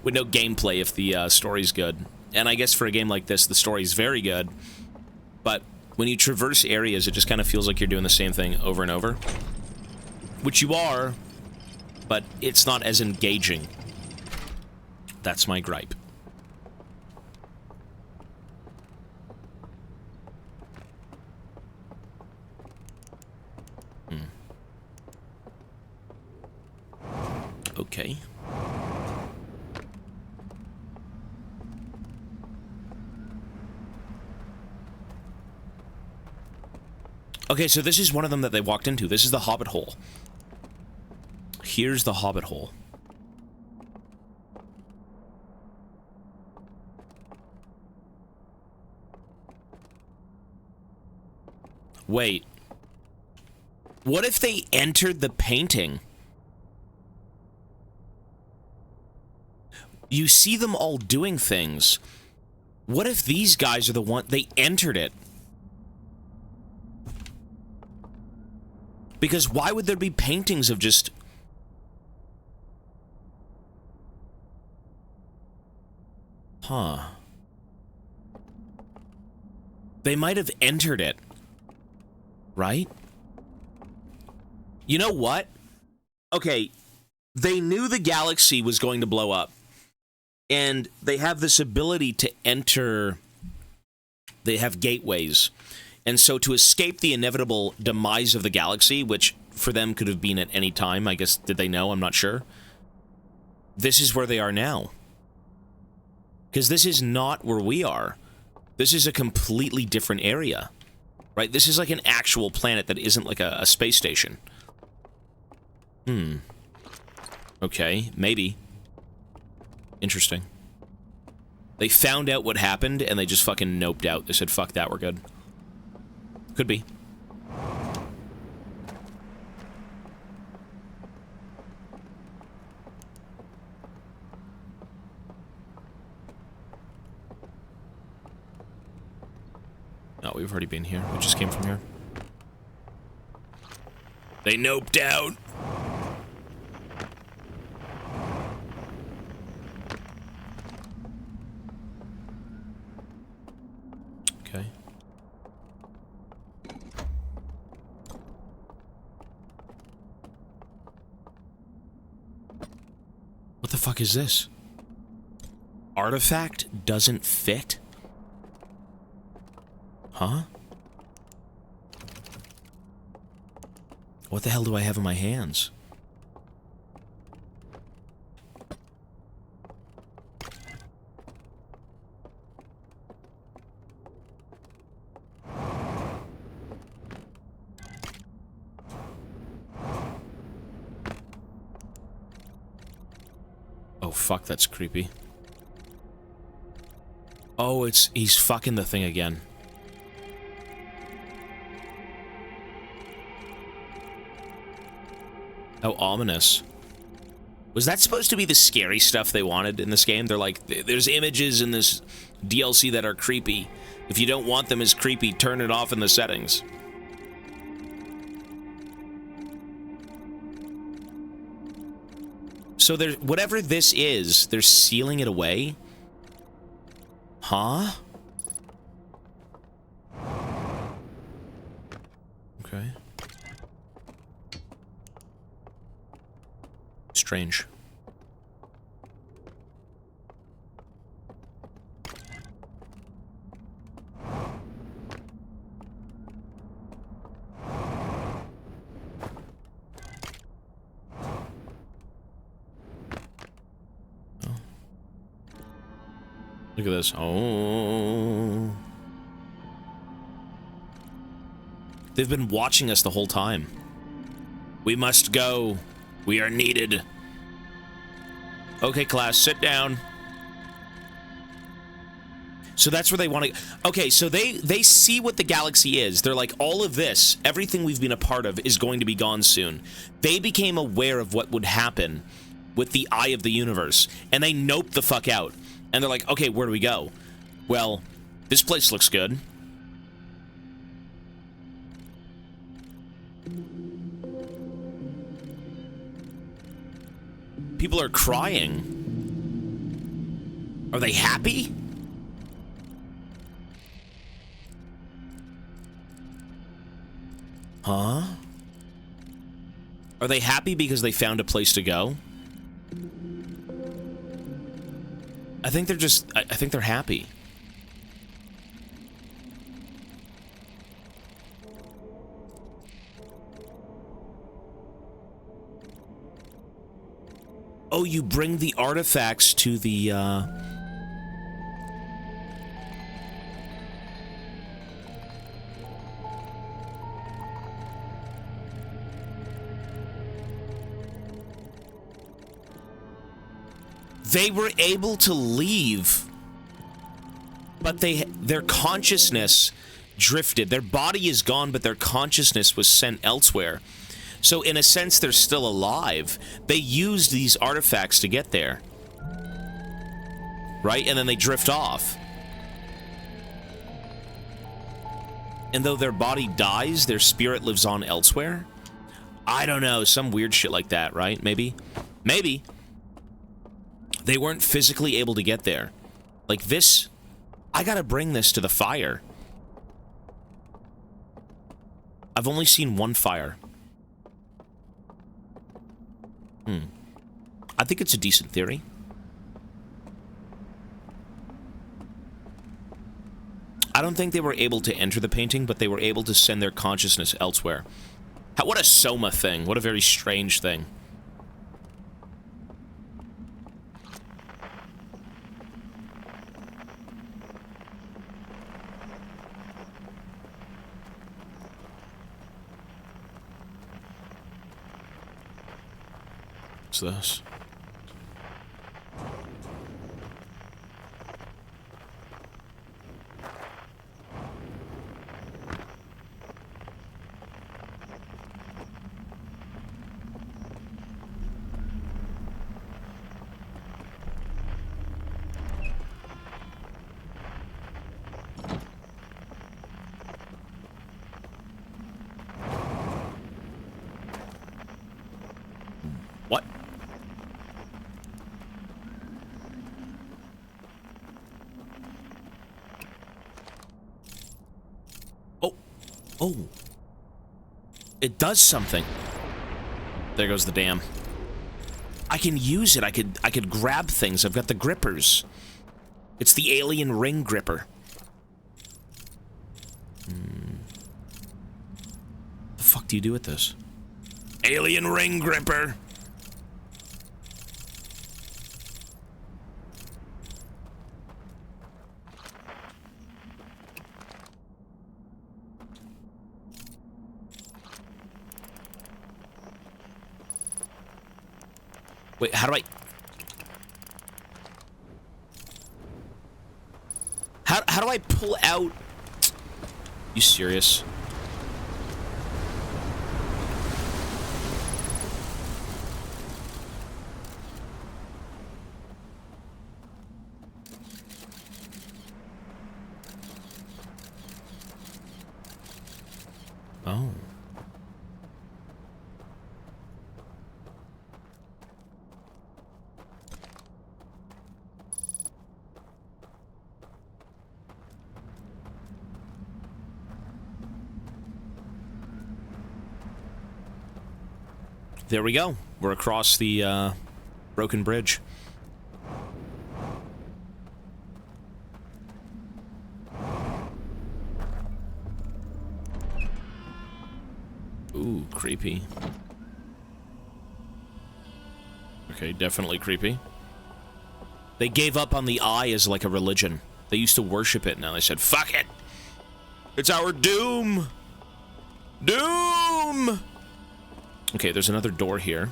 with no gameplay if the story's good. And I guess for a game like this, the story's very good, but when you traverse areas, it just kind of feels like you're doing the same thing over and over. Which you are, but it's not as engaging. That's my gripe. Okay. Okay, so this is one of them that they walked into. This is the Hobbit hole. Here's the Hobbit hole. Wait. What if they entered the painting? You see them all doing things. What if these guys are the one... They entered it. Because why would there be paintings of just... Huh. They might have entered it. Right? You know what? Okay, they knew the galaxy was going to blow up. And they have this ability to enter... They have gateways. And so to escape the inevitable demise of the galaxy, which for them could have been at any time, I guess, did they know? I'm not sure. This is where they are now. Because this is not where we are. This is a completely different area. Right? This is like an actual planet that isn't like a space station. Okay, maybe. Interesting. They found out what happened, and they just fucking noped out. They said, fuck that, we're good. Could be. already been here. We just came from here. They noped out. Okay. What the fuck is this? Artifact doesn't fit? Huh? What the hell do I have in my hands? Oh, fuck, that's creepy. Oh, he's fucking the thing again. How ominous. Was that supposed to be the scary stuff they wanted in this game? They're like, there's images in this DLC that are creepy. If you don't want them as creepy, turn it off in the settings. So there's whatever this is, they're sealing it away? Huh? Okay. Strange. Look at this. Oh. They've been watching us the whole time. We must go. We are needed. Okay, class, sit down. So that's where they want to... Okay, so they see what the galaxy is. They're like, all of this, everything we've been a part of is going to be gone soon. They became aware of what would happen with the eye of the universe, and they noped the fuck out. And they're like, okay, where do we go? Well, this place looks good. People are crying. Are they happy? Huh? Are they happy because they found a place to go? I think they're just... I think they're happy. Oh, you bring the artifacts to the, They were able to leave, but their consciousness drifted. Their body is gone, but their consciousness was sent elsewhere. So in a sense, they're still alive. They used these artifacts to get there. Right? And then they drift off. And though their body dies, their spirit lives on elsewhere? I don't know, some weird shit like that, right? Maybe? Maybe. They weren't physically able to get there. Like this, I gotta bring this to the fire. I've only seen one fire. I think it's a decent theory. I don't think they were able to enter the painting, but they were able to send their consciousness elsewhere. What a Soma thing. What a very strange thing. What's this? What? Oh. Oh. It does something. There goes the dam. I can use it. I could grab things. I've got the grippers. It's the alien ring gripper. The fuck do you do with this? Alien ring gripper. Wait, how do I... How do I pull out... You serious? Oh. There we go. We're across the broken bridge. Ooh, creepy. Okay, definitely creepy. They gave up on the eye as like a religion. They used to worship it, now they said, fuck it! It's our doom! Doom! Okay, there's another door here.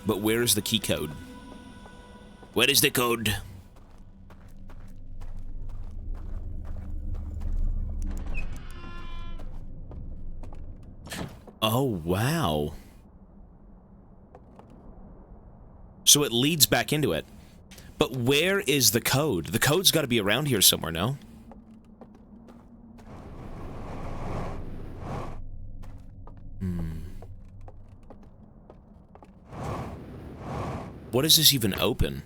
But where is the key code? Where is the code? Oh, wow. So it leads back into it. But where is the code? The code's got to be around here somewhere, no? What does this even open?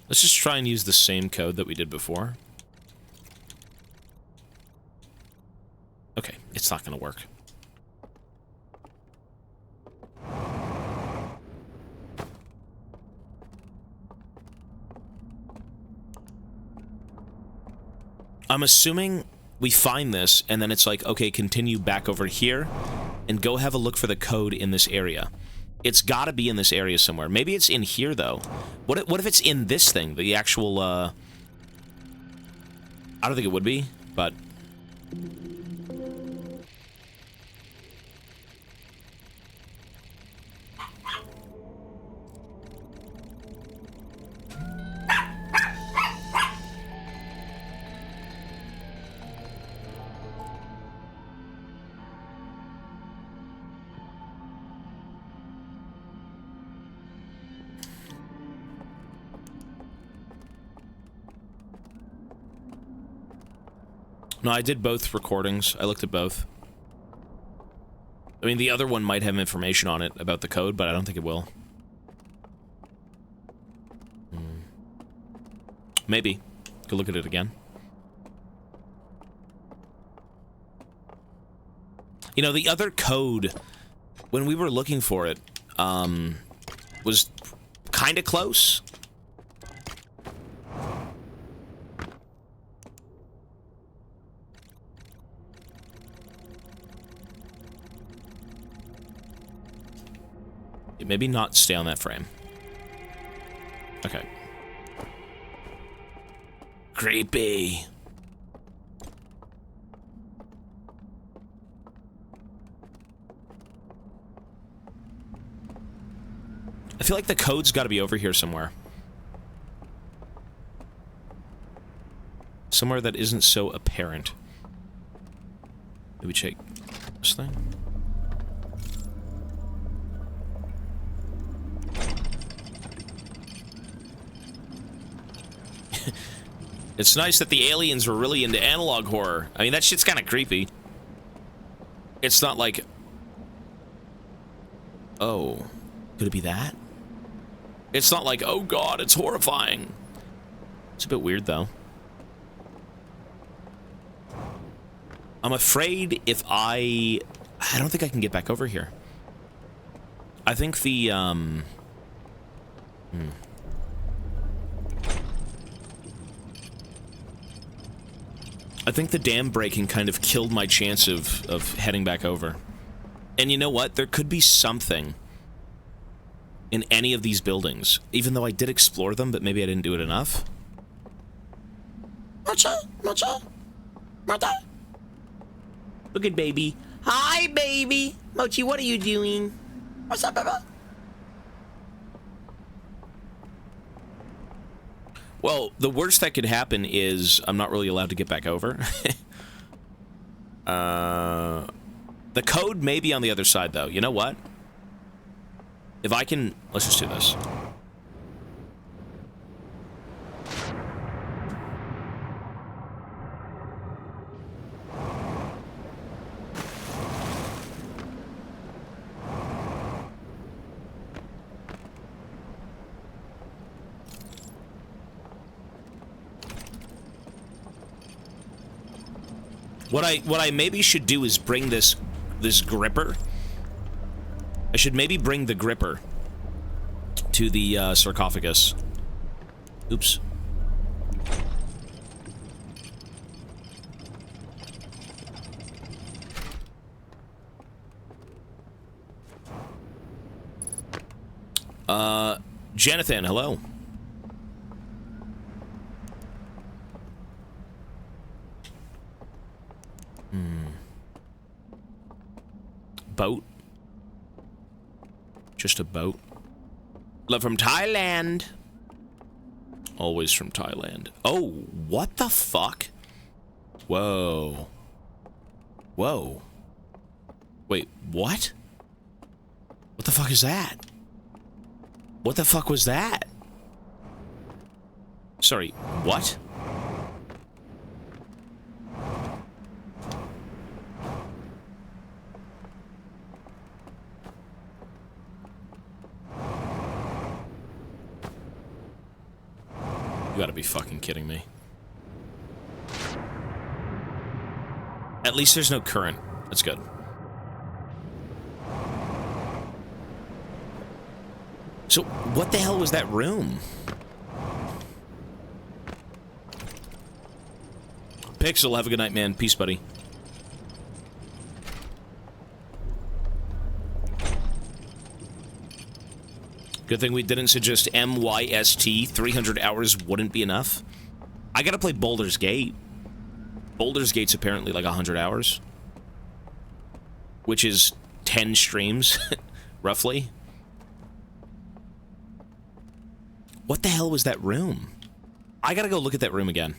Let's just try and use the same code that we did before. Okay, it's not going to work. I'm assuming we find this, and then it's like, okay, continue back over here, and go have a look for the code in this area. It's gotta be in this area somewhere. Maybe it's in here, though. What if it's in this thing? The actual, I don't think it would be, but... No, I did both recordings. I looked at both. I mean, the other one might have information on it about the code, but I don't think it will. Maybe. Go look at it again. You know, the other code, when we were looking for it, was kind of close. Maybe not stay on that frame. Okay. Creepy. I feel like the code's got to be over here somewhere. Somewhere that isn't so apparent. Maybe check this thing. It's nice that the aliens were really into analog horror. I mean, that shit's kind of creepy. It's not like... Oh, could it be that? It's not like, oh god, it's horrifying. It's a bit weird, though. I'm afraid if I don't think I can get back over here. I think the, I think the dam breaking kind of killed my chance of heading back over. And you know what? There could be something in any of these buildings, even though I did explore them, but maybe I didn't do it enough. Look at baby. Hi, baby. Mochi, what are you doing? What's up, Baba? Well, the worst that could happen is I'm not really allowed to get back over. The code may be on the other side, though. You know what? If I can... Let's just do this. What I maybe should do is bring this gripper. I should maybe bring the gripper to the sarcophagus. Oops. Jonathan, hello. Boat. Just a boat. Love from Thailand. Always from Thailand. Oh, what the fuck? Whoa. Whoa. Wait, what? What the fuck is that? What the fuck was that? Sorry, what? You gotta be fucking kidding me. At least there's no current. That's good. So, what the hell was that room? Pixel, have a good night, man. Peace, buddy. Good thing we didn't suggest MYST. 300 hours wouldn't be enough. I gotta play Baldur's Gate. Baldur's Gate's apparently like 100 hours. Which is 10 streams, roughly. What the hell was that room? I gotta go look at that room again.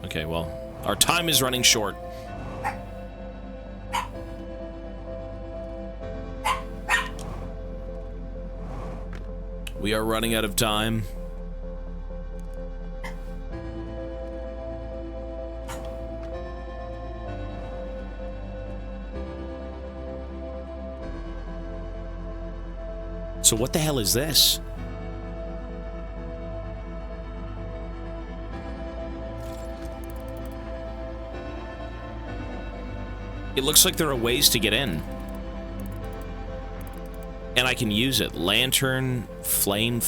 Okay, well, our time is running short. We are running out of time. So what the hell is this? It looks like there are ways to get in. And I can use it. Lantern, flame.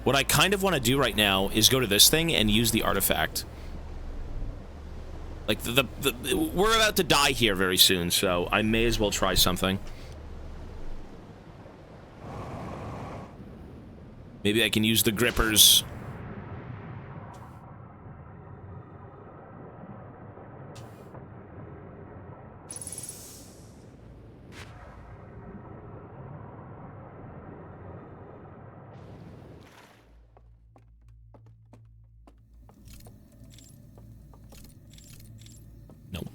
What I kind of want to do right now is go to this thing and use the artifact. Like, we're about to die here very soon, so I may as well try something. Maybe I can use the grippers. Nope.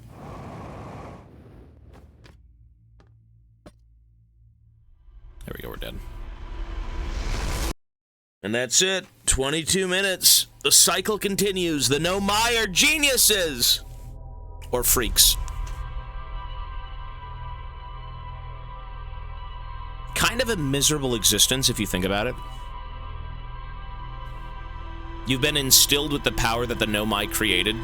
There we go, we're dead. And that's it. 22 minutes. The cycle continues. The Nomai are geniuses! Or freaks. Kind of a miserable existence if you think about it. You've been instilled with the power that the Nomai created.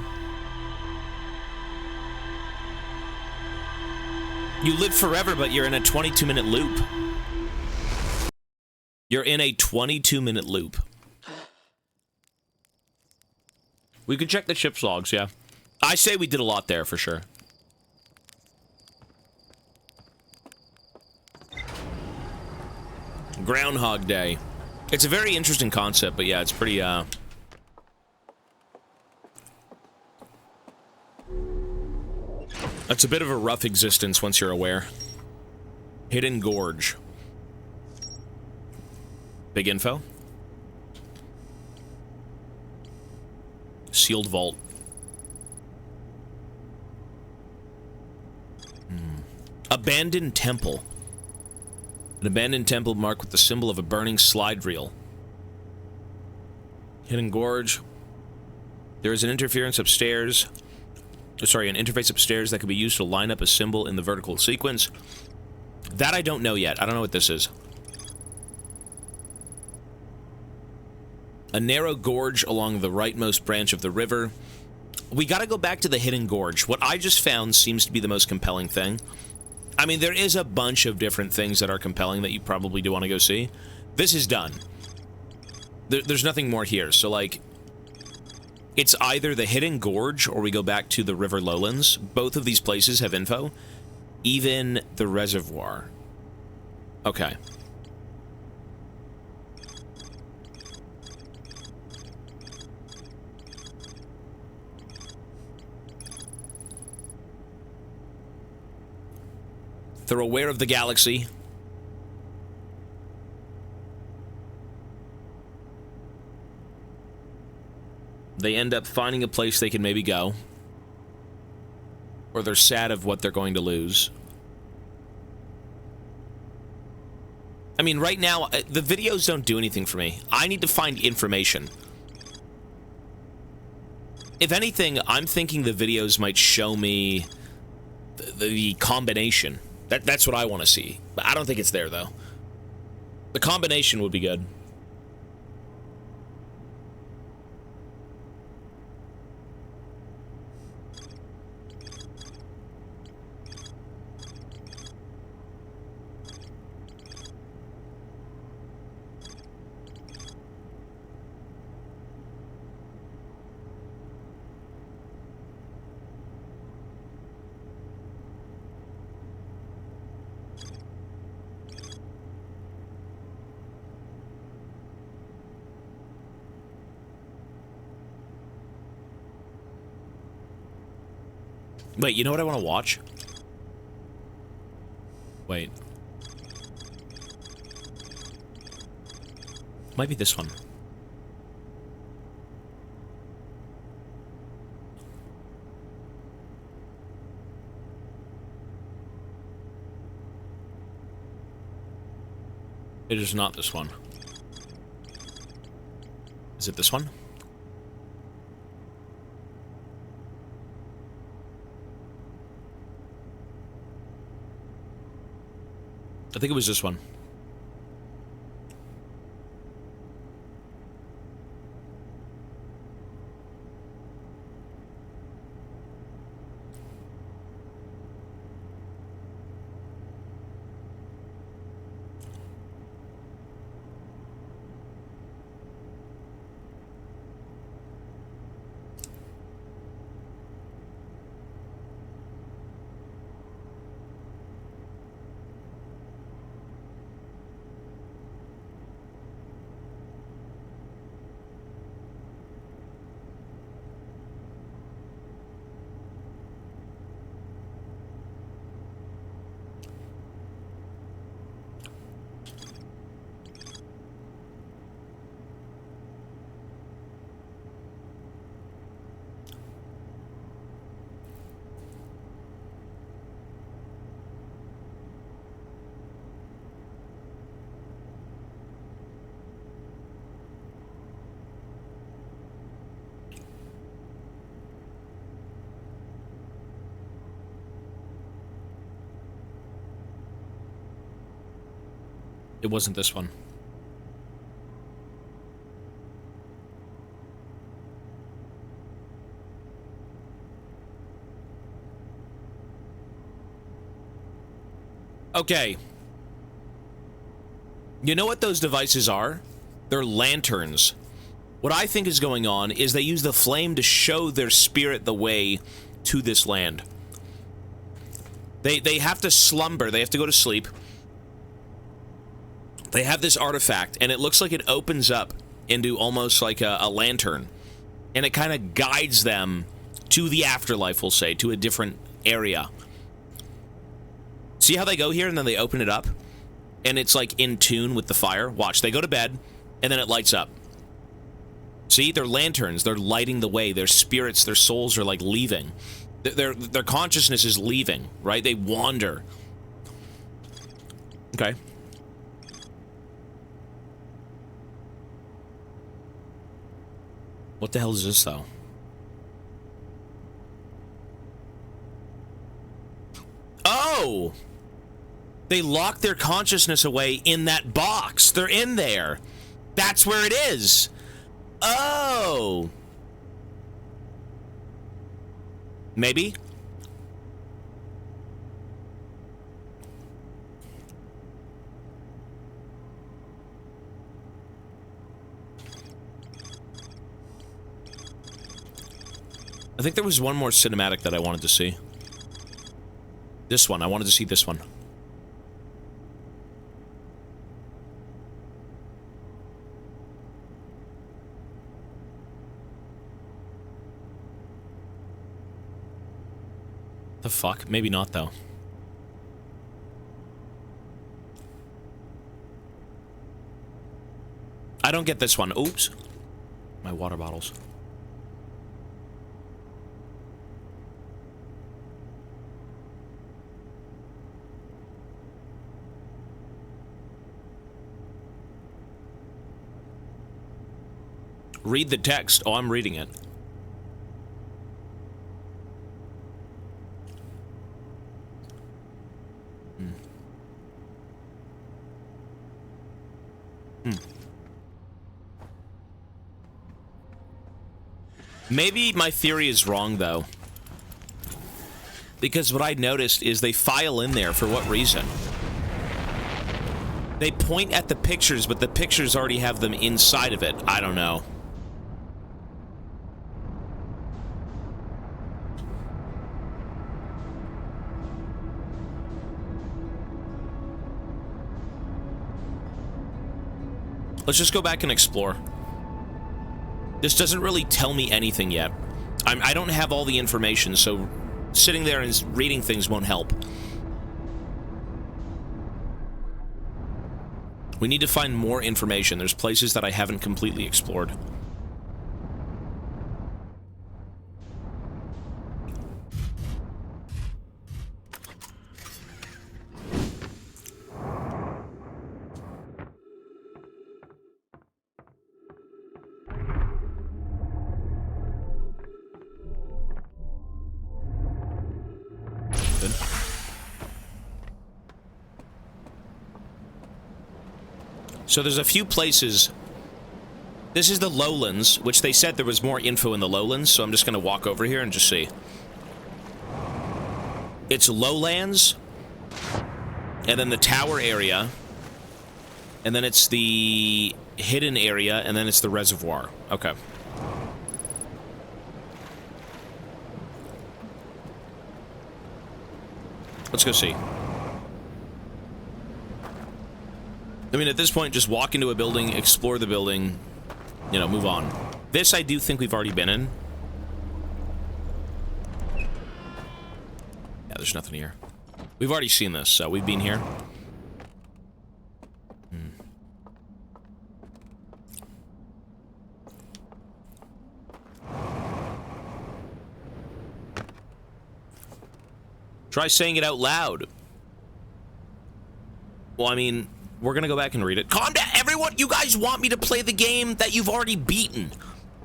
You live forever, but you're in a 22-minute loop. You're in a 22-minute loop. We could check the ship's logs, yeah. I say we did a lot there, for sure. Groundhog Day. It's a very interesting concept, but yeah, it's pretty, It's a bit of a rough existence once you're aware. Hidden Gorge. Big info. Sealed vault. Abandoned temple. An abandoned temple marked with the symbol of a burning slide reel. Hidden Gorge. There is an interference upstairs. Sorry, an interface upstairs that can be used to line up a symbol in the vertical sequence. That I don't know yet. I don't know what this is. A narrow gorge along the rightmost branch of the river. We gotta go back to the Hidden Gorge. What I just found seems to be the most compelling thing. I mean, there is a bunch of different things that are compelling that you probably do want to go see. This is done. There's nothing more here, so, like, it's either the Hidden Gorge or we go back to the River Lowlands. Both of these places have info. Even the reservoir. Okay. They're aware of the galaxy. They end up finding a place they can maybe go. Or they're sad of what they're going to lose. I mean, right now, the videos don't do anything for me. I need to find information. If anything, I'm thinking the videos might show me the combination. That's what I want to see. But I don't think it's there, though. The combination would be good. Wait, you know what I want to watch? Wait. Might be this one. It is not this one. Is it this one? I think it was this one. It wasn't this one. Okay. You know what those devices are? They're lanterns. What I think is going on is they use the flame to show their spirit the way to this land. They have to slumber. They have to go to sleep. They have this artifact, and it looks like it opens up into almost like a lantern. And it kind of guides them to the afterlife, we'll say, to a different area. See how they go here, and then they open it up? And it's like in tune with the fire. Watch, they go to bed, and then it lights up. See, they're lanterns. They're lighting the way. Their spirits, their souls are like leaving. Their consciousness is leaving, right? They wander. Okay. What the hell is this, though? Oh! They lock their consciousness away in that box. They're in there. That's where it is. Oh! Maybe? I think there was one more cinematic that I wanted to see. This one. I wanted to see this one. The fuck? Maybe not, though. I don't get this one. Oops. My water bottles. Read the text. Oh, I'm reading it. Maybe my theory is wrong, though. Because what I noticed is they file in there for what reason? They point at the pictures, but the pictures already have them inside of it. I don't know. Let's just go back and explore. This doesn't really tell me anything yet. I don't have all the information, so sitting there and reading things won't help. We need to find more information. There's places that I haven't completely explored. So there's a few places. This is the lowlands, which they said there was more info in the lowlands, so I'm just going to walk over here and just see. It's lowlands, and then the tower area, and then it's the hidden area, and then it's the reservoir. Okay. Let's go see. I mean, at this point, just walk into a building, explore the building, you know, move on. This I do think we've already been in. Yeah, there's nothing here. We've already seen this, so we've been here. Try saying it out loud. Well, I mean, we're gonna go back and read it. Calm down, everyone! You guys want me to play the game that you've already beaten.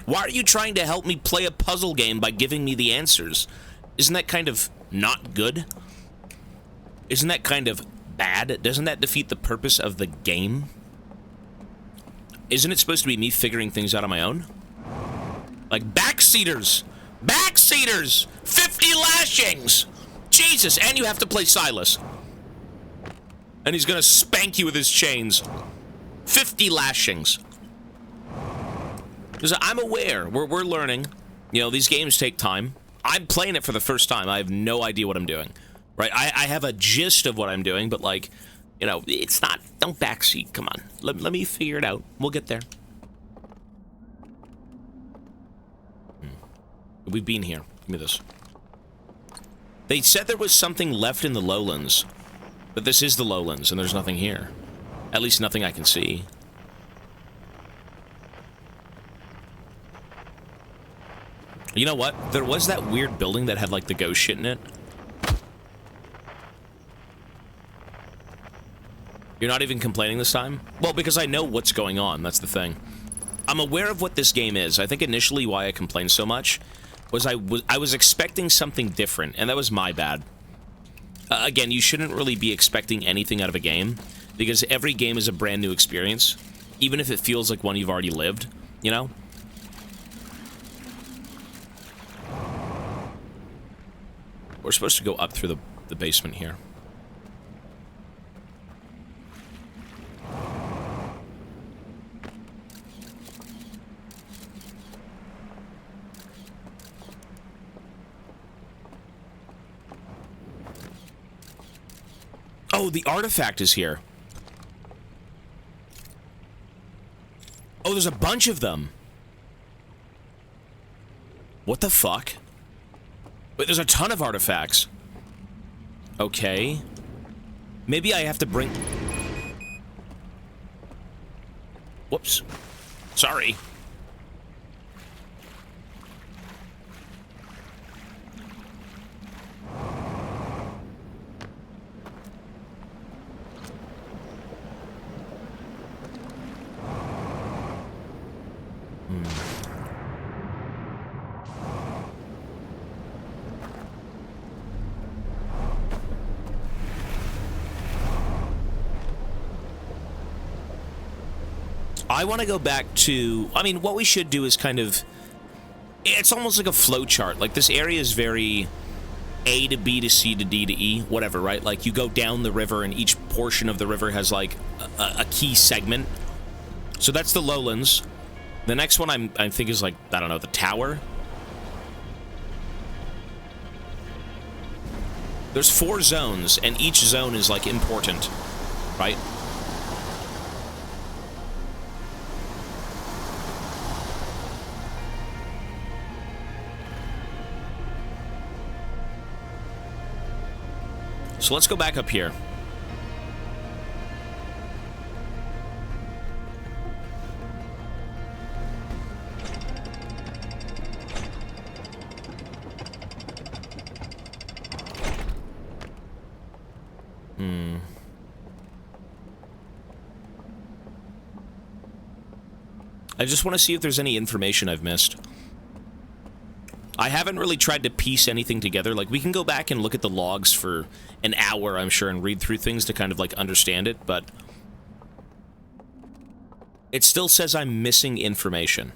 Why are you trying to help me play a puzzle game by giving me the answers? Isn't that kind of not good? Isn't that kind of bad? Doesn't that defeat the purpose of the game? Isn't it supposed to be me figuring things out on my own? Like, backseaters! Backseaters! 50 lashings! Jesus, and you have to play Silas. And he's gonna spank you with his chains. 50 lashings. Because I'm aware, we're learning. You know, these games take time. I'm playing it for the first time. I have no idea what I'm doing. Right? I have a gist of what I'm doing, but like, you know, it's not, don't backseat, come on. Let me figure it out. We'll get there. We've been here. Give me this. They said there was something left in the lowlands, but this is the lowlands, and there's nothing here. At least nothing I can see. You know what? There was that weird building that had, like, the ghost shit in it. You're not even complaining this time? Well, because I know what's going on, that's the thing. I'm aware of what this game is. I think initially why I complained so much was I was expecting something different, and that was my bad. Again, you shouldn't really be expecting anything out of a game, because every game is a brand new experience, even if it feels like one you've already lived, you know? We're supposed to go up through the basement here. Oh, the artifact is here. Oh, there's a bunch of them. What the fuck? Wait, there's a ton of artifacts. Okay. Maybe I have to bring... Whoops. Sorry. I want to go back to... I mean, what we should do is kind of... It's almost like a flow chart. Like, this area is very A to B to C to D to E, whatever, right? Like, you go down the river, and each portion of the river has, like, a key segment. So that's the lowlands. The next one I think is, like, I don't know, the tower. There's 4 zones, and each zone is, like, important, right? So let's go back up here. I just want to see if there's any information I've missed. I haven't really tried to piece anything together. Like, we can go back and look at the logs for an hour, I'm sure, and read through things to kind of, like, understand it, but it still says I'm missing information.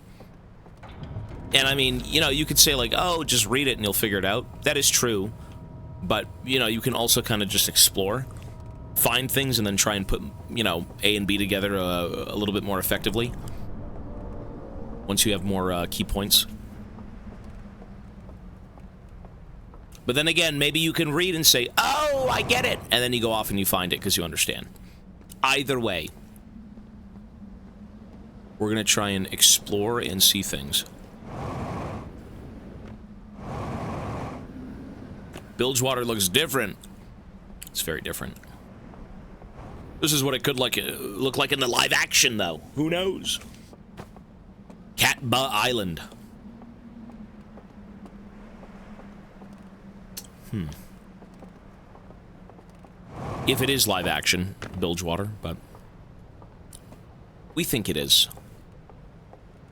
And, I mean, you know, you could say, like, oh, just read it and you'll figure it out. That is true. But, you know, you can also kind of just explore, find things, and then try and put, you know, A and B together a little bit more effectively once you have more key points. But then again, maybe you can read and say, oh, I get it. And then you go off and you find it because you understand. Either way, we're going to try and explore and see things. Bilgewater looks different. It's very different. This is what it could look like in the live action, though. Who knows? Catba Island. If it is live action, Bilgewater, but we think it is.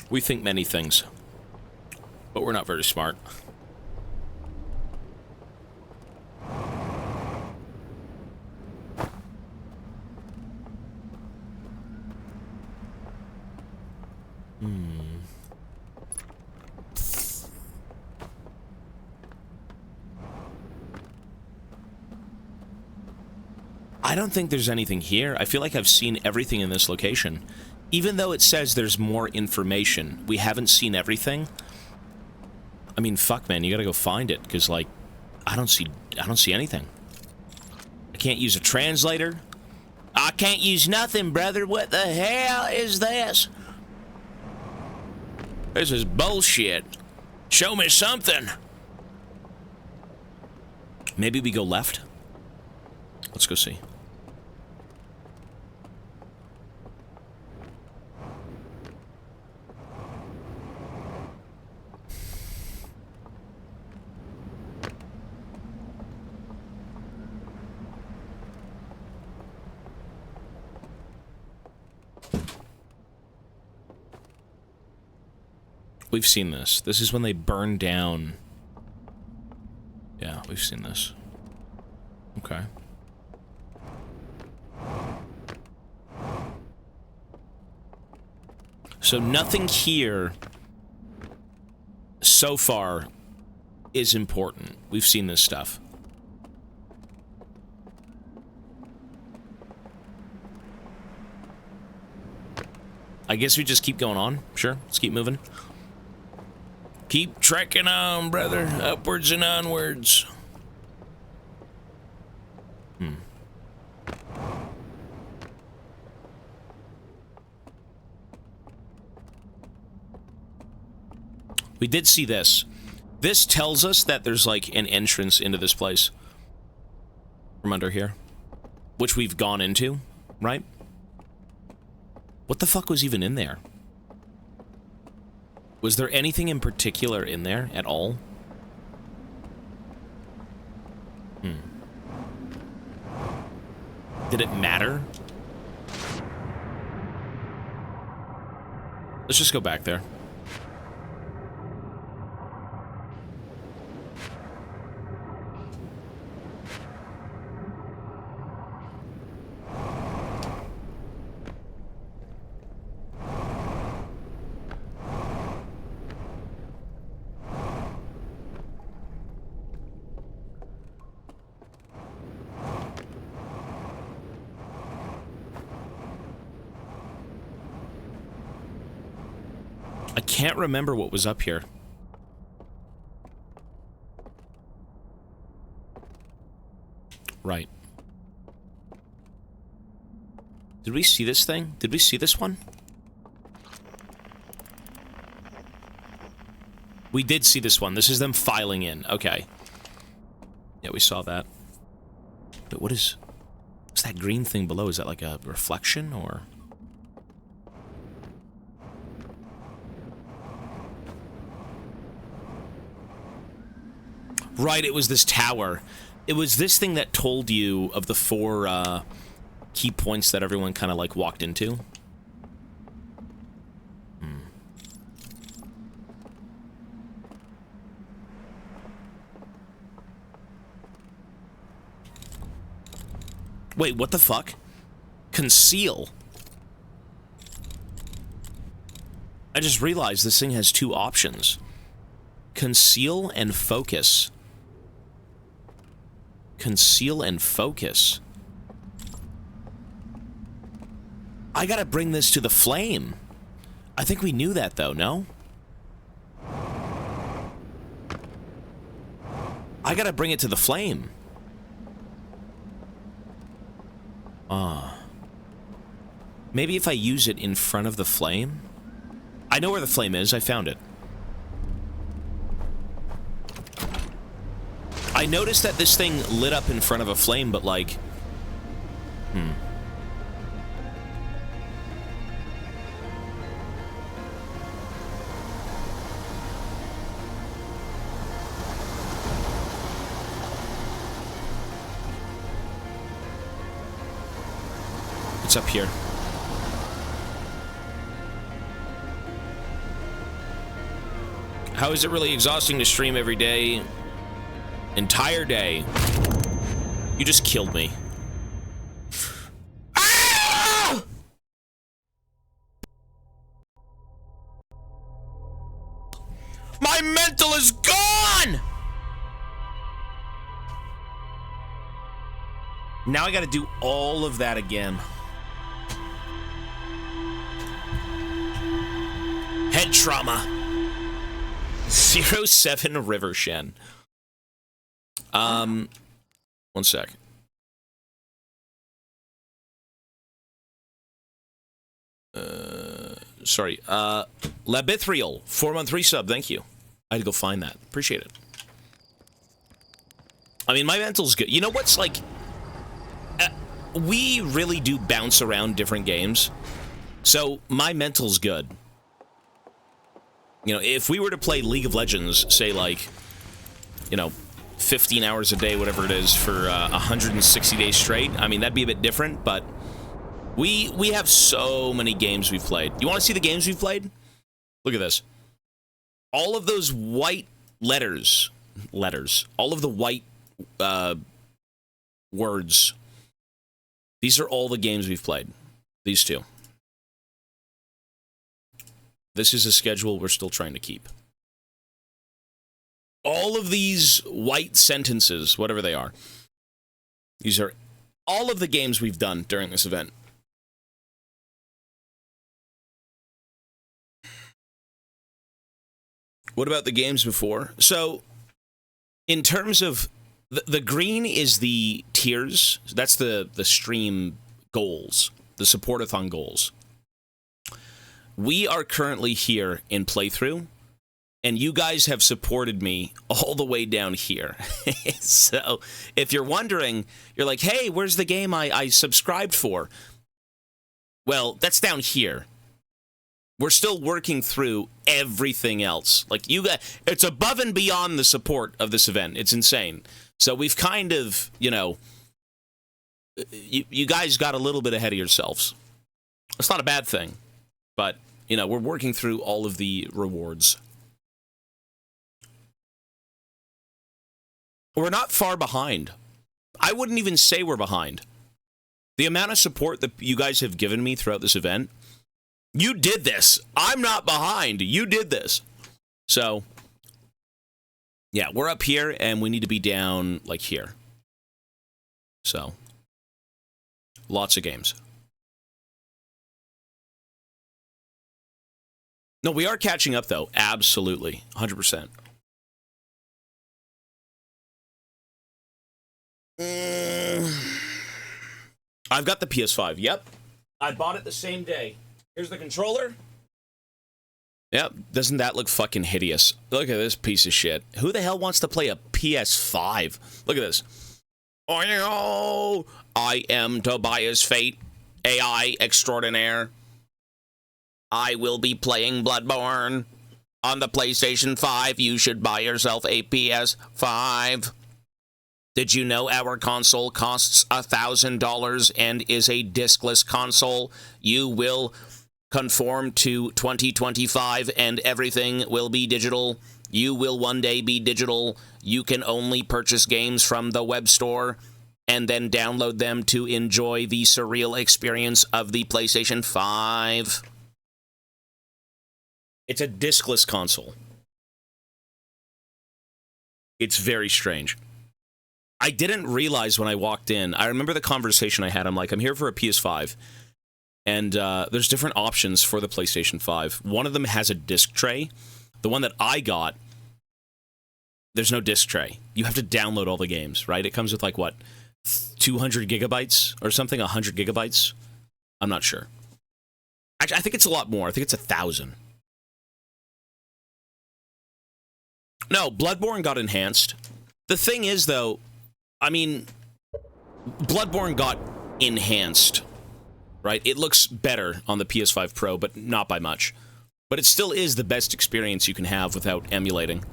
We think many things, but we're not very smart. I don't think there's anything here. I feel like I've seen everything in this location. Even though it says there's more information, we haven't seen everything. I mean, fuck, man, you gotta go find it, because, like, I don't see anything. I can't use a translator. I can't use nothing, brother. What the hell is this? This is bullshit. Show me something. Maybe we go left? Let's go see. We've seen this. This is when they burn down. Yeah, we've seen this. Okay. So nothing here so far is important. We've seen this stuff. I guess we just keep going on. Sure, let's keep moving. Keep trekking on, brother. Upwards and onwards. We did see this. This tells us that there's, like, an entrance into this place. From under here. Which we've gone into, right? What the fuck was even in there? Was there anything in particular in there at all? Did it matter? Let's just go back there. I can't remember what was up here. Right. Did we see this thing? Did we see this one? We did see this one. This is them filing in. Okay. Yeah, we saw that. But what's that green thing below? Is that like a reflection or... Right, it was this tower. It was this thing that told you of the four key points that everyone kind of like walked into. Wait, what the fuck? Conceal. I just realized this thing has two options. Conceal and focus. Conceal and focus. I gotta bring this to the flame. I think we knew that, though, no? I gotta bring it to the flame. Maybe if I use it in front of the flame? I know where the flame is. I found it. I noticed that this thing lit up in front of a flame, but like... It's up here. How is it really exhausting to stream every day? Entire day. You just killed me. Ah! My mental is gone! Now I gotta do all of that again. Head trauma. 07 River Shen. One sec. Sorry. Labithriel, 4-month resub, thank you. I had to go find that. Appreciate it. I mean, my mental's good. You know what's like... we really do bounce around different games. So, my mental's good. You know, if we were to play League of Legends, say like, you know, 15 hours a day, whatever it is, for 160 days straight, I mean, that'd be a bit different, but we have so many games we've played. You want to see the games we've played? Look at this. All of those white letters, all of the white words, these are all the games we've played. These two. This is a schedule we're still trying to keep. All of these white sentences, whatever they are, these are all of the games we've done during this event. What about the games before? So, in terms of... The green is the tiers. That's the stream goals. The supportathon goals. We are currently here in playthrough, and you guys have supported me all the way down here. So, if you're wondering, you're like, hey, where's the game I subscribed for? Well, that's down here. We're still working through everything else. Like, you guys, it's above and beyond the support of this event. It's insane. So we've kind of, you know, you guys got a little bit ahead of yourselves. It's not a bad thing, but, you know, we're working through all of the rewards. We're not far behind. I wouldn't even say we're behind. The amount of support that you guys have given me throughout this event, you did this. I'm not behind. You did this. So... yeah, we're up here, and we need to be down, like, here. So, lots of games. No, we are catching up, though. Absolutely. 100%. I've got the PS5. Yep. I bought it the same day. Here's the controller. Yep, doesn't that look fucking hideous? Look at this piece of shit. Who the hell wants to play a PS5? Look at this. Oh, I am Tobias Fate, AI extraordinaire. I will be playing Bloodborne. On the PlayStation 5, you should buy yourself a PS5. Did you know our console costs $1,000 and is a discless console? You will... conform to 2025 and everything will be digital. You will one day be digital. You can only purchase games from the web store and then download them to enjoy the surreal experience of the PlayStation 5. It's a discless console. It's very strange. I didn't realize when I walked in. I remember the conversation I had. I'm like, I'm here for a PS5. And there's different options for the PlayStation 5. One of them has a disc tray. The one that I got, there's no disc tray. You have to download all the games, right? It comes with, like, what, 200 gigabytes or something? 100 gigabytes? I'm not sure. Actually, I think it's a lot more. I think it's 1,000. No, Bloodborne got enhanced. The thing is, though, I mean, Bloodborne got enhanced. Right? It looks better on the PS5 Pro, but not by much. But it still is the best experience you can have without emulating.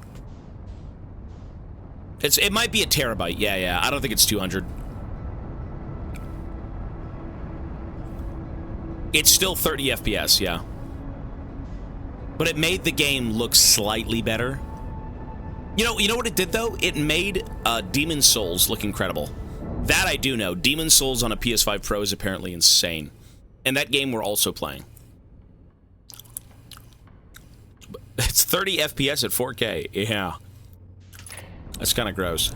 It might be a terabyte. Yeah. I don't think it's 200. It's still 30 FPS, yeah. But it made the game look slightly better. You know what it did, though? It made Demon's Souls look incredible. That I do know. Demon's Souls on a PS5 Pro is apparently insane. And that game we're also playing. It's 30 FPS at 4K. Yeah. That's kind of gross.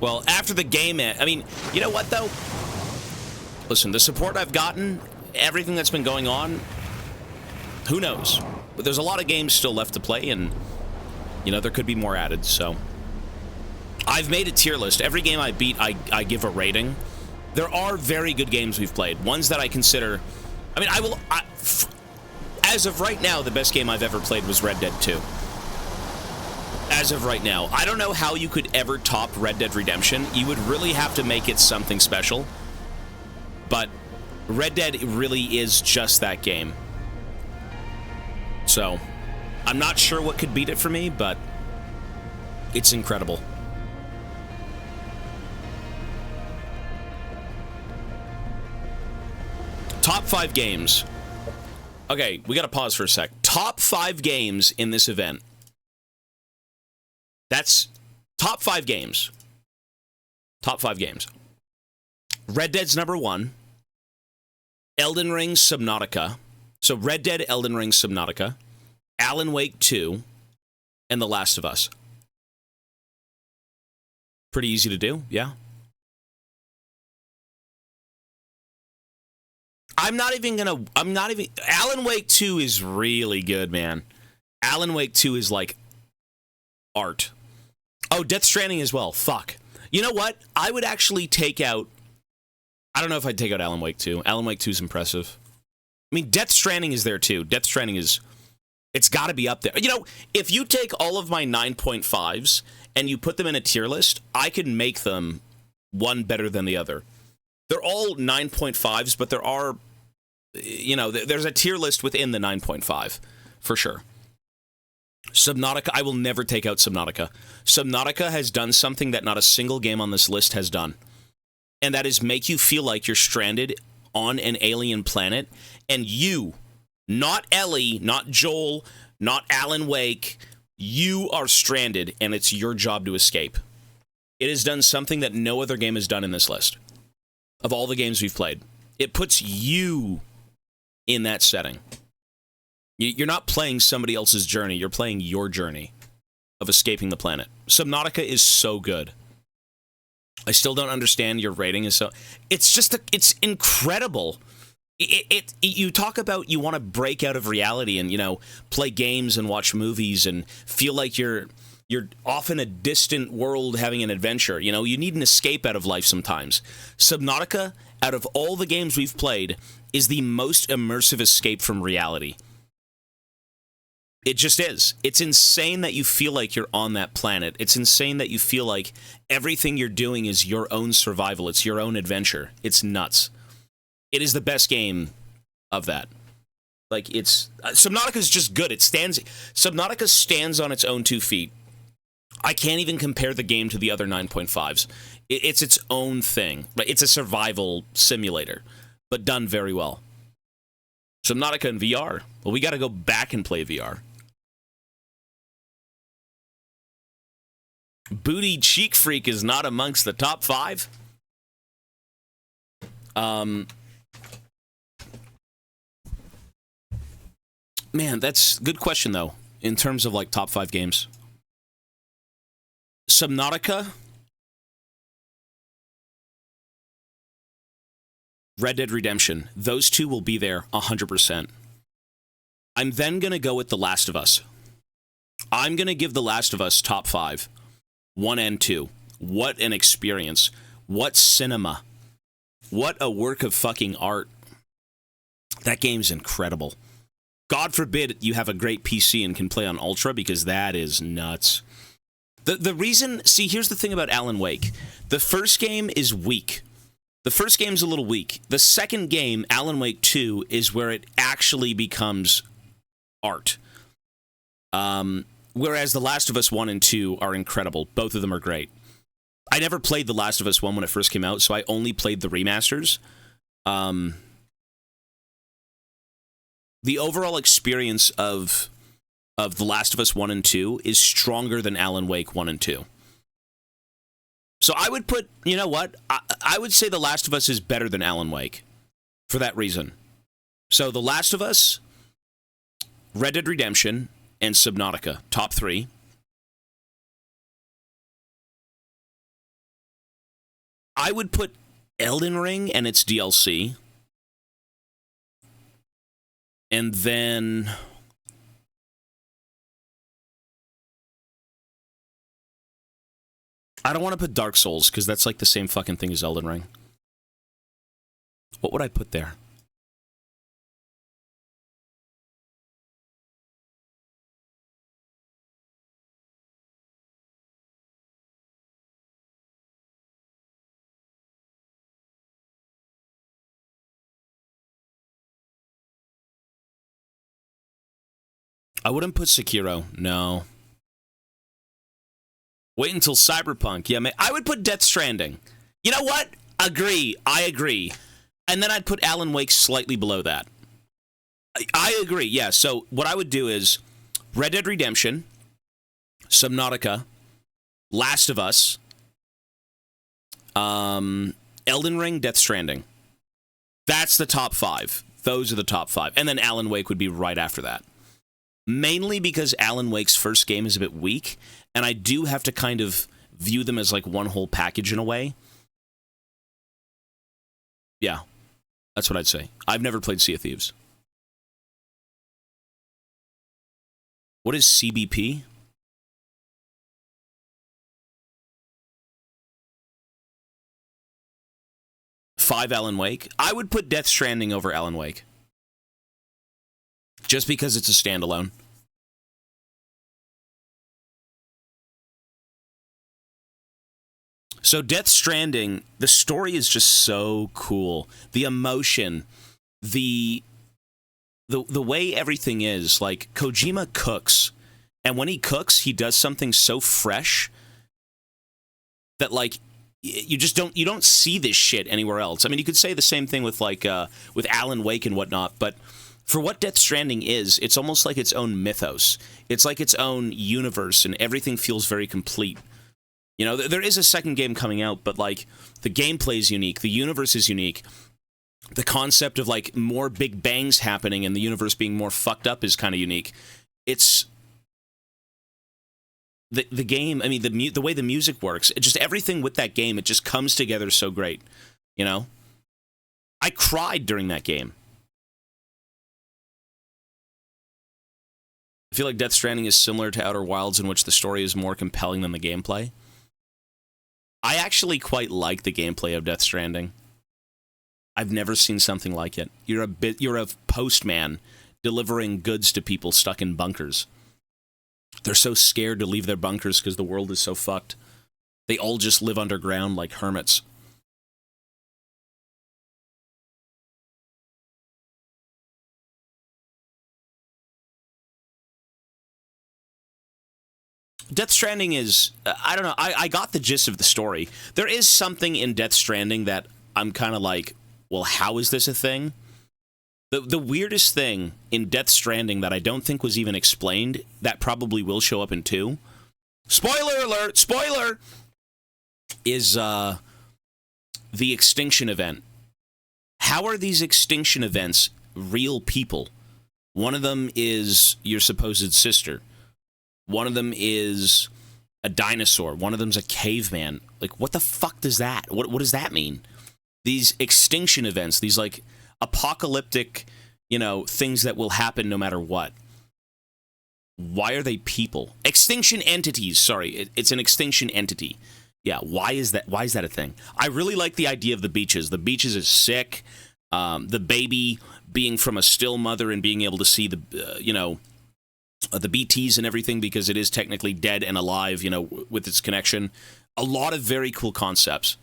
Well, after the game, I mean, you know what, though? Listen, the support I've gotten, everything that's been going on, who knows? But there's a lot of games still left to play, and, you know, there could be more added, so. I've made a tier list. Every game I beat, I give a rating. There are very good games we've played. Ones that I consider... I mean, as of right now, the best game I've ever played was Red Dead 2. As of right now. I don't know how you could ever top Red Dead Redemption. You would really have to make it something special. But Red Dead really is just that game. So, I'm not sure what could beat it for me, but it's incredible. Top 5 games. Okay, we gotta pause for a sec. Top 5 games in this event. That's top 5 games. Top 5 games. Red Dead's number 1. Elden Ring, Subnautica. So Red Dead, Elden Ring, Subnautica. Alan Wake 2. And The Last of Us. Pretty easy to do, yeah. Alan Wake 2 is really good, man. Alan Wake 2 is like art. Oh, Death Stranding as well. Fuck. You know what? I would actually take out... I don't know if I'd take out Alan Wake 2. Alan Wake 2 is impressive. I mean, Death Stranding is there too. Death Stranding is... It's got to be up there. You know, if you take all of my 9.5s and you put them in a tier list, I could make them one better than the other. They're all 9.5s, but there are... You know, there's a tier list within the 9.5, for sure. Subnautica, I will never take out Subnautica. Subnautica has done something that not a single game on this list has done. And that is make you feel like you're stranded on an alien planet, and you, not Ellie, not Joel, not Alan Wake, you are stranded, and it's your job to escape. It has done something that no other game has done in this list. Of all the games we've played. It puts you in that setting. You're not playing somebody else's journey. You're playing your journey of escaping the planet. Subnautica is so good. I still don't understand your rating. Is so. It's just it's incredible. You talk about you want to break out of reality and, you know, play games and watch movies and feel like you're off in a distant world having an adventure. You know, you need an escape out of life sometimes. Subnautica, out of all the games we've played, is the most immersive escape from reality. It just is. It's insane that you feel like you're on that planet. It's insane that you feel like everything you're doing is your own survival. It's your own adventure. It's nuts. It is the best game of that. Like, it's... Subnautica's just good. Subnautica stands on its own 2 feet. I can't even compare the game to the other 9.5s. It's its own thing. It's a survival simulator, but done very well. Subnautica in VR. Well, we got to go back and play VR. Booty Cheek Freak is not amongst the top 5. Man, that's a good question, though, in terms of, like, top 5 games. Subnautica, Red Dead Redemption. Those two will be there 100%. I'm then going to go with The Last of Us. I'm going to give The Last of Us top 5. 1 and 2. What an experience. What cinema. What a work of fucking art. That game's incredible. God forbid you have a great PC and can play on Ultra, because that is nuts. The reason... See, here's the thing about Alan Wake. The first game is weak. The first game's a little weak. The second game, Alan Wake 2, is where it actually becomes art. Whereas The Last of Us 1 and 2 are incredible. Both of them are great. I never played The Last of Us 1 when it first came out, so I only played the remasters. The overall experience of The Last of Us 1 and 2 is stronger than Alan Wake 1 and 2. So I would put, you know what? I would say The Last of Us is better than Alan Wake for that reason. So The Last of Us, Red Dead Redemption, and Subnautica, top 3. I would put Elden Ring and its DLC. And then... I don't want to put Dark Souls, because that's like the same fucking thing as Elden Ring. What would I put there? I wouldn't put Sekiro, no. Wait until Cyberpunk. Yeah, man. I would put Death Stranding. You know what? Agree. I agree. And then I'd put Alan Wake slightly below that. I agree, yeah. So what I would do is Red Dead Redemption, Subnautica, Last of Us, Elden Ring, Death Stranding. That's the top 5. Those are the top 5. And then Alan Wake would be right after that. Mainly because Alan Wake's first game is a bit weak, and I do have to kind of view them as like one whole package in a way. Yeah, that's what I'd say. I've never played Sea of Thieves. What is CBP? Five Alan Wake. I would put Death Stranding over Alan Wake. Just because it's a standalone. So Death Stranding, the story is just so cool. The emotion, the way everything is, like Kojima cooks, and when he cooks, he does something so fresh that like you don't see this shit anywhere else. I mean, you could say the same thing with like with Alan Wake and whatnot, but for what Death Stranding is, it's almost like its own mythos. It's like its own universe, and everything feels very complete. You know, there is a second game coming out, but like the gameplay is unique, the universe is unique. The concept of like more big bangs happening and the universe being more fucked up is kind of unique. It's the game. I mean, the way the music works, just everything with that game, it just comes together so great. You know, I cried during that game. I feel like Death Stranding is similar to Outer Wilds, in which the story is more compelling than the gameplay. I actually quite like the gameplay of Death Stranding. I've never seen something like it. You're a postman delivering goods to people stuck in bunkers. They're so scared to leave their bunkers because the world is so fucked. They all just live underground like hermits. Death Stranding is, I don't know, I got the gist of the story. There is something in Death Stranding that I'm kind of like, well, how is this a thing? The weirdest thing in Death Stranding that I don't think was even explained, that probably will show up in 2, spoiler alert, spoiler, is the extinction event. How are these extinction events real people? One of them is your supposed sister. One of them is a dinosaur. One of them's a caveman. Like, what the fuck does that? What does that mean? These extinction events, these like apocalyptic, you know, things that will happen no matter what. Why are they people? Extinction entities. Sorry, it's an extinction entity. Yeah, why is that? Why is that a thing? I really like the idea of the beaches. The beaches is sick. The baby being from a still mother and being able to see the, the BTs and everything, because it is technically dead and alive, you know, with its connection. A lot of very cool concepts.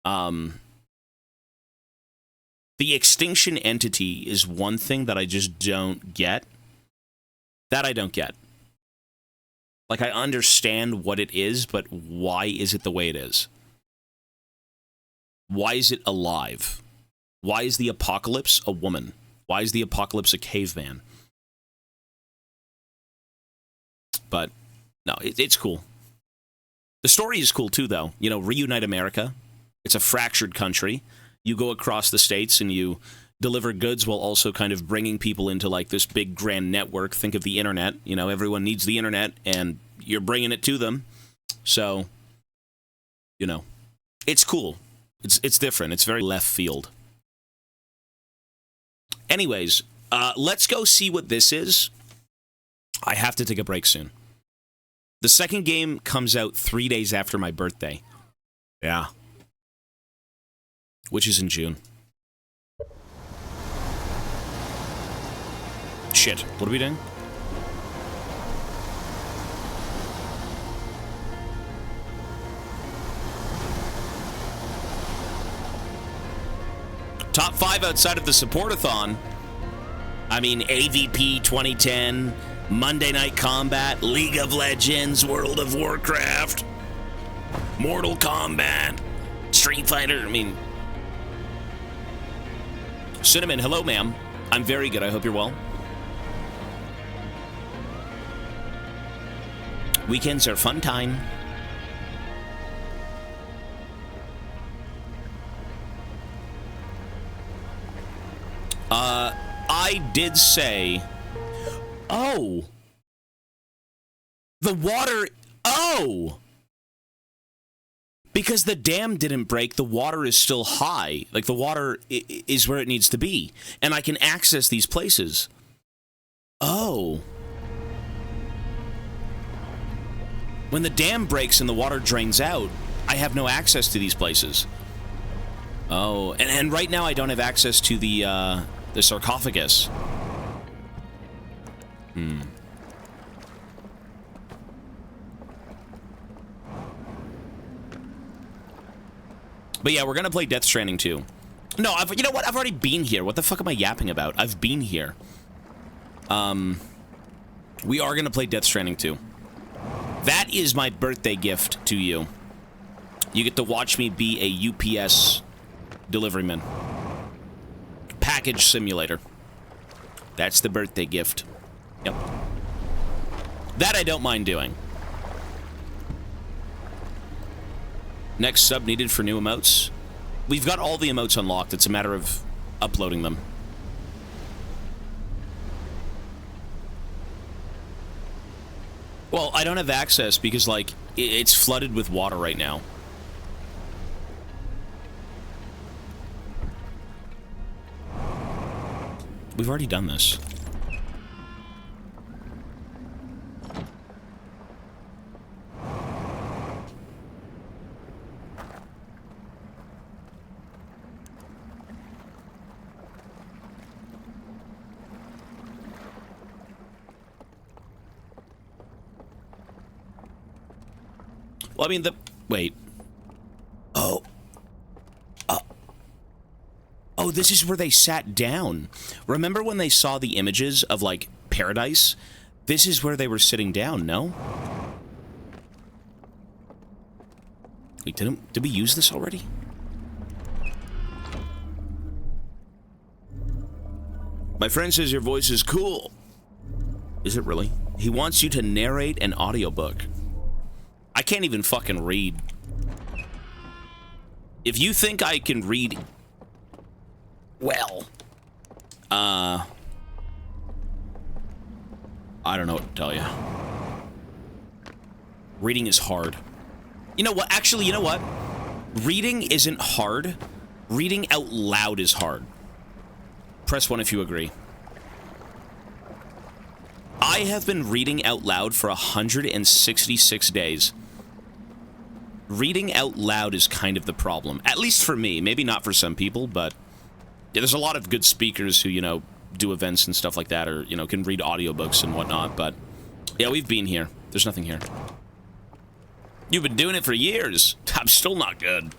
The extinction entity is one thing that I just don't get. That I don't get. Like, I understand what it is, but why is it the way it is? Why is it alive? Why is the apocalypse a woman? Why is the apocalypse a caveman? But, no, it's cool. The story is cool, too, though. You know, reunite America. It's a fractured country. You go across the states and you deliver goods while also kind of bringing people into, like, this big grand network. Think of the internet. You know, everyone needs the internet, and you're bringing it to them. So, you know, It's cool. It's different. It's very left field. Anyways, let's go see what this is. I have to take a break soon. The second game comes out 3 days after my birthday. Yeah. Which is in June. Shit. What are we doing? Top 5 outside of the support-a-thon. I mean, AVP 2010, Monday Night Combat, League of Legends, World of Warcraft, Mortal Kombat, Street Fighter. I mean, Cinnamon, hello, ma'am. I'm very good. I hope you're well. Weekends are fun time. I did say, oh, the water, oh, because the dam didn't break, the water is still high. Like, the water is where it needs to be, and I can access these places. Oh. When the dam breaks and the water drains out, I have no access to these places. Oh, and right now I don't have access to the sarcophagus. But yeah, we're gonna play Death Stranding 2. No, you know what? I've already been here. What the fuck am I yapping about? I've been here. We are gonna play Death Stranding 2. That is my birthday gift to you. You get to watch me be a UPS deliveryman. Package simulator. That's the birthday gift. Yep. That I don't mind doing. Next sub needed for new emotes. We've got all the emotes unlocked. It's a matter of uploading them. Well, I don't have access because, like, it's flooded with water right now. We've already done this. Well, I mean, wait. Oh. Oh, this is where they sat down. Remember when they saw the images of, like, paradise? This is where they were sitting down, no? Wait, did we use this already? My friend says your voice is cool. Is it really? He wants you to narrate an audiobook. I can't even fucking read. If you think I can read... well... I don't know what to tell you. Reading is hard. You know what? Actually, you know what? Reading isn't hard. Reading out loud is hard. Press 1 if you agree. I have been reading out loud for 166 days. Reading out loud is kind of the problem. At least for me. Maybe not for some people, but... yeah, there's a lot of good speakers who, you know, do events and stuff like that, or, you know, can read audiobooks and whatnot, but... yeah, we've been here. There's nothing here. You've been doing it for years. I'm still not good.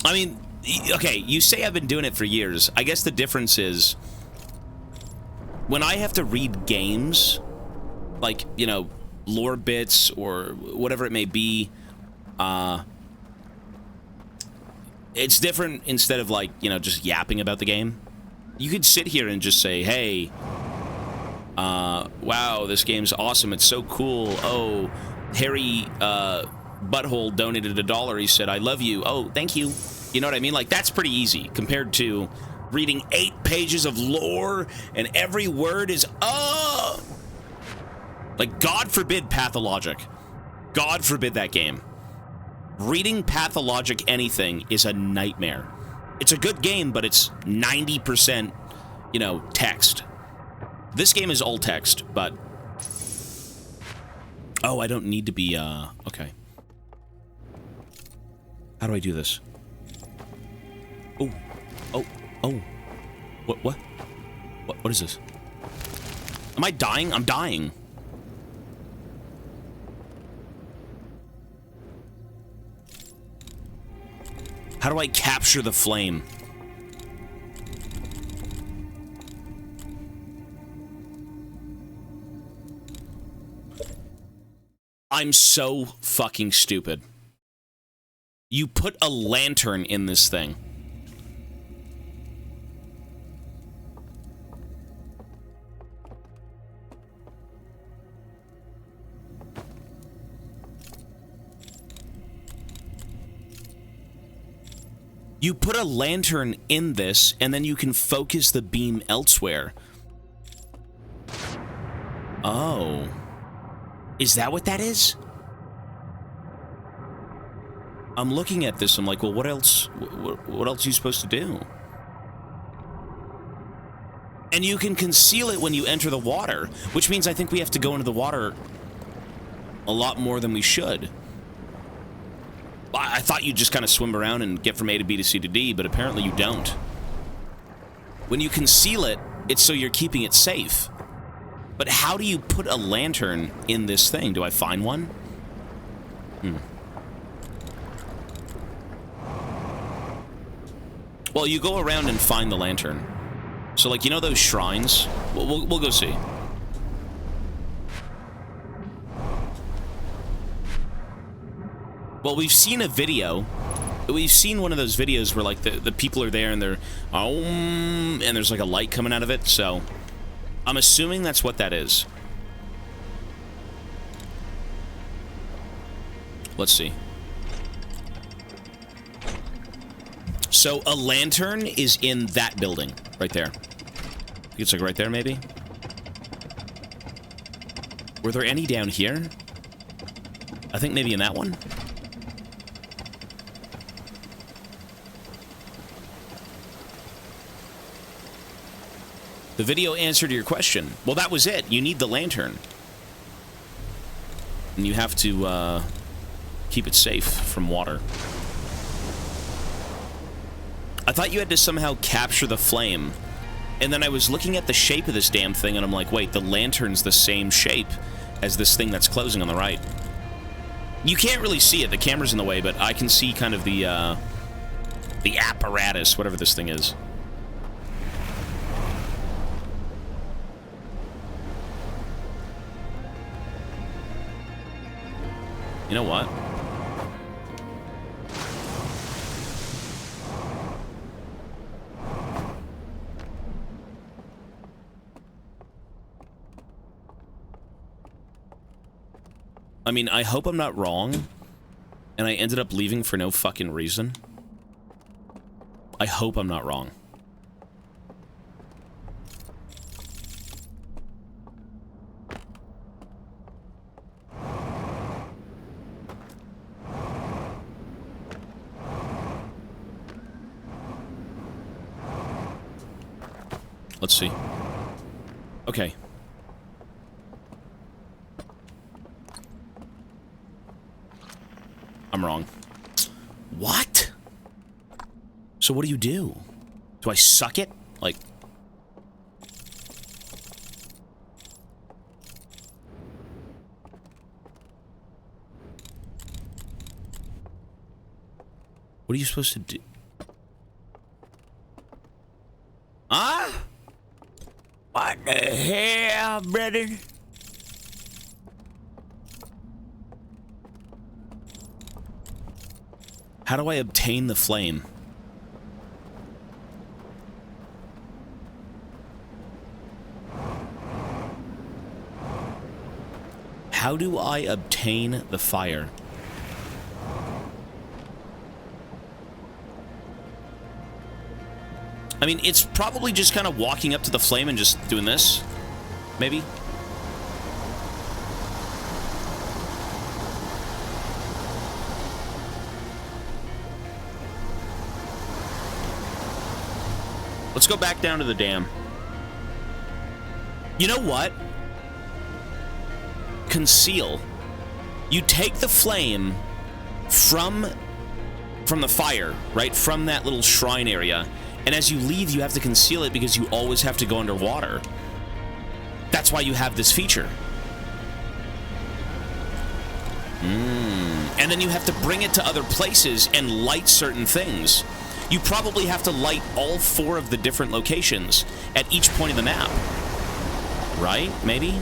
I mean, okay, you say I've been doing it for years. I guess the difference is... when I have to read games, like, you know, lore bits or whatever it may be, it's different instead of, like, you know, just yapping about the game. You could sit here and just say, hey, wow, this game's awesome, it's so cool. Oh, Harry, Butthole donated $1. He said, I love you. Oh, thank you. You know what I mean? Like, that's pretty easy compared to reading 8 pages of lore and every word is, oh! Like, God forbid Pathologic. God forbid that game. Reading Pathologic anything is a nightmare. It's a good game, but it's 90%, you know, text. This game is all text, but... Oh, I don't need to be, okay. How do I do this? Oh. Oh. Oh. What? What is this? Am I dying? I'm dying. How do I capture the flame? I'm so fucking stupid. You put a lantern in this thing. You put a lantern in this, and then you can focus the beam elsewhere. Oh. Is that what that is? I'm looking at this, I'm like, well, what else? What else are you supposed to do? And you can conceal it when you enter the water, which means I think we have to go into the water a lot more than we should. I thought you'd just kind of swim around and get from A to B to C to D, but apparently you don't. When you conceal it, it's so you're keeping it safe. But how do you put a lantern in this thing? Do I find one? Well, you go around and find the lantern. So, like, you know those shrines? We'll go see. Well, we've seen a video. We've seen one of those videos where, like, the people are there and they're... and there's, like, a light coming out of it, so... I'm assuming that's what that is. Let's see. So, a lantern is in that building. Right there. It's, like, right there, maybe? Were there any down here? I think maybe in that one? The video answered your question. Well, that was it. You need the lantern. And you have to, keep it safe from water. I thought you had to somehow capture the flame. And then I was looking at the shape of this damn thing, and I'm like, wait, the lantern's the same shape as this thing that's closing on the right. You can't really see it. The camera's in the way, but I can see kind of the apparatus, whatever this thing is. You know what? I mean, I hope I'm not wrong, and I ended up leaving for no fucking reason. I hope I'm not wrong. Let's see. Okay. I'm wrong. What? So what do you do? Do I suck it? Like... What are you supposed to do? Huh? What the hell, brother? How do I obtain the flame? How do I obtain the fire? I mean, it's probably just kind of walking up to the flame and just doing this. Maybe? Let's go back down to the dam. You know what? Conceal. You take the flame from the fire, right? From that little shrine area. And as you leave, you have to conceal it because you always have to go underwater. That's why you have this feature. And then you have to bring it to other places and light certain things. You probably have to light all 4 of the different locations at each point of the map. Right? Maybe?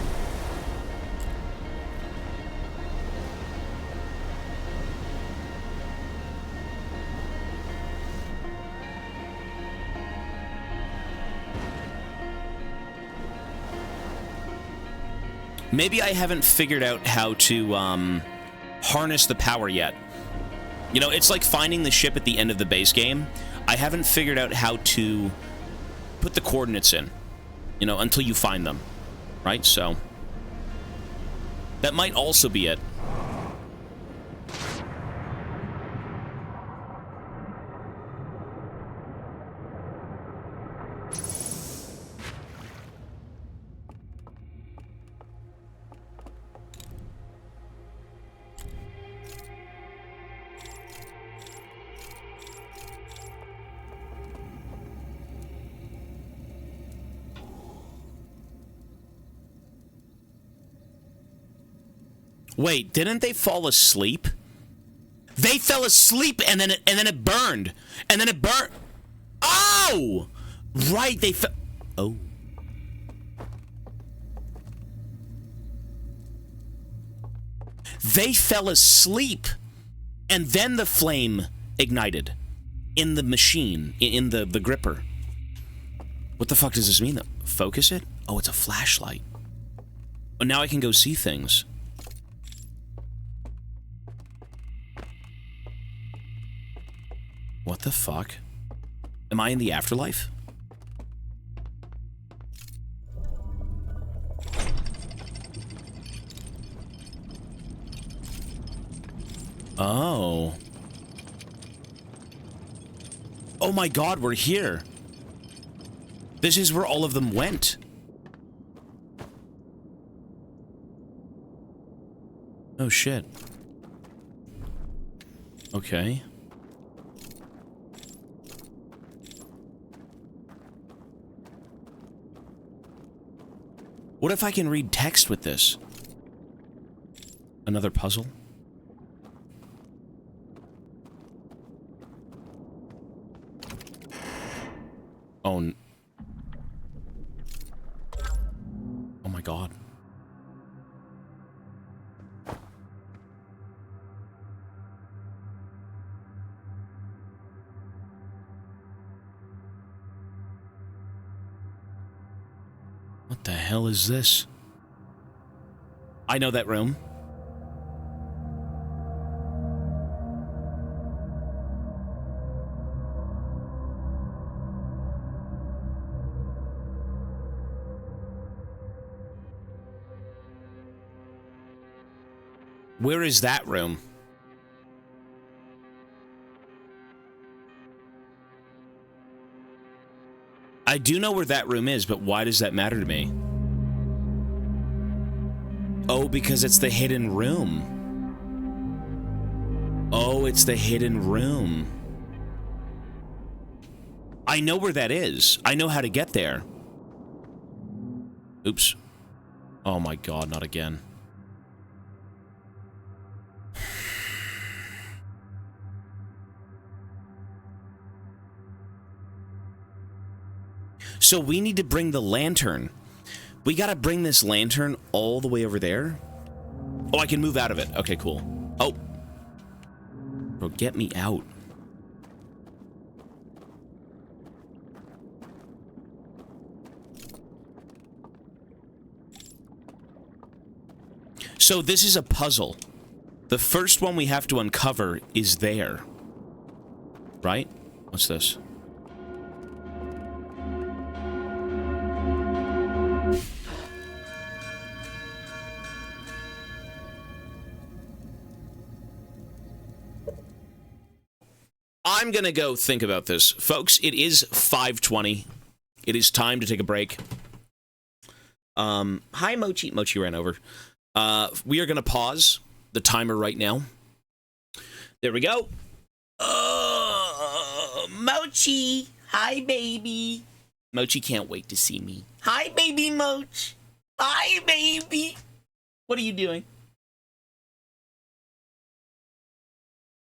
Maybe I haven't figured out how to harness the power yet. You know, it's like finding the ship at the end of the base game. I haven't figured out how to put the coordinates in, you know, until you find them, right? So that might also be it. Wait, didn't they fall asleep? They fell asleep and then it burned. And then it burned. Oh! Right, they fell. Oh. They fell asleep and then the flame ignited in the machine, in the gripper. What the fuck does this mean? Focus it? Oh, it's a flashlight. Oh, now I can go see things. What the fuck? Am I in the afterlife? Oh. Oh my god, we're here. This is where all of them went. Oh shit. Okay. What if I can read text with this? Another puzzle? Oh. Oh my god. What the hell is this? I know that room. Where is that room? I do know where that room is, but why does that matter to me? Oh, because it's the hidden room. Oh, it's the hidden room. I know where that is. I know how to get there. Oops. Oh my god, not again. So we need to bring the lantern. We gotta bring this lantern all the way over there. Oh, I can move out of it. Okay, cool. Oh. Bro, get me out. So this is a puzzle. The first one we have to uncover is there. Right? What's this? I'm gonna go think about this. Folks, it is 5:20. It is time to take a break. Hi, Mochi. Mochi ran over. We are going to pause the timer right now. There we go. Mochi. Hi, baby. Mochi can't wait to see me. Hi, baby Moch. Hi, baby. What are you doing?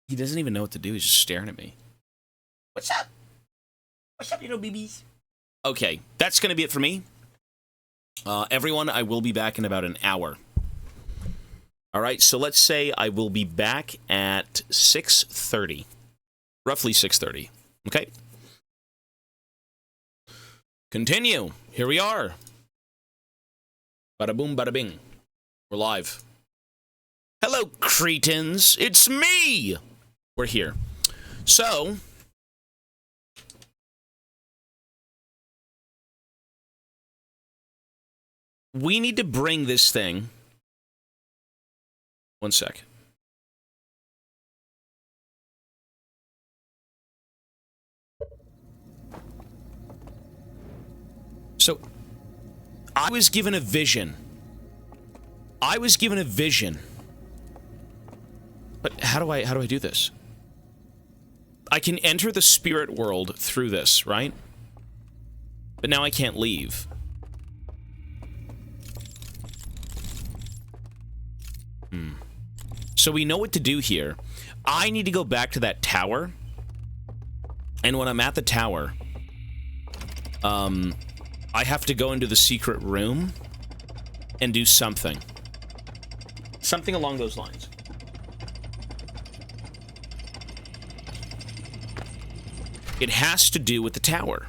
He doesn't even know what to do. He's just staring at me. What's up? What's up, little babies? Okay, that's going to be it for me. Everyone, I will be back in about an hour. All right, so let's say I will be back at 6:30. Roughly 6:30. Okay? Continue. Here we are. Bada boom, bada bing. We're live. Hello, cretins. It's me. We're here. So, we need to bring this thing. One sec. So, I was given a vision. But how do I do this? I can enter the spirit world through this, right? But now I can't leave. So we know what to do here. I need to go back to that tower. And when I'm at the tower, I have to go into the secret room and do something. Something along those lines. It has to do with the tower.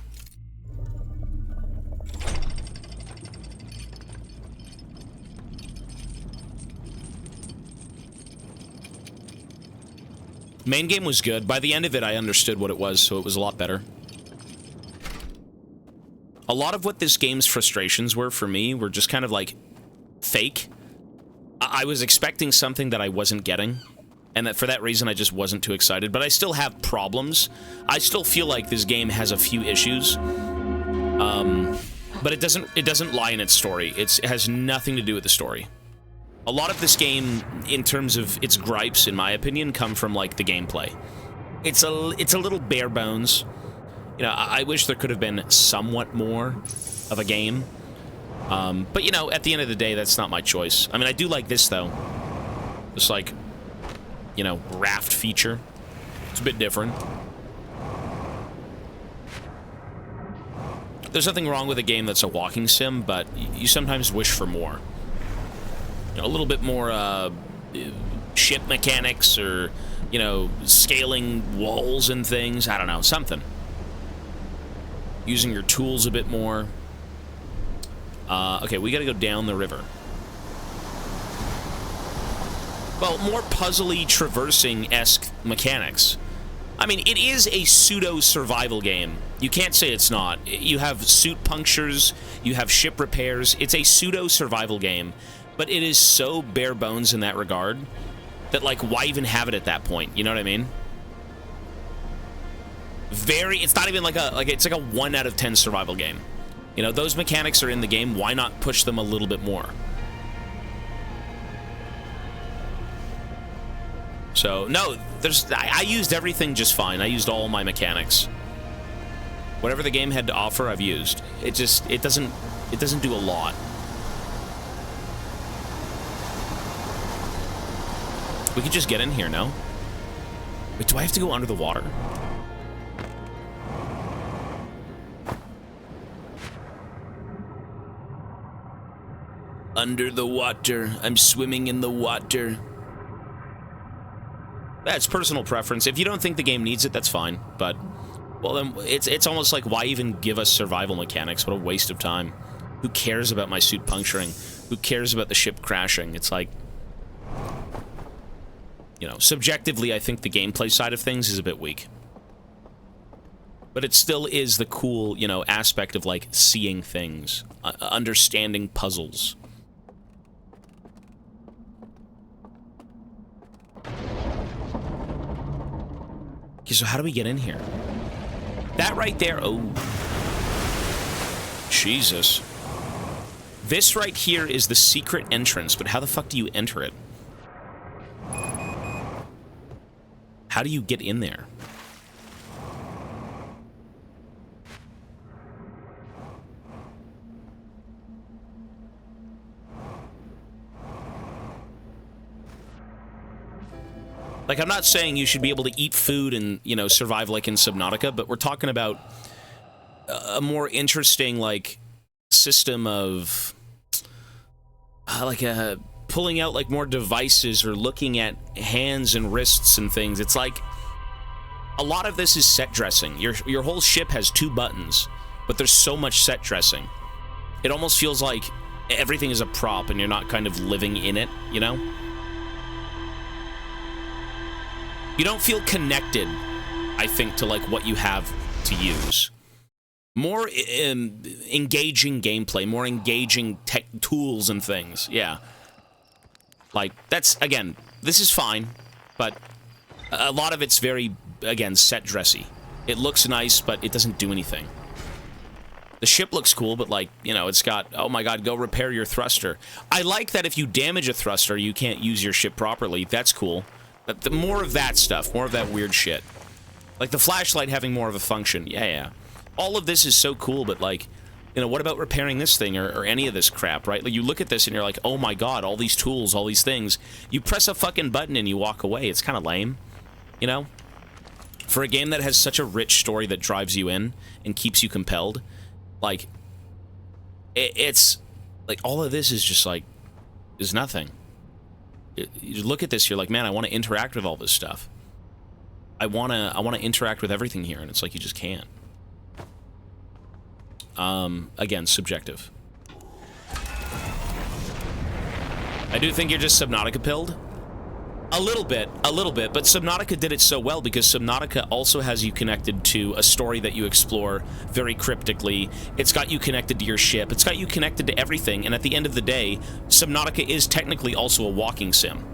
Main game was good. By the end of it, I understood what it was, so it was a lot better. A lot of what this game's frustrations were for me were just kind of like fake. I was expecting something that I wasn't getting, and that for that reason I just wasn't too excited. But I still have problems. I still feel like this game has a few issues, but it doesn't lie in its story. It has nothing to do with the story. A lot of this game, in terms of its gripes, in my opinion, come from like the gameplay. It's a little bare bones. You know, I wish there could have been somewhat more of a game. But, you know, at the end of the day, that's not my choice. I mean, I do like this, though. This, like, you know, raft feature. It's a bit different. There's nothing wrong with a game that's a walking sim, but you sometimes wish for more. You know, a little bit more, ship mechanics or, you know, scaling walls and things. I don't know, something. Using your tools a bit more. Okay, we gotta go down the river. Well, more puzzly, traversing-esque mechanics. I mean, it is a pseudo-survival game. You can't say it's not. You have suit punctures, you have ship repairs. It's a pseudo-survival game, but it is so bare bones in that regard that, like, why even have it at that point? You know what I mean? It's not even like it's like a 1 out of 10 survival game. You know, those mechanics are in the game. Why not push them a little bit more? So, no, I used everything just fine. I used all my mechanics. Whatever the game had to offer, I've used. It doesn't do a lot. We could just get in here, no? Wait, do I have to go under the water? Under the water. I'm swimming in the water. That's personal preference. If you don't think the game needs it, that's fine. But, well, then it's almost like, why even give us survival mechanics? What a waste of time. Who cares about my suit puncturing? Who cares about the ship crashing? It's like, you know, subjectively, I think the gameplay side of things is a bit weak. But it still is the cool, you know, aspect of, like, seeing things, understanding puzzles. Okay, so how do we get in here? That right there, oh. Jesus. This right here is the secret entrance, but how the fuck do you enter it? How do you get in there? Like, I'm not saying you should be able to eat food and, you know, survive like in Subnautica, but we're talking about a more interesting, like, system of, pulling out, like, more devices or looking at hands and wrists and things. It's like, a lot of this is set dressing. Your whole ship has 2 buttons, but there's so much set dressing. It almost feels like everything is a prop and you're not kind of living in it, you know? You don't feel connected, I think, to, like, what you have to use. More engaging gameplay, more engaging tech tools and things, yeah. Like, that's, again, this is fine, but a lot of it's very, again, set dressy. It looks nice, but it doesn't do anything. The ship looks cool, but, like, you know, it's got, oh my god, go repair your thruster. I like that if you damage a thruster, you can't use your ship properly. That's cool. But more of that stuff, more of that weird shit. Like the flashlight having more of a function. Yeah. All of this is so cool, but, like, you know, what about repairing this thing or any of this crap, right? Like, you look at this and you're like, oh my god, all these tools, all these things. You press a fucking button and you walk away. It's kind of lame, you know? For a game that has such a rich story that drives you in and keeps you compelled, like, it's, like, all of this is just, like, is nothing. You look at this, you're like, man, I want to interact with all this stuff. I want to interact with everything here, and it's like you just can't. Again, subjective. I do think you're just Subnautica pilled. A little bit, but Subnautica did it so well because Subnautica also has you connected to a story that you explore very cryptically. It's got you connected to your ship. It's got you connected to everything, and at the end of the day, Subnautica is technically also a walking sim.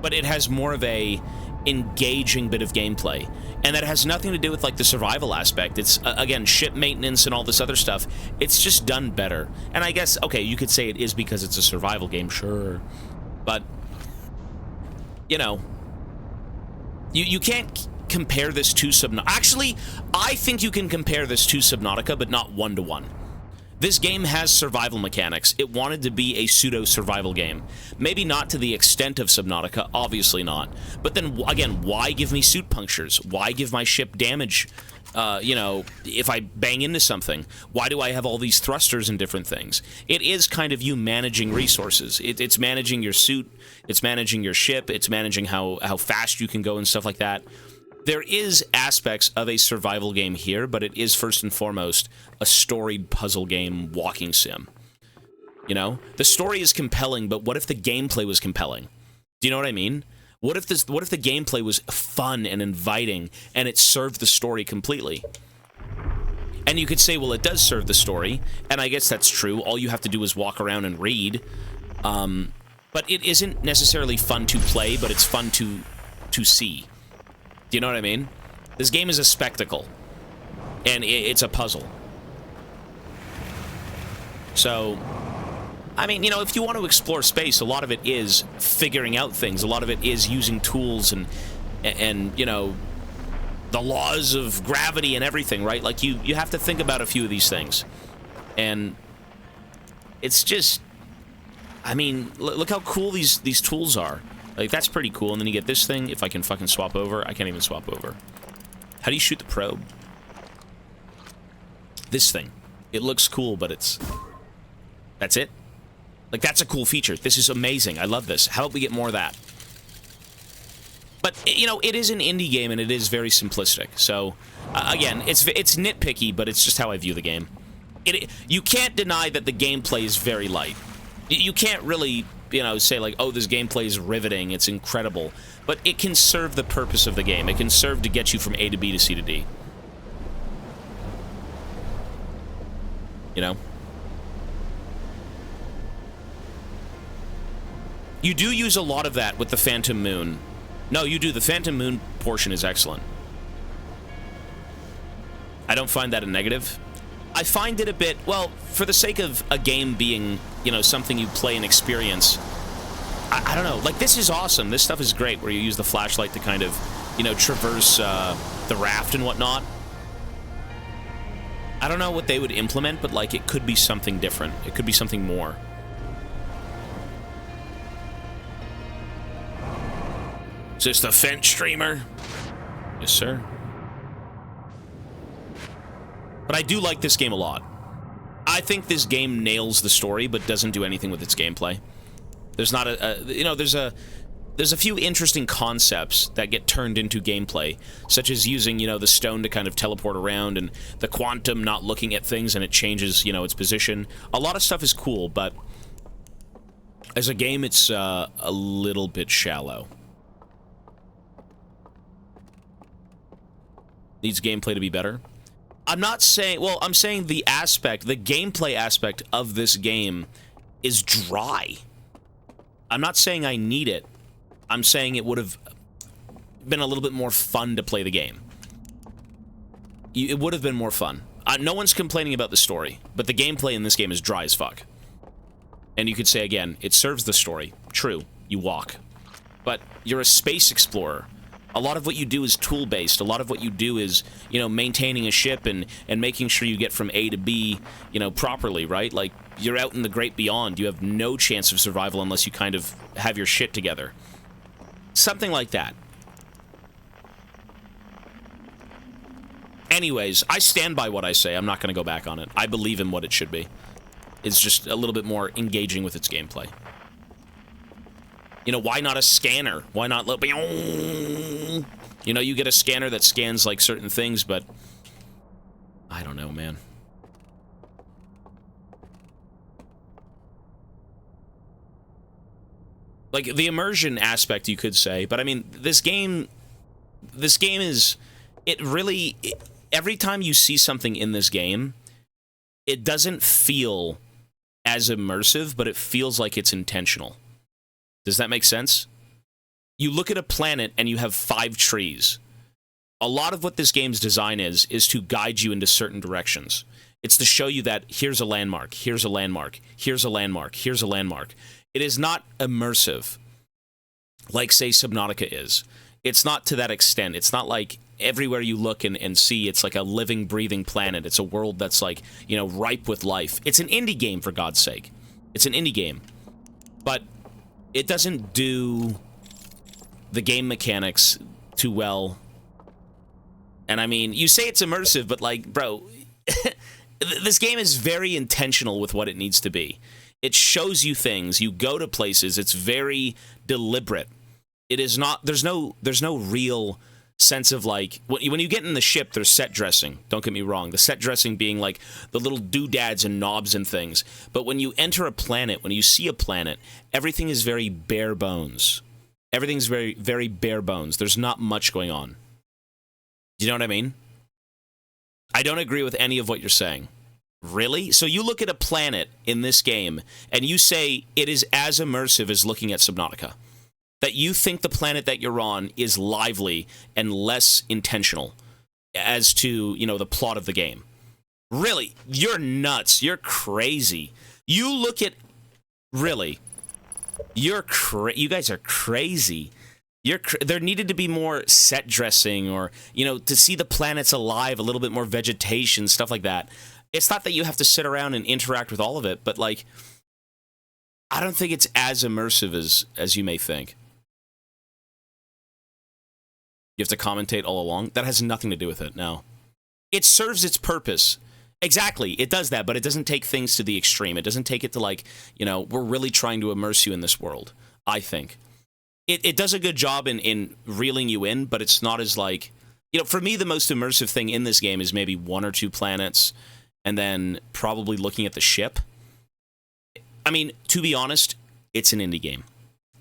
But it has more of a engaging bit of gameplay, and that has nothing to do with, like, the survival aspect. It's, again, ship maintenance and all this other stuff. It's just done better. And I guess, okay, you could say it is because it's a survival game, sure. But, you know, you can't compare this to Subnautica. Actually, I think you can compare this to Subnautica, but not one-to-one. This game has survival mechanics. It wanted to be a pseudo-survival game. Maybe not to the extent of Subnautica, obviously not. But then, again, why give me suit punctures? Why give my ship damage, you know, if I bang into something? Why do I have all these thrusters and different things? It is kind of you managing resources. It's managing your suit, it's managing your ship, it's managing how fast you can go and stuff like that. There is aspects of a survival game here, but it is first and foremost a storied puzzle game walking sim. You know? The story is compelling, but what if the gameplay was compelling? Do you know what I mean? What if the gameplay was fun and inviting and it served the story completely? And you could say, well, it does serve the story, and I guess that's true. All you have to do is walk around and read. But it isn't necessarily fun to play, but it's fun to see. Do you know what I mean? This game is a spectacle, and it's a puzzle. So, I mean, you know, if you want to explore space, a lot of it is figuring out things. A lot of it is using tools and you know, the laws of gravity and everything, right? Like, you have to think about a few of these things. And it's just, I mean, look how cool these tools are. Like, that's pretty cool. And then you get this thing. If I can fucking swap over. I can't even swap over. How do you shoot the probe? This thing. It looks cool, but that's it? Like, that's a cool feature. This is amazing. I love this. How about we get more of that? But, you know, it is an indie game, and it is very simplistic. So, again, it's nitpicky, but it's just how I view the game. You can't deny that the gameplay is very light. You can't really, you know, say, like, oh, this gameplay is riveting, it's incredible. But it can serve the purpose of the game. It can serve to get you from A to B to C to D. You know? You do use a lot of that with the Phantom Moon. No, you do. The Phantom Moon portion is excellent. I don't find that a negative. I find it a bit, well, for the sake of a game being, you know, something you play and experience, I don't know, like, this is awesome. This stuff is great, where you use the flashlight to kind of, you know, traverse the raft and whatnot. I don't know what they would implement, but, like, it could be something different. It could be something more. Is this the Fent streamer? Yes, sir. But I do like this game a lot. I think this game nails the story, but doesn't do anything with its gameplay. There's not you know, there's a few interesting concepts that get turned into gameplay, such as using, you know, the stone to kind of teleport around, and the quantum not looking at things and it changes, you know, its position. A lot of stuff is cool, but as a game, it's a little bit shallow. Needs gameplay to be better. I'm not saying, well, I'm saying the gameplay aspect of this game is dry. I'm not saying I need it. I'm saying it would have been a little bit more fun to play the game. It would have been more fun. No one's complaining about the story, but the gameplay in this game is dry as fuck. And you could say, again, it serves the story. True, you walk. But you're a space explorer. A lot of what you do is tool-based. A lot of what you do is, you know, maintaining a ship and making sure you get from A to B, you know, properly, right? Like, you're out in the great beyond. You have no chance of survival unless you kind of have your shit together. Something like that. Anyways, I stand by what I say. I'm not going to go back on it. I believe in what it should be. It's just a little bit more engaging with its gameplay. You know, why not a scanner? Why not let... You know, you get a scanner that scans, like, certain things, but... I don't know, man. Like, the immersion aspect, you could say, but I mean, this game is... It really... every time you see something in this game, it doesn't feel as immersive, but it feels like it's intentional. Does that make sense? You look at a planet and you have 5 trees. A lot of what this game's design is to guide you into certain directions. It's to show you that here's a landmark, here's a landmark, here's a landmark, here's a landmark. It is not immersive, like, say, Subnautica is. It's not to that extent. It's not like everywhere you look and see, it's like a living, breathing planet. It's a world that's, like, you know, ripe with life. It's an indie game, for God's sake. It's an indie game. But it doesn't do the game mechanics too well. And I mean, you say it's immersive, but, like, bro, this game is very intentional with what it needs to be. It shows you things. You go to places. It's very deliberate. It is not... There's no real sense of, like... When you get in the ship, there's set dressing. Don't get me wrong. The set dressing being, like, the little doodads and knobs and things. But when you enter a planet, when you see a planet, everything is very bare bones. Everything's very, very bare bones. There's not much going on. Do you know what I mean? I don't agree with any of what you're saying. Really? So you look at a planet in this game, and you say it is as immersive as looking at Subnautica. That you think the planet that you're on is lively and less intentional as to, you know, the plot of the game. Really? You're nuts. You're crazy. You look at... Really? You guys are crazy. There needed to be more set dressing, or, you know, to see the planets alive, a little bit more vegetation, stuff like that. It's not that you have to sit around and interact with all of it, but, like, I don't think it's as immersive as you may think. You have to commentate all along? That has nothing to do with it, no. It serves its purpose. Exactly, it does that, but it doesn't take things to the extreme. It doesn't take it to, like, you know, we're really trying to immerse you in this world, I think. It does a good job in reeling you in, but it's not as, like... You know, for me, the most immersive thing in this game is maybe 1 or 2 planets, and then probably looking at the ship. I mean, to be honest, it's an indie game.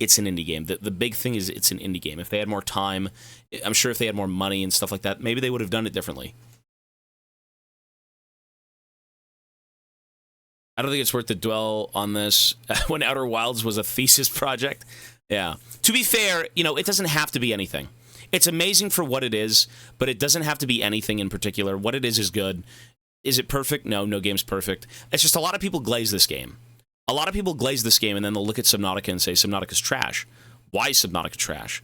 It's an indie game. The big thing is it's an indie game. If they had more time, I'm sure if they had more money and stuff like that, maybe they would have done it differently. I don't think it's worth to dwell on this when Outer Wilds was a thesis project. Yeah. To be fair, you know, it doesn't have to be anything. It's amazing for what it is, but it doesn't have to be anything in particular. What it is good. Is it perfect? No, no game's perfect. It's just a lot of people glaze this game. A lot of people glaze this game and then they'll look at Subnautica and say Subnautica's trash. Why is Subnautica trash?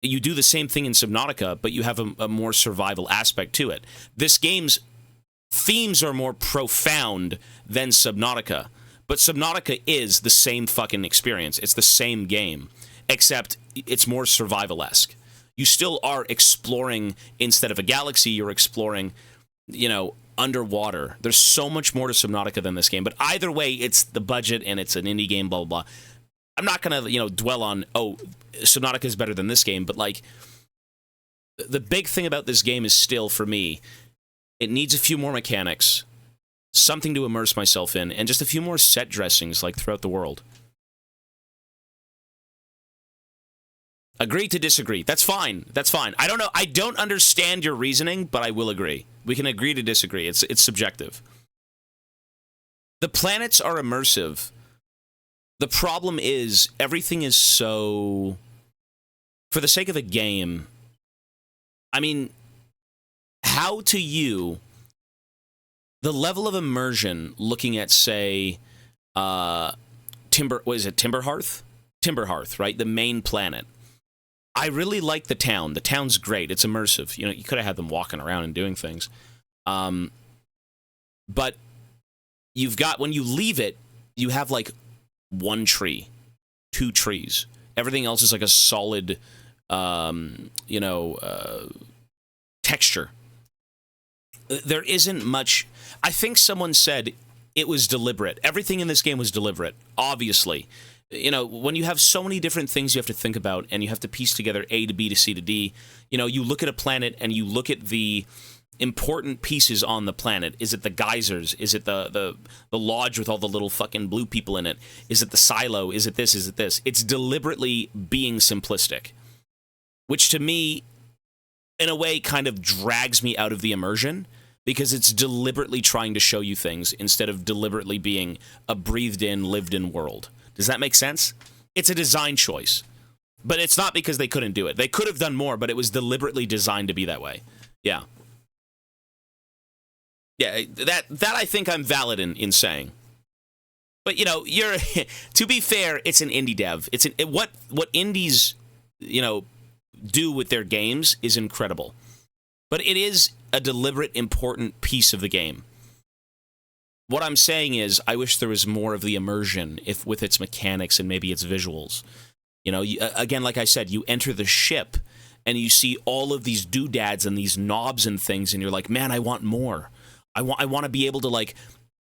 You do the same thing in Subnautica, but you have a more survival aspect to it. This game's themes are more profound than Subnautica, but Subnautica is the same fucking experience. It's the same game, except it's more survival-esque. You still are exploring, instead of a galaxy, you're exploring, underwater. There's so much more to Subnautica than this game, but either way, it's the budget and it's an indie game, blah, blah, blah. I'm not going to, dwell on, Subnautica is better than this game, but, the big thing about this game is still, for me, it needs a few more mechanics, something to immerse myself in, and just a few more set dressings, throughout the world. Agree to disagree. That's fine. That's fine. I don't know. I don't understand your reasoning, but I will agree. We can agree to disagree. It's subjective. The planets are immersive. The problem is everything is so... For the sake of a game, I mean, how to you... The level of immersion looking at, say, Timberhearth? Timberhearth, right? The main planet. I really like the town. The town's great. It's immersive. You could have had them walking around and doing things. But you've got, when you leave it, you have one tree, 2 trees. Everything else is a solid, texture. There isn't much. I think someone said it was deliberate. Everything in this game was deliberate, obviously. When you have so many different things you have to think about and you have to piece together A to B to C to D, you look at a planet and you look at the important pieces on the planet. Is it the geysers? Is it the lodge with all the little fucking blue people in it? Is it the silo? Is it this? Is it this? It's deliberately being simplistic, which to me, in a way, kind of drags me out of the immersion because it's deliberately trying to show you things instead of deliberately being a breathed-in, lived-in world. Does that make sense? It's a design choice. But it's not because they couldn't do it. They could have done more, but it was deliberately designed to be that way. Yeah. Yeah, that I think I'm valid in saying. But, you're... to be fair, it's an indie dev. What indies, do with their games is incredible. But it is a deliberate, important piece of the game. What I'm saying is, I wish there was more of the immersion with its mechanics and maybe its visuals. Again, like I said, you enter the ship and you see all of these doodads and these knobs and things, and you're like, man, I want more. I want to be able to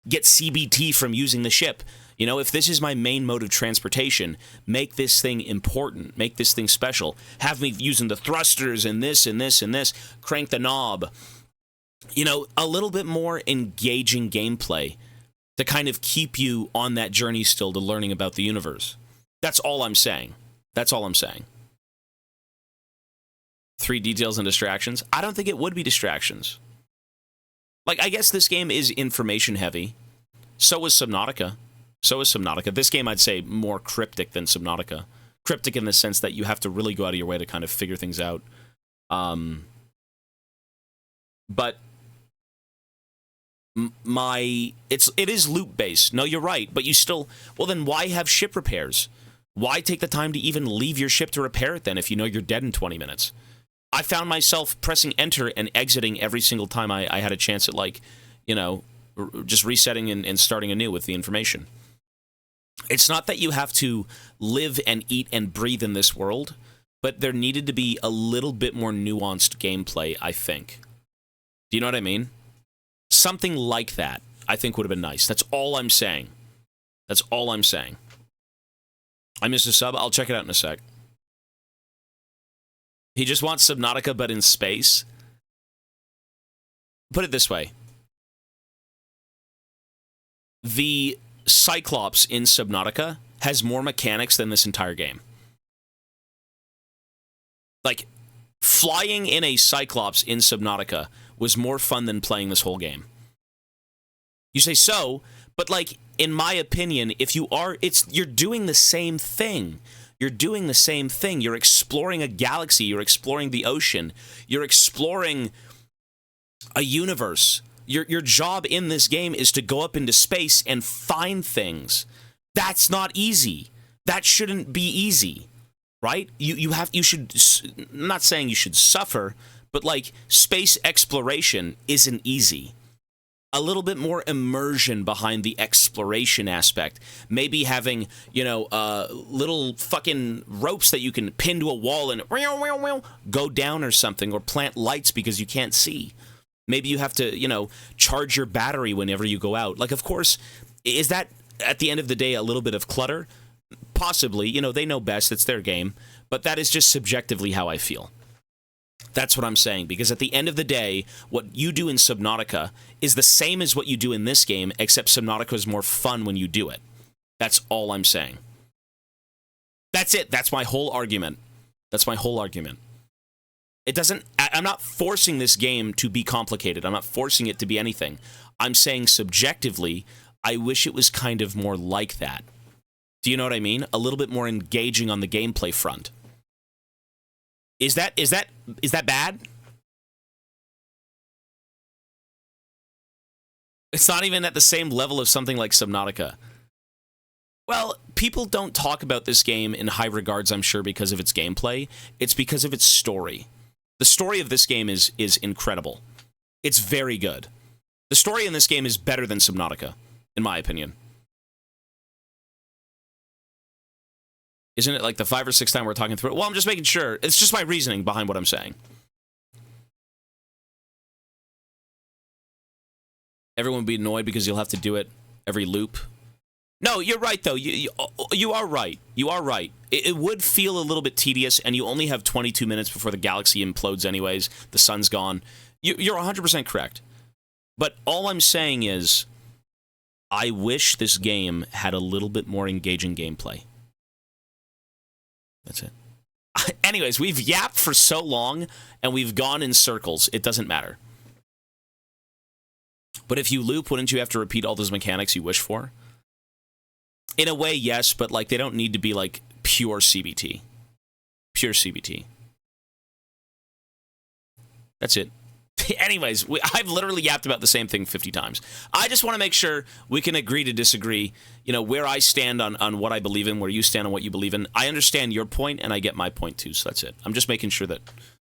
get CBT from using the ship. If this is my main mode of transportation, make this thing important, make this thing special. Have me using the thrusters and this and this and this. Crank the knob. A little bit more engaging gameplay to kind of keep you on that journey still to learning about the universe. That's all I'm saying. That's all I'm saying. 3 details and distractions. I don't think it would be distractions. I guess this game is information heavy. So is Subnautica. This game, I'd say, more cryptic than Subnautica. Cryptic in the sense that you have to really go out of your way to kind of figure things out. But it is loot based. No, you're right, but you still... Well, then why have ship repairs? Why take the time to even leave your ship to repair it then if you know you're dead in 20 minutes? I found myself pressing enter and exiting every single time I had a chance at, just resetting and starting anew with the information. It's not that you have to live and eat and breathe in this world, but there needed to be a little bit more nuanced gameplay, I think. Do you know what I mean? Something like that, I think, would have been nice. That's all I'm saying. That's all I'm saying. I missed a sub. I'll check it out in a sec. He just wants Subnautica, but in space. Put it this way. The Cyclops in Subnautica has more mechanics than this entire game. Flying in a Cyclops in Subnautica was more fun than playing this whole game. You say so, but in my opinion, if you are, you're doing the same thing. You're doing the same thing. You're exploring a galaxy. You're exploring the ocean. You're exploring a universe. Your job in this game is to go up into space and find things. That's not easy. That shouldn't be easy, right? You should, I'm not saying you should suffer, but like space exploration isn't easy. A little bit more immersion behind the exploration aspect. Maybe having, little fucking ropes that you can pin to a wall and go down or something, or plant lights because you can't see. Maybe you have to, charge your battery whenever you go out. Like, of course, is that, at the end of the day, a little bit of clutter? Possibly. They know best. It's their game. But that is just subjectively how I feel. That's what I'm saying. Because at the end of the day, what you do in Subnautica is the same as what you do in this game, except Subnautica is more fun when you do it. That's all I'm saying. That's it. That's my whole argument. I'm not forcing this game to be complicated. I'm not forcing it to be anything. I'm saying subjectively, I wish it was kind of more like that. Do you know what I mean? A little bit more engaging on the gameplay front. Is that bad? It's not even at the same level of something like Subnautica. Well, people don't talk about this game in high regards, I'm sure, because of its gameplay. It's because of its story. The story of this game is incredible. It's very good. The story in this game is better than Subnautica, in my opinion. Isn't it like the 5th or 6th time we're talking through it? Well, I'm just making sure. It's just my reasoning behind what I'm saying. Everyone will be annoyed because you'll have to do it every loop. No, you're right, though. You are right. You are right. It would feel a little bit tedious, and you only have 22 minutes before the galaxy implodes anyways. The sun's gone. You're 100% correct. But all I'm saying is, I wish this game had a little bit more engaging gameplay. That's it. Anyways, we've yapped for so long, and we've gone in circles. It doesn't matter. But if you loop, wouldn't you have to repeat all those mechanics you wish for? In a way, yes, but like they don't need to be like pure CBT. Pure CBT. That's it. Anyways, I've literally yapped about the same thing 50 times. I just want to make sure we can agree to disagree, where I stand on what I believe in, where you stand on what you believe in. I understand your point, and I get my point too, so that's it. I'm just making sure that,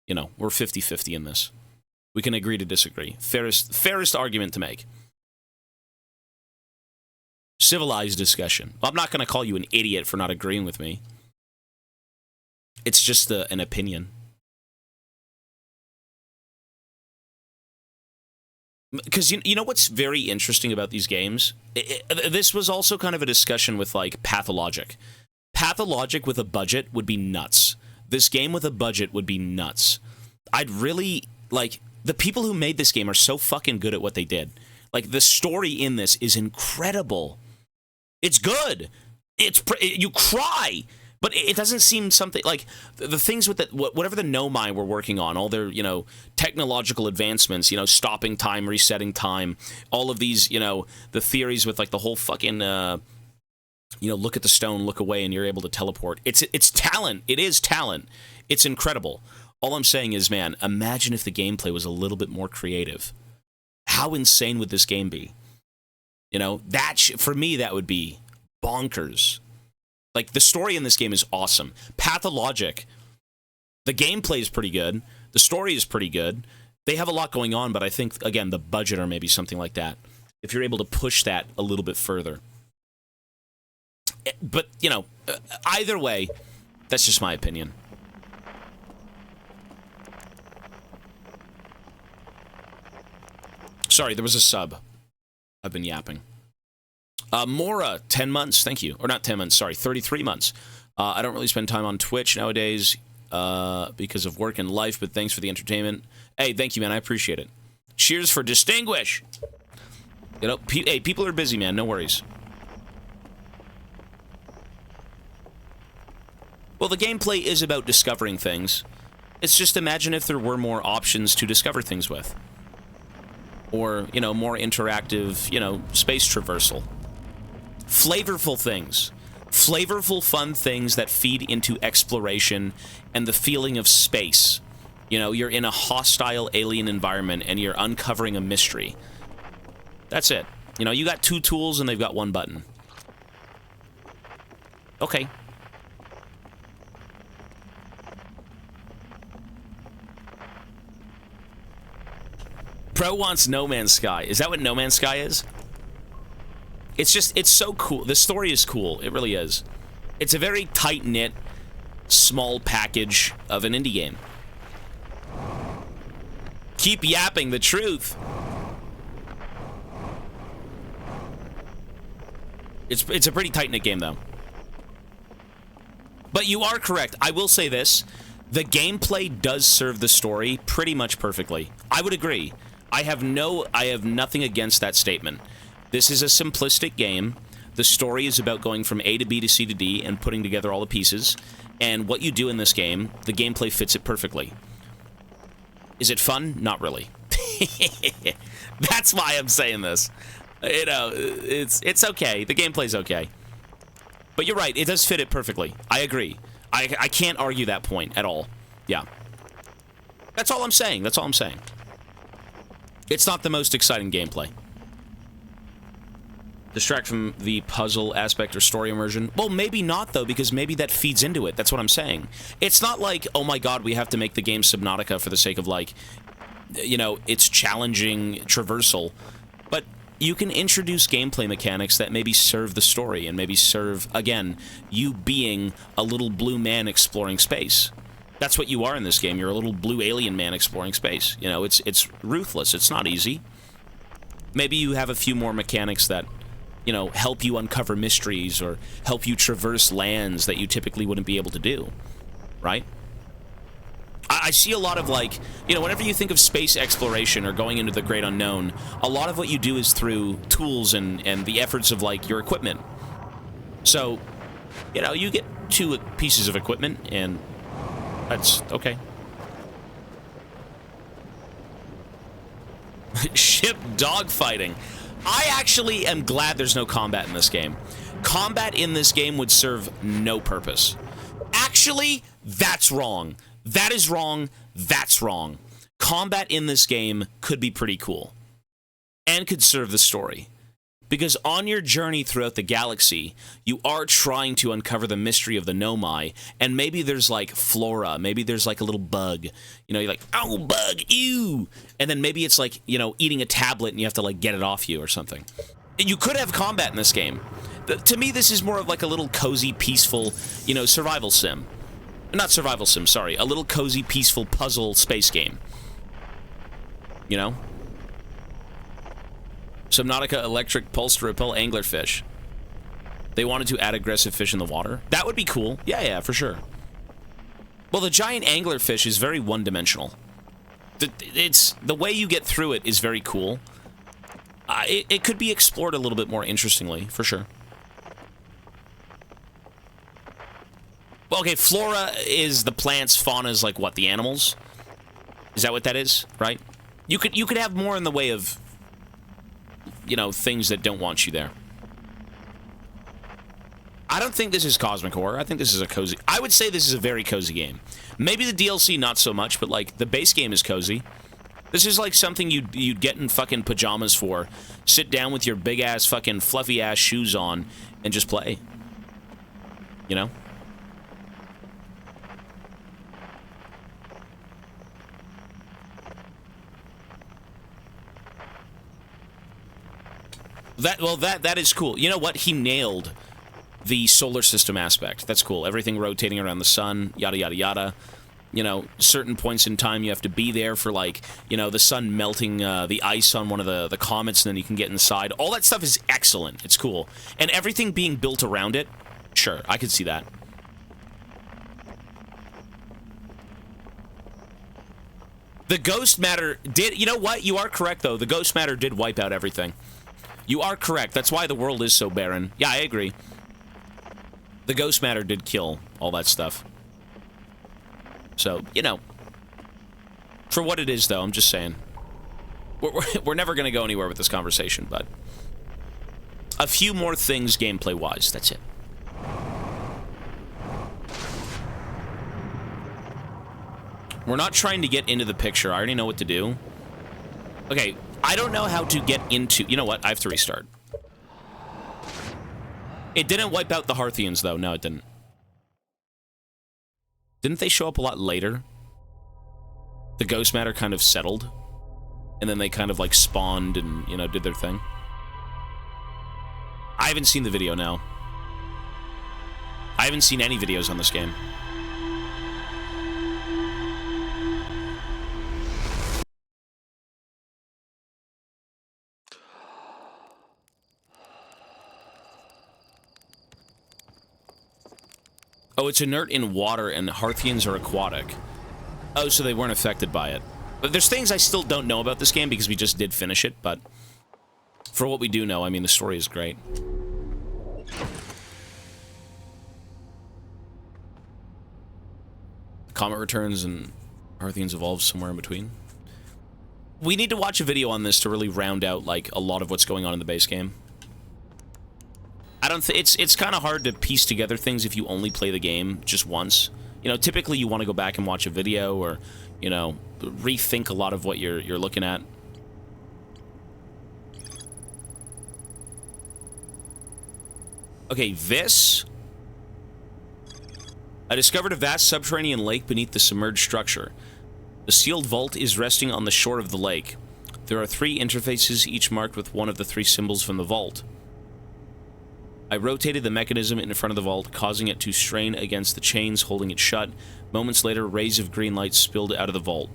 we're 50-50 in this. We can agree to disagree. Fairest argument to make. Civilized discussion. Well, I'm not going to call you an idiot for not agreeing with me. It's just an opinion. Because you know what's very interesting about these games? This was also kind of a discussion with, like, Pathologic. Pathologic with a budget would be nuts. This game with a budget would be nuts. I'd really, like, the people who made this game are so fucking good at what they did. Like, the story in this is incredible. It's good. You cry. But it doesn't seem something like the things with whatever the Nomai were working on, all their, technological advancements, stopping time, resetting time, all of these, the theories with like the whole fucking, look at the stone, look away, and you're able to teleport. It's talent. It is talent. It's incredible. All I'm saying is, man, imagine if the gameplay was a little bit more creative. How insane would this game be? For me, that would be bonkers. Like, the story in this game is awesome. Pathologic, the gameplay is pretty good. The story is pretty good. They have a lot going on, but I think, again, the budget or maybe something like that. If you're able to push that a little bit further. But, either way, that's just my opinion. Sorry, there was a sub. I've been yapping. Mora, 10 months, thank you. Or not 10 months, sorry, 33 months. I don't really spend time on Twitch nowadays because of work and life, but thanks for the entertainment. Hey, thank you, man, I appreciate it. Cheers for Distinguish! Hey, people are busy, man, no worries. Well, the gameplay is about discovering things. It's just imagine if there were more options to discover things with. Or, more interactive, space traversal. Flavorful things. Flavorful, fun things that feed into exploration and the feeling of space. You're in a hostile alien environment and you're uncovering a mystery. That's it. You know, you got 2 tools and they've got 1 button. Okay. Pro wants No Man's Sky. Is that what No Man's Sky is? It's just, it's so cool. The story is cool. It really is. It's a very tight-knit, small package of an indie game. Keep yapping the truth. It's a pretty tight-knit game, though. But you are correct. I will say this. The gameplay does serve the story pretty much perfectly. I would agree. I have nothing against that statement. This is a simplistic game. The story is about going from A to B to C to D and putting together all the pieces. And what you do in this game, the gameplay fits it perfectly. Is it fun? Not really. That's why I'm saying this. You know, it's okay. The gameplay's okay. But you're right. It does fit it perfectly. I agree. I can't argue that point at all. Yeah. That's all I'm saying. That's all I'm saying. It's not the most exciting gameplay. Distract from the puzzle aspect or story immersion? Well, maybe not, though, because maybe that feeds into it. That's what I'm saying. It's not like, oh my god, we have to make the game Subnautica for the sake of, like, you know, it's challenging traversal. But you can introduce gameplay mechanics that maybe serve the story and maybe serve, again, you being a little blue man exploring space. That's what you are in this game. You're a little blue alien man exploring space. You know, it's ruthless. It's not easy. Maybe you have a few more mechanics that, you know, help you uncover mysteries or help you traverse lands that you typically wouldn't be able to do, right? I see a lot of, like, you know, whenever you think of space exploration or going into the great unknown, a lot of what you do is through tools and the efforts of, like, your equipment. So, you know, you get 2 pieces of equipment, and that's okay. Ship dogfighting. I actually am glad there's no combat in this game. Combat in this game would serve no purpose. Actually, that's wrong. That is wrong. That's wrong. Combat in this game could be pretty cool. And could serve the story. Because on your journey throughout the galaxy, you are trying to uncover the mystery of the Nomai, and maybe there's, like, flora, maybe there's, like, a little bug. You know, you're like, oh, bug, ew! And then maybe it's, like, you know, eating a tablet and you have to, like, get it off you or something. You could have combat in this game. To me, this is more of, like, a little cozy, peaceful, you know, survival sim. Not survival sim, sorry. A little cozy, peaceful puzzle space game. You know? Subnautica electric pulse to repel anglerfish. They wanted to add aggressive fish in the water. That would be cool. Yeah, for sure. Well, the giant anglerfish is very one-dimensional. The way you get through it is very cool. It could be explored a little bit more interestingly, for sure. Well, okay, flora is the plants, fauna is like what, the animals? Is that what that is, right? You could have more in the way of, you know, things that don't want you there. I don't think this is cosmic horror. I think this is a cozy... I would say this is a very cozy game. Maybe the DLC not so much, but, like, the base game is cozy. This is like something you'd get in fucking pajamas for. Sit down with your big-ass fucking fluffy-ass shoes on and just play. You know? That is cool. You know what? He nailed the solar system aspect. That's cool. Everything rotating around the sun, yada, yada, yada. You know, certain points in time you have to be there for, like, you know, the sun melting the ice on one of the comets, and then you can get inside. All that stuff is excellent. It's cool. And everything being built around it, sure, I could see that. The ghost matter did... You know what? You are correct, though. The ghost matter did wipe out everything. You are correct. That's why the world is so barren. Yeah, I agree. The ghost matter did kill all that stuff. So, you know. For what it is, though, I'm just saying. We're never going to go anywhere with this conversation, but... a few more things gameplay-wise. That's it. We're not trying to get into the picture. I already know what to do. Okay, I don't know how to get into... You know what? I have to restart. It didn't wipe out the Harthians, though. No, it didn't. Didn't they show up a lot later? The ghost matter kind of settled. And then they kind of, like, spawned and, you know, did their thing. I haven't seen the video now. I haven't seen any videos on this game. Oh, it's inert in water, and Harthians are aquatic. Oh, so they weren't affected by it. But there's things I still don't know about this game because we just did finish it, but for what we do know, I mean, the story is great. Comet returns and Harthians evolve somewhere in between. We need to watch a video on this to really round out, like, a lot of what's going on in the base game. I don't think it's kind of hard to piece together things if you only play the game just once. You know, typically you want to go back and watch a video or, you know, rethink a lot of what you're looking at. Okay, this. I discovered a vast subterranean lake beneath the submerged structure. The sealed vault is resting on the shore of the lake. There are 3 interfaces, each marked with one of the 3 symbols from the vault. I rotated the mechanism in front of the vault, causing it to strain against the chains holding it shut. Moments later, rays of green light spilled out of the vault.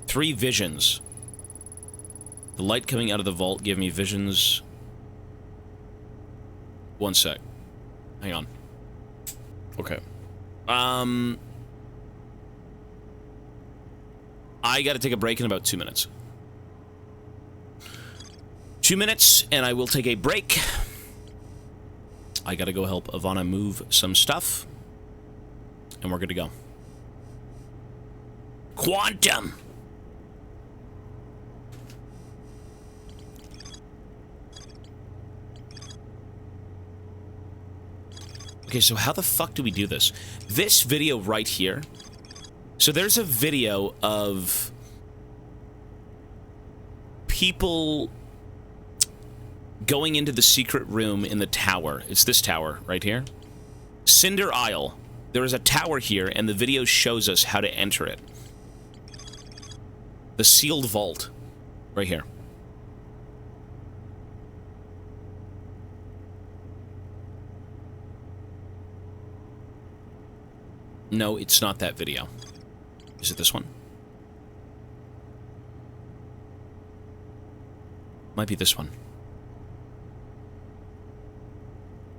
Three visions. The light coming out of the vault gave me visions. One sec. Hang on. Okay. I gotta take a break in about 2 minutes. 2 minutes, and I will take a break. I gotta go help Ivana move some stuff. And we're good to go. Quantum! Okay, so how the fuck do we do this? This video right here. So there's a video of people going into the secret room in the tower. It's this tower right here. Cinder Isle. There is a tower here, and the video shows us how to enter it. The sealed vault. Right here. No, it's not that video. Is it this one? Might be this one.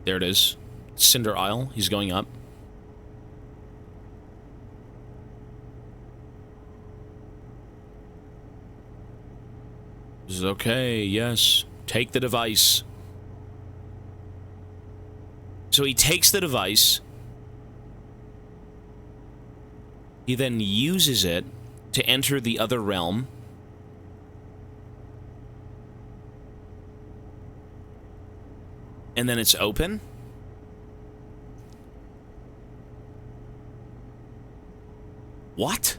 There it is. Cinder Isle. He's going up. This is okay. Yes. Take the device. So he takes the device. He then uses it to enter the other realm. And then it's open. What?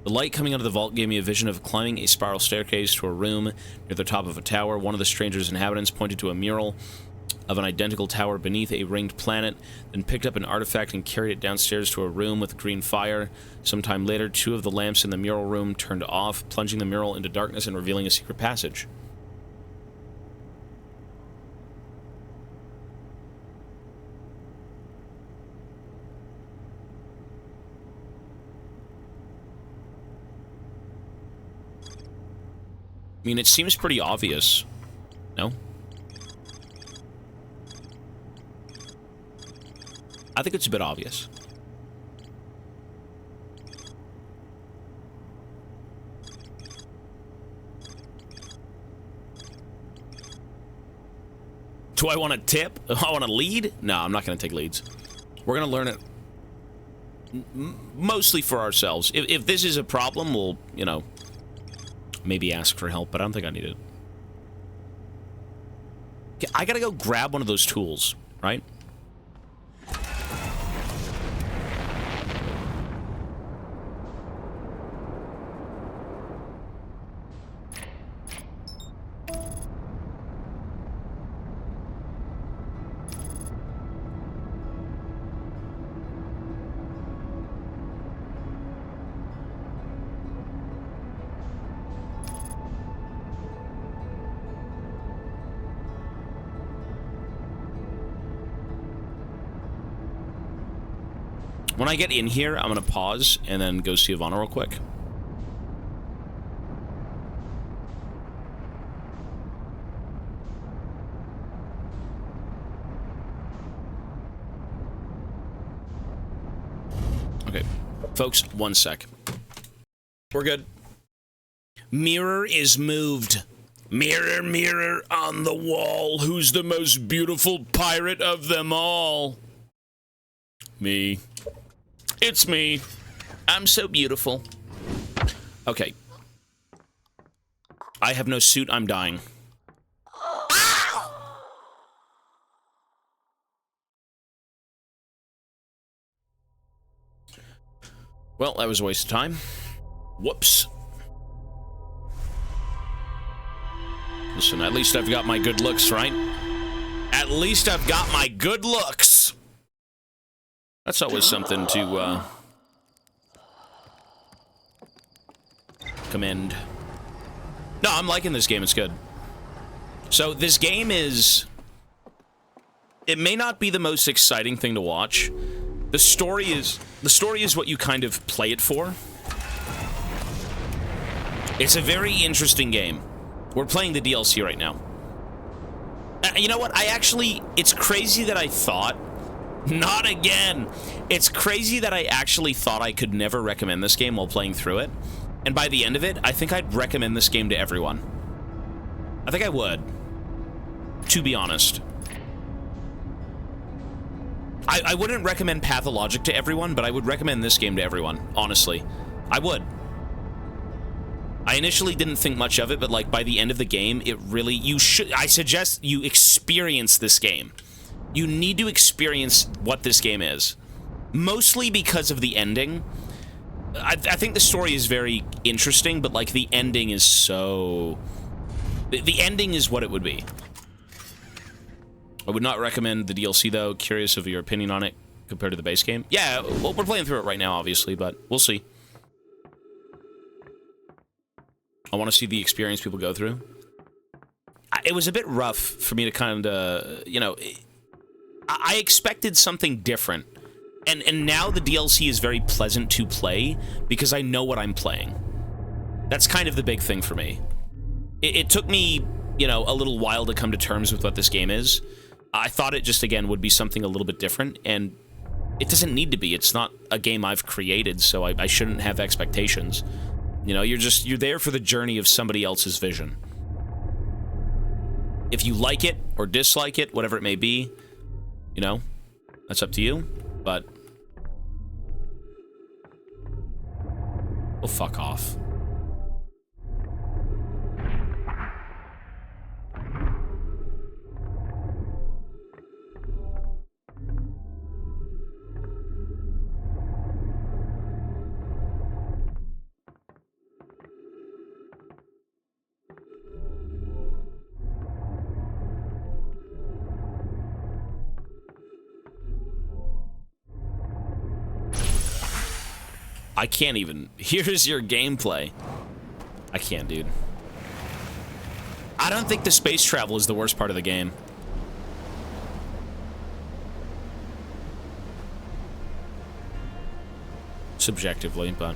The light coming out of the vault gave me a vision of climbing a spiral staircase to a room near the top of a tower. One of the stranger's inhabitants pointed to a mural of an identical tower beneath a ringed planet, then picked up an artifact and carried it downstairs to a room with green fire. Sometime later, 2 of the lamps in the mural room turned off, plunging the mural into darkness and revealing a secret passage. I mean, it seems pretty obvious. No? I think it's a bit obvious. Do I want to tip? I want to lead? No, I'm not going to take leads. We're going to learn it mostly for ourselves. If this is a problem, we'll, you know, maybe ask for help, but I don't think I need it. Okay, I got to go grab one of those tools, right? When I get in here, I'm gonna pause and then go see Ivana real quick. Okay, folks, 1 sec. We're good. Mirror is moved. Mirror, mirror on the wall, who's the most beautiful pirate of them all? Me. It's me. I'm so beautiful. Okay. I have no suit, I'm dying. Well, that was a waste of time. Whoops. Listen, at least I've got my good looks, right? At least I've got my good looks. That's always something to, commend. No, I'm liking this game. It's good. So, this game is... It may not be the most exciting thing to watch. The story is what you kind of play it for. It's a very interesting game. We're playing the DLC right now. You know what? It's crazy that I thought... Not again! It's crazy that I actually thought I could never recommend this game while playing through it. And by the end of it, I think I'd recommend this game to everyone. I think I would. To be honest. I wouldn't recommend Pathologic to everyone, but I would recommend this game to everyone, honestly. I would. I initially didn't think much of it, but like by the end of the game, it really, I suggest you experience this game. You need to experience what this game is. Mostly because of the ending. I think the story is very interesting, but like the ending is so... The ending is what it would be. I would not recommend the DLC though. Curious of your opinion on it compared to the base game. Yeah, well, we're playing through it right now, obviously, but we'll see. I want to see the experience people go through. It was a bit rough for me to kind of, you know... I expected something different. And now the DLC is very pleasant to play because I know what I'm playing. That's kind of the big thing for me. It took me, you know, a little while to come to terms with what this game is. I thought it just, again, would be something a little bit different, and it doesn't need to be. It's not a game I've created, so I shouldn't have expectations. You know, you're there for the journey of somebody else's vision. If you like it or dislike it, whatever it may be, you know, that's up to you, but... well, fuck off. I can't even. Here's your gameplay. I can't, dude. I don't think the space travel is the worst part of the game. Subjectively, but...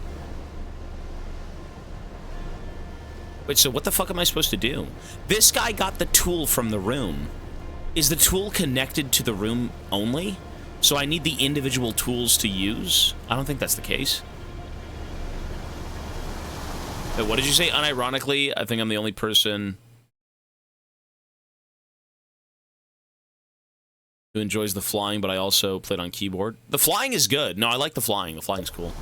wait, so what the fuck am I supposed to do? This guy got the tool from the room. Is the tool connected to the room only? So I need the individual tools to use? I don't think that's the case. Wait, what did you say? Unironically, I think I'm the only person who enjoys the flying, but I also played on keyboard. The flying is good. No, I like the flying. The flying's cool.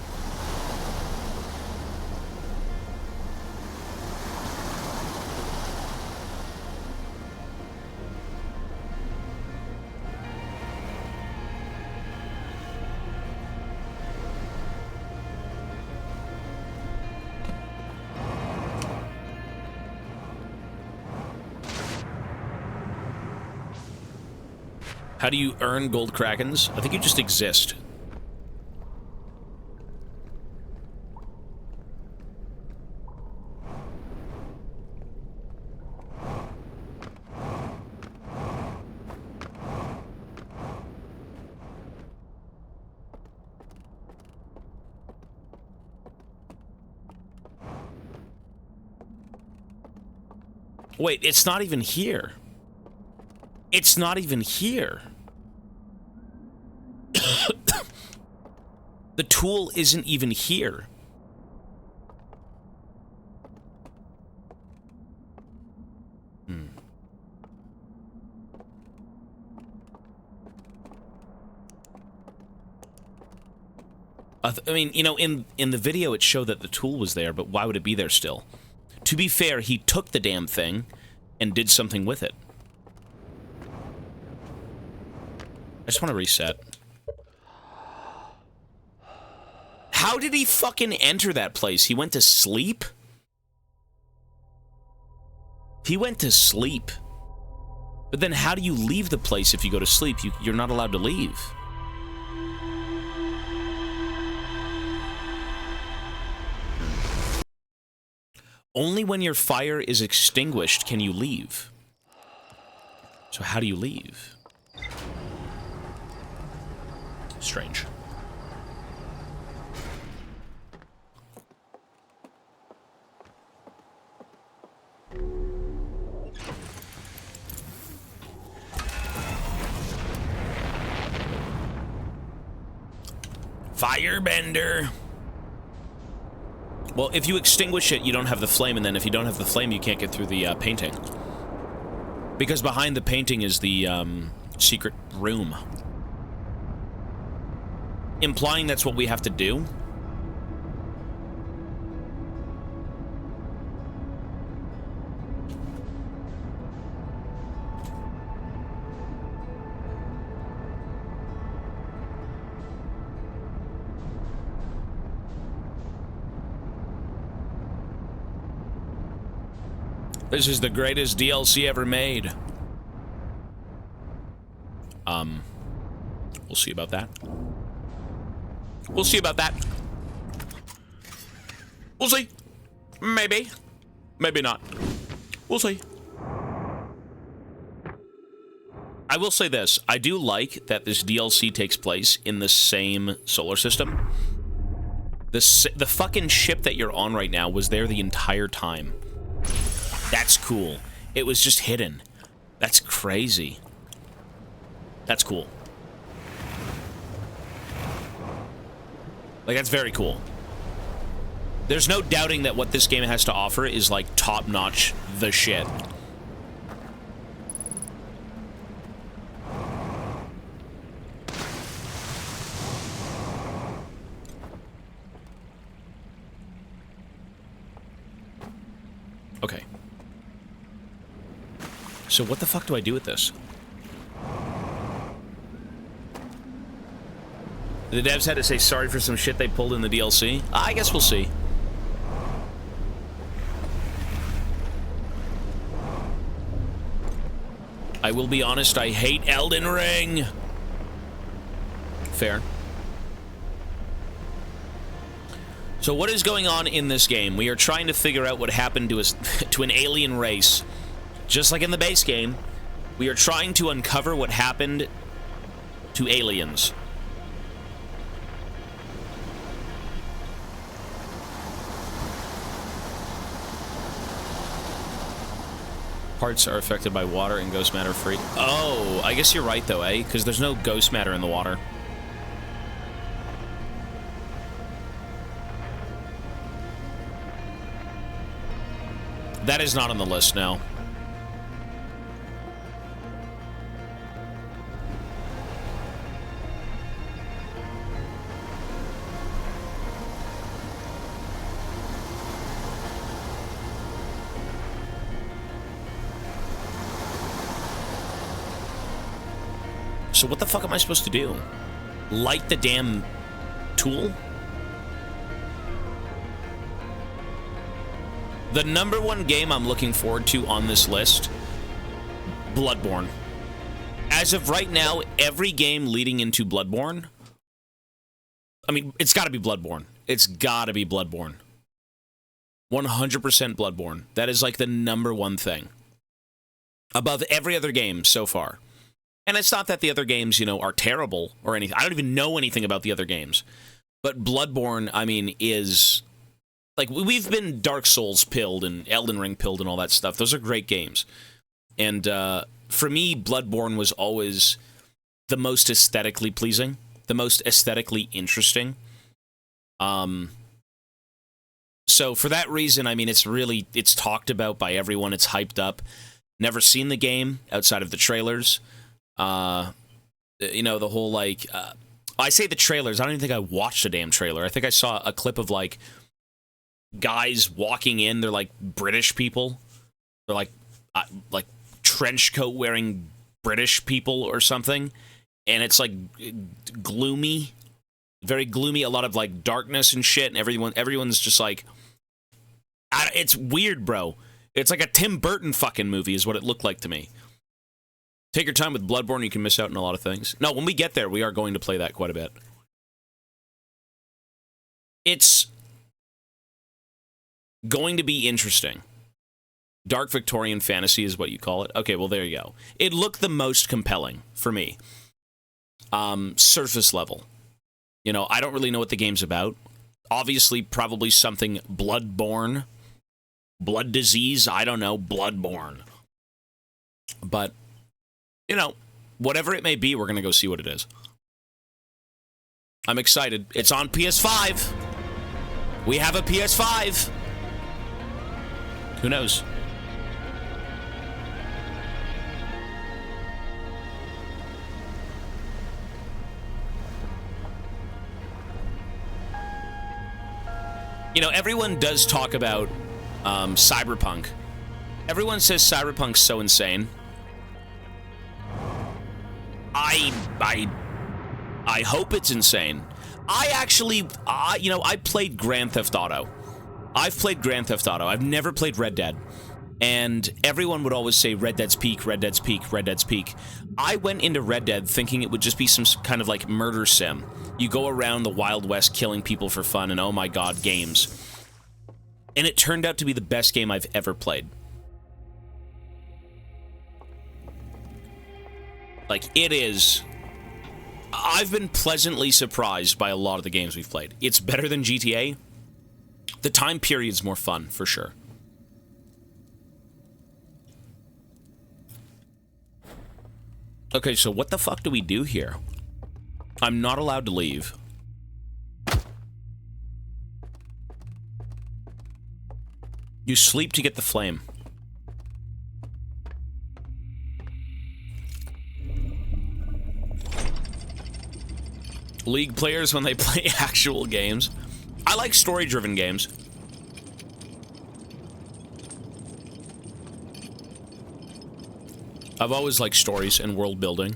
How do you earn gold krakens? I think you just exist. Wait, it's not even here. It's not even here. The tool isn't even here. I mean, you know, in the video it showed that the tool was there, but why would it be there still? To be fair, he took the damn thing and did something with it. I just want to reset. How did he fucking enter that place? He went to sleep? He went to sleep. But then how do you leave the place if you go to sleep? You're not allowed to leave. Only when your fire is extinguished can you leave. So how do you leave? Strange. Firebender. Well, if you extinguish it, you don't have the flame, and then if you don't have the flame, you can't get through the painting. Because behind the painting is the secret room. Implying that's what we have to do. This is the greatest DLC ever made. We'll see about that. We'll see about that. We'll see. Maybe. Maybe not. We'll see. I will say this. I do like that this DLC takes place in the same solar system. The fucking ship that you're on right now was there the entire time. That's cool. It was just hidden. That's crazy. That's cool. Like, that's very cool. There's no doubting that what this game has to offer is, like, top-notch the shit. Okay. So what the fuck do I do with this? The devs had to say sorry for some shit they pulled in the DLC? I guess we'll see. I will be honest, I hate Elden Ring. Fair. So what is going on in this game? We are trying to figure out what happened to us, to an alien race. Just like in the base game, we are trying to uncover what happened to aliens. Parts are affected by water and ghost matter free. Oh, I guess you're right though, eh? Because there's no ghost matter in the water. That is not on the list now. So what the fuck am I supposed to do? Light the damn tool? The #1 game I'm looking forward to on this list, Bloodborne. As of right now, every game leading into Bloodborne, I mean, it's gotta be Bloodborne. It's gotta be Bloodborne. 100% Bloodborne. That is like the #1 thing. Above every other game so far. And it's not that the other games, you know, are terrible or anything. I don't even know anything about the other games. But Bloodborne, I mean, is like, we've been Dark Souls pilled and Elden Ring pilled and all that stuff. Those are great games. And for me, Bloodborne was always the most aesthetically pleasing, the most aesthetically interesting. So for that reason, I mean, it's talked about by everyone. It's hyped up. Never seen the game outside of the trailers. You know, the whole, like, I say the trailers. I don't even think I watched a damn trailer. I think I saw a clip of, like, guys walking in. They're, like, British people. They're, like trench coat wearing British people or something. And it's, like, gloomy. Very gloomy. A lot of, like, darkness and shit. And everyone's just, like... It's weird, bro. It's like a Tim Burton fucking movie is what it looked like to me. Take your time with Bloodborne, you can miss out on a lot of things. No, when we get there, we are going to play that quite a bit. It's going to be interesting. Dark Victorian fantasy is what you call it. Okay, well, there you go. It looked the most compelling for me. Surface level. You know, I don't really know what the game's about. Obviously, probably something bloodborne. Blood disease, I don't know. Bloodborne. But, you know, whatever it may be, we're going to go see what it is. I'm excited. It's on PS5. We have a PS5. Who knows? You know, everyone does talk about Cyberpunk. Everyone says Cyberpunk's so insane. I hope it's insane. I actually, you know, I played Grand Theft Auto. I've played Grand Theft Auto. I've never played Red Dead. And everyone would always say Red Dead's peak, Red Dead's peak, Red Dead's peak. I went into Red Dead thinking it would just be some kind of like murder sim. You go around the Wild West killing people for fun and oh my god, games. And it turned out to be the best game I've ever played. Like, it is... I've been pleasantly surprised by a lot of the games we've played. It's better than GTA. The time period's more fun, for sure. Okay, so what the fuck do we do here? I'm not allowed to leave. You sleep to get the flame. League players when they play actual games. I like story-driven games. I've always liked stories and world building.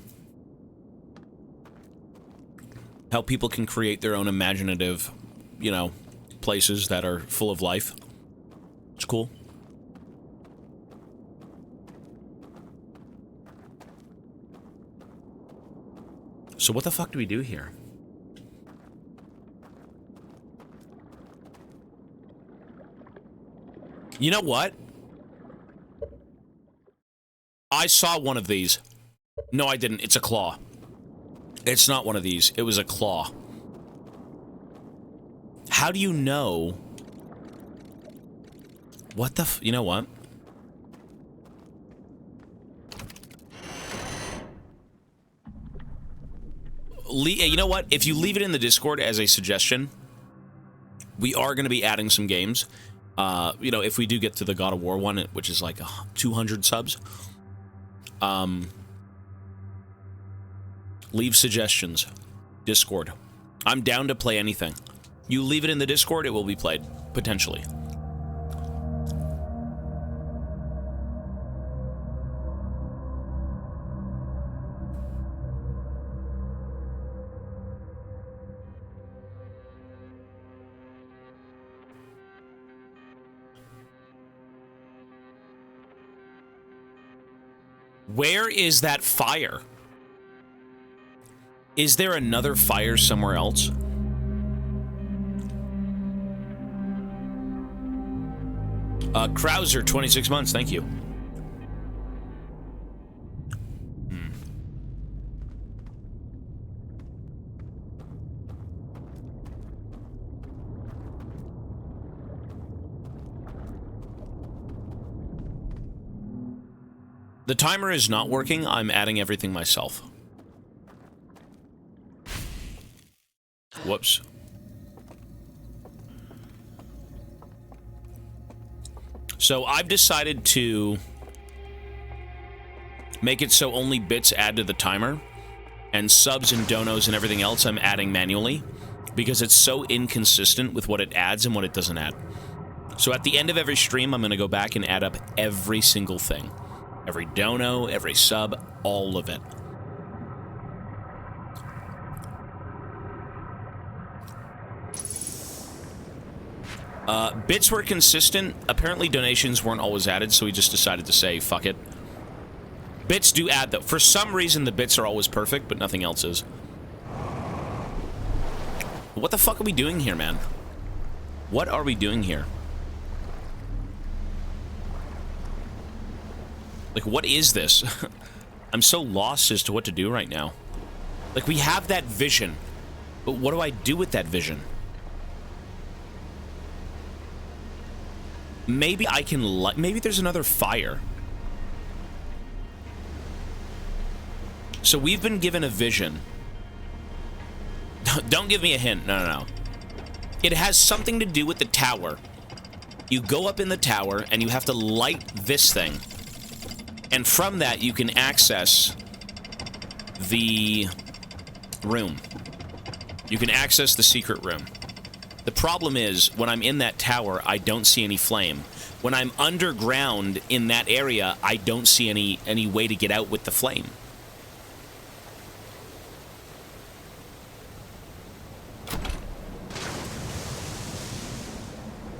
How people can create their own imaginative, you know, places that are full of life. It's cool. So what the fuck do we do here? You know what? I saw one of these. No, I didn't. It's a claw. It's not one of these. It was a claw. How do you know? What the you know what? You know what? If you leave it in the Discord as a suggestion, we are going to be adding some games. You know, if we do get to the God of War one, which is like 200 subs. Leave suggestions. Discord. I'm down to play anything. You leave it in the Discord, it will be played. Potentially. Where is that fire? Is there another fire somewhere else? Krauser, 26 months, thank you. The timer is not working. I'm adding everything myself. Whoops. So I've decided to make it so only bits add to the timer, and subs and donos and everything else I'm adding manually, because it's so inconsistent with what it adds and what it doesn't add. So at the end of every stream, I'm going to go back and add up every single thing. Every dono, every sub, all of it. Bits were consistent. Apparently donations weren't always added, so we just decided to say, fuck it. Bits do add, though. For some reason, the bits are always perfect, but nothing else is. What the fuck are we doing here, man? What are we doing here? Like, what is this? I'm so lost as to what to do right now. Like, we have that vision, but what do I do with that vision? Maybe I can maybe there's another fire. So we've been given a vision. Don't give me a hint. No, no, no. It has something to do with the tower. You go up in the tower and you have to light this thing. And from that you can access the room. You can access the secret room. The problem is, when I'm in that tower, I don't see any flame. When I'm underground in that area, I don't see any way to get out with the flame.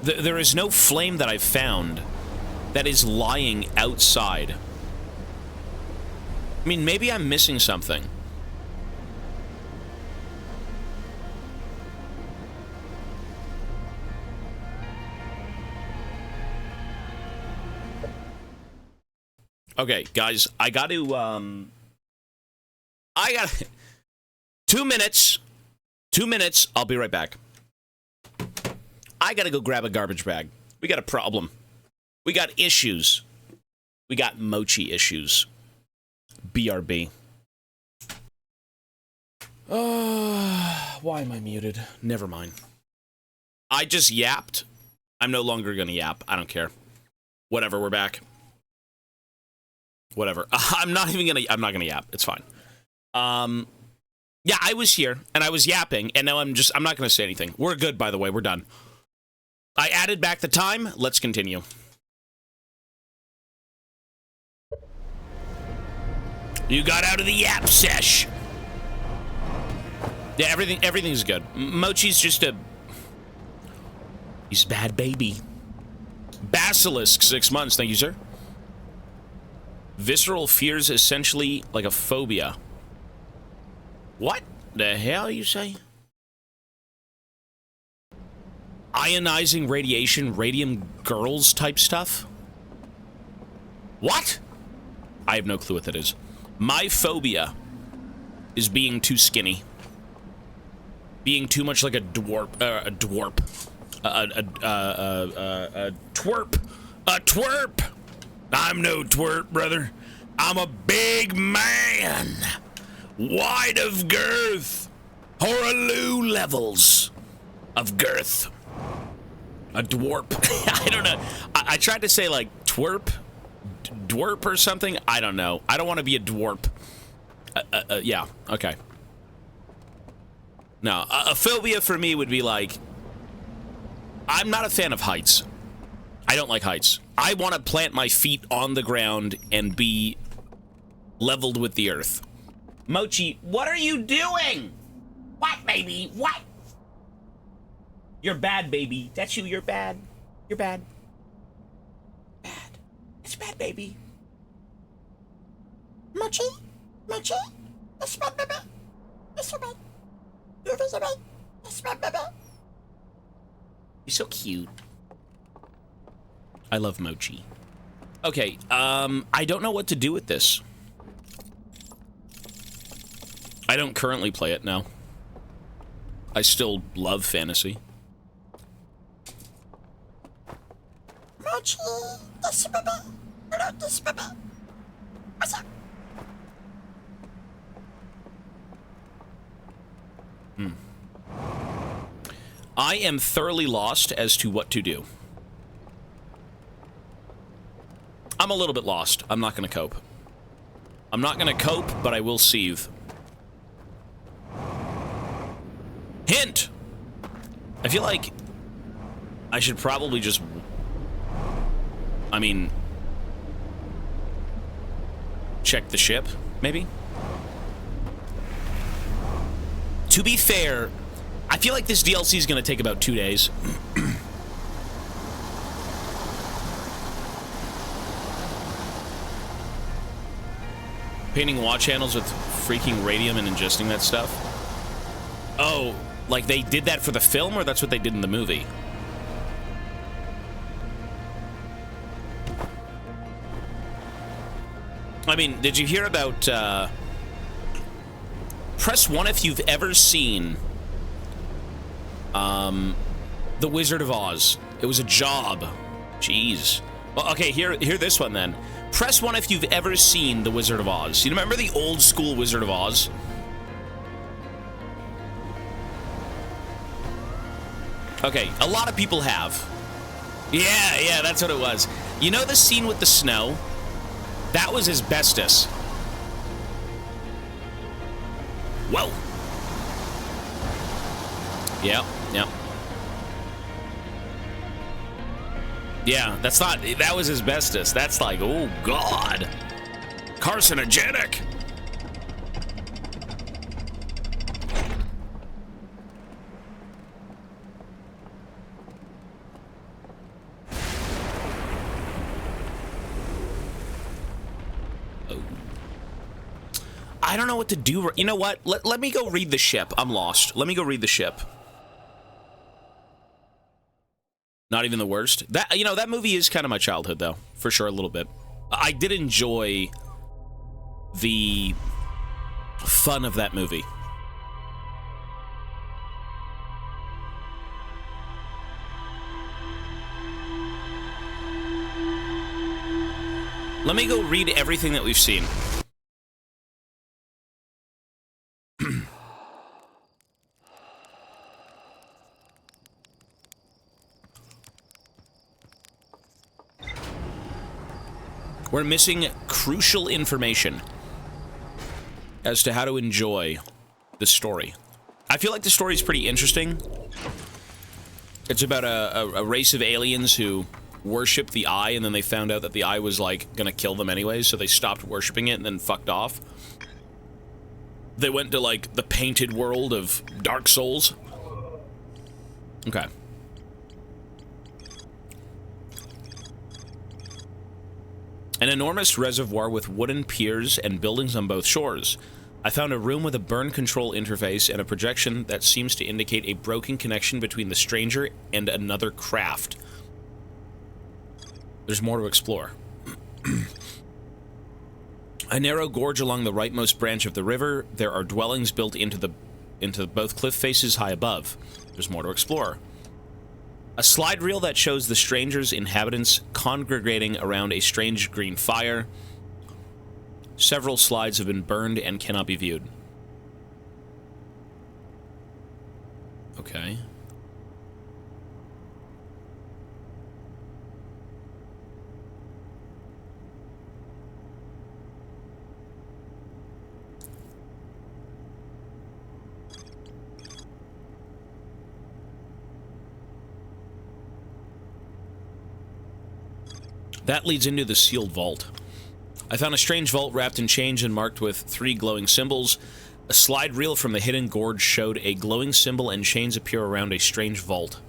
There is no flame that I've found that is lying outside. I mean, maybe I'm missing something. Okay, guys, I got 2 minutes. 2 minutes, I'll be right back. I gotta go grab a garbage bag. We got a problem. We got issues. We got mochi issues. BRB. Why am I muted? Never mind. I just yapped. I'm no longer gonna yap. I don't care. Whatever, we're back. Whatever. I'm not gonna yap. It's fine. Yeah, I was here, and I was yapping, and now I'm not gonna say anything. We're good, by the way. We're done. I added back the time. Let's continue. You got out of the yap sesh. Yeah, everything's good. Mochi's just he's a bad baby. Basilisk, 6 months. Thank you, sir. Visceral fears essentially like a phobia. What the hell you say? Ionizing radiation, radium girls type stuff? What? I have no clue what that is. My phobia is being too skinny. Being too much like a twerp. A twerp! I'm no twerp, brother. I'm a big man. Wide of girth. Horaloo levels of girth. A dwarp. I don't know. I tried to say like twerp, dwarp or something. I don't know. I don't want to be a dwarp. Yeah. Okay. No, a phobia for me would be like, I'm not a fan of heights. I don't like heights. I want to plant my feet on the ground and be leveled with the earth. Mochi, what are you doing? What, baby? What? You're bad, baby. That's you. You're bad. You're bad. Bad. It's bad, baby. Mochi? Mochi? It's bad, baby. It's bad. You're bad. It's bad, baby. You're so cute. I love Mochi. Okay, I don't know what to do with this. I don't currently play it now. I still love fantasy. Mochi, I am thoroughly lost as to what to do. I'm a little bit lost. I'm not going to cope. I'm not going to cope, but I will seethe. Hint! I feel like I should probably just... I mean... check the ship, maybe? To be fair, I feel like this DLC is going to take about 2 days. Painting watch handles with freaking radium and ingesting that stuff. Oh, like they did that for the film, or that's what they did in the movie? I mean, did you hear about, press 1 if you've ever seen, The Wizard of Oz. It was a job. Jeez. Well, okay, hear this one then. Press 1 if you've ever seen The Wizard of Oz. You remember the old school Wizard of Oz? Okay, a lot of people have. Yeah, that's what it was. You know the scene with the snow? That was asbestos. Whoa. Yep. Yeah, that was asbestos. That's like, oh God. Carcinogenic. I don't know what to do. You know what? Let me go read the ship. I'm lost. Let me go read the ship. Not even the worst. That, you know, that movie is kind of my childhood, though. For sure, a little bit. I did enjoy the fun of that movie. Let me go read everything that we've seen. We're missing crucial information as to how to enjoy the story. I feel like the story is pretty interesting. It's about a race of aliens who worship the eye, and then they found out that the eye was, like, gonna kill them anyways, so they stopped worshiping it and then fucked off. They went to, like, the painted world of Dark Souls. Okay. An enormous reservoir with wooden piers and buildings on both shores. I found a room with a burn control interface and a projection that seems to indicate a broken connection between the stranger and another craft. There's more to explore. A narrow gorge along the rightmost branch of the river. There are dwellings built into both cliff faces high above. There's more to explore. A slide reel that shows the stranger's inhabitants congregating around a strange green fire. Several slides have been burned and cannot be viewed. Okay. That leads into the sealed vault. I found a strange vault wrapped in chains and marked with 3 glowing symbols. A slide reel from the hidden gorge showed a glowing symbol and chains appear around a strange vault.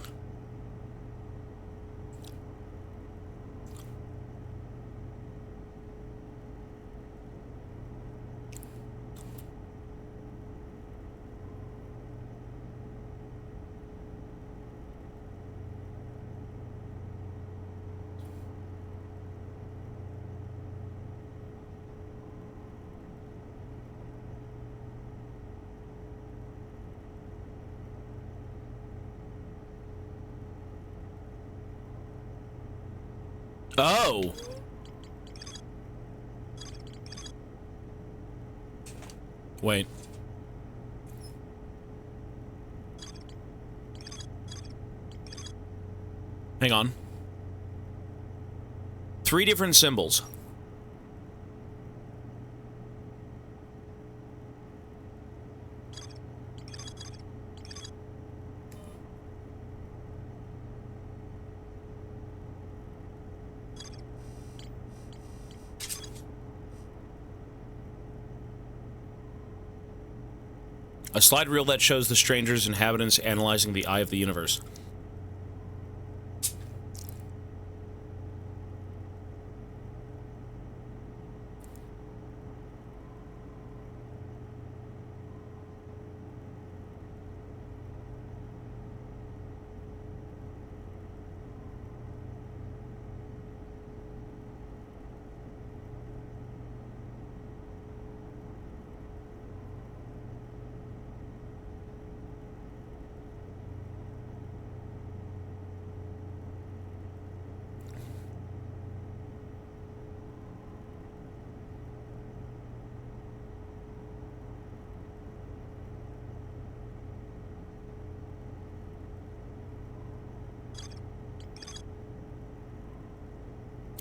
Oh. Wait. Hang on. 3 different symbols. A slide reel that shows the stranger's inhabitants analyzing the eye of the universe.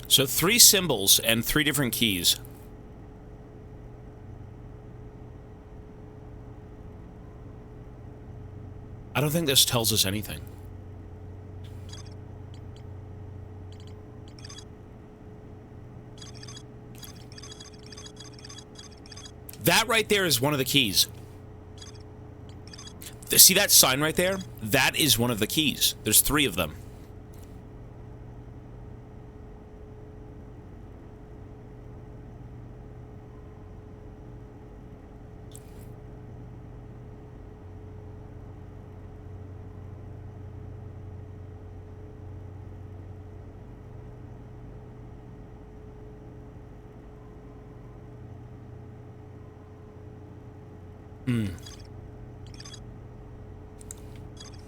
So 3 symbols and 3 different keys. I don't think this tells us anything. That right there is one of the keys. See that sign right there? That is one of the keys. There's 3 of them.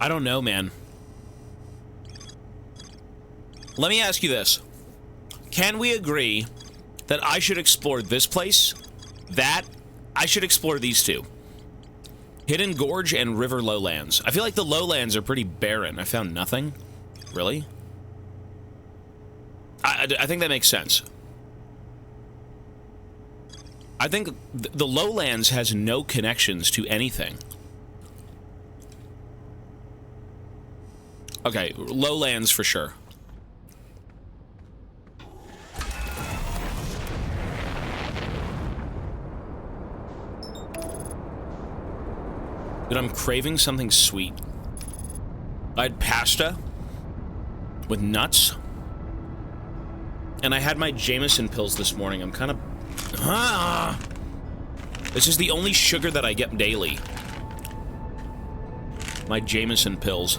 I don't know, man. Let me ask you this. Can we agree that I should explore this place? That I should explore these 2. Hidden Gorge and River Lowlands. I feel like the lowlands are pretty barren. I found nothing. Really? I think that makes sense. I think the lowlands has no connections to anything. Okay, lowlands for sure. Dude, I'm craving something sweet. I had pasta with nuts. And I had my Jameson pills this morning. I'm kind of... This is the only sugar that I get daily. My Jameson pills.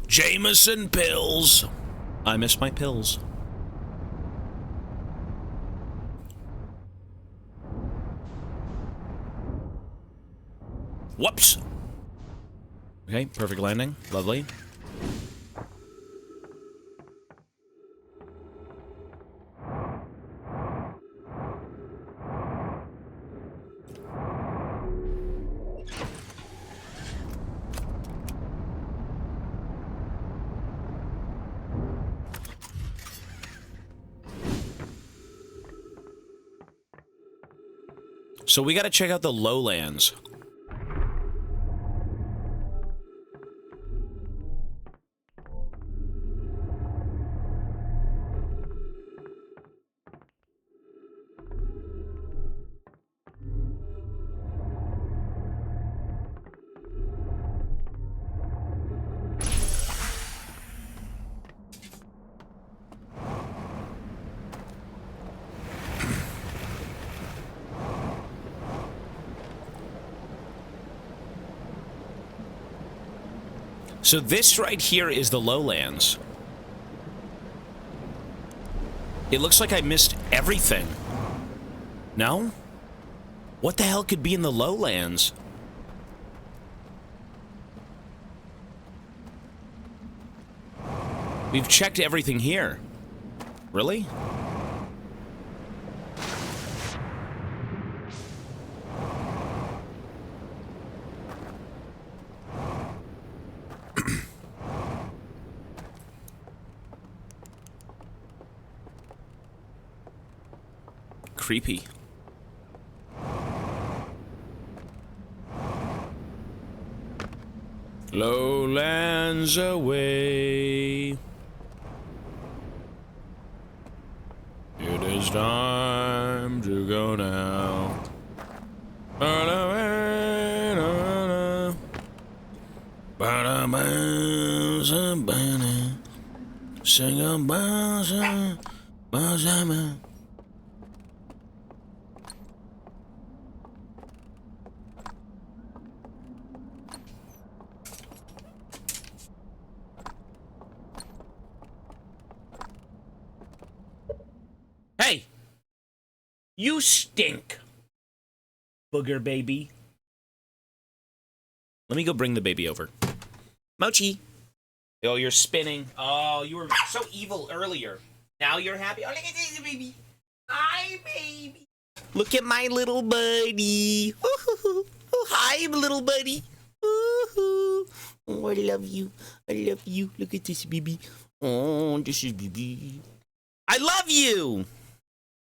Jameson pills. I miss my pills. Whoops. Okay, perfect landing. Lovely. So we gotta check out the lowlands. So this right here is the lowlands. It looks like I missed everything. No? What the hell could be in the lowlands? We've checked everything here. Really? Creepy. Lowlands away. It is time to go now. Sing a Hey! You stink, booger baby. Let me go bring the baby over. Mochi! Oh, you're spinning. Oh, you were so evil earlier. Now you're happy. Oh, look at this baby. Hi, baby. Look at my little buddy. Oh, hi, little buddy. Oh, I love you. I love you. Look at this baby. Oh, this is baby. I love you.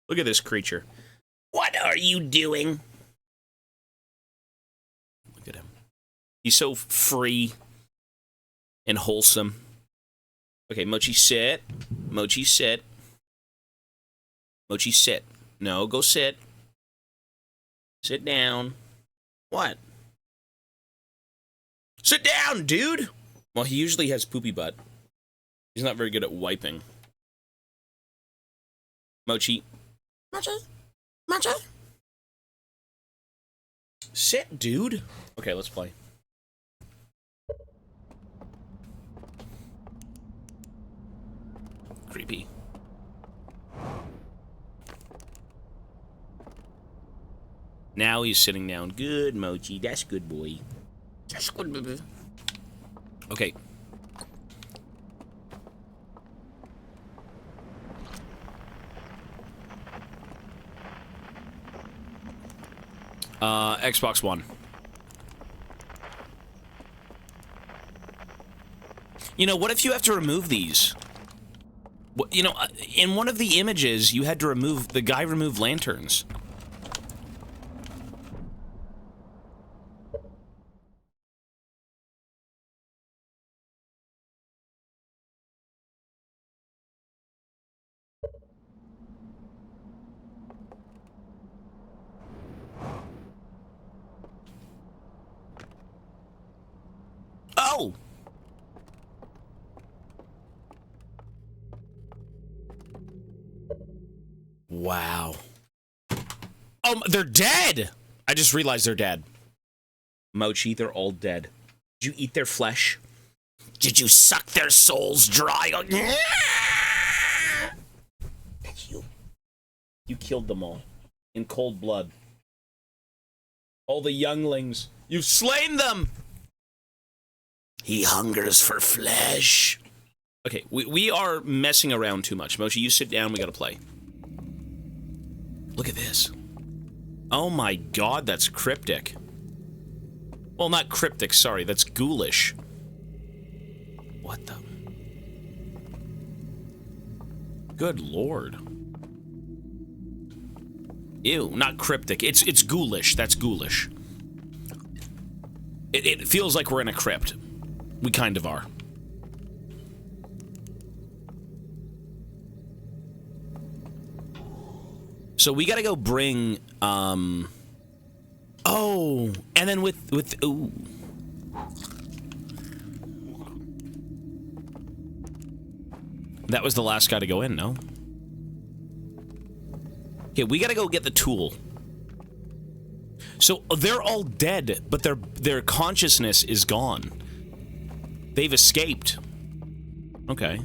Look at this creature. What are you doing? Look at him. He's so free and wholesome. Okay, Mochi, sit. Mochi, sit. Mochi, sit. No, go sit. Sit down. What? Sit down, dude! Well, he usually has poopy butt. He's not very good at wiping. Mochi. Mochi. Mochi. Sit, dude. Okay, let's play. Creepy. Now he's sitting down. Good, Mochi. That's good, boy. That's good, baby. Okay. Xbox One. You know, what if you have to remove these? You know, in one of the images, you had to remove, the guy removed lanterns. Oh! Wow. Oh, they're dead! I just realized they're dead. Mochi, they're all dead. Did you eat their flesh? Did you suck their souls dry? That's you. You killed them all. In cold blood. All the younglings. You've slain them! He hungers for flesh. Okay, we are messing around too much. Mochi, you sit down, we gotta play. Look at this. Oh my god, that's cryptic. Well, not cryptic, sorry, that's ghoulish. What the? Good lord. Ew, not cryptic. It's ghoulish. That's ghoulish. It feels like we're in a crypt. We kind of are. So we gotta go bring, oh, and then with, ooh. That was the last guy to go in, no? Okay, we gotta go get the tool. So they're all dead, but their consciousness is gone. They've escaped. Okay.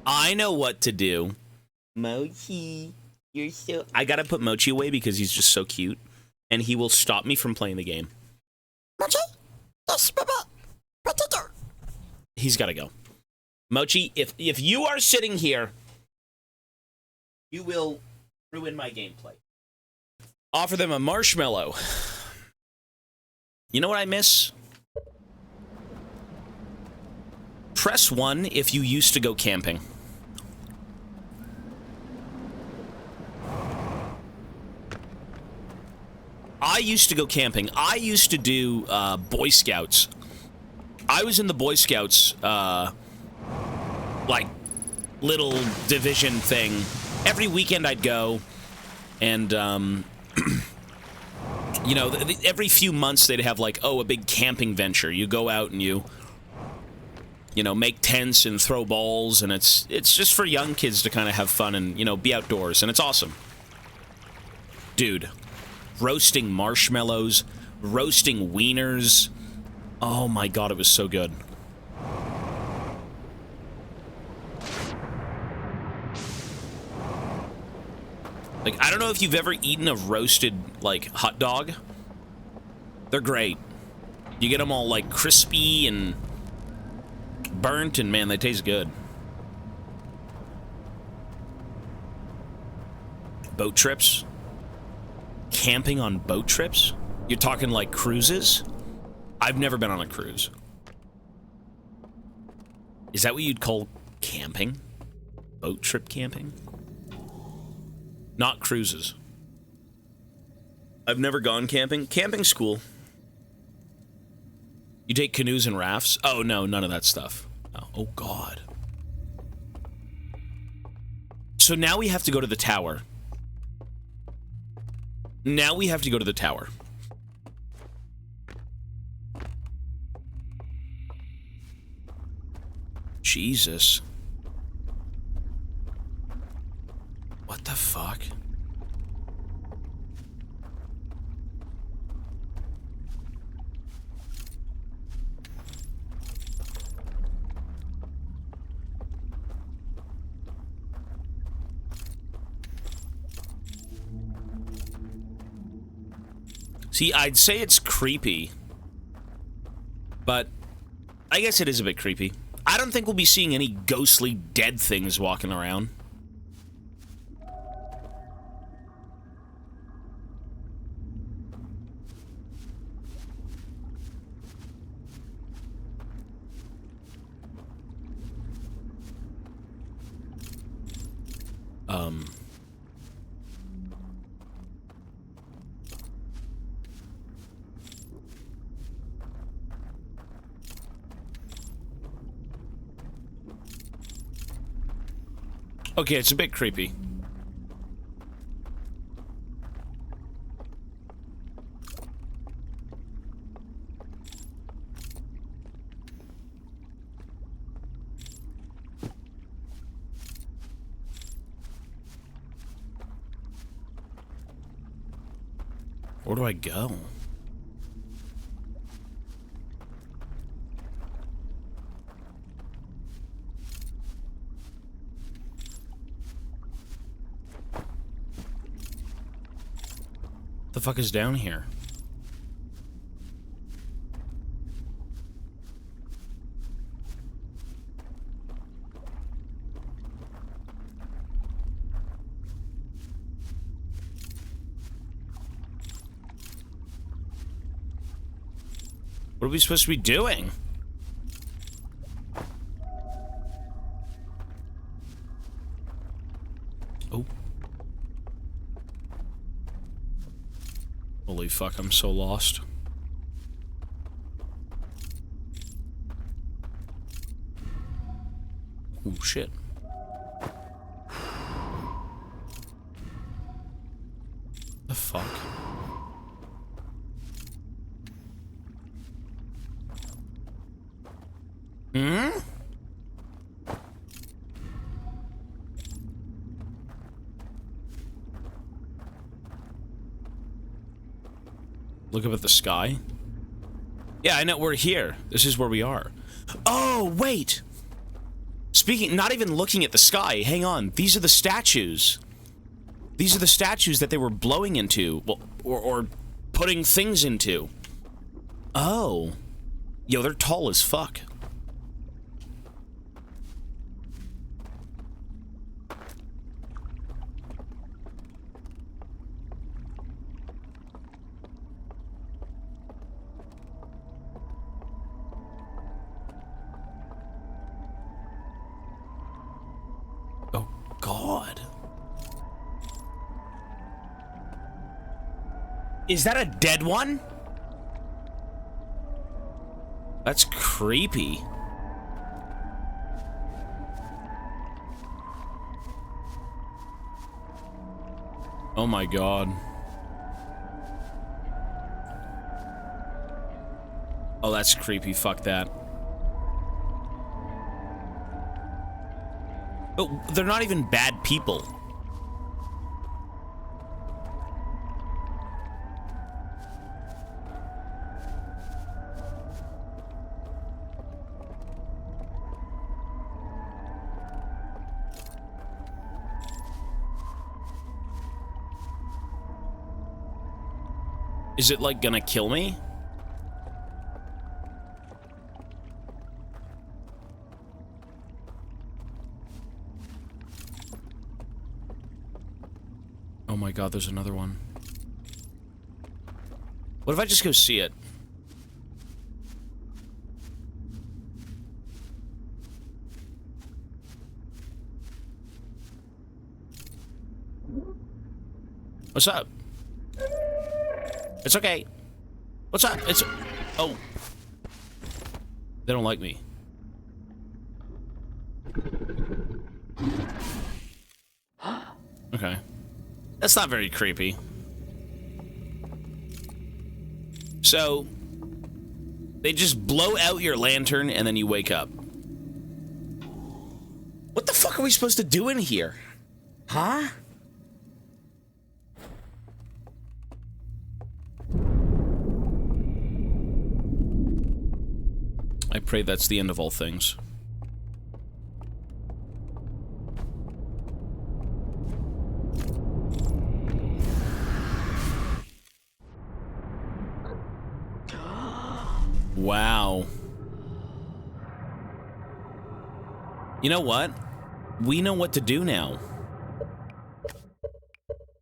I know what to do. Mochi, You're so... I gotta put Mochi away because he's just so cute. And he will stop me from playing the game. Mochi? Yes, baby. Potato. He's gotta go. Mochi, if you are sitting here, you will ruin my gameplay. Offer them a marshmallow. You know what I miss? Press 1 if you used to go camping. I used to go camping. I used to do Boy Scouts. I was in the Boy Scouts, like, little division thing. Every weekend I'd go, and, you know, every few months they'd have, like, oh, a big camping venture. You go out and you know, make tents and throw balls, and it's just for young kids to kind of have fun and, you know, be outdoors, and it's awesome. Dude, roasting marshmallows, roasting wieners. Oh my god, it was so good. Like, I don't know if you've ever eaten a roasted, like, hot dog. They're great. You get them all, like, crispy and burnt, and man, they taste good. Boat trips. Camping on boat trips? You're talking like cruises? I've never been on a cruise. Is that what you'd call camping? Boat trip camping? Not cruises. I've never gone camping. Camping's cool. You take canoes and rafts? Oh, no, none of that stuff. Oh, God. So now we have to go to the tower. Now we have to go to the tower. Jesus. What the fuck? See, I'd say it's creepy, but I guess it is a bit creepy. I don't think we'll be seeing any ghostly dead things walking around. Okay, it's a bit creepy. Where do I go? The fuck is down here? What are we supposed to be doing? Oh. Holy fuck, I'm so lost. Oh shit. The fuck? Hmm? Look up at the sky. Yeah, I know, we're here. This is where we are. Oh, wait! Speaking, not even looking at the sky, hang on. These are the statues. These are the statues that they were blowing into, well, or putting things into. Oh. Yo, they're tall as fuck. Oh, God. Is that a dead one? That's creepy. Oh my God. Oh, that's creepy. Fuck that. Oh, they're not even bad people. Is it, like, gonna kill me? Oh my God, there's another one. What if I just go see it? What's up? It's okay. What's up? It's... Oh. They don't like me. Okay. That's not very creepy. So, they just blow out your lantern and then you wake up. What the fuck are we supposed to do in here? Huh? I pray that's the end of all things. Wow. You know what? We know what to do now.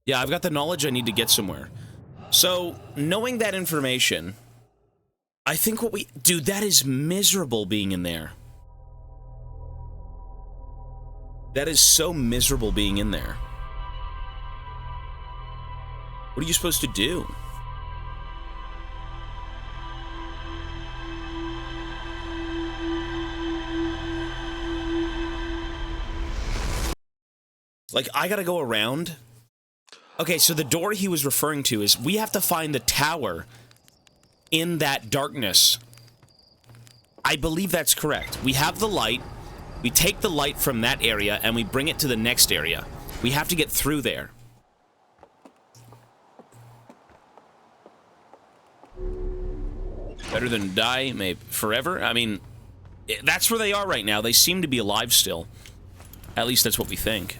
Yeah, I've got the knowledge I need to get somewhere. So, knowing that information... I think what we... Dude, that is miserable being in there. That is so miserable being in there. What are you supposed to do? Like, I gotta go around? Okay, so the door he was referring to is... We have to find the tower... in that darkness. I believe that's correct. We have the light, we take the light from that area, and we bring it to the next area. We have to get through there. Better than die, maybe forever? I mean, that's where they are right now. They seem to be alive still. At least that's what we think.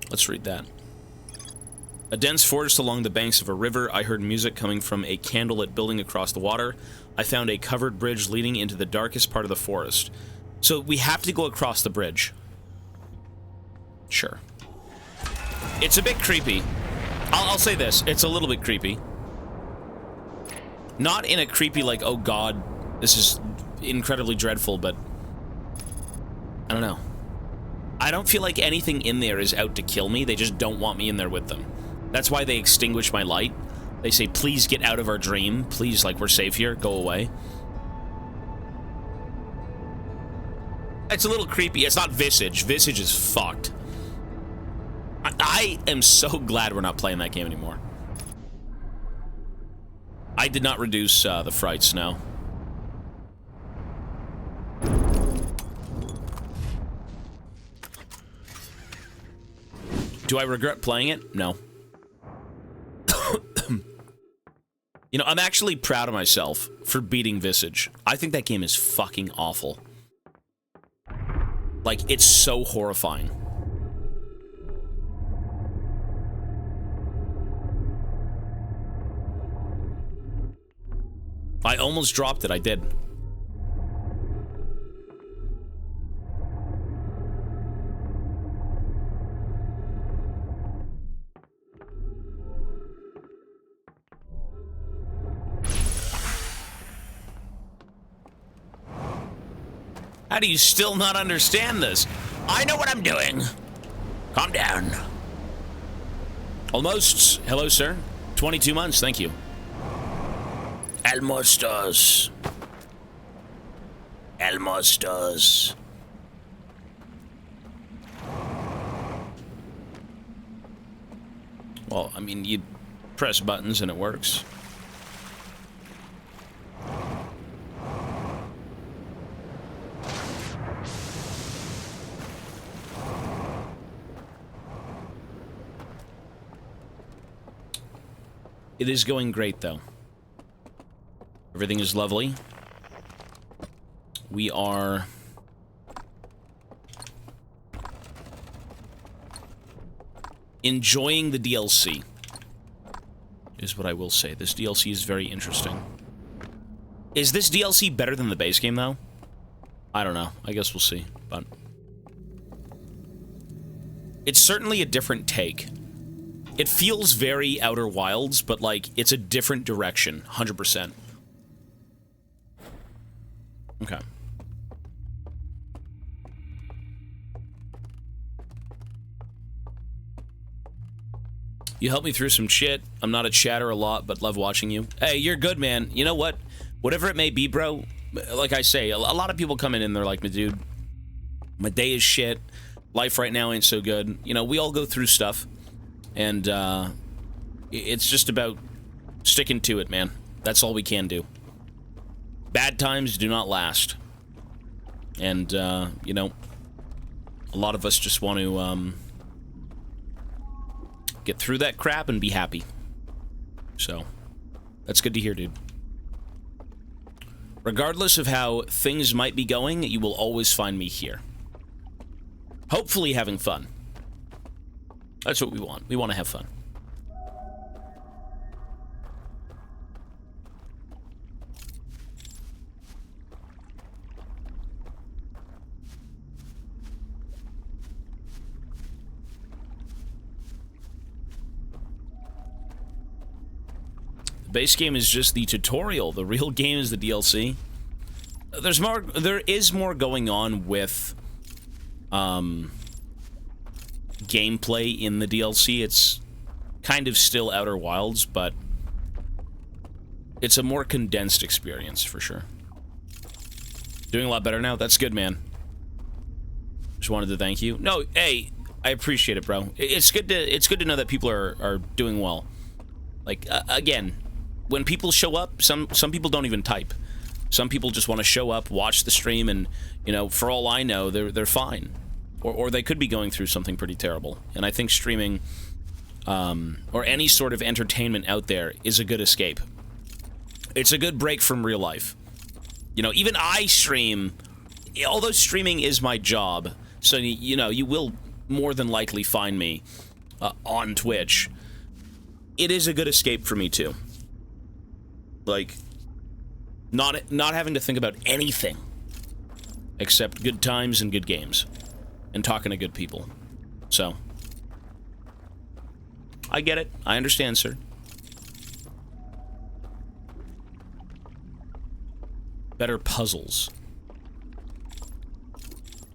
Let's read that. A dense forest along the banks of a river. I heard music coming from a candlelit building across the water. I found a covered bridge leading into the darkest part of the forest. So we have to go across the bridge. Sure. It's a bit creepy. I'll say this. It's a little bit creepy. Not in a creepy, like, oh god, this is incredibly dreadful, but... I don't know. I don't feel like anything in there is out to kill me. They just don't want me in there with them. That's why they extinguish my light. They say, please get out of our dream. Please, like, we're safe here. Go away. It's a little creepy. It's not Visage. Visage is fucked. I am so glad we're not playing that game anymore. I did not reduce the frights, no. Do I regret playing it? No. You know, I'm actually proud of myself for beating Visage. I think that game is fucking awful. Like, it's so horrifying. I almost dropped it. I did. How do you still not understand this? I know what I'm doing. Calm down. Almost. Hello, sir. 22 months. Thank you. Almostos. Almostos. Well, I mean, you press buttons and it works. It is going great, though. Everything is lovely. We are... enjoying the DLC, is what I will say. This DLC is very interesting. Is this DLC better than the base game, though? I don't know. I guess we'll see, but... it's certainly a different take. It feels very Outer Wilds, but, like, it's a different direction, 100%. Okay. You helped me through some shit. I'm not a chatter a lot, but love watching you. Hey, you're good, man. You know what? Whatever it may be, bro, like I say, a lot of people come in and they're like, dude, my day is shit. Life right now ain't so good. You know, we all go through stuff. And, it's just about sticking to it, man. That's all we can do. Bad times do not last. And, you know, a lot of us just want to, get through that crap and be happy. So, that's good to hear, dude. Regardless of how things might be going, you will always find me here. Hopefully having fun. That's what we want. We want to have fun. The base game is just the tutorial. The real game is the DLC. There is more going on with gameplay in the DLC. It's kind of still Outer Wilds, but it's a more condensed experience for sure. Doing a lot better now. That's good, man. Just wanted to thank you. No, hey, I appreciate it, bro. It's good to know that people are doing well. Like, again, when people show up, some people don't even type. Some people just want to show up, watch the stream, and, you know, for all I know, they're fine. Or they could be going through something pretty terrible. And I think streaming, or any sort of entertainment out there, is a good escape. It's a good break from real life. You know, even I stream, although streaming is my job, so, you know, you will more than likely find me on Twitch. It is a good escape for me, too. Like, not having to think about anything except good times and good games. And talking to good people. So. I get it. I understand, sir. Better puzzles.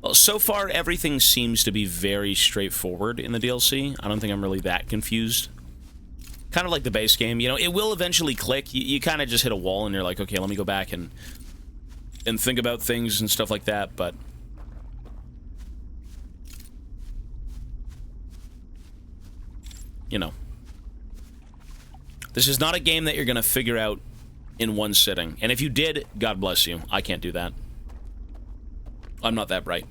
Well, so far, everything seems to be very straightforward in the DLC. I don't think I'm really that confused. Kind of like the base game. You know, it will eventually click. You kind of just hit a wall and you're like, okay, let me go back and think about things and stuff like that, but... you know, this is not a game that you're going to figure out in one sitting. And if you did, God bless you. I can't do that. I'm not that bright.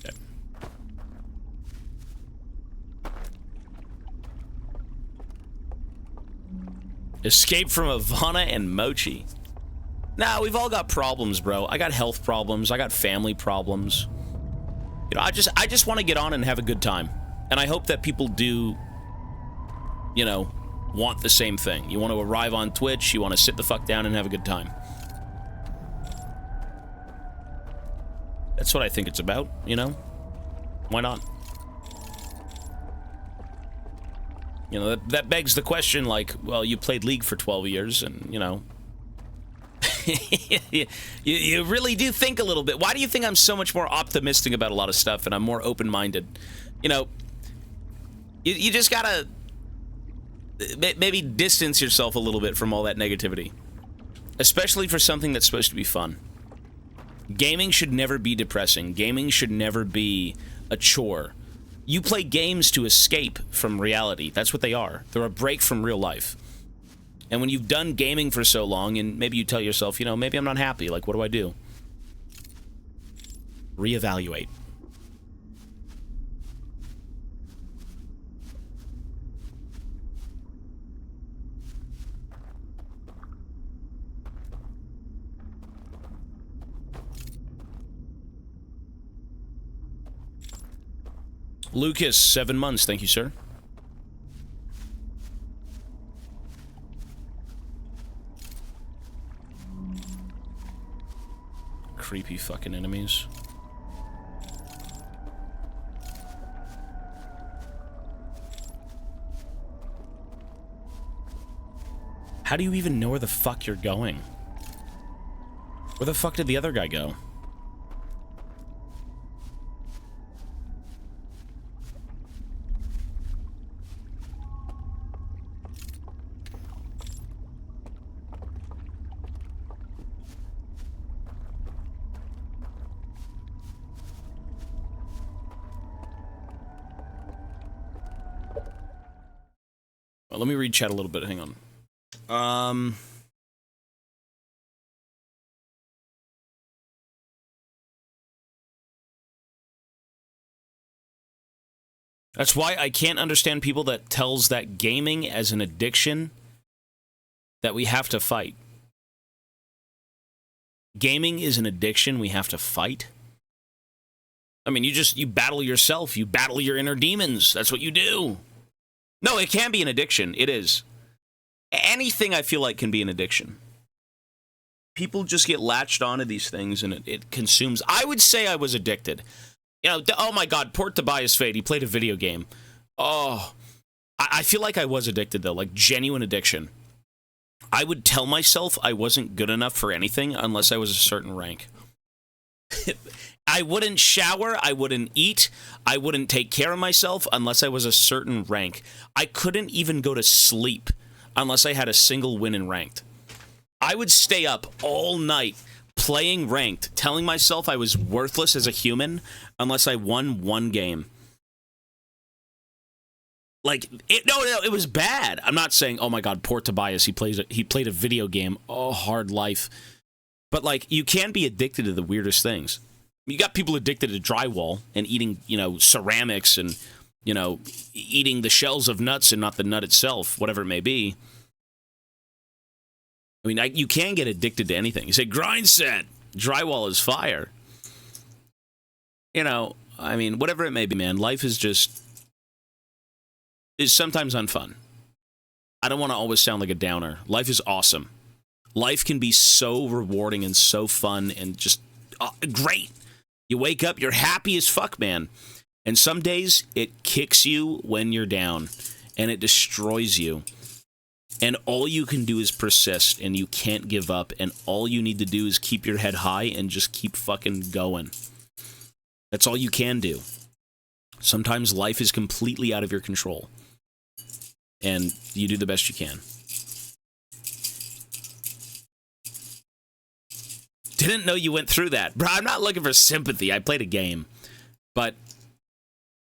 Okay. Escape from Ivana and Mochi. Nah, we've all got problems, bro. I got health problems. I got family problems. You know, I just want to get on and have a good time. And I hope that people do, you know, want the same thing. You want to arrive on Twitch, you want to sit the fuck down and have a good time. That's what I think it's about, you know? Why not? You know, that begs the question, like, well, you played League for 12 years, and, you know... you really do think a little bit. Why do you think I'm so much more optimistic about a lot of stuff, and I'm more open-minded? You know, you just gotta... maybe distance yourself a little bit from all that negativity. Especially for something that's supposed to be fun. Gaming should never be depressing. Gaming should never be a chore. You play games to escape from reality. That's what they are. They're a break from real life. And when you've done gaming for so long, and maybe you tell yourself, you know, maybe I'm not happy. Like, what do I do? Reevaluate. Lucas, 7 months. Thank you, sir. Creepy fucking enemies. How do you even know where the fuck you're going? Where the fuck did the other guy go? Well, let me read chat a little bit. Hang on. That's why I can't understand people that tells that gaming as an addiction that we have to fight. Gaming is an addiction we have to fight. I mean, you battle yourself. You battle your inner demons. That's what you do. No, it can be an addiction. It is. Anything I feel like can be an addiction. People just get latched onto these things and it consumes. I would say I was addicted. You know, oh my God, poor Tobias Fade. He played a video game. Oh, I feel like I was addicted though, like genuine addiction. I would tell myself I wasn't good enough for anything unless I was a certain rank. I wouldn't shower, I wouldn't eat, I wouldn't take care of myself unless I was a certain rank. I couldn't even go to sleep unless I had a single win in ranked. I would stay up all night playing ranked, telling myself I was worthless as a human unless I won one game. Like, it was bad. I'm not saying, oh my God, poor Tobias, he played a video game. Oh, hard life. But, like, you can be addicted to the weirdest things. You got people addicted to drywall and eating, you know, ceramics and, you know, eating the shells of nuts and not the nut itself, whatever it may be. I mean, you can get addicted to anything. You say, grind set, drywall is fire. You know, I mean, whatever it may be, man, life is sometimes unfun. I don't want to always sound like a downer. Life is awesome. Life can be so rewarding and so fun and just great. You wake up, you're happy as fuck, man. And some days, it kicks you when you're down. And it destroys you. And all you can do is persist. And you can't give up. And all you need to do is keep your head high and just keep fucking going. That's all you can do. Sometimes life is completely out of your control. And you do the best you can. Didn't know you went through that. Bro, I'm not looking for sympathy. I played a game. But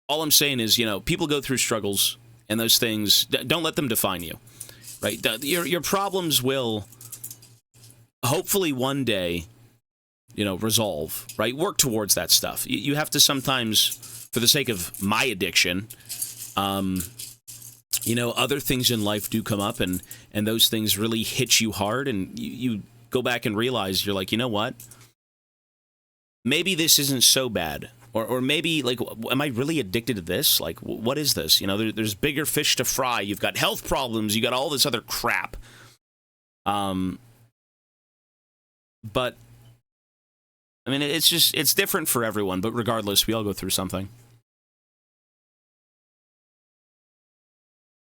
all I'm saying is, you know, people go through struggles, and those things, don't let them define you, right? Your problems will hopefully one day, you know, resolve, right? Work towards that stuff. You have to sometimes, for the sake of my addiction, you know, other things in life do come up, and those things really hit you hard, and you go back and realize, you're like, you know what? Maybe this isn't so bad. Or maybe, like, am I really addicted to this? Like, what is this? You know, there's bigger fish to fry. You've got health problems. You got all this other crap. But, I mean, it's different for everyone. But regardless, we all go through something.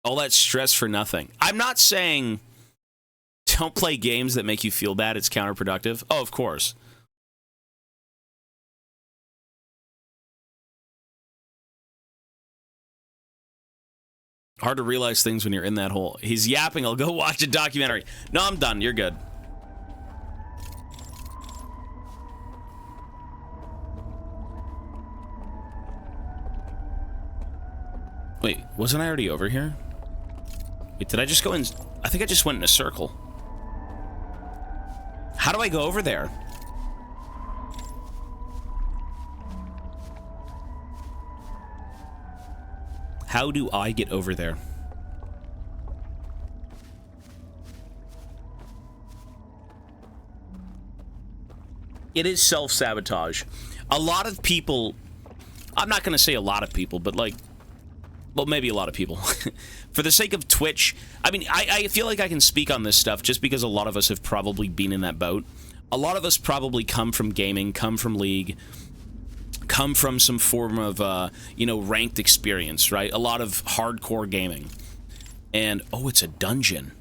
All that stress for nothing. I'm not saying don't play games that make you feel bad. It's counterproductive. Oh, of course. Hard to realize things when you're in that hole. He's yapping. I'll go watch a documentary. No, I'm done. You're good. Wait, wasn't I already over here? Wait, did I just go in? I think I just went in a circle. How do I go over there? How do I get over there? It is self-sabotage. A lot of people, I'm not going to say a lot of people, but like, well, maybe a lot of people. For the sake of Twitch, I mean, I feel like I can speak on this stuff just because a lot of us have probably been in that boat. A lot of us probably come from gaming, come from League, come from some form of, you know, ranked experience, right? A lot of hardcore gaming. And, oh, it's a dungeon.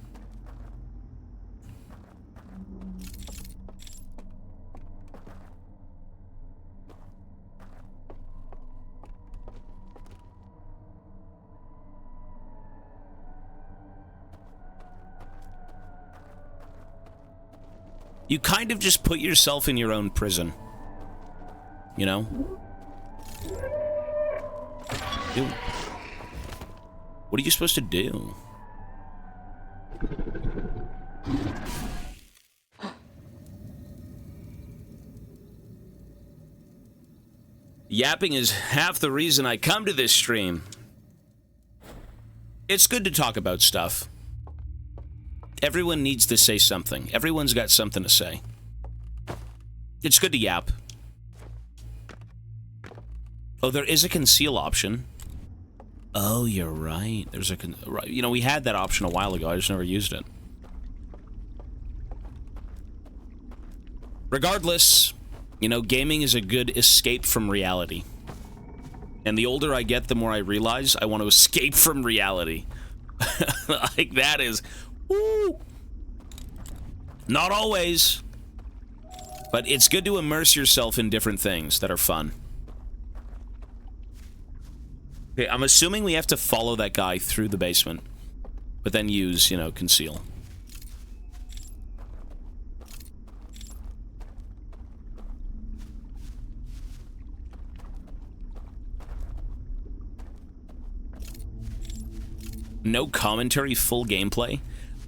You kind of just put yourself in your own prison. You know? Ew. What are you supposed to do? Yapping is half the reason I come to this stream. It's good to talk about stuff. Everyone needs to say something. Everyone's got something to say. It's good to yap. Oh, there is a conceal option. Oh, you're right. There's a you know, we had that option a while ago. I just never used it. Regardless, you know, gaming is a good escape from reality. And the older I get, the more I realize I want to escape from reality. Like, that is... Woo! Not always. But it's good to immerse yourself in different things that are fun. Okay, I'm assuming we have to follow that guy through the basement. But then use, you know, conceal. No commentary, full gameplay.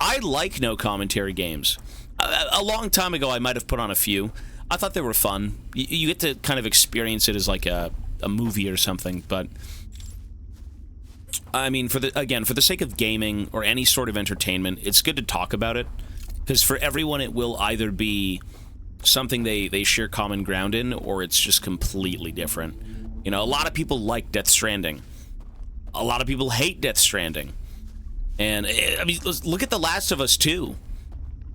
I like no commentary games. A long time ago, I might have put on a few. I thought they were fun. You get to kind of experience it as like a movie or something, but... I mean, for the sake of gaming or any sort of entertainment, it's good to talk about it. Because for everyone, it will either be something they share common ground in, or it's just completely different. You know, a lot of people like Death Stranding. A lot of people hate Death Stranding. And, I mean, look at The Last of Us 2.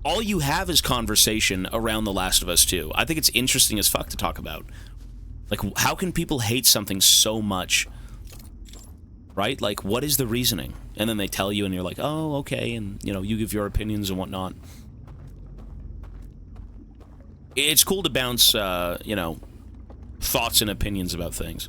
All you have is conversation around The Last of Us 2. I think it's interesting as fuck to talk about. Like, how can people hate something so much? Right? Like, what is the reasoning? And then they tell you, and you're like, oh, okay, and, you know, you give your opinions and whatnot. It's cool to bounce, you know, thoughts and opinions about things.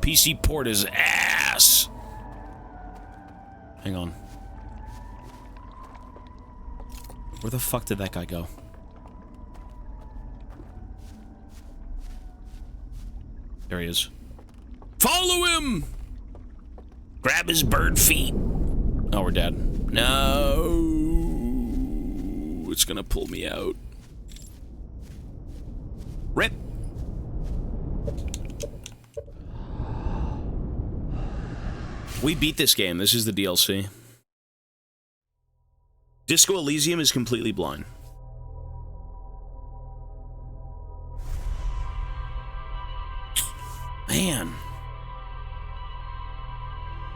PC port is ass. Hang on. Where the fuck did that guy go? There he is. Follow him! Grab his bird feet. Oh, we're dead. No. It's gonna pull me out. Rip. We beat this game. This is the DLC. Disco Elysium is completely blind. Man.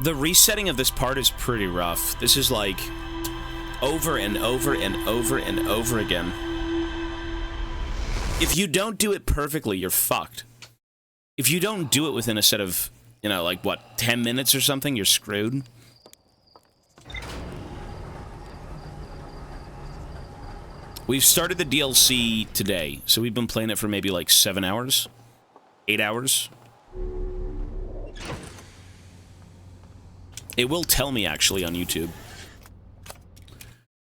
The resetting of this part is pretty rough. This is like over and over and over and over again. If you don't do it perfectly, you're fucked. If you don't do it within a set of, you know, like, what, 10 minutes or something, you're screwed. We've started the DLC today, so we've been playing it for maybe like 7 hours? 8 hours? It will tell me, actually, on YouTube.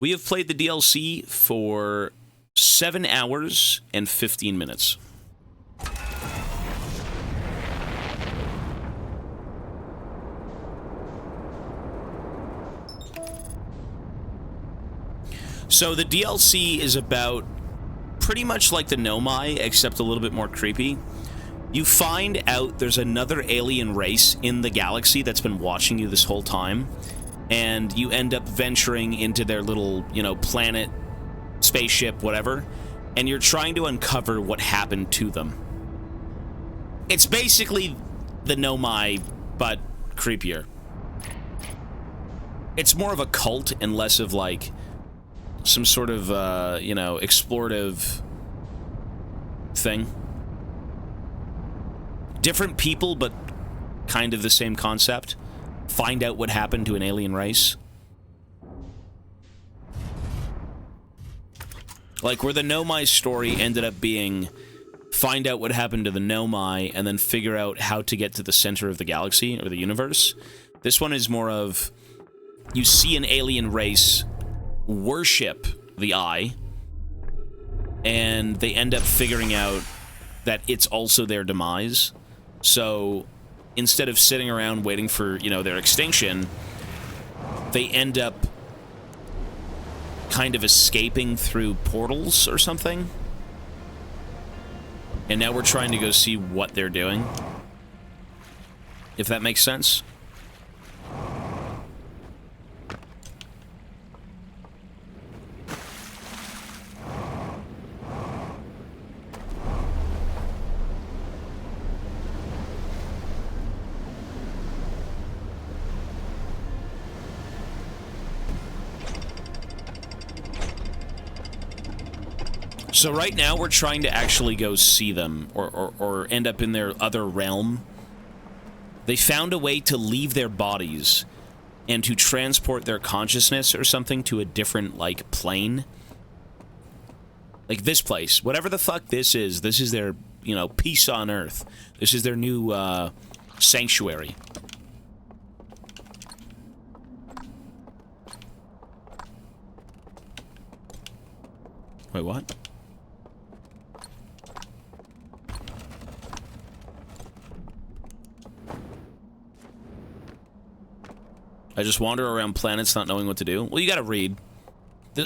We have played the DLC for 7 hours and 15 minutes. So the DLC is about pretty much like the Nomai, except a little bit more creepy. You find out there's another alien race in the galaxy that's been watching you this whole time, and you end up venturing into their little, you know, planet, spaceship, whatever, and you're trying to uncover what happened to them. It's basically the Nomai, but creepier. It's more of a cult and less of, like, some sort of, you know, explorative thing. Different people, but kind of the same concept. Find out what happened to an alien race. Like, where the Nomai story ended up being find out what happened to the Nomai and then figure out how to get to the center of the galaxy or the universe. This one is more of you see an alien race worship the Eye, and they end up figuring out that it's also their demise. So instead of sitting around waiting for, you know, their extinction, they end up kind of escaping through portals or something. And now we're trying to go see what they're doing. If that makes sense. So right now we're trying to actually go see them or end up in their other realm. They found a way to leave their bodies and to transport their consciousness or something to a different, like, plane. Like this place. Whatever the fuck this is their, you know, peace on Earth. This is their new, sanctuary. Wait, what? I just wander around planets not knowing what to do. Well, you gotta read.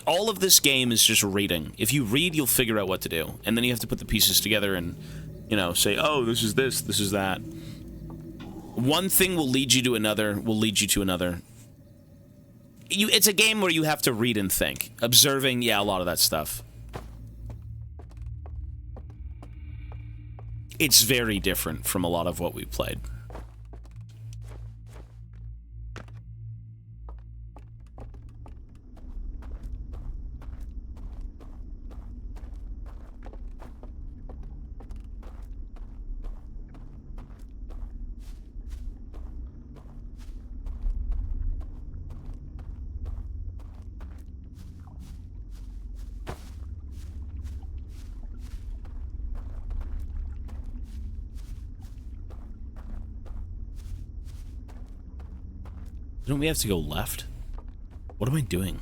All of this game is just reading. If you read, you'll figure out what to do. And then you have to put the pieces together and, you know, say, oh, this is this is that. One thing will lead you to another, will lead you to another. It's a game where you have to read and think. Observing, yeah, a lot of that stuff. It's very different from a lot of what we've played. Don't we have to go left? What am I doing?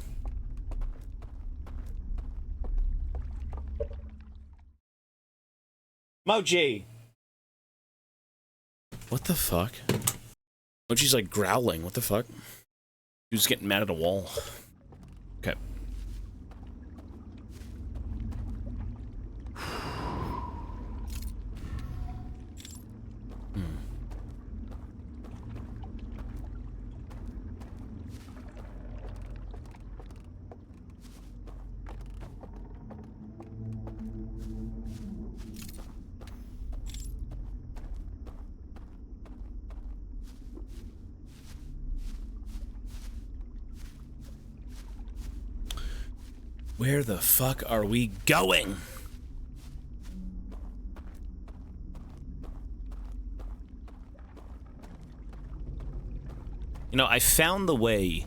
Moji! What the fuck? Moji's like growling. What the fuck? He was getting mad at a wall. Okay. Where the fuck are we going? You know, I found the way.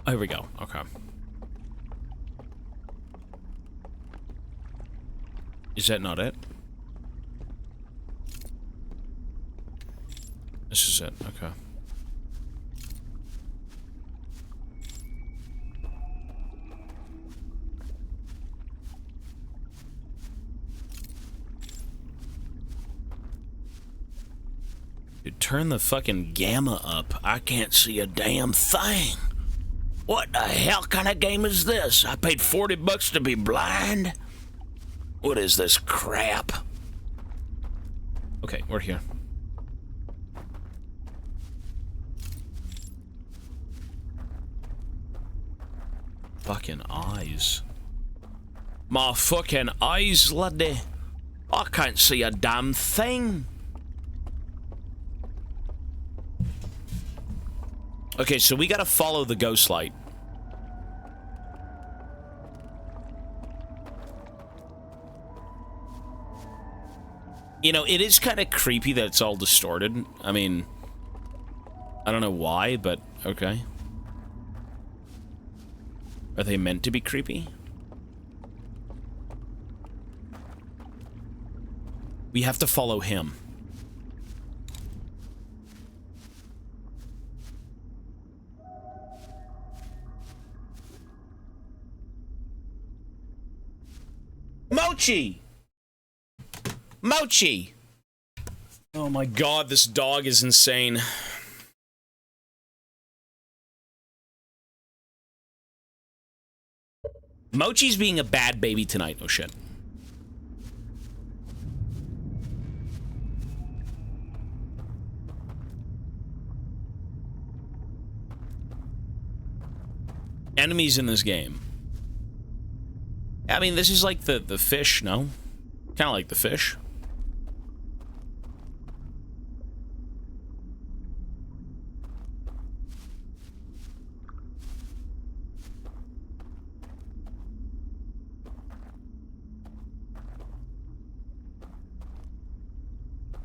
Oh, here we go. Okay. Is that not it? This is it. Okay. Dude, turn the fucking gamma up. I can't see a damn thing. What the hell kind of game is this? I paid $40 to be blind? What is this crap? Okay, we're here. Fucking eyes. My fucking eyes, laddie. I can't see a damn thing. Okay, so we gotta follow the ghost light. You know, it is kind of creepy that it's all distorted. I mean, I don't know why, but okay. Are they meant to be creepy? We have to follow him. Mochi! Mochi! Oh my god, this dog is insane. Mochi's being a bad baby tonight. Oh shit. Enemies in this game. I mean, this is like the fish, no? Kind of like the fish.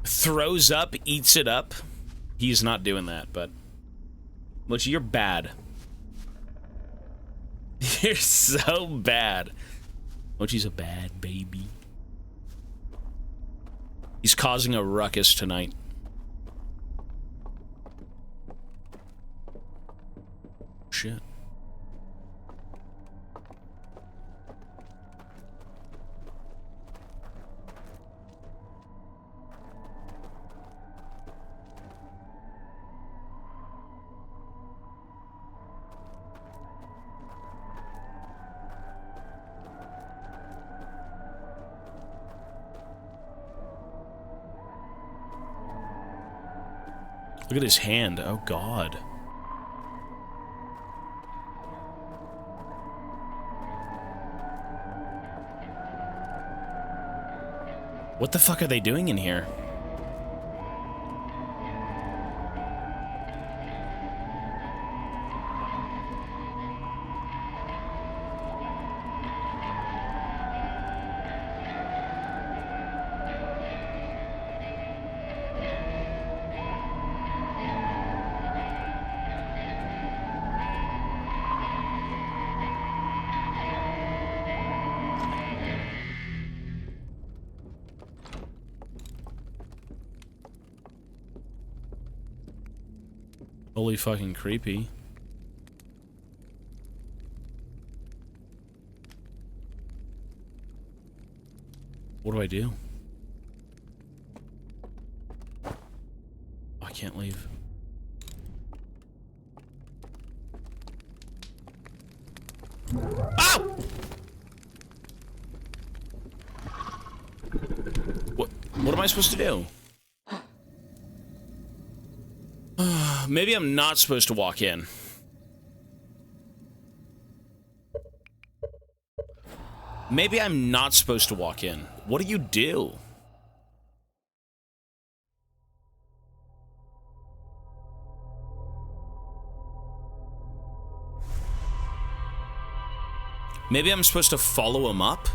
Throws up, eats it up. He's not doing that, but... Mochi, you're bad. You're so bad. Mochi's a bad baby. He's causing a ruckus tonight. Shit. Look at his hand. Oh, God. What the fuck are they doing in here? Holy fucking creepy. What do I do? Oh, I can't leave. Ow! What am I supposed to do? Maybe I'm not supposed to walk in. Maybe I'm not supposed to walk in. What do you do? Maybe I'm supposed to follow him up?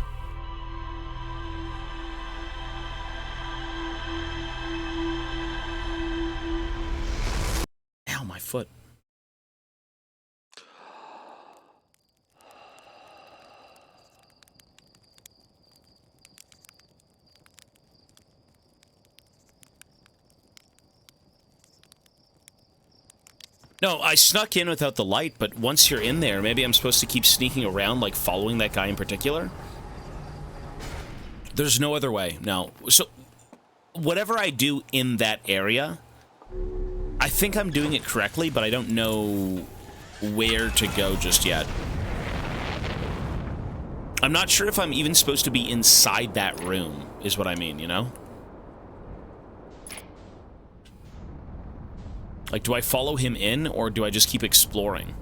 Ow, my foot. No, I snuck in without the light, but once you're in there, maybe I'm supposed to keep sneaking around, like following that guy in particular? There's no other way, no. So, whatever I do in that area, I think I'm doing it correctly, but I don't know where to go just yet. I'm not sure if I'm even supposed to be inside that room, is what I mean, you know? Like, do I follow him in, or do I just keep exploring?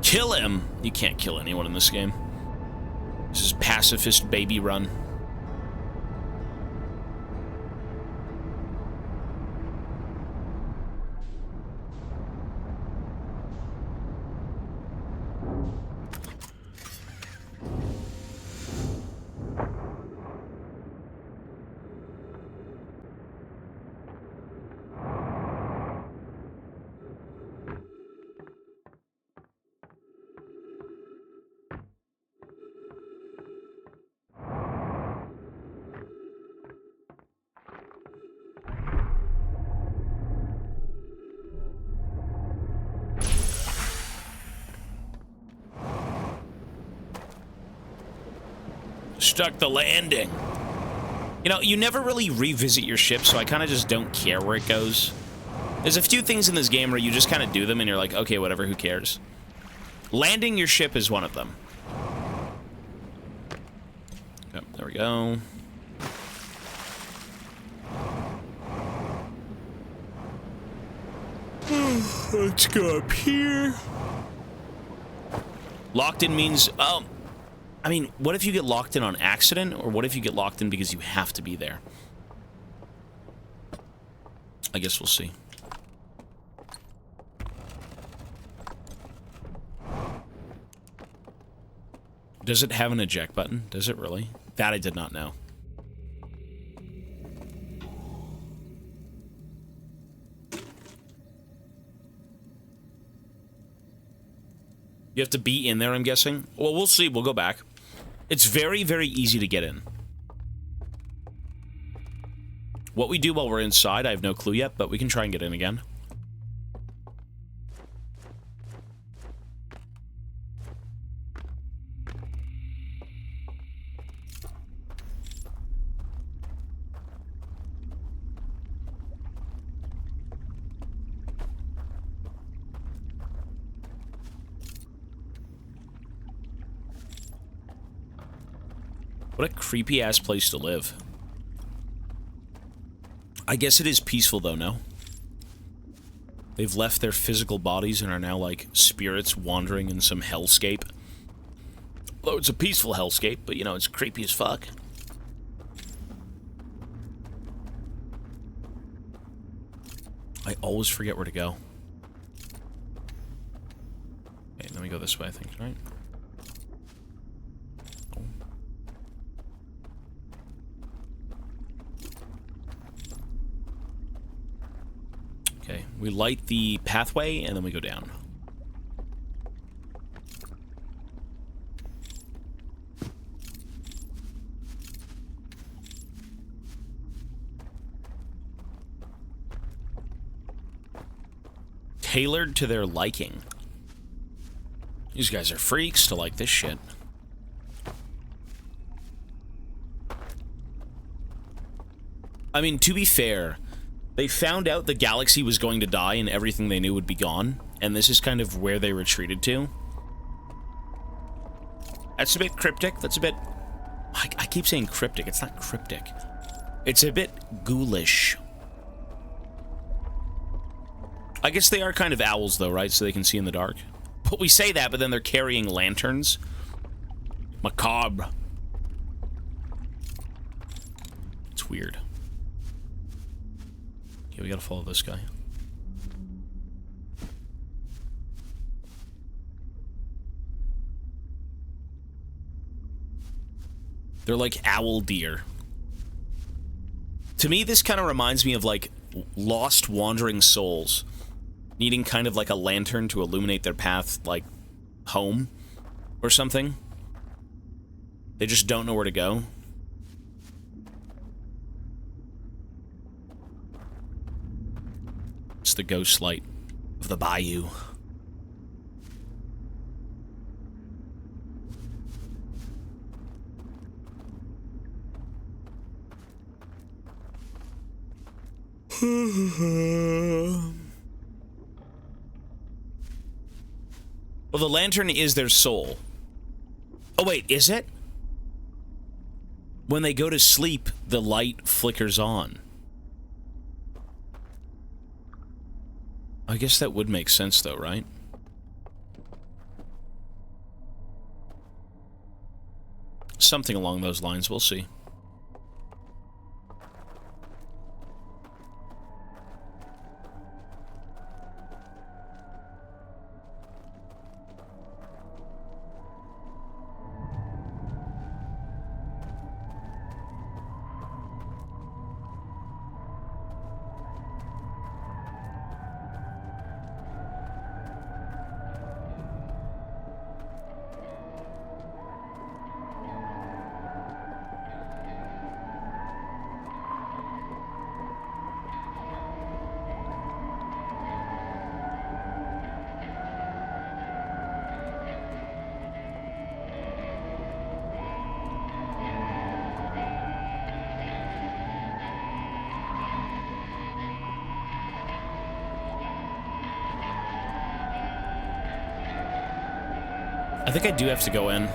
Kill him! You can't kill anyone in this game. This is pacifist baby run. Stuck the landing. You know, you never really revisit your ship, so I kind of just don't care where it goes. There's a few things in this game where you just kind of do them and you're like, okay, whatever, who cares? Landing your ship is one of them. Yep, there we go. Let's go up here. Locked in means, I mean, what if you get locked in on accident, or what if you get locked in because you have to be there? I guess we'll see. Does it have an eject button? Does it really? That I did not know. You have to be in there, I'm guessing? Well, we'll see. We'll go back. It's very, very easy to get in. What we do while we're inside, I have no clue yet, but we can try and get in again. What a creepy-ass place to live. I guess it is peaceful, though, no? They've left their physical bodies and are now, like, spirits wandering in some hellscape. Although it's a peaceful hellscape, but, you know, it's creepy as fuck. I always forget where to go. Okay, let me go this way, I think, right? Okay, we light the pathway, and then we go down. Tailored to their liking. These guys are freaks to like this shit. I mean, to be fair, they found out the galaxy was going to die and everything they knew would be gone, and this is kind of where they retreated to. That's a bit cryptic. That's a bit... I keep saying cryptic. It's not cryptic. It's a bit ghoulish. I guess they are kind of owls, though, right? So they can see in the dark. But we say that, but then they're carrying lanterns. Macabre. weird. Okay, we gotta follow this guy. They're like owl deer. To me, this kind of reminds me of, like, lost wandering souls needing kind of like a lantern to illuminate their path, like, home or something. They just don't know where to go. It's the ghost light of the bayou. Well, the lantern is their soul. Oh, wait, is it? When they go to sleep, the light flickers on. I guess that would make sense, though, right? Something along those lines, we'll see. I think I do have to go in.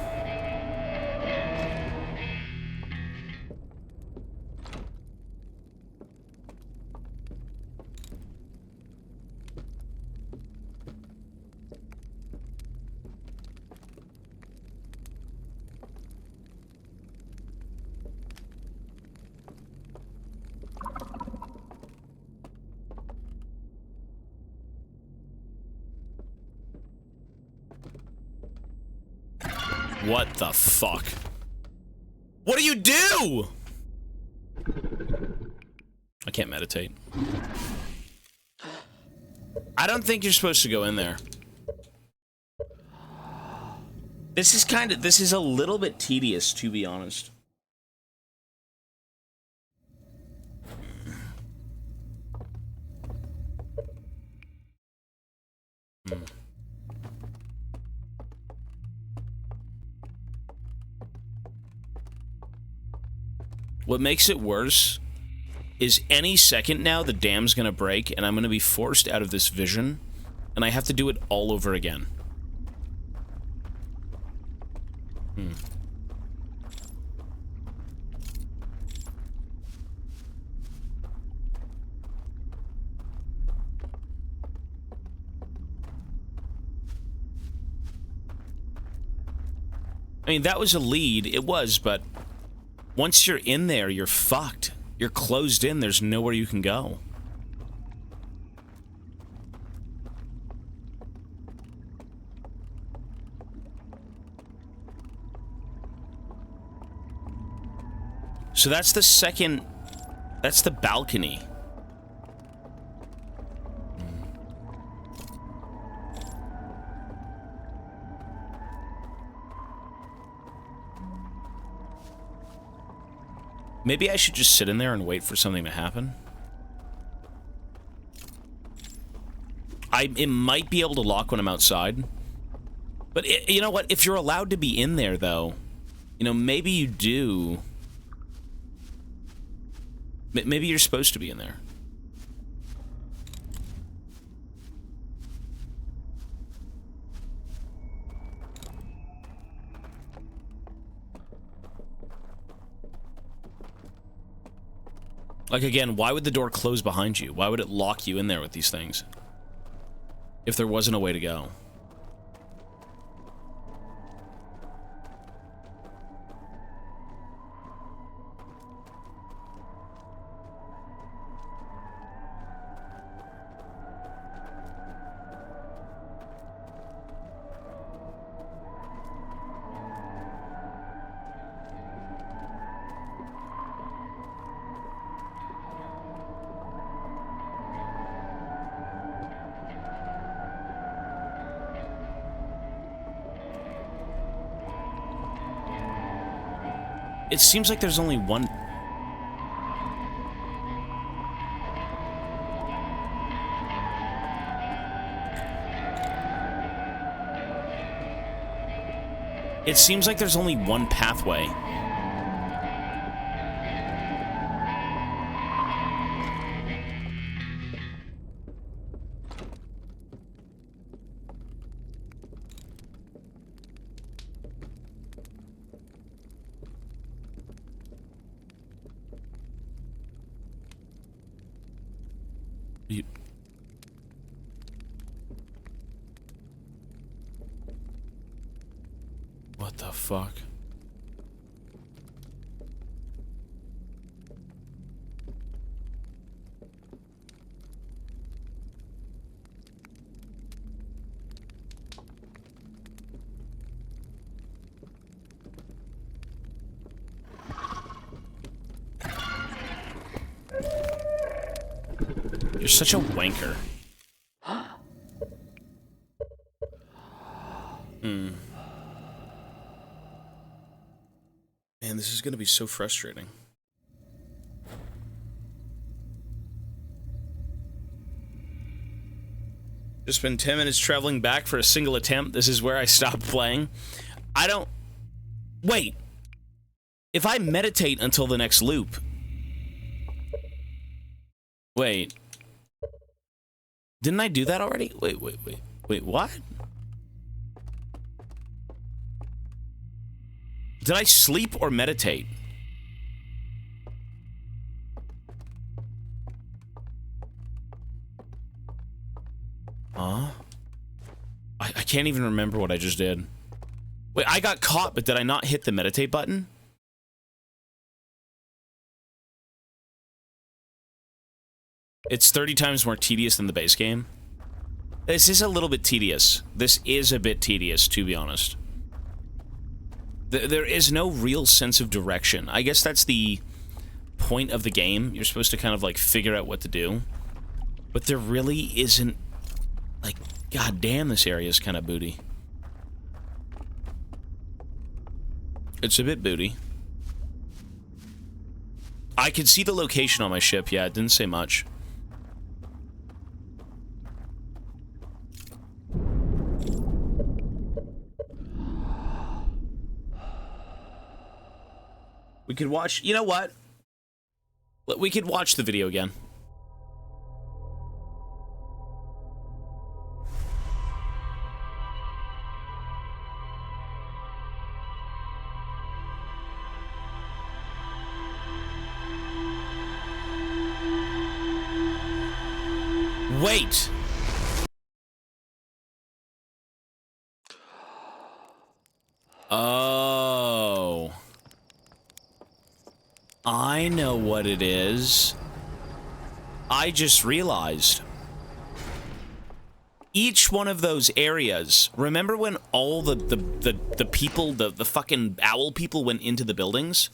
What the fuck? What do you do? I can't meditate. I don't think you're supposed to go in there. This is a little bit tedious, to be honest. What makes it worse is any second now the dam's gonna break and I'm gonna be forced out of this vision and I have to do it all over again. I mean, that was a lead, it was, but once you're in there, you're fucked. You're closed in, there's nowhere you can go. So that's the second... That's the balcony. Maybe I should just sit in there and wait for something to happen. It might be able to lock when I'm outside. But you know what? If you're allowed to be in there, though, you know, maybe you do. Maybe you're supposed to be in there. Like, again, why would the door close behind you? Why would it lock you in there with these things? If there wasn't a way to go. It seems like there's only one... It seems like there's only one pathway. What the fuck? You're such a wanker. Man, this is gonna be so frustrating. Just spent 10 minutes traveling back for a single attempt. This is where I stopped playing. I don't... Wait. If I meditate until the next loop... Wait. Didn't I do that already? Wait, what? Did I sleep or meditate? Huh? I can't even remember what I just did. Wait, I got caught, but did I not hit the meditate button? It's 30 times more tedious than the base game. This is a little bit tedious. This is a bit tedious, to be honest. There is no real sense of direction. I guess that's the point of the game. You're supposed to kind of, like, figure out what to do. But there really isn't... Like, god damn, this area is kind of booty. It's a bit booty. I could see the location on my ship, yeah, it didn't say much. We could watch... You know what? We could watch the video again. Wait! Oh... I know what it is. I just realized. Each one of those areas, remember when all the people, the fucking owl people went into the buildings?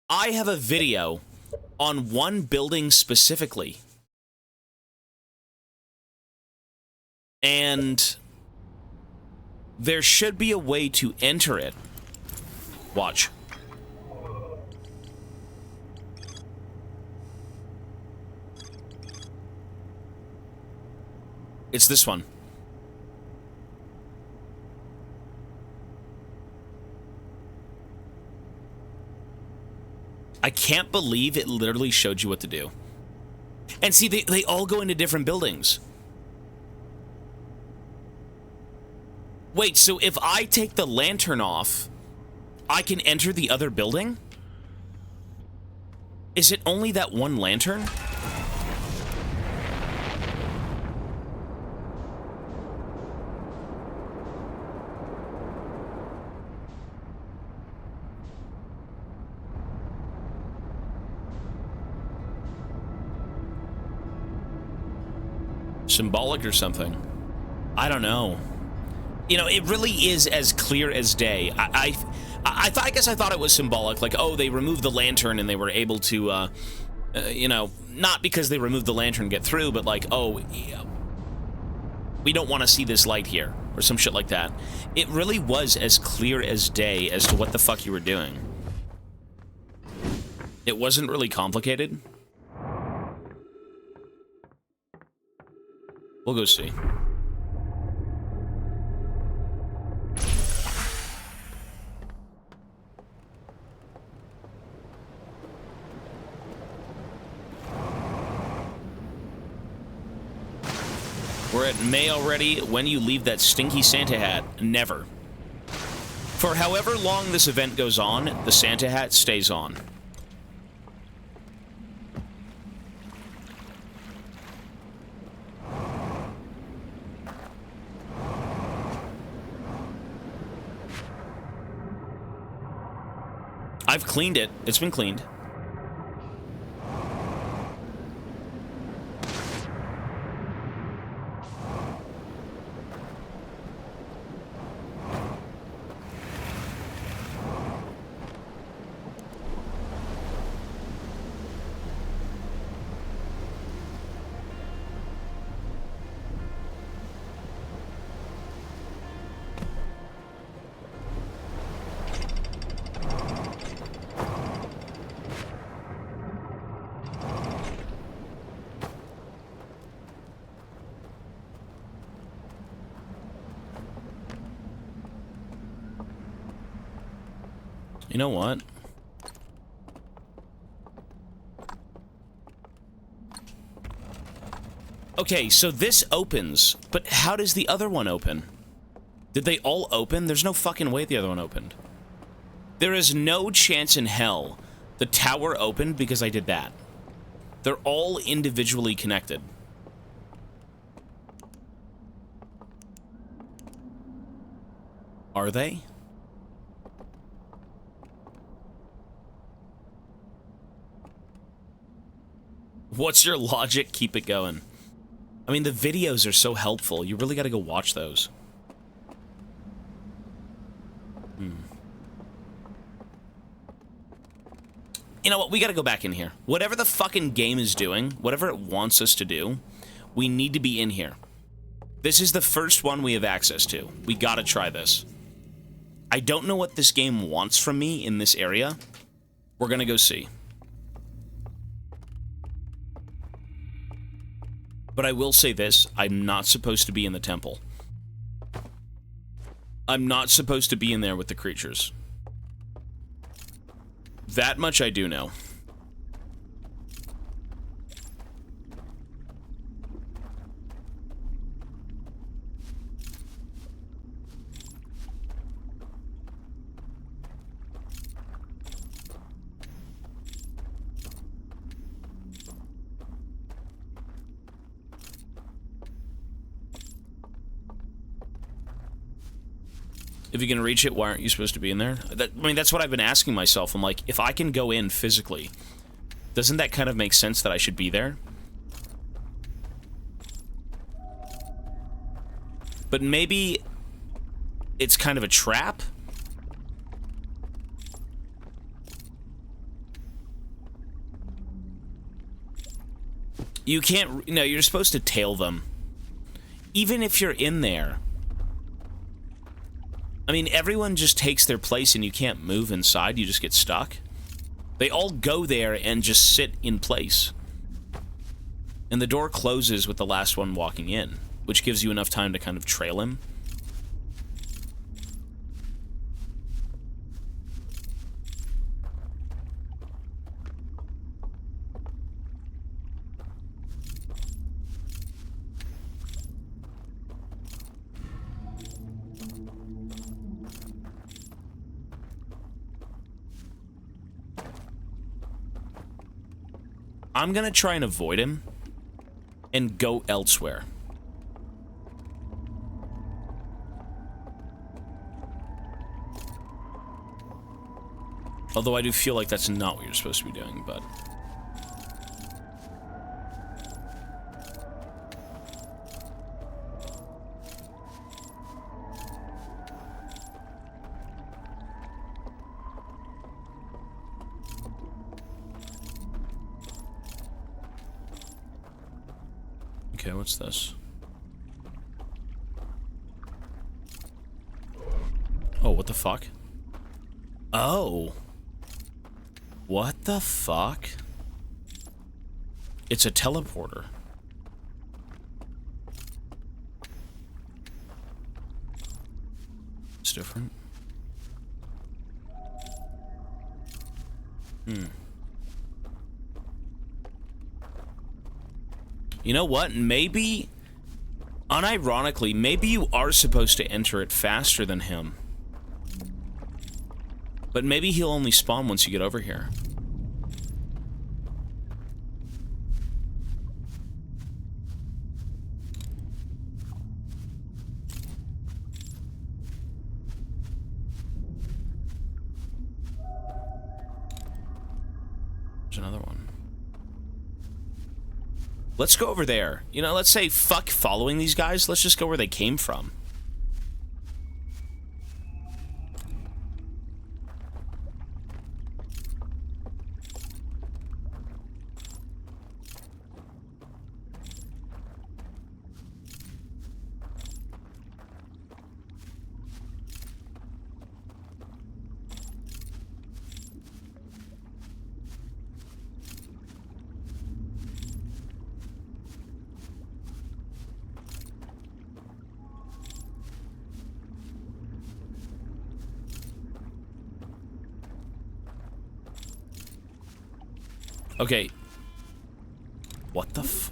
I have a video on one building specifically. And there should be a way to enter it. Watch. It's this one. I can't believe it literally showed you what to do. And see, they all go into different buildings. Wait, so if I take the lantern off, I can enter the other building? Is it only that one lantern? Symbolic or something. I don't know. You know, it really is as clear as day. I guess I thought it was symbolic, like, oh, they removed the lantern and they were able to, you know, not because they removed the lantern get through, but like, oh, yeah, we don't want to see this light here, or some shit like that. It really was as clear as day as to what the fuck you were doing. It wasn't really complicated. We'll go see. We're at May already. When you leave that stinky Santa hat? Never. For however long this event goes on, the Santa hat stays on. I've cleaned it. It's been cleaned. You know what? Okay, so this opens, but how does the other one open? Did they all open? There's no fucking way the other one opened. There is no chance in hell the tower opened because I did that. They're all individually connected. Are they? What's your logic? Keep it going. I mean, the videos are so helpful. You really got to go watch those. You know what? We got to go back in here. Whatever the fucking game is doing, whatever it wants us to do, we need to be in here. This is the first one we have access to. We got to try this. I don't know what this game wants from me in this area. We're going to go see. But I will say this, I'm not supposed to be in the temple. I'm not supposed to be in there with the creatures. That much I do know. If you can reach it, why aren't you supposed to be in there? I mean, that's what I've been asking myself. I'm like, if I can go in physically, doesn't that kind of make sense that I should be there? But maybe it's kind of a trap? You can't... No, you're supposed to tail them. Even if you're in there... I mean, everyone just takes their place and you can't move inside, you just get stuck. They all go there and just sit in place. And the door closes with the last one walking in, which gives you enough time to kind of trail him. I'm gonna try and avoid him and go elsewhere. Although I do feel like that's not what you're supposed to be doing, but... Okay, what's this? Oh, what the fuck? Oh. What the fuck? It's a teleporter. It's different. You know what? Maybe, unironically, maybe you are supposed to enter it faster than him. But maybe he'll only spawn once you get over here. There's another one. Let's go over there. You know, let's say fuck following these guys. Let's just go where they came from. Okay. What the f...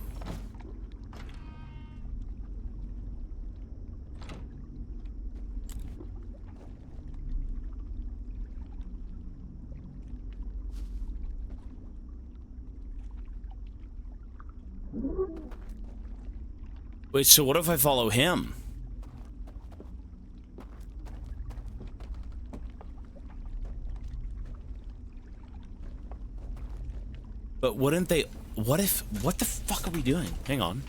Wait, so what if I follow him? But wouldn't they... What if... What the fuck are we doing? Hang on.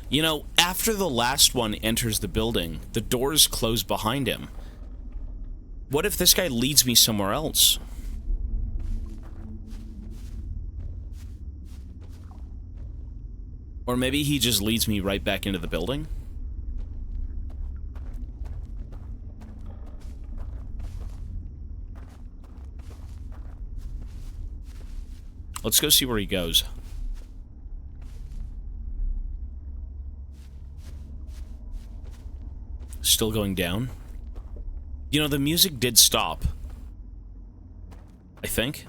You know, after the last one enters the building, the doors close behind him. What if this guy leads me somewhere else? Or maybe he just leads me right back into the building? Let's go see where he goes. Still going down? You know, the music did stop. I think.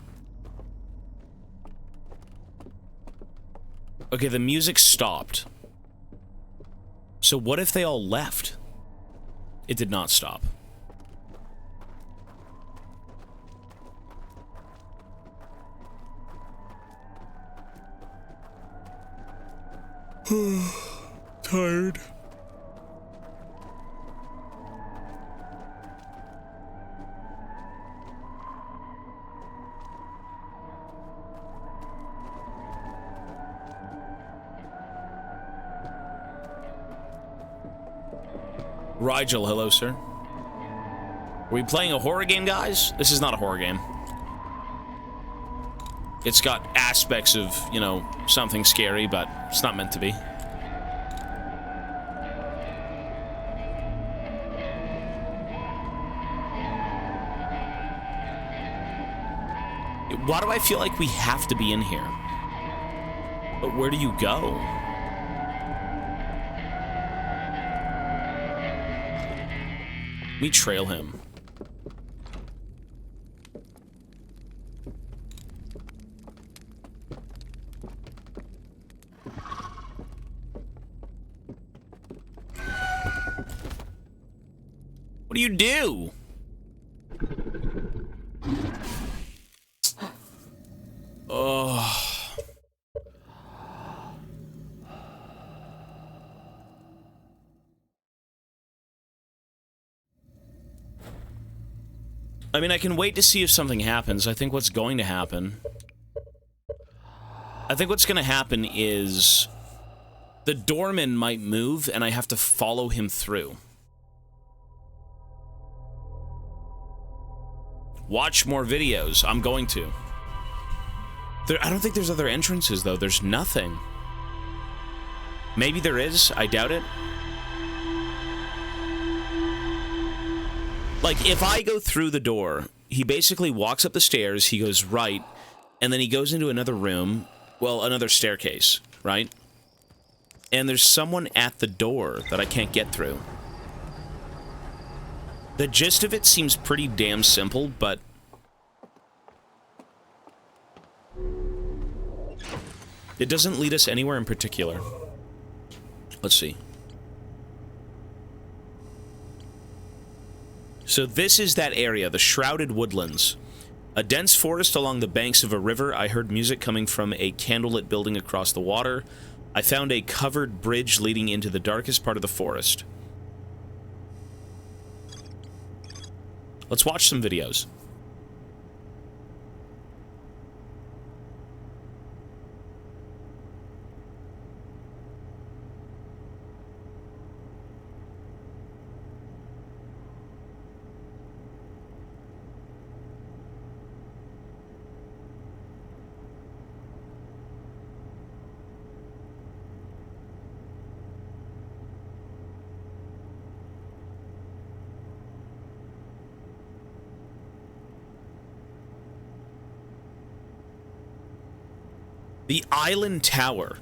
Okay, the music stopped. So what if they all left? It did not stop. Tired. Rigel, hello, sir. Are we playing a horror game, guys? This is not a horror game. It's got aspects of, you know, something scary, but it's not meant to be. Why do I feel like we have to be in here? But where do you go? Let me trail him. What do you do? Oh. I mean, I can wait to see if something happens. I think what's going to happen... I think what's going to happen is... the doorman might move, and I have to follow him through. Watch more videos. I'm going to. I don't think there's other entrances, though. There's nothing. Maybe there is. I doubt it. Like, if I go through the door, he basically walks up the stairs, he goes right, and then he goes into another room, well, another staircase, right? And there's someone at the door that I can't get through. The gist of it seems pretty damn simple, but... it doesn't lead us anywhere in particular. Let's see. So this is that area, the Shrouded Woodlands. A dense forest along the banks of a river. I heard music coming from a candlelit building across the water. I found a covered bridge leading into the darkest part of the forest. Let's watch some videos. The Island Tower.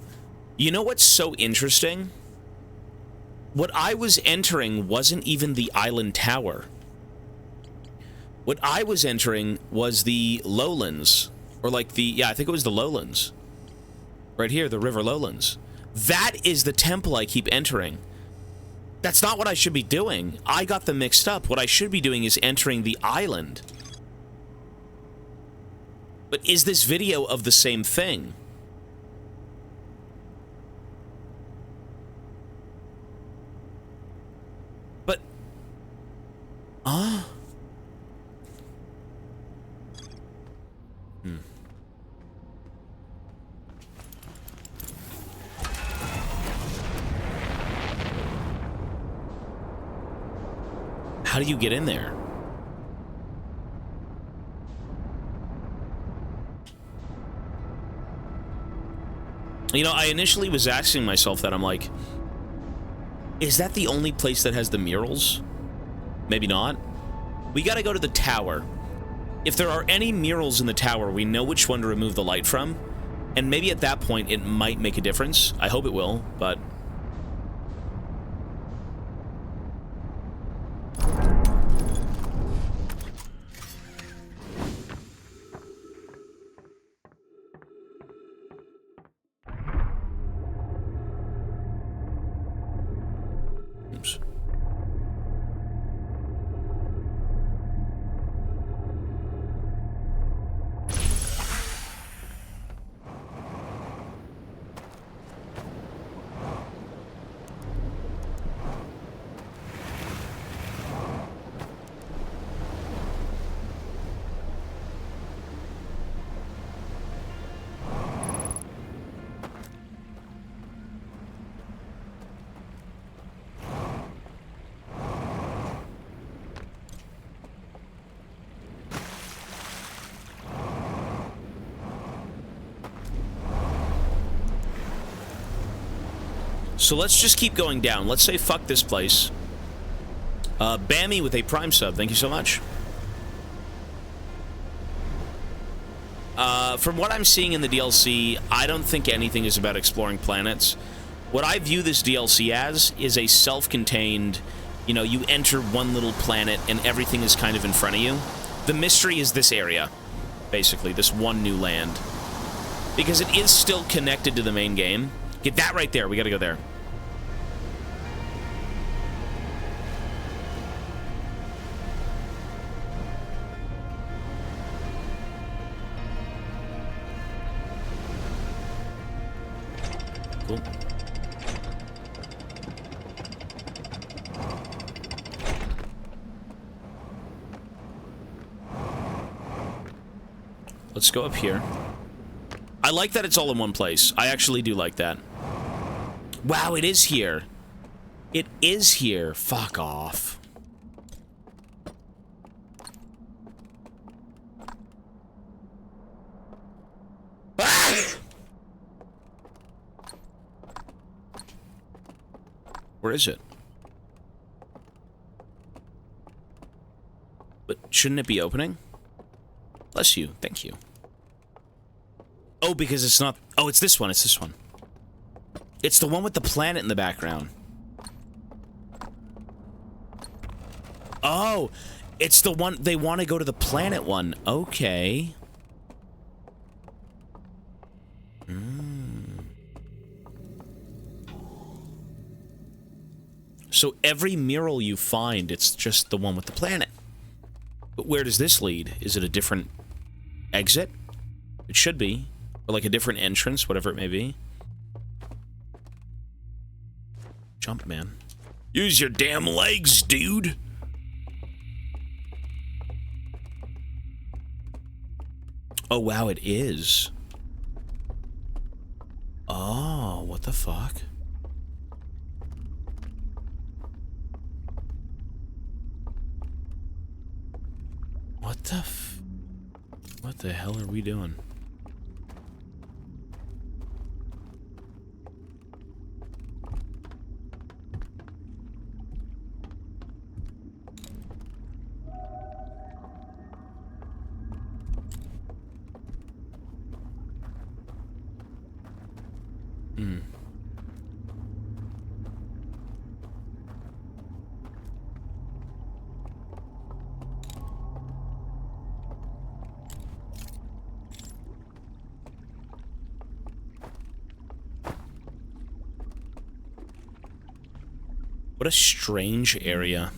You know what's so interesting? What I was entering wasn't even the Island Tower. What I was entering was the lowlands. Or like the... yeah, I think it was the lowlands. Right here, the river lowlands. That is the temple I keep entering. That's not what I should be doing. I got them mixed up. What I should be doing is entering the island. But is this video of the same thing? But... How do you get in there? You know, I initially was asking myself that. I'm like, is that the only place that has the murals? Maybe not. We gotta go to the tower. If there are any murals in the tower, we know which one to remove the light from. And maybe at that point, it might make a difference. I hope it will, but... oops. So let's just keep going down. Let's say fuck this place. Bammy with a Prime sub. Thank you so much. From what I'm seeing in the DLC, I don't think anything is about exploring planets. What I view this DLC as is a self-contained, you know, you enter one little planet and everything is kind of in front of you. The mystery is this area, basically, this one new land. Because it is still connected to the main game. Get that right there. We gotta go there. Cool. Let's go up here. I like that it's all in one place. I actually do like that. Wow, it is here. It is here. Fuck off. Ah! Where is it? But shouldn't it be opening? Bless you. Thank you. Oh, because it's not... Oh, it's this one. It's this one. It's the one with the planet in the background. Oh, it's the one... They want to go to the planet one. Okay. So every mural you find, it's just the one with the planet. But where does this lead? Is it a different exit? It should be. Or like a different entrance, whatever it may be. Jump, man. Use your damn legs, dude! Oh, wow, it is. Oh, what the fuck? What the hell are we doing? What a strange area.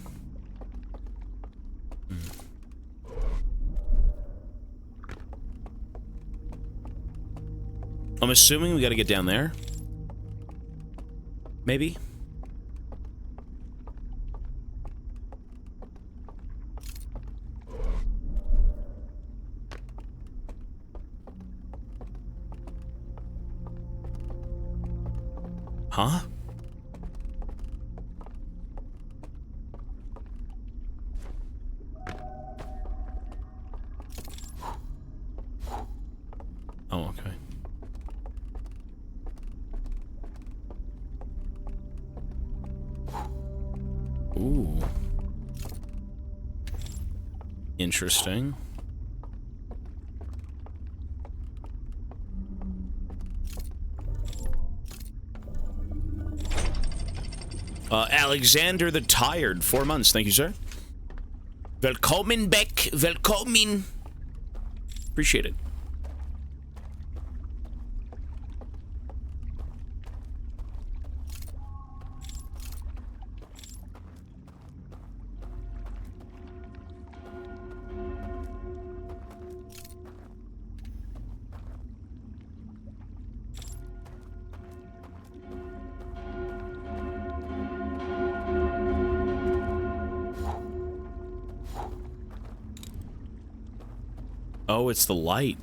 I'm assuming we gotta get down there. Maybe? Huh? Oh, okay. Ooh. Interesting. Alexander the Tired, 4 months. Thank you, sir. Willkommen back. Willkommen. Appreciate it. Oh, it's the light.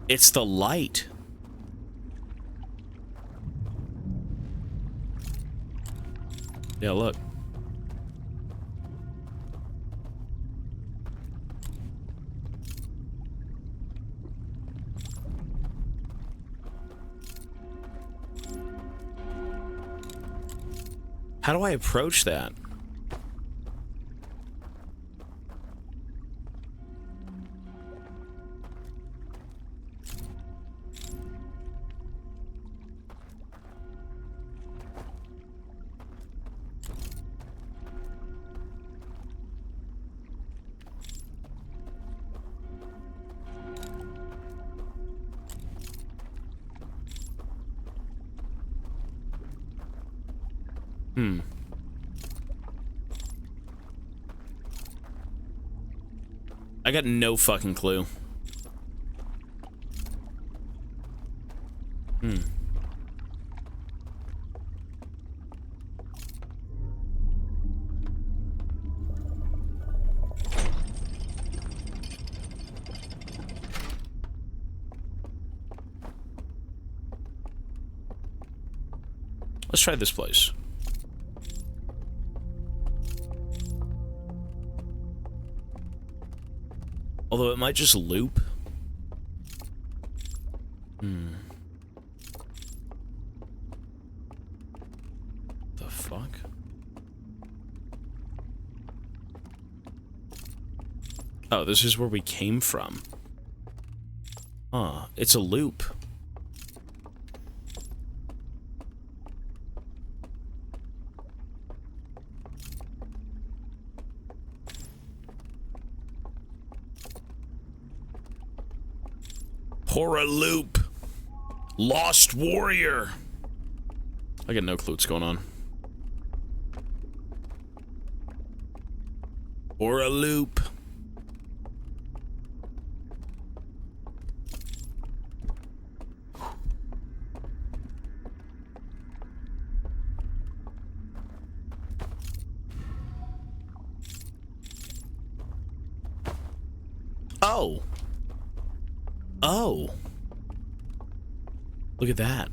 It's the light. Yeah, look. How do I approach that? I got no fucking clue. Let's try this place. Although it might just loop. Oh, this is where we came from. Huh. It's a loop. Hora loop. Lost warrior. I got no clue what's going on. Hora loop. Oh. Oh. Look at that.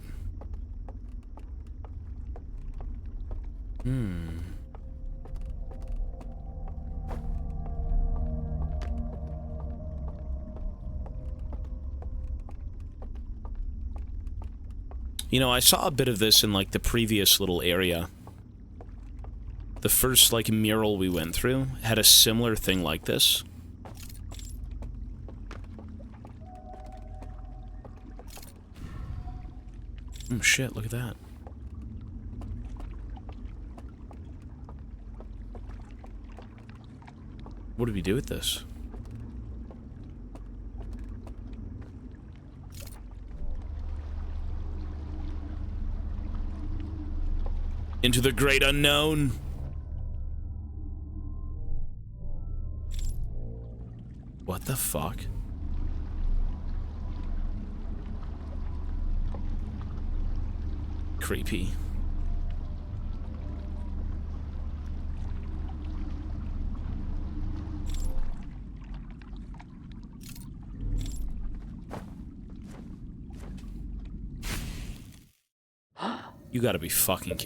You know, I saw a bit of this in, like, the previous little area. The first, like, mural we went through had a similar thing like this. Oh, shit, look at that. What do we do with this? Into the great unknown. What the fuck? Creepy. You gotta be fucking...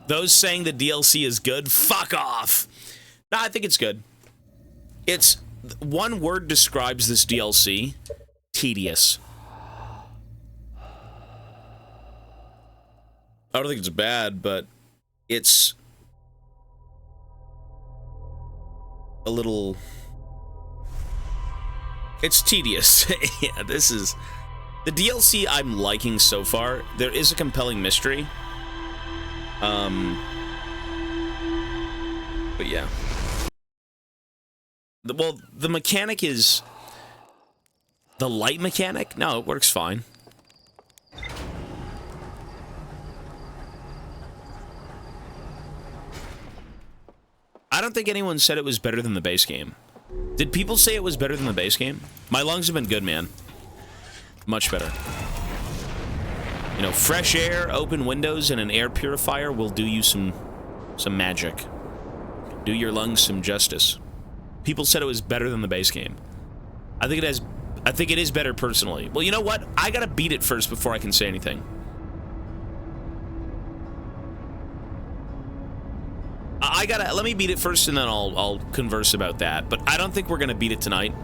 Those saying the DLC is good, fuck off. No, I think it's good. It's... One word describes this DLC. Tedious. I don't think it's bad, but it's a little... It's tedious. Yeah, this is... The DLC I'm liking so far. There is a compelling mystery. But yeah. Well, the mechanic is... The light mechanic? No, it works fine. I don't think anyone said it was better than the base game. Did people say it was better than the base game? My lungs have been good, man. Much better. You know, fresh air, open windows, and an air purifier will do you some magic. Do your lungs some justice. People said it was better than the base game. I think it is better personally. Well, you know what? I gotta beat it first before I can say anything. Let me beat it first and then I'll converse about that. But I don't think we're gonna beat it tonight,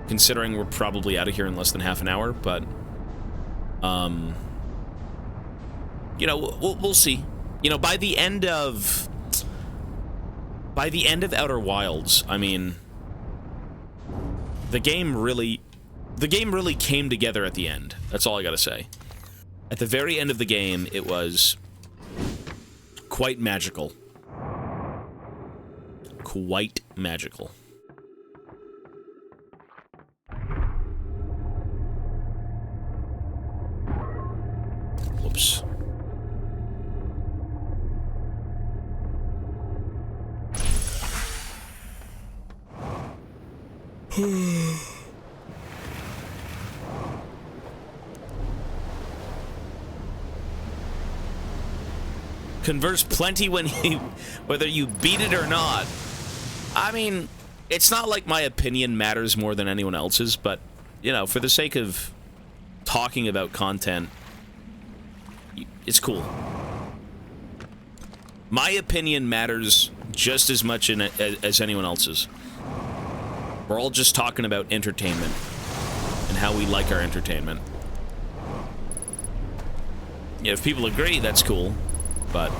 considering we're probably out of here in less than half an hour, but you know, we'll see. You know, by the end of Outer Wilds, I mean, the game really came together at the end. That's all I gotta say. At the very end of the game, it was quite magical. Quite magical. Whoops. Converse plenty when whether you beat it or not. I mean, It's not like my opinion matters more than anyone else's, but, you know, for the sake of talking about content, it's cool. My opinion matters just as much as anyone else's. We're all just talking about entertainment and how we like our entertainment. Yeah, if people agree, that's cool, but...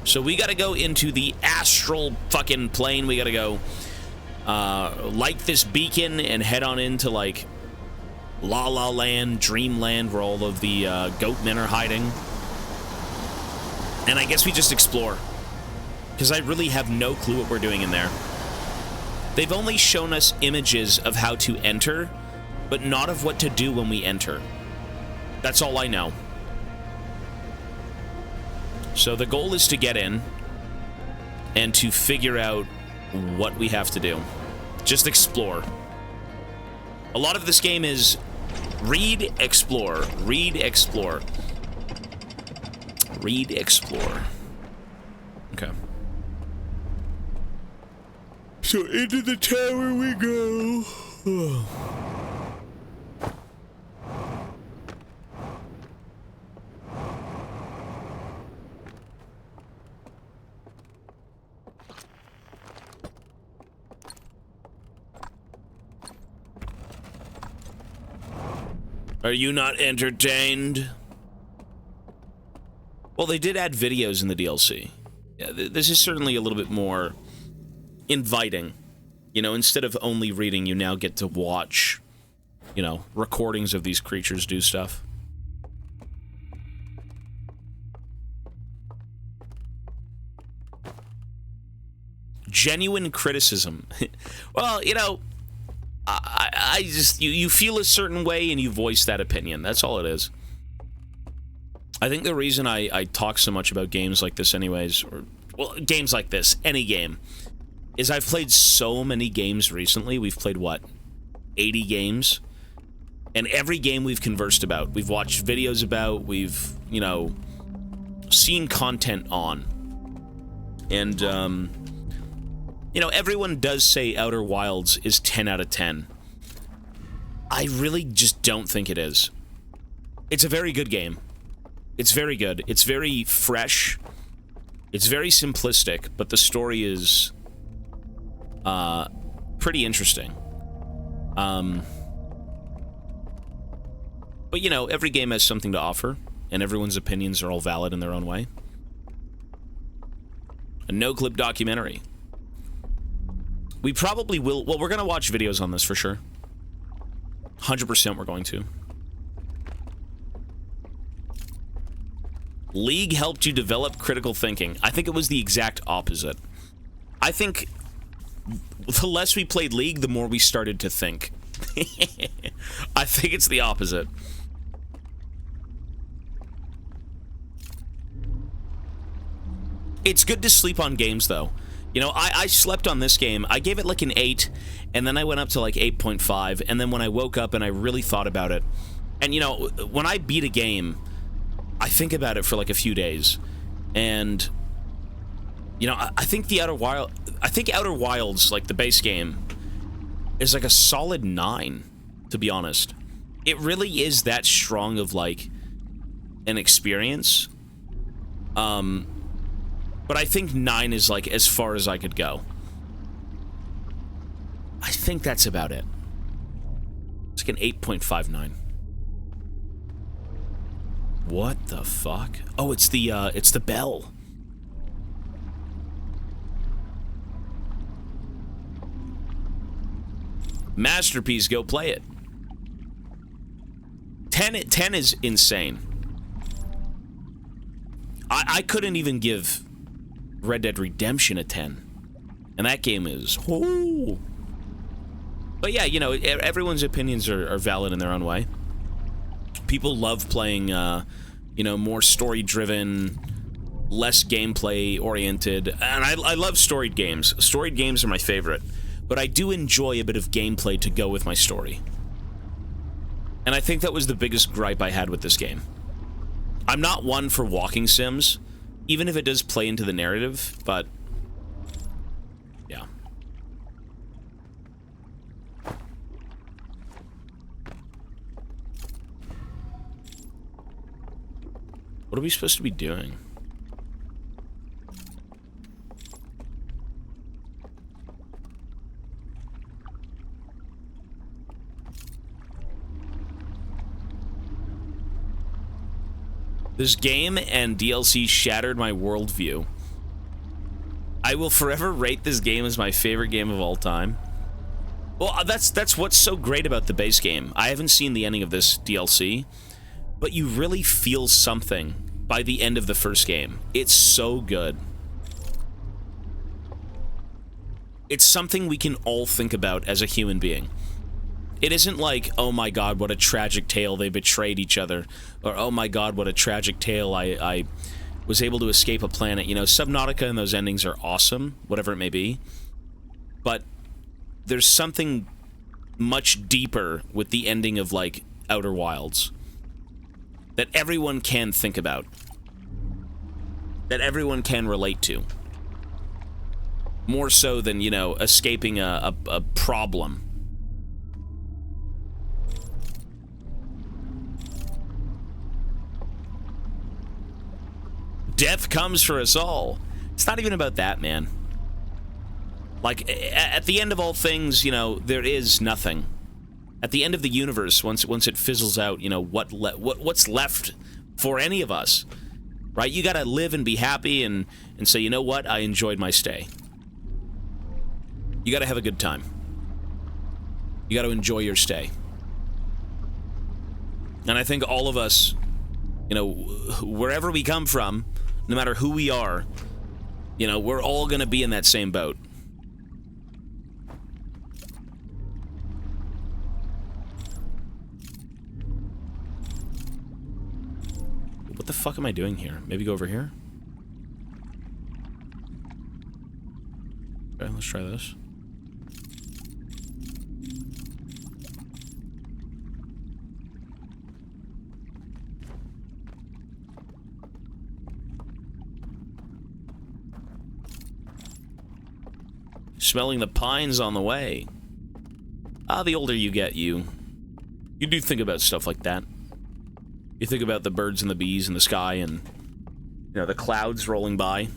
So we gotta go into the astral fucking plane. We gotta go light this beacon and head on into, like, La La Land, Dreamland, where all of the goat men are hiding. And I guess we just explore, because I really have no clue what we're doing in there. They've only shown us images of how to enter, but not of what to do when we enter. That's all I know. So the goal is to get in and to figure out what we have to do. Just explore. A lot of this game is read, explore, read, explore. Read, explore. Okay. So into the tower we go. Are you not entertained? Well, they did add videos in the DLC. Yeah, this is certainly a little bit more inviting. You know, instead of only reading, you now get to watch, you know, recordings of these creatures do stuff. Genuine criticism. Well, you know, I just, you feel a certain way and you voice that opinion. That's all it is. I think the reason I talk so much about games like this anyways, or, well, games like this, any game, is I've played so many games recently. We've played, what, 80 games? And every game we've conversed about, we've watched videos about, we've, you know, seen content on. And, you know, everyone does say Outer Wilds is 10 out of 10. I really just don't think it is. It's a very good game. It's very good. It's very fresh. It's very simplistic, but the story is pretty interesting. But, you know, every game has something to offer, and everyone's opinions are all valid in their own way. A no-clip documentary. We probably will... Well, we're going to watch videos on this for sure. 100% we're going to. League helped you develop critical thinking. I think it was the exact opposite. I think the less we played League, the more we started to think. I think it's the opposite. It's good to sleep on games, though. You know, I slept on this game. I gave it like an 8, and then I went up to like 8.5, and then when I woke up and I really thought about it, and, you know, when I beat a game, I think about it for like a few days, and, you know, I think Outer Wilds, like the base game, is like a solid 9, to be honest. It really is that strong of like an experience. But I think 9 is like as far as I could go. I think that's about it. It's like an 8.59. What the fuck? Oh, it's the bell. Masterpiece, go play it. 10 is insane. I couldn't even give Red Dead Redemption a 10. And that game is... Oh. But yeah, you know, everyone's opinions are valid in their own way. People love playing, you know, more story-driven, less gameplay-oriented. And I love storied games. Storied games are my favorite. but I do enjoy a bit of gameplay to go with my story. And I think that was the biggest gripe I had with this game. I'm not one for walking sims, even if it does play into the narrative, but yeah. What are we supposed to be doing? This game and DLC shattered my worldview. I will forever rate this game as my favorite game of all time. Well, that's what's so great about the base game. I haven't seen the ending of this DLC, but you really feel something by the end of the first game. It's so good. It's something we can all think about as a human being. It isn't like, oh my god, what a tragic tale, they betrayed each other, or oh my god, what a tragic tale, I was able to escape a planet. You know, Subnautica and those endings are awesome, whatever it may be, but there's something much deeper with the ending of, like, Outer Wilds that everyone can think about, that everyone can relate to, more so than, you know, escaping a problem. Death comes for us all. It's not even about that, man. Like, at the end of all things, you know, there is nothing. At the end of the universe, once it fizzles out, you know, what's left for any of us? Right? You gotta live and be happy and say, you know what? I enjoyed my stay. You gotta have a good time. You gotta enjoy your stay. And I think all of us, you know, wherever we come from, no matter who we are, you know, we're all gonna be in that same boat. What the fuck am I doing here? Maybe go over here? Okay, let's try this. Smelling the pines on the way. Ah, the older you get, you do think about stuff like that. You think about the birds and the bees in the sky and, you know, the clouds rolling by.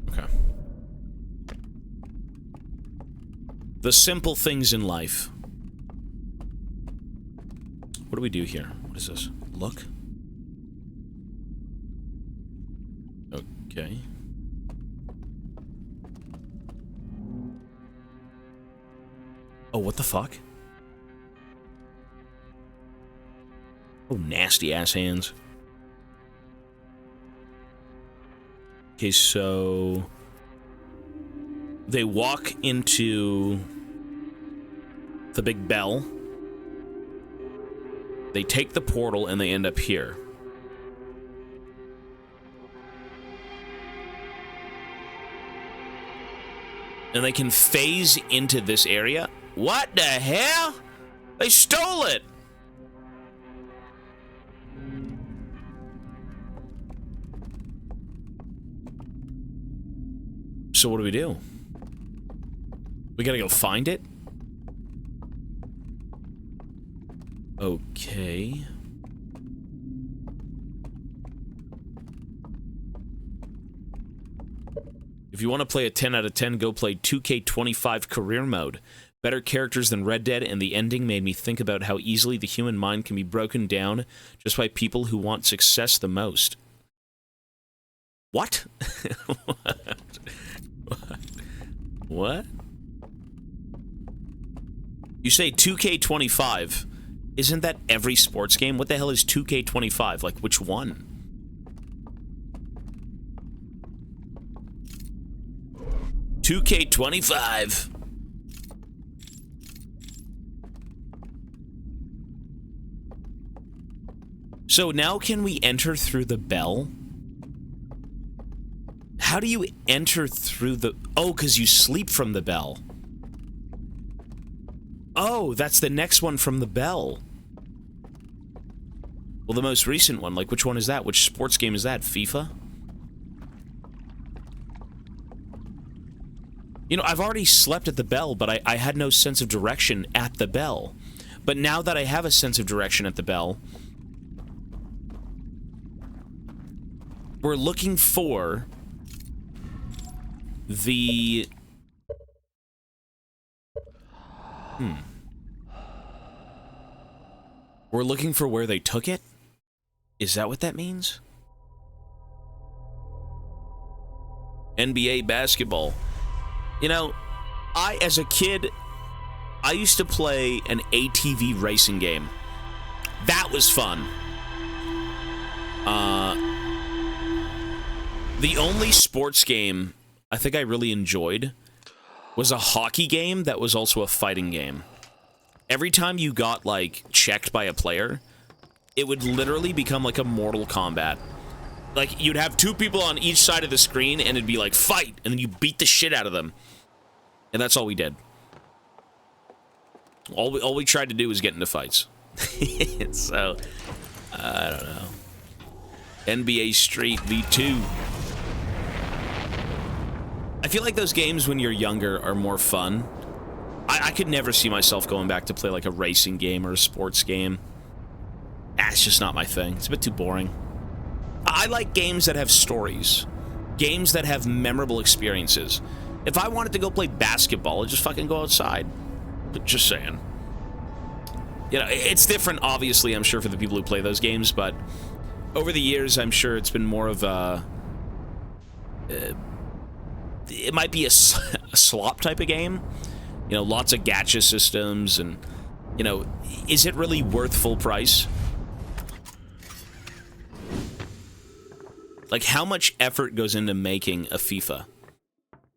Okay. The simple things in life. What do we do here? What is this? Look? Okay. Oh, what the fuck? Oh, nasty ass hands. Okay, so they walk into the big bell. They take the portal and they end up here. And they can phase into this area. What the hell? They stole it! So what do we do? We gotta go find it? Okay. If you want to play a 10 out of 10, go play 2K25 Career Mode. Better characters than Red Dead, and the ending made me think about how easily the human mind can be broken down just by people who want success the most. What? What? You say 2K25. Isn't that every sports game? What the hell is 2K25? Like, which one? $2K25. So now can we enter through the bell? How do you enter through the... Oh, because you sleep from the bell. Oh, that's the next one from the bell. Well, the most recent one, like, which one is that? Which sports game is that? FIFA? You know, I've already slept at the bell, but I had no sense of direction at the bell. But now that I have a sense of direction at the bell, we're looking for the... We're looking for where they took it? Is that what that means? NBA basketball. You know, as a kid, I used to play an ATV racing game. That was fun. The only sports game I think I really enjoyed was a hockey game that was also a fighting game. Every time you got, like, checked by a player, it would literally become like a Mortal Kombat. Like, you'd have two people on each side of the screen, and it'd be like, fight! And then you beat the shit out of them. And that's all we did. All we tried to do was get into fights. So, I don't know. NBA Street V2. I feel like those games when you're younger are more fun. I could never see myself going back to play like a racing game or a sports game. It's just not my thing. It's a bit too boring. I like games that have stories. Games that have memorable experiences. If I wanted to go play basketball, I'd just fucking go outside. Just saying. You know, it's different, obviously, I'm sure, for the people who play those games, but over the years, I'm sure it's been more of a... it might be a slop type of game. You know, lots of gacha systems, and, you know, is it really worth full price? Like, how much effort goes into making a FIFA?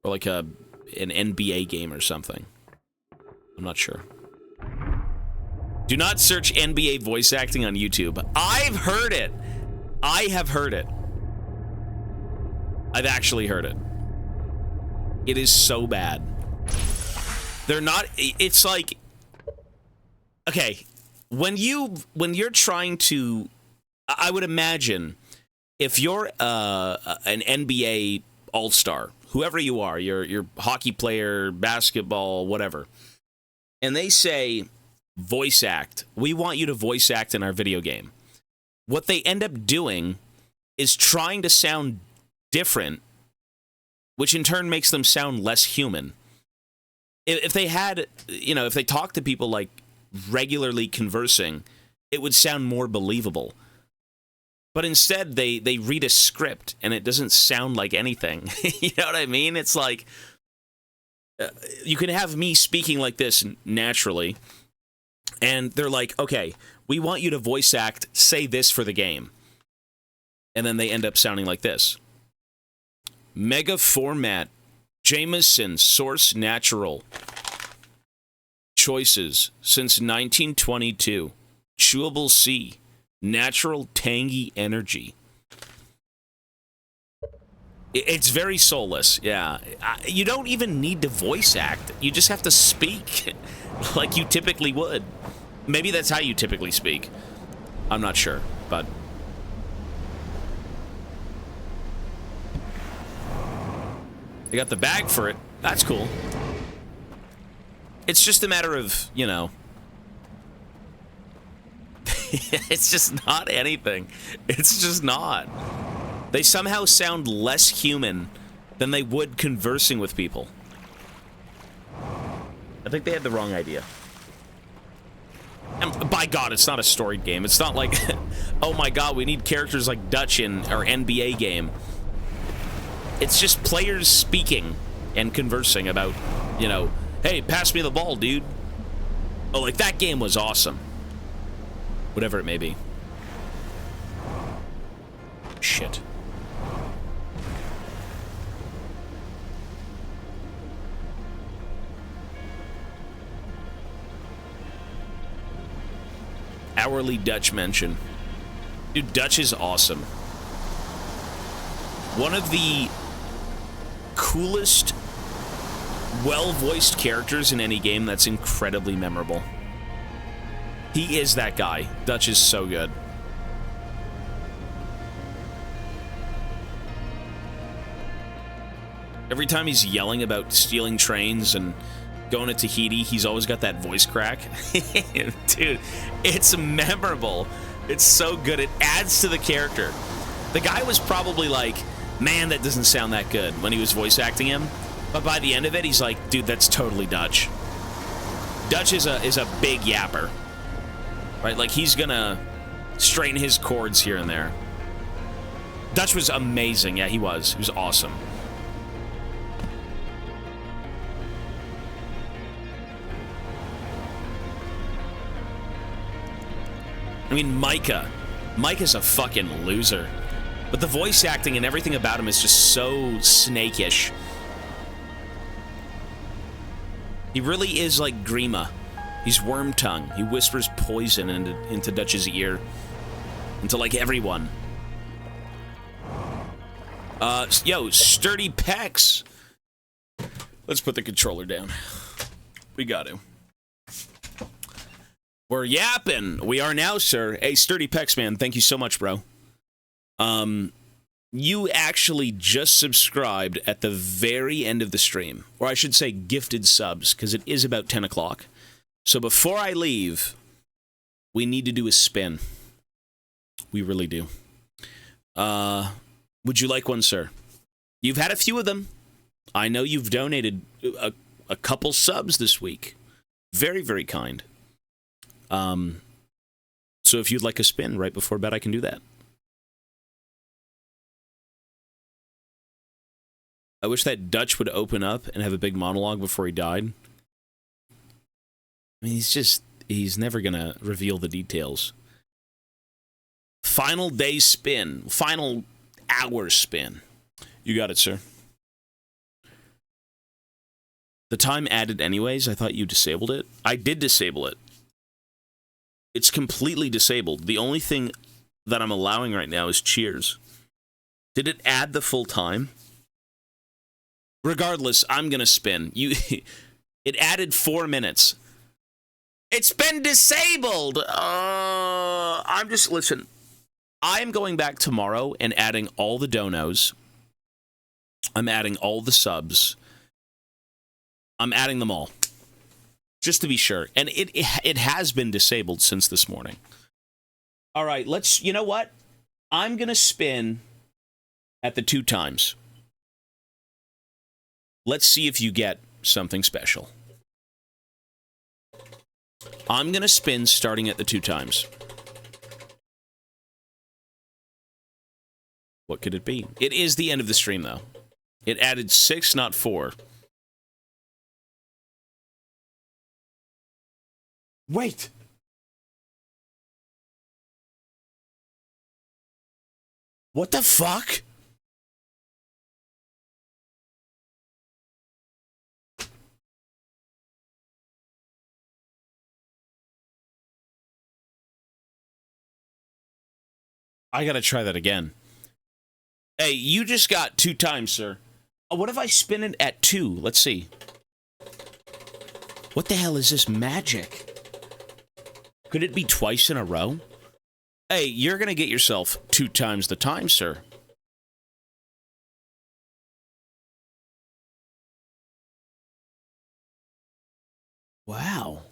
Or like an NBA game or something? I'm not sure. Do not search NBA voice acting on YouTube. I've heard it! I have heard it. I've actually heard it. It is so bad. They're not... It's like... Okay, when you're trying to... I would imagine, if you're an NBA all-star, whoever you are, you're hockey player, basketball, whatever, and they say, voice act. We want you to voice act in our video game. What they end up doing is trying to sound different, which in turn makes them sound less human. If they had, you know, if they talked to people like regularly conversing, it would sound more believable. But instead, they read a script, and it doesn't sound like anything. You know what I mean? It's like, you can have me speaking like this naturally, and they're like, okay, we want you to voice act, say this for the game. And then they end up sounding like this. Mega format, Jameson, source natural. Choices, since 1922. Chewable C. Natural tangy energy. It's very soulless, yeah. You don't even need to voice act. You just have to speak like you typically would. Maybe that's how you typically speak. I'm not sure, but... They got the bag for it. That's cool. It's just a matter of, you know... It's just not anything. It's just not. They somehow sound less human than they would conversing with people. I think they had the wrong idea. And by God, it's not a storied game. It's not like, oh my God, we need characters like Dutch in our NBA game. It's just players speaking and conversing about, you know, hey, pass me the ball, dude. Oh, like, that game was awesome. Whatever it may be. Shit. Hourly Dutch mention. Dude, Dutch is awesome. One of the coolest, well-voiced characters in any game that's incredibly memorable. He is that guy. Dutch is so good. Every time he's yelling about stealing trains and going to Tahiti, he's always got that voice crack. Dude, it's memorable. It's so good. It adds to the character. The guy was probably like, man, that doesn't sound that good when he was voice acting him. But by the end of it, he's like, dude, that's totally Dutch. Dutch is a big yapper. Right? Like, he's gonna straighten his chords here and there. Dutch was amazing. Yeah, he was. He was awesome. I mean, Micah. Micah's a fucking loser. But the voice acting and everything about him is just so snakish. He really is like Grima. He's Wormtongue. He whispers poison into Dutch's ear. Into, like, everyone. Yo, sturdy pecs. Let's put the controller down. We got to. We're yapping. We are now, sir. Hey, sturdy pecs, man. Thank you so much, bro. You actually just subscribed at the very end of the stream. Or I should say gifted subs, because it is about 10 o'clock. So before I leave, we need to do a spin. We really do. Would you like one, sir? You've had a few of them. I know you've donated a couple subs this week. Very, very kind. So if you'd like a spin right before bed, I can do that. I wish that Dutch would open up and have a big monologue before he died. I mean, he's never gonna reveal the details. Final day spin. Final hour spin. You got it, sir. The time added anyways, I thought you disabled it. I did disable it. It's completely disabled. The only thing that I'm allowing right now is cheers. Did it add the full time? Regardless, I'm gonna spin. It added 4 minutes. It's been disabled! Listen, I am going back tomorrow and adding all the donos. I'm adding all the subs. I'm adding them all. Just to be sure. And it has been disabled since this morning. All right, you know what? I'm going to spin at the 2 times. Let's see if you get something special. I'm going to spin starting at the 2 times. What could it be? It is the end of the stream, though. It added 6, not 4. Wait! What the fuck? I gotta try that again. Hey, you just got 2 times, sir. What if I spin it at 2? Let's see. What the hell is this magic? Could it be twice in a row? Hey, you're gonna get yourself 2 times the time, sir. Wow.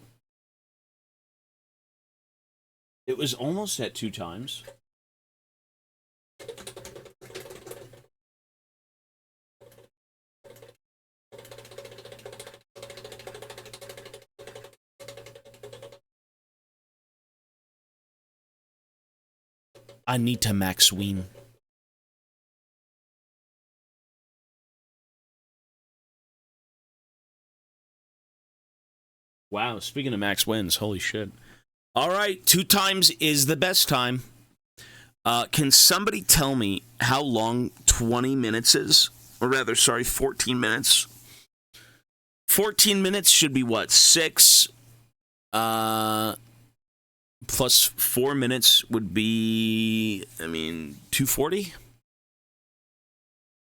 It was almost at 2 times. I need to max win. Wow, speaking of max wins, holy shit. All right, 2 times is the best time. Can somebody tell me how long 20 minutes is? Or rather, sorry, 14 minutes. 14 minutes should be what? 6 plus 4 minutes would be, 240?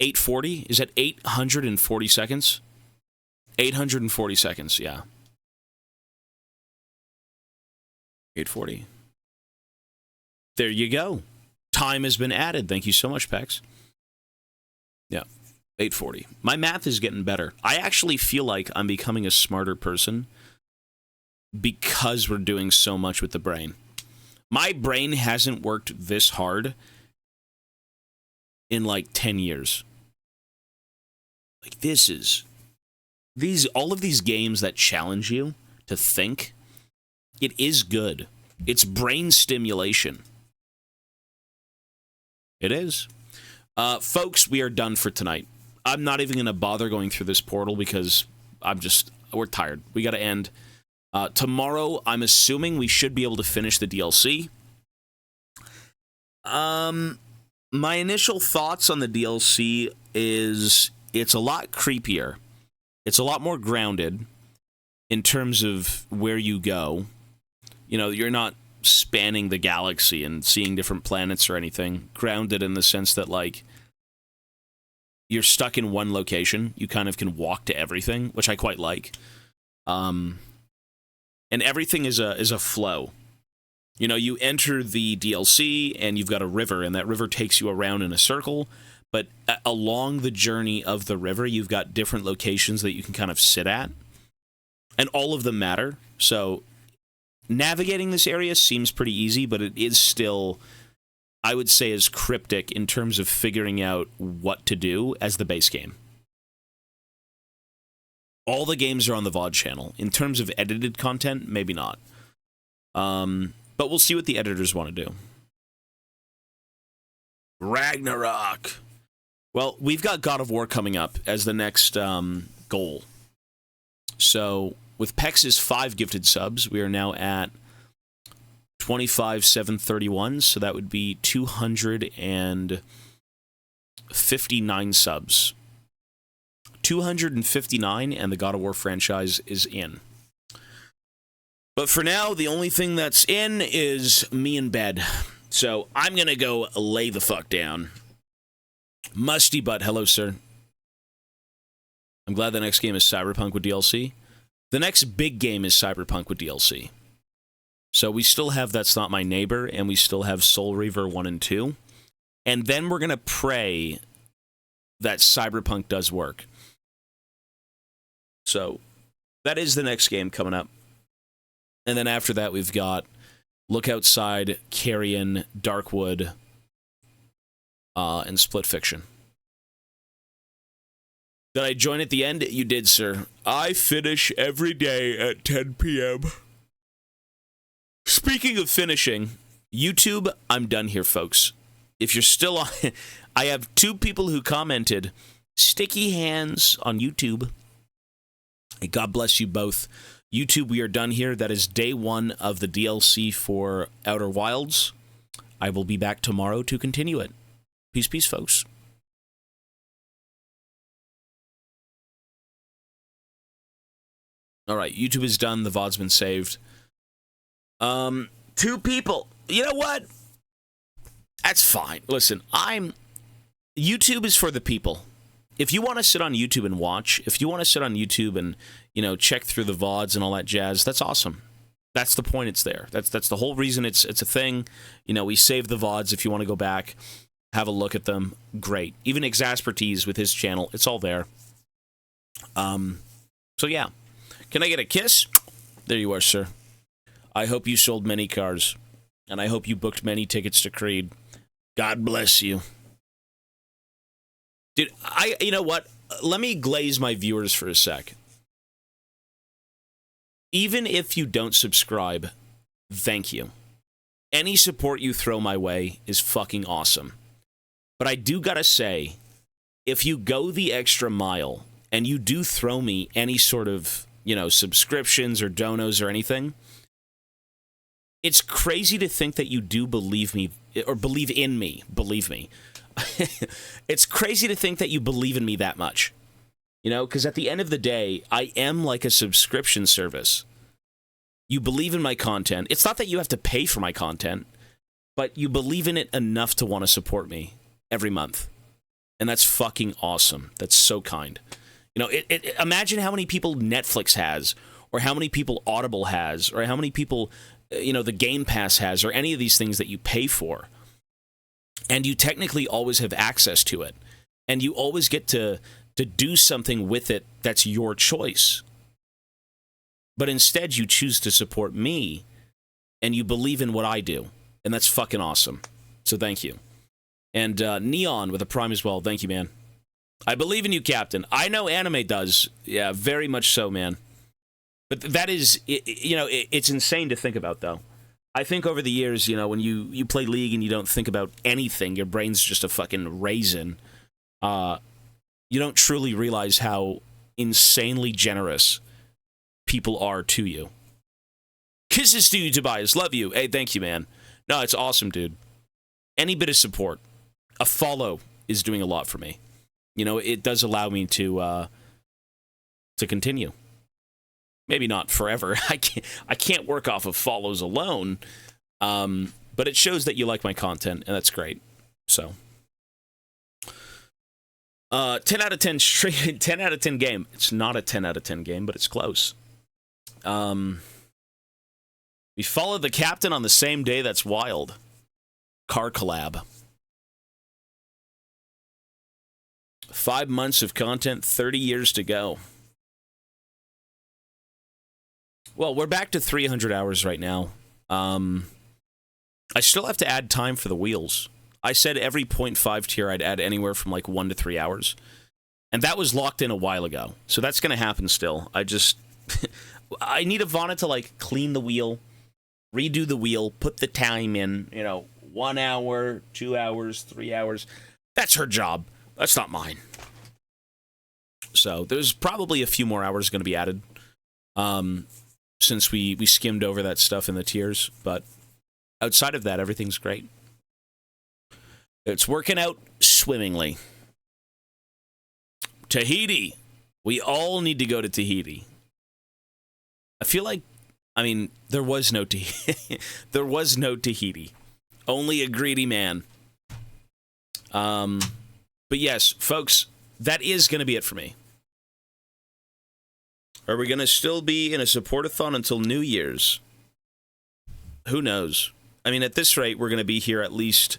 840? Is that 840 seconds? 840 seconds, yeah. 840. There you go. Time has been added. Thank you so much, Pex. Yeah, 840. My math is getting better. I actually feel like I'm becoming a smarter person because we're doing so much with the brain. My brain hasn't worked this hard in like 10 years. Like all of these games that challenge you to think, it is good. It's brain stimulation. It is. Folks, we are done for tonight. I'm not even going to bother going through this portal because we're tired. We got to end. Tomorrow, I'm assuming we should be able to finish the DLC. My initial thoughts on the DLC is it's a lot creepier. It's a lot more grounded in terms of where you go. You know, you're not spanning the galaxy and seeing different planets or anything. Grounded in the sense that, like, you're stuck in one location. You kind of can walk to everything, which I quite like. And everything is a flow. You know, you enter the DLC and you've got a river, and that river takes you around in a circle. But along the journey of the river, you've got different locations that you can kind of sit at. And all of them matter. So navigating this area seems pretty easy, but it is still, I would say, as cryptic in terms of figuring out what to do as the base game. All the games are on the VOD channel. In terms of edited content, maybe not. But we'll see what the editors want to do. Ragnarok. Well, we've got God of War coming up as the next goal. So with Pex's 5 gifted subs, we are now at 25,731, so that would be 259 subs. 259, and the God of War franchise is in. But for now, the only thing that's in is me in bed. So I'm going to go lay the fuck down. Musty Butt, hello, sir. I'm glad the next game is Cyberpunk with DLC. The next big game is Cyberpunk with DLC. So we still have That's Not My Neighbor, and we still have Soul Reaver 1 and 2. And then we're going to pray that Cyberpunk does work. So that is the next game coming up. And then after that, we've got Look Outside, Carrion, Darkwood, and Split Fiction. Did I join at the end? You did, sir. I finish every day at 10 p.m. Speaking of finishing, YouTube, I'm done here, folks. If you're still on, I have 2 people who commented, sticky hands on YouTube. And God bless you both. YouTube, we are done here. That is day 1 of the DLC for Outer Wilds. I will be back tomorrow to continue it. Peace, peace, folks. All right, YouTube is done. The VOD's been saved. 2 people. You know what? That's fine. Listen, YouTube is for the people. If you want to sit on YouTube and watch, if you want to sit on YouTube and, you know, check through the VODs and all that jazz, that's awesome. That's the point it's there. That's the whole reason it's a thing. You know, we save the VODs if you want to go back, have a look at them. Great. Even Exaspertise with his channel, it's all there. So yeah. Can I get a kiss? There you are, sir. I hope you sold many cars, and I hope you booked many tickets to Creed. God bless you. Dude, you know what? Let me glaze my viewers for a sec. Even if you don't subscribe, thank you. Any support you throw my way is fucking awesome. But I do gotta say, if you go the extra mile, and you do throw me any sort of, you know, subscriptions or donos or anything, it's crazy to think that you do believe me, or believe in me, believe me. It's crazy to think that you believe in me that much. You know, because at the end of the day, I am like a subscription service. You believe in my content. It's not that you have to pay for my content, but you believe in it enough to want to support me every month. And that's fucking awesome. That's so kind. You know, imagine how many people Netflix has, or how many people Audible has, or how many people, you know, the Game Pass has, or any of these things that you pay for. And you technically always have access to it. And you always get to do something with it that's your choice. But instead, you choose to support me, and you believe in what I do. And that's fucking awesome. So thank you. And Neon with a Prime as well. Thank you, man. I believe in you, Captain. I know anime does. Yeah, very much so, man. But that is, you know, it's insane to think about, though. I think over the years, you know, when you play League and you don't think about anything, your brain's just a fucking raisin, you don't truly realize how insanely generous people are to you. Kisses to you, Tobias. Love you. Hey, thank you, man. No, it's awesome, dude. Any bit of support. A follow is doing a lot for me. You know, it does allow me to continue. Maybe not forever. I can't work off of follows alone. But it shows that you like my content, and that's great. So 10 out of 10 straight 10 out of 10 game. It's not a 10 out of 10 game, but it's close. We followed the captain on the same day. That's wild. Car collab. 5 months of content, 30 years to go. Well, we're back to 300 hours right now. I still have to add time for the wheels. I said every 0.5 tier I'd add anywhere from like 1 to 3 hours. And that was locked in a while ago. So that's going to happen still. I just... I need Ivana to like clean the wheel, redo the wheel, put the time in, you know, 1 hour, 2 hours, 3 hours. That's her job. That's not mine. So there's probably a few more hours going to be added. Since we skimmed over that stuff in the tiers, but outside of that, everything's great. It's working out swimmingly. Tahiti. We all need to go to Tahiti. I feel like, I mean, there was no Tahiti. There was no Tahiti. Only a greedy man. But yes, folks, that is going to be it for me. Are we going to still be in a support-a-thon until New Year's? Who knows? I mean, at this rate, we're going to be here at least...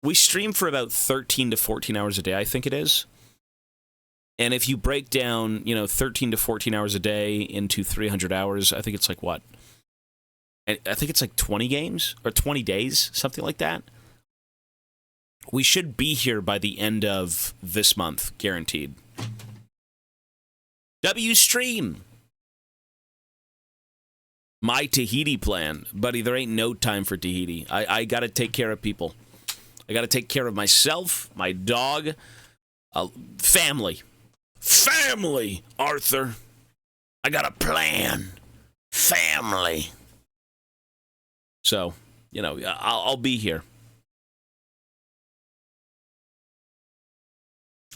We stream for about 13 to 14 hours a day, I think it is. And if you break down, you know, 13 to 14 hours a day into 300 hours, I think it's like what? I think it's like 20 games? Or 20 days? Something like that. We should be here by the end of this month, guaranteed. W-Stream. My Tahiti plan. Buddy, there ain't no time for Tahiti. I gotta take care of people. I gotta take care of myself, my dog, family. Family, Arthur. I got a plan. Family. So, you know, I'll be here.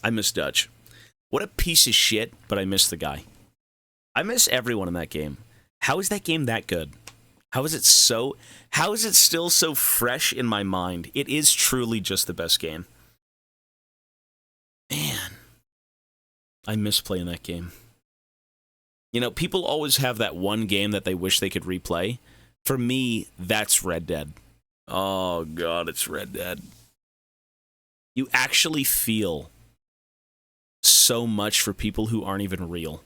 I miss Dutch. What a piece of shit, but I miss the guy. I miss everyone in that game. How is that game that good? How is it still so fresh in my mind? It is truly just the best game. Man, I miss playing that game. You know, people always have that one game that they wish they could replay. For me, that's Red Dead. Oh, God, it's Red Dead. You actually feel so much for people who aren't even real.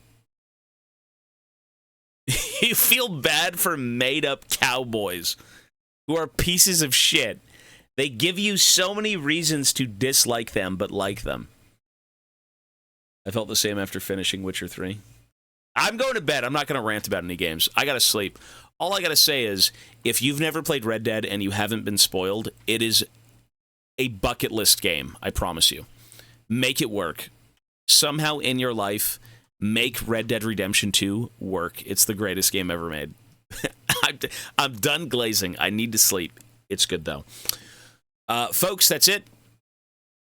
You feel bad for made-up cowboys who are pieces of shit. They give you so many reasons to dislike them, but like them. I felt the same after finishing Witcher 3. I'm going to bed. I'm not going to rant about any games. I got to sleep. All I got to say is, if you've never played Red Dead and you haven't been spoiled, it is a bucket list game, I promise you. Make it work. Somehow in your life, make Red Dead Redemption 2 work. It's the greatest game ever made. I'm done glazing. I need to sleep. It's good, though. Folks, that's it.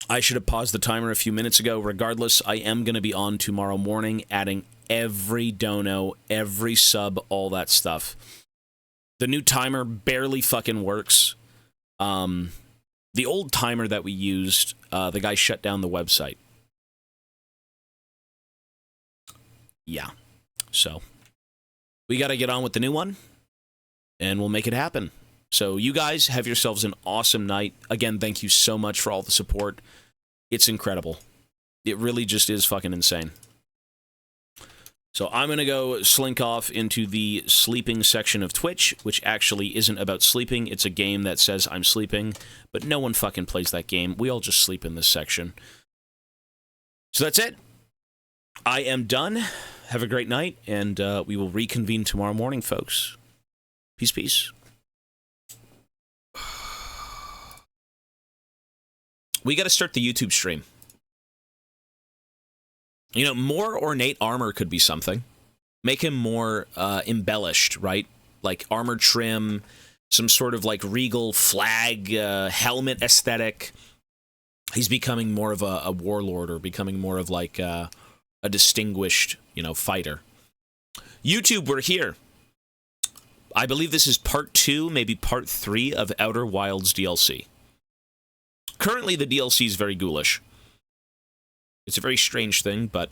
I should have paused the timer a few minutes ago. Regardless, I am going to be on tomorrow morning, adding every dono, every sub, all that stuff. The new timer barely fucking works. The old timer that we used, the guy shut down the website. Yeah. So, we got to get on with the new one, and we'll make it happen. So, you guys have yourselves an awesome night. Again, thank you so much for all the support. It's incredible. It really just is fucking insane. So I'm going to go slink off into the sleeping section of Twitch, which actually isn't about sleeping. It's a game that says I'm sleeping, but no one fucking plays that game. We all just sleep in this section. So that's it. I am done. Have a great night, and we will reconvene tomorrow morning, folks. Peace, peace. We got to start the YouTube stream. You know, more ornate armor could be something. Make him more embellished, right? Like armor trim, some sort of like regal flag, helmet aesthetic. He's becoming more of a warlord, or becoming more of like a distinguished, you know, fighter. YouTube, we're here. I believe this is part 2, maybe part 3 of Outer Wilds DLC. Currently, the DLC is very ghoulish. It's a very strange thing, but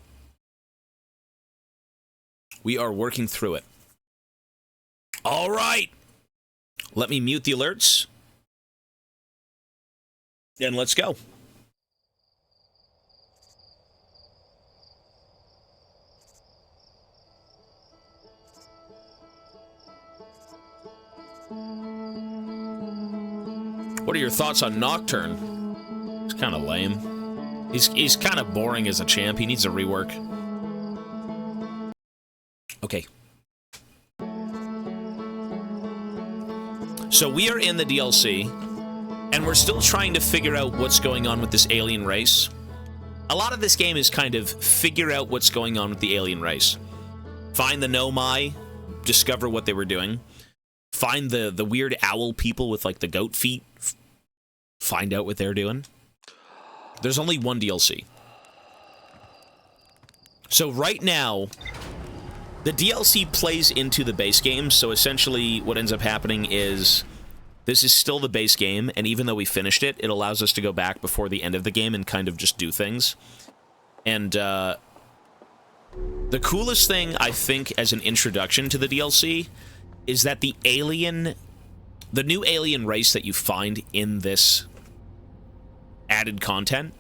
we are working through it. All right. Let me mute the alerts. And let's go. What are your thoughts on Nocturne? It's kind of lame. He's kind of boring as a champ. He needs a rework. Okay. So we are in the DLC, and we're still trying to figure out what's going on with this alien race. A lot of this game is kind of figure out what's going on with the alien race. Find the Nomai, discover what they were doing. Find the weird owl people with like the goat feet. Find out what they're doing. There's only one DLC. So right now, the DLC plays into the base game, so essentially what ends up happening is this is still the base game, and even though we finished it, it allows us to go back before the end of the game and kind of just do things. And the coolest thing, I think, as an introduction to the DLC is that the new alien race that you find in this added content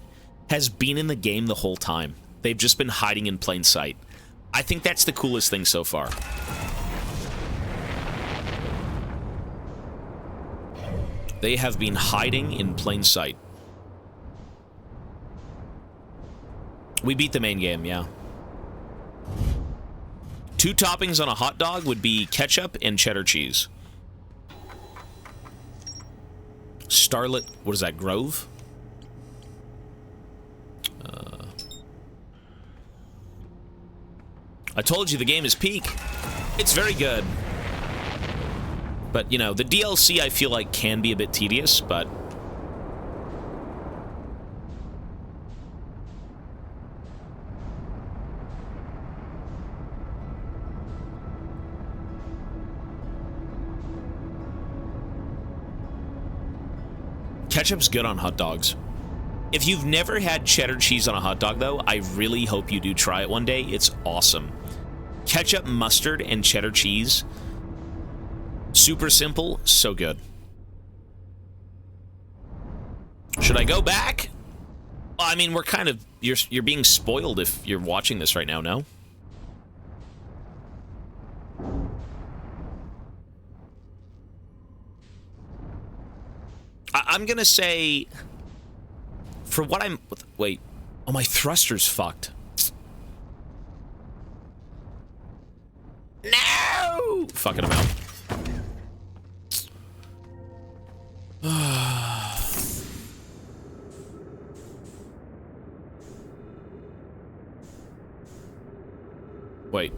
has been in the game the whole time. They've just been hiding in plain sight. I think that's the coolest thing so far. They have been hiding in plain sight. We beat the main game, yeah. 2 toppings on a hot dog would be ketchup and cheddar cheese. Starlit, what is that, Grove? I told you the game is peak. It's very good. But, you know, the DLC I feel like can be a bit tedious, but... Ketchup's good on hot dogs. If you've never had cheddar cheese on a hot dog, though, I really hope you do try it one day. It's awesome. Ketchup, mustard, and cheddar cheese. Super simple, so good. Should I go back? Well, I mean, we're kind of... You're being spoiled if you're watching this right now, no? I'm gonna say... For what I'm... Wait. Oh, my thruster's fucked. No! Fucking him out. Wait.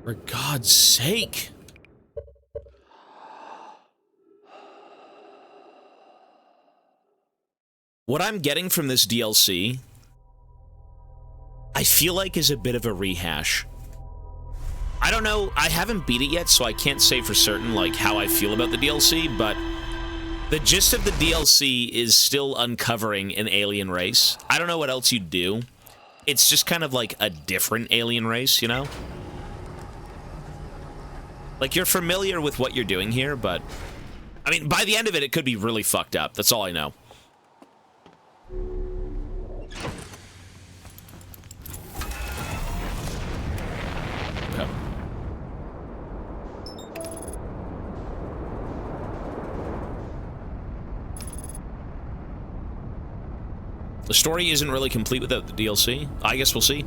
For God's sake. What I'm getting from this DLC, I feel like is a bit of a rehash. I don't know, I haven't beat it yet, so I can't say for certain, like, how I feel about the DLC, but the gist of the DLC is still uncovering an alien race. I don't know what else you'd do. It's just kind of like a different alien race, you know? Like, you're familiar with what you're doing here, but... I mean, by the end of it, it could be really fucked up. That's all I know. Okay. The story isn't really complete without the DLC. I guess we'll see.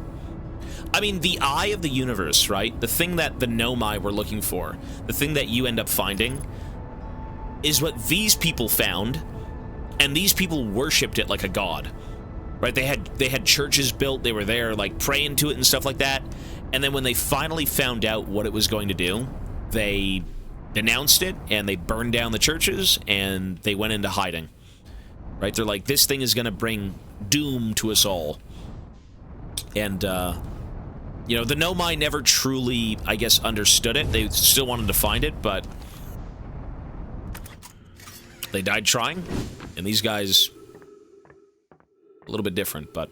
I mean, the eye of the universe, right? The thing that the Nomai were looking for, the thing that you end up finding, is what these people found, and these people worshipped it like a god, right? They had churches built, they were there, like, praying to it and stuff like that, and then when they finally found out what it was going to do, they denounced it, and they burned down the churches, and they went into hiding, right? They're like, this thing is going to bring doom to us all. And, you know, the Nomai never truly, I guess, understood it. They still wanted to find it, but they died trying. And these guys, a little bit different, but...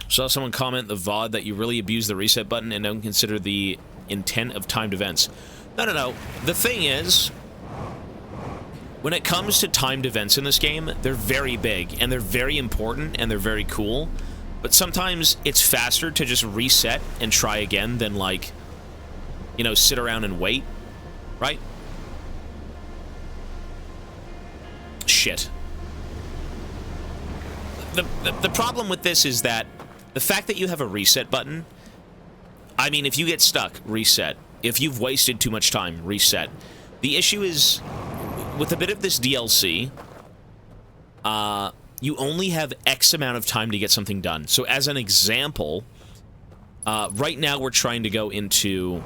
Saw someone comment the VOD that you really abuse the reset button and don't consider the intent of timed events. No. The thing is, when it comes to timed events in this game, they're very big, and they're very important, and they're very cool, but sometimes it's faster to just reset and try again than, like, you know, sit around and wait, right? Shit. The problem with this is that the fact that you have a reset button, I mean, if you get stuck, reset. If you've wasted too much time, reset. The issue is, with a bit of this DLC, you only have X amount of time to get something done. So as an example, right now we're trying to go into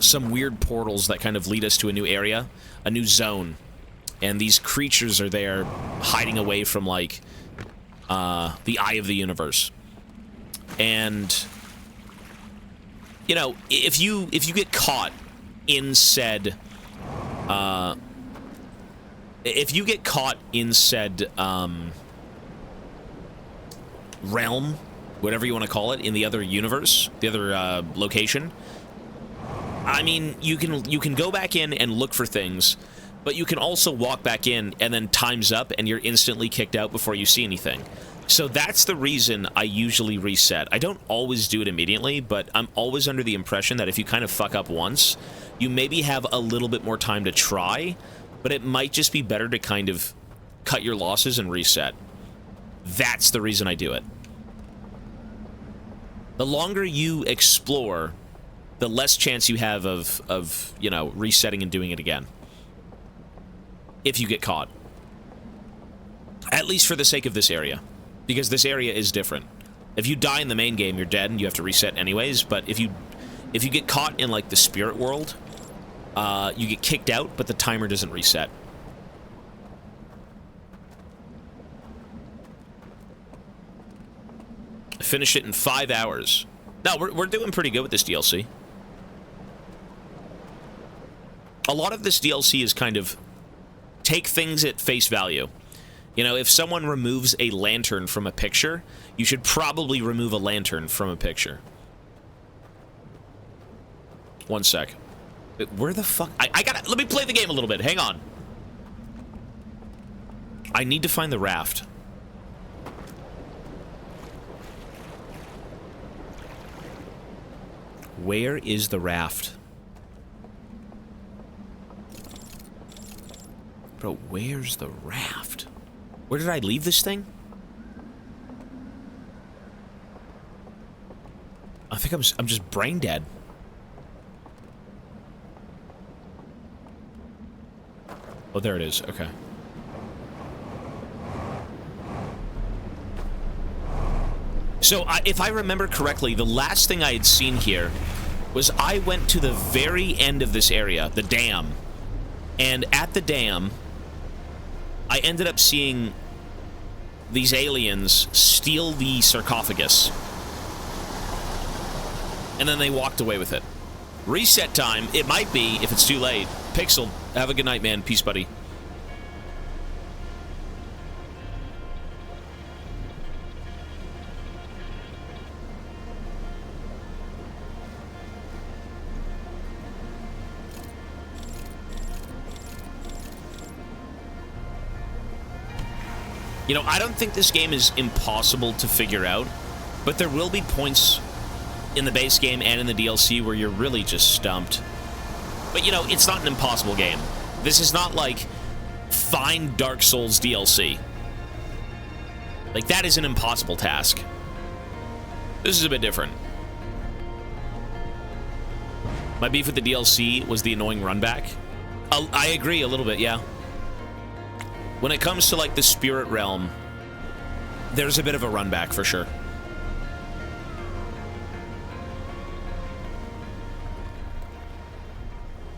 some weird portals that kind of lead us to a new area, a new zone. And these creatures are there hiding away from, like, the eye of the universe. And, you know, if you get caught in said, realm, whatever you want to call it, in the other universe, the other location, I mean, you can go back in and look for things, but you can also walk back in and then time's up and you're instantly kicked out before you see anything. So that's the reason I usually reset. I don't always do it immediately, but I'm always under the impression that if you kind of fuck up once, you maybe have a little bit more time to try, but it might just be better to kind of cut your losses and reset. That's the reason I do it. The longer you explore, the less chance you have of you know, resetting and doing it again. If you get caught. At least for the sake of this area. Because this area is different. If you die in the main game, you're dead and you have to reset anyways, but if you get caught in, like, the spirit world, you get kicked out, but the timer doesn't reset. I finished it in 5 hours. No, we're doing pretty good with this DLC. A lot of this DLC is kind of take things at face value. You know, if someone removes a lantern from a picture, you should probably remove a lantern from a picture. One sec. Where the fuck? I gotta... Let me play the game a little bit. Hang on. I need to find the raft. Where is the raft? Bro, where's the raft? Where did I leave this thing? I think I'm just brain dead. Oh, there it is. Okay. So, if I remember correctly, the last thing I had seen here was I went to the very end of this area, the dam. And at the dam, I ended up seeing these aliens steal the sarcophagus. And then they walked away with it. Reset time. It might be, if it's too late. Pixel, have a good night, man. Peace, buddy. You know, I don't think this game is impossible to figure out, but there will be points in the base game and in the DLC where you're really just stumped. But, you know, it's not an impossible game. This is not like find Dark Souls DLC. Like, that is an impossible task. This is a bit different. My beef with the DLC was the annoying runback. I agree a little bit, yeah. When it comes to, like, the spirit realm, there's a bit of a runback for sure.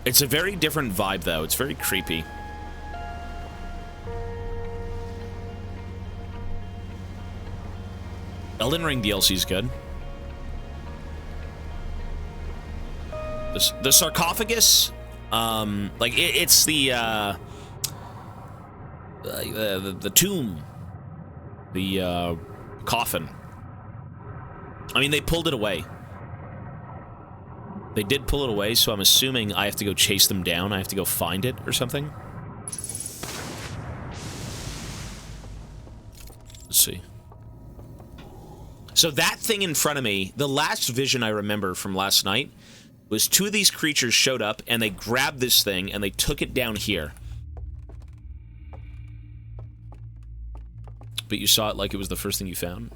It's a very different vibe, though. It's very creepy. Elden Ring DLC is good. The sarcophagus, like, it's the tomb. The, coffin. I mean, they pulled it away. They did pull it away, so I'm assuming I have to go chase them down. I have to go find it or something. Let's see. So that thing in front of me, the last vision I remember from last night was two of these creatures showed up and they grabbed this thing and they took it down here. But you saw it like it was the first thing you found?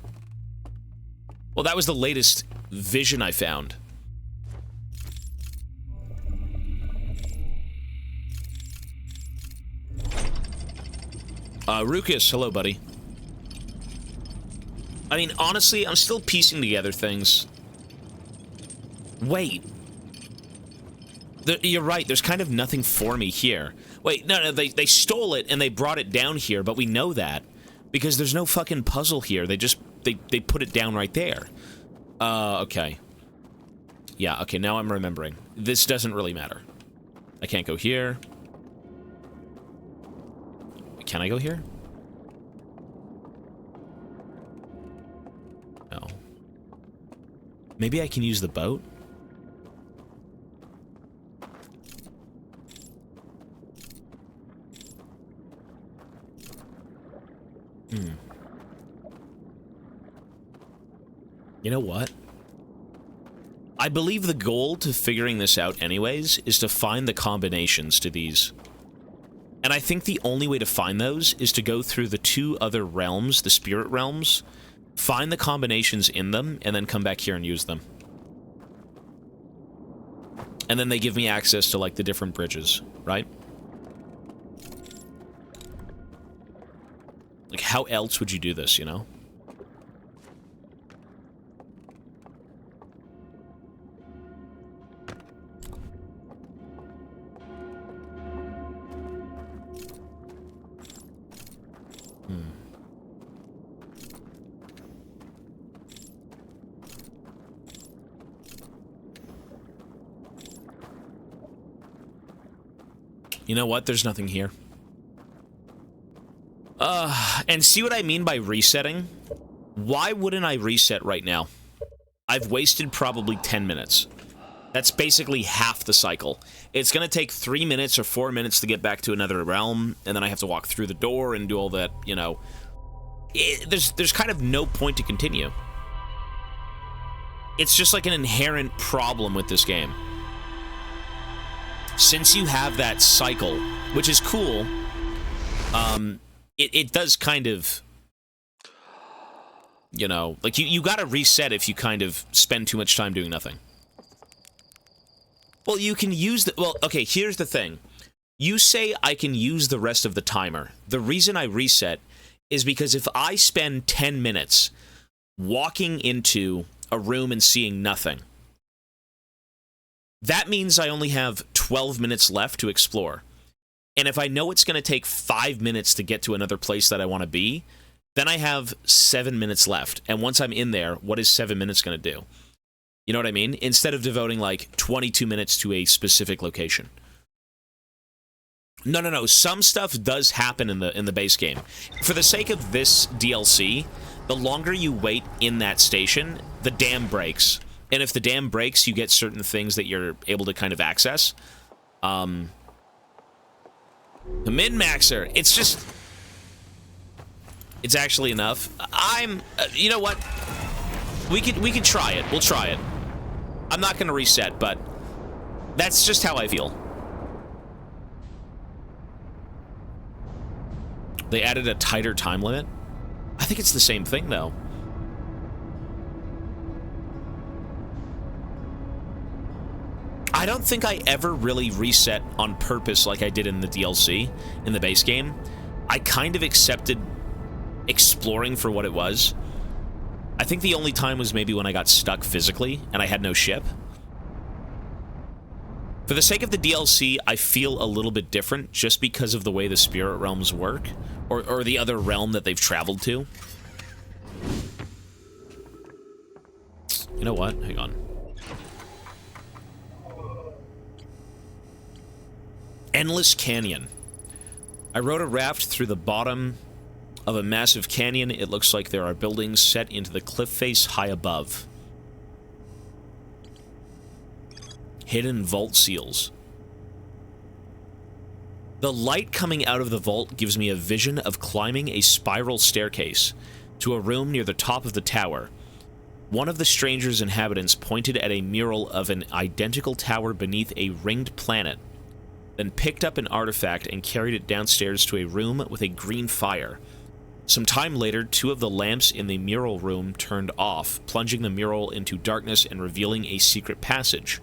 Well, that was the latest vision I found. Rukus, hello, buddy. I mean, honestly, I'm still piecing together things. Wait. You're right, there's kind of nothing for me here. Wait, no, they stole it and they brought it down here, but we know that. Because there's no fucking puzzle here. They just, they put it down right there. Okay. Yeah, okay, now I'm remembering. This doesn't really matter. I can't go here. Can I go here? No. Maybe I can use the boat? You know what? I believe the goal to figuring this out anyways is to find the combinations to these. And I think the only way to find those is to go through the two other realms, the spirit realms, find the combinations in them, and then come back here and use them. And then they give me access to, like, the different bridges, right? Like, how else would you do this, you know? You know what? There's nothing here. And see what I mean by resetting? Why wouldn't I reset right now? I've wasted probably 10 minutes. That's basically half the cycle. It's gonna take 3 minutes or 4 minutes to get back to another realm, and then I have to walk through the door and do all that, you know. There's kind of no point to continue. It's just like an inherent problem with this game. Since you have that cycle, which is cool, it does kind of, you know, like, you gotta reset if you kind of spend too much time doing nothing. Well, you can use the, well, okay, here's the thing. You say I can use the rest of the timer. The reason I reset is because if I spend 10 minutes walking into a room and seeing nothing. That means I only have 12 minutes left to explore. And if I know it's going to take 5 minutes to get to another place that I want to be, then I have 7 minutes left. And once I'm in there, what is 7 minutes going to do? You know what I mean? Instead of devoting like 22 minutes to a specific location. No. Some stuff does happen in the base game. For the sake of this DLC, the longer you wait in that station, the dam breaks. And if the dam breaks, you get certain things that you're able to kind of access. The min-maxer. It's just... It's actually enough. You know what? We could try it. We'll try it. I'm not going to reset, but that's just how I feel. They added a tighter time limit. I think it's the same thing, though. I don't think I ever really reset on purpose like I did in the DLC, in the base game. I kind of accepted exploring for what it was. I think the only time was maybe when I got stuck physically and I had no ship. For the sake of the DLC, I feel a little bit different just because of the way the spirit realms work, or the other realm that they've traveled to. You know what? Hang on. Endless Canyon. I rode a raft through the bottom of a massive canyon. It looks like there are buildings set into the cliff face high above. Hidden vault seals. The light coming out of the vault gives me a vision of climbing a spiral staircase to a room near the top of the tower. One of the stranger's inhabitants pointed at a mural of an identical tower beneath a ringed planet, then picked up an artifact and carried it downstairs to a room with a green fire. Some time later, 2 of the lamps in the mural room turned off, plunging the mural into darkness and revealing a secret passage.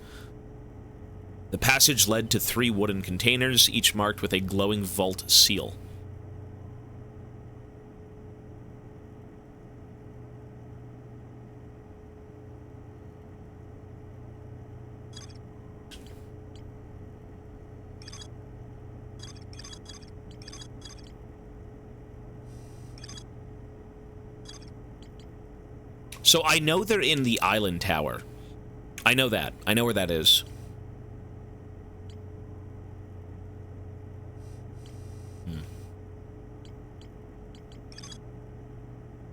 The passage led to 3 wooden containers, each marked with a glowing vault seal. So I know they're in the island tower. I know that. I know where that is.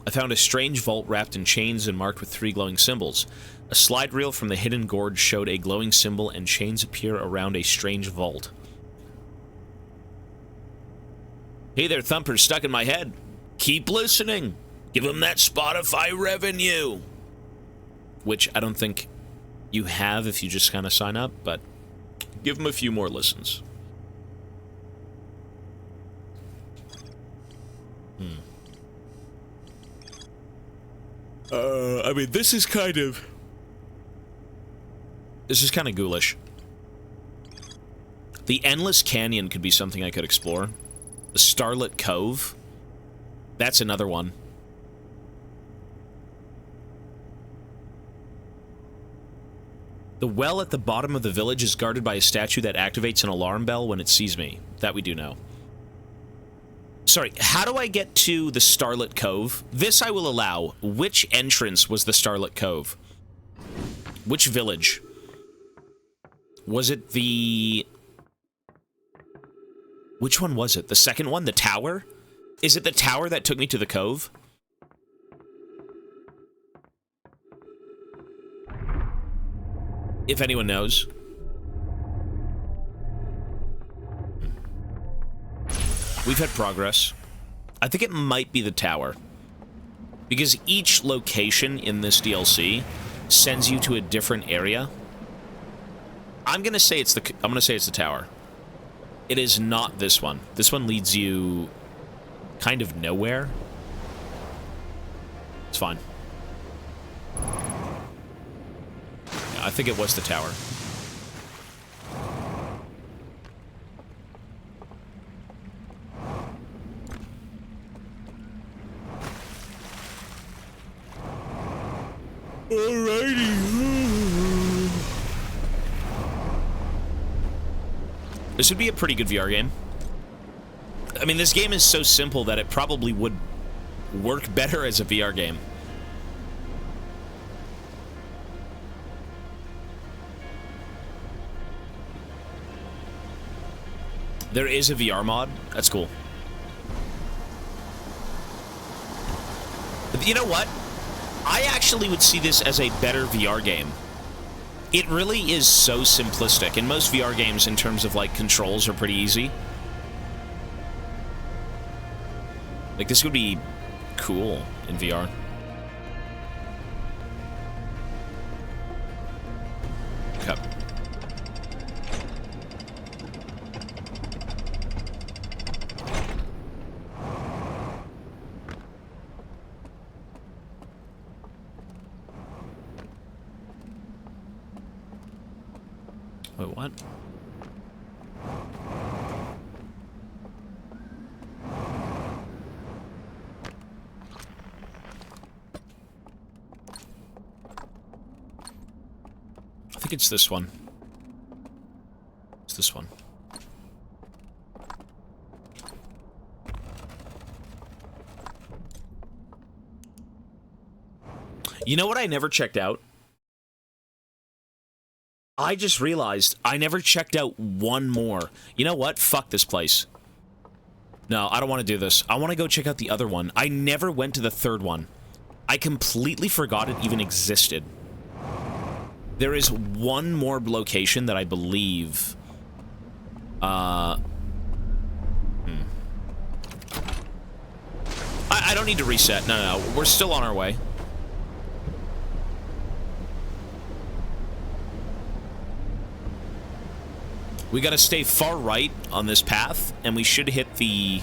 I found a strange vault wrapped in chains and marked with 3 glowing symbols. A slide reel from the hidden gorge showed a glowing symbol, and chains appear around a strange vault. Hey there, Thumper's stuck in my head. Keep listening. Give him that Spotify revenue. Which I don't think you have if you just kind of sign up, but give him a few more listens. I mean, this is kind of ghoulish. The Endless Canyon could be something I could explore. The Starlit Cove. That's another one. The well at the bottom of the village is guarded by a statue that activates an alarm bell when it sees me. That we do know. Sorry, how do I get to the Starlit Cove? This I will allow. Which entrance was the Starlit Cove? Which village? Was it the... Which one was it? The second one? The tower? Is it the tower that took me to the cove? If anyone knows. We've had progress. I think it might be the tower. Because each location in this DLC sends you to a different area. I'm gonna say it's the tower. It is not this one. This one leads you kind of nowhere. It's fine. Yeah, I think it was the tower. Alrighty. This would be a pretty good VR game. I mean, this game is so simple that it probably would work better as a VR game. There is a VR mod. That's cool. But you know what? I actually would see this as a better VR game. It really is so simplistic, and most VR games in terms of like controls are pretty easy. Like this would be cool in VR. Okay. Wait, what? I think it's this one. It's this one. You know what I never checked out? I just realized I never checked out one more. You know what? Fuck this place. No, I don't want to do this. I want to go check out the other one. I never went to the third one. I completely forgot it even existed. There is one more location that I believe... I don't need to reset. No, we're still on our way. We gotta stay far right on this path, and we should hit the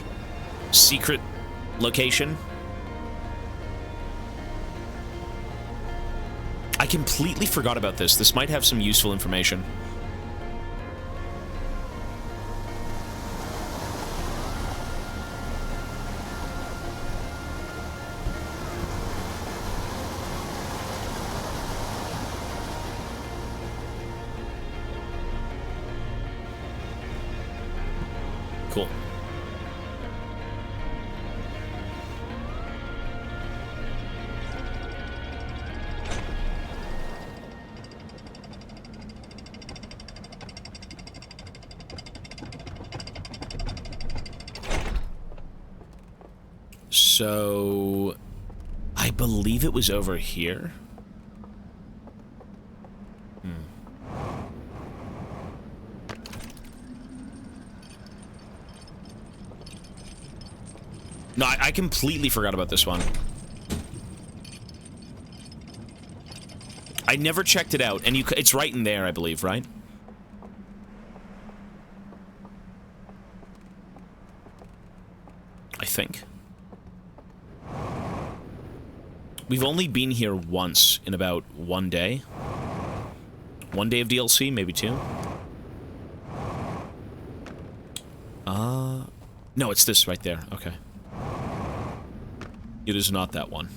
secret location. I completely forgot about this. This might have some useful information. Cool. So, I believe it was over here. No, I completely forgot about this one. I never checked it out, and it's right in there, I believe, right? I think. We've only been here once in about one day. One day of DLC, maybe two. No, it's this right there. Okay. It is not that one.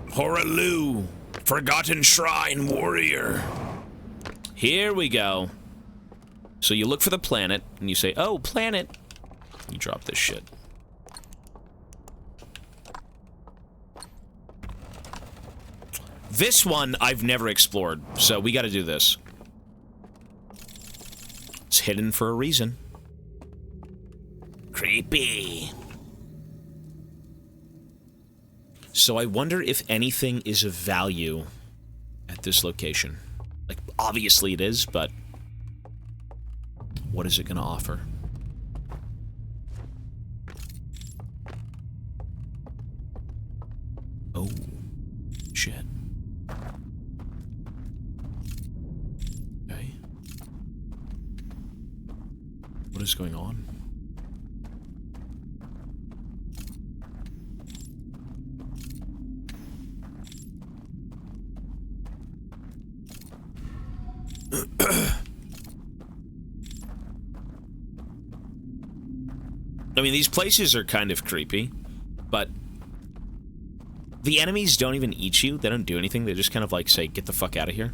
Horalu, Forgotten Shrine Warrior. Here we go. So you look for the planet, and you say, oh, planet. You drop this shit. This one I've never explored, so we gotta do this. It's hidden for a reason. Creepy. So I wonder if anything is of value at this location. Like, obviously it is, but what is it gonna offer? Oh, shit. Okay. What is going on? I mean, these places are kind of creepy, but the enemies don't even eat you. They don't do anything. They just kind of like say, get the fuck out of here.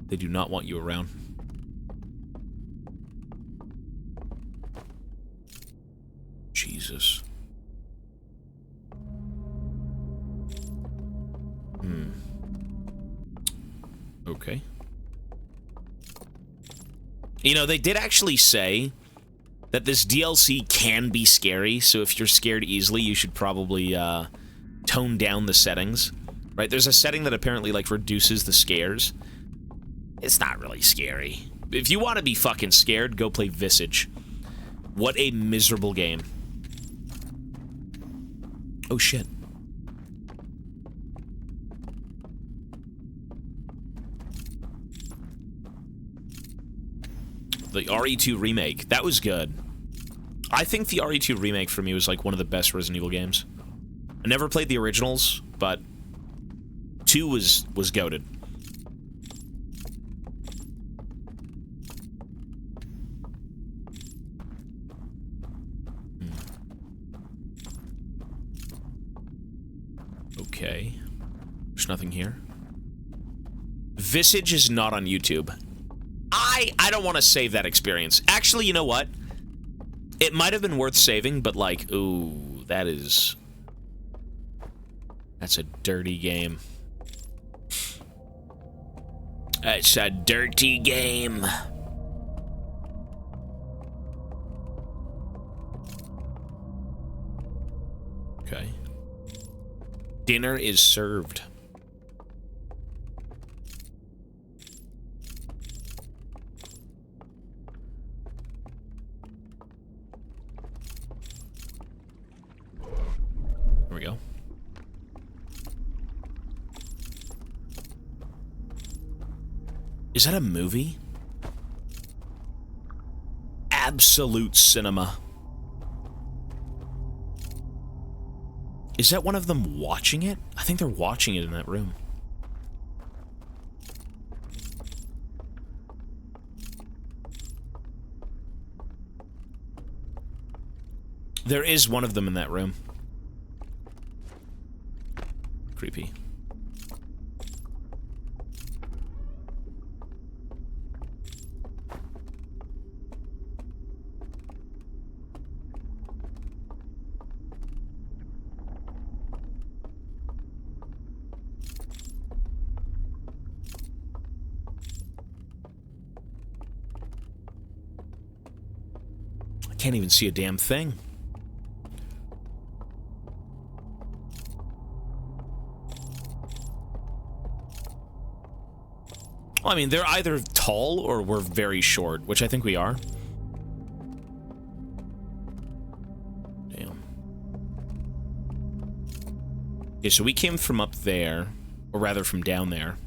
They do not want you around. Jesus. Okay. You know, they did actually say that this DLC can be scary, so if you're scared easily, you should probably tone down the settings. Right? There's a setting that apparently, like, reduces the scares. It's not really scary. If you want to be fucking scared, go play Visage. What a miserable game. Oh, shit. The RE2 remake. That was good. I think the RE2 remake for me was like one of the best Resident Evil games. I never played the originals, but 2 was goated. Okay. There's nothing here. Visage is not on YouTube. I don't want to save that experience. Actually, you know what? It might have been worth saving, but like, ooh, that's a dirty game. It's a dirty game. Okay. Dinner is served. There we go. Is that a movie? Absolute cinema. Is that one of them watching it? I think they're watching it in that room. There is one of them in that room. Creepy. I can't even see a damn thing. Well, I mean, they're either tall or we're very short, which I think we are. Damn. Okay, so we came from up there, or rather from down there.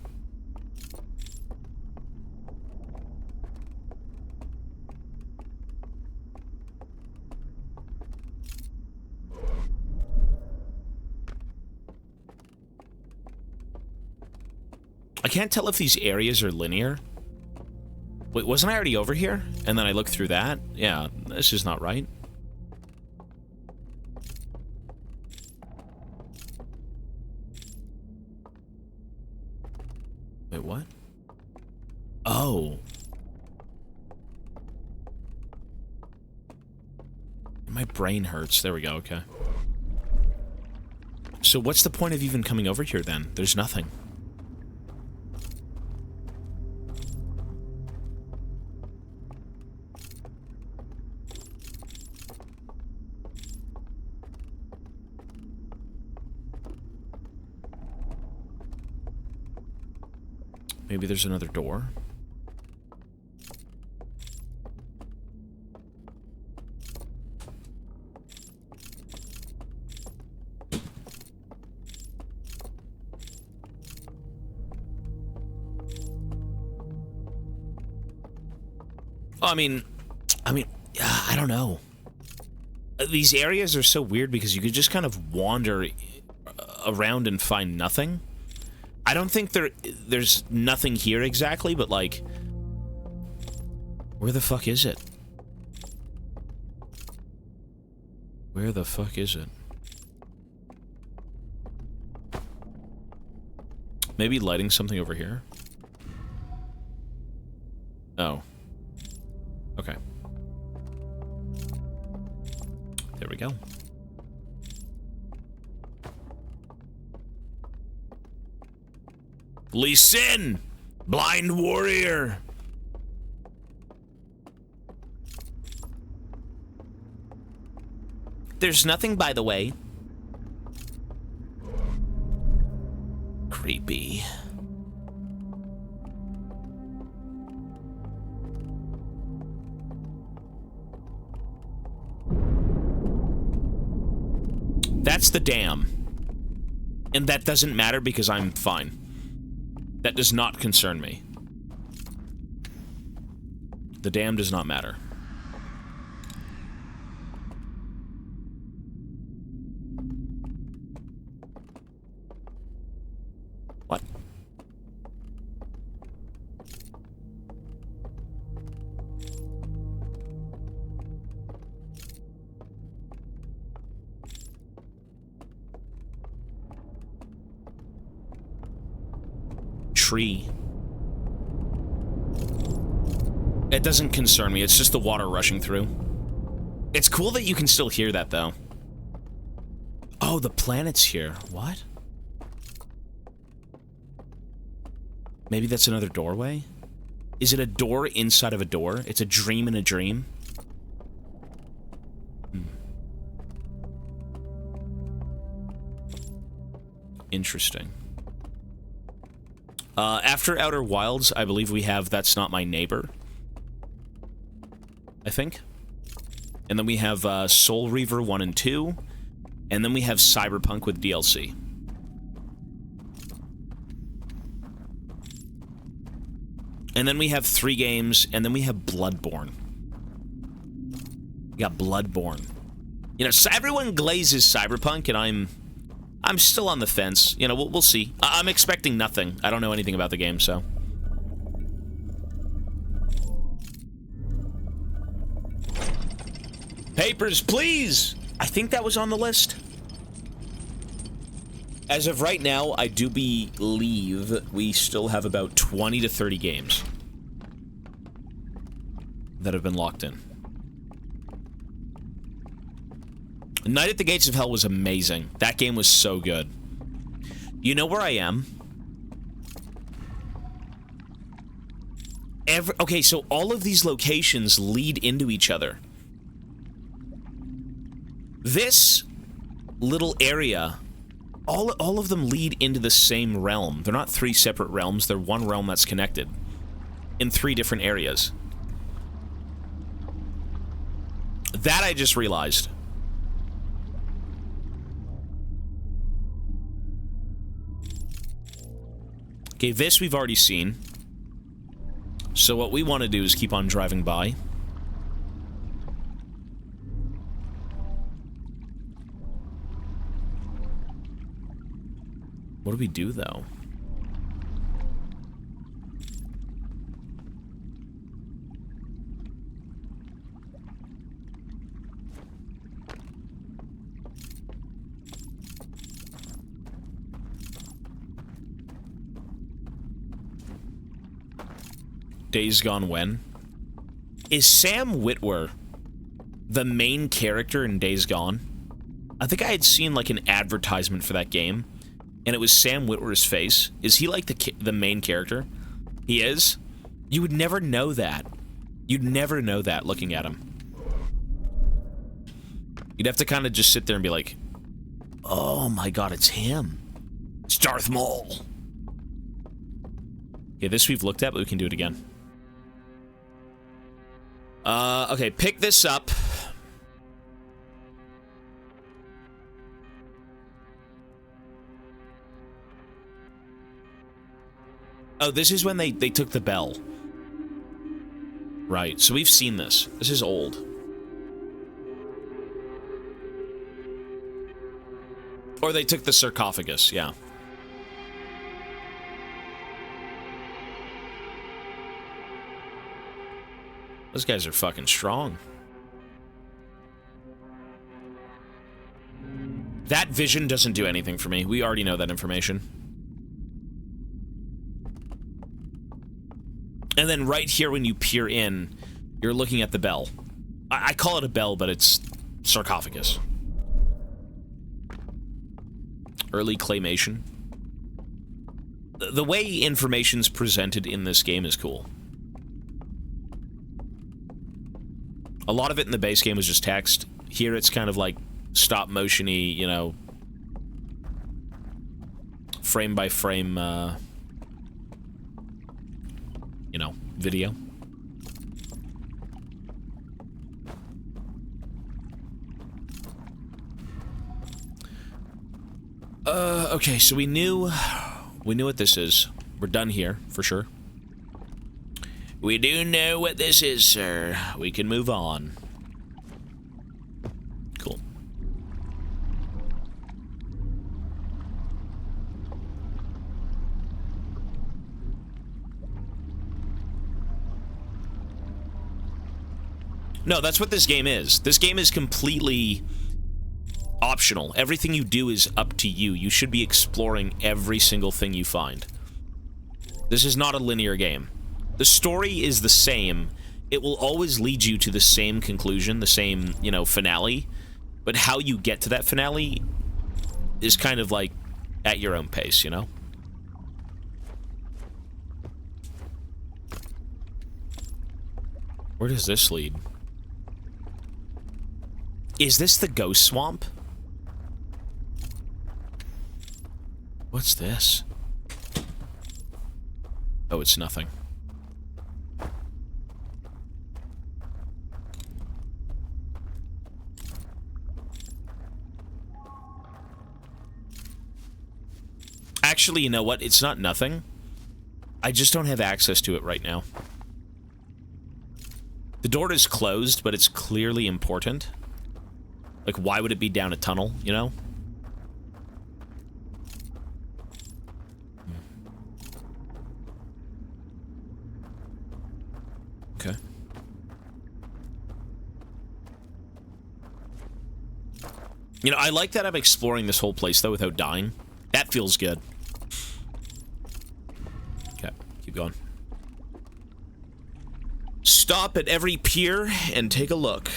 I can't tell if these areas are linear. Wait, wasn't I already over here? And then I looked through that? Yeah, this is not right. Wait, what? Oh. My brain hurts. There we go, okay. So what's the point of even coming over here then? There's nothing. Maybe there's another door. Oh, I mean, I don't know. These areas are so weird because you could just kind of wander around and find nothing. I don't think there's nothing here exactly, but like, where the fuck is it? Where the fuck is it? Maybe lighting something over here? Oh. Okay. There we go. Lee Sin! Blind warrior! There's nothing, by the way. Creepy. That's the dam. And that doesn't matter because I'm fine. That does not concern me. The dam does not matter. What? Tree. It doesn't concern me. It's just the water rushing through. It's cool that you can still hear that, though. Oh, the planet's here. What? Maybe that's another doorway? Is it a door inside of a door? It's a dream in a dream? Interesting. After Outer Wilds, I believe we have That's Not My Neighbor. I think. And then we have Soul Reaver 1 and 2. And then we have Cyberpunk with DLC. And then we have 3 games, and then we have Bloodborne. We got Bloodborne. You know, so everyone glazes Cyberpunk, and I'm still on the fence. You know, we'll see. I'm expecting nothing. I don't know anything about the game, so. Papers, please! I think that was on the list. As of right now, I do believe we still have about 20 to 30 games that have been locked in. Night at the Gates of Hell was amazing. That game was so good. You know where I am? Okay, so all of these locations lead into each other. This little area, all of them lead into the same realm. They're not 3 separate realms, they're one realm that's connected in 3 different areas. That I just realized. Okay, this we've already seen. So what we want to do is keep on driving by. What do we do, though? Days Gone When? Is Sam Witwer the main character in Days Gone? I think I had seen, like, an advertisement for that game, and it was Sam Witwer's face. Is he, like, the main character? He is? You would never know that. You'd never know that looking at him. You'd have to kind of just sit there and be like, oh my god, it's him. It's Darth Maul. Okay, this we've looked at, but we can do it again. Okay, pick this up. Oh, this is when they took the bell. Right, so we've seen this. This is old. Or they took the sarcophagus, yeah. Those guys are fucking strong. That vision doesn't do anything for me. We already know that information. And then right here when you peer in, you're looking at the bell. I call it a bell, but it's sarcophagus. Early claymation. The way information's presented in this game is cool. A lot of it in the base game was just text. Here it's kind of like stop motion-y, you know, frame by frame, you know, video. Okay, so we knew what this is. We're done here, for sure. We do know what this is, sir. We can move on. Cool. No, that's what this game is. This game is completely optional. Everything you do is up to you. You should be exploring every single thing you find. This is not a linear game. The story is the same. It will always lead you to the same conclusion, the same, you know, finale. But how you get to that finale is kind of like at your own pace, you know? Where does this lead? Is this the ghost swamp? What's this? Oh, it's nothing. Actually, you know what? It's not nothing. I just don't have access to it right now. The door is closed, but it's clearly important. Like, why would it be down a tunnel, you know? Okay. You know, I like that I'm exploring this whole place, though, without dying. That feels good. Okay, keep going. Stop at every pier and take a look.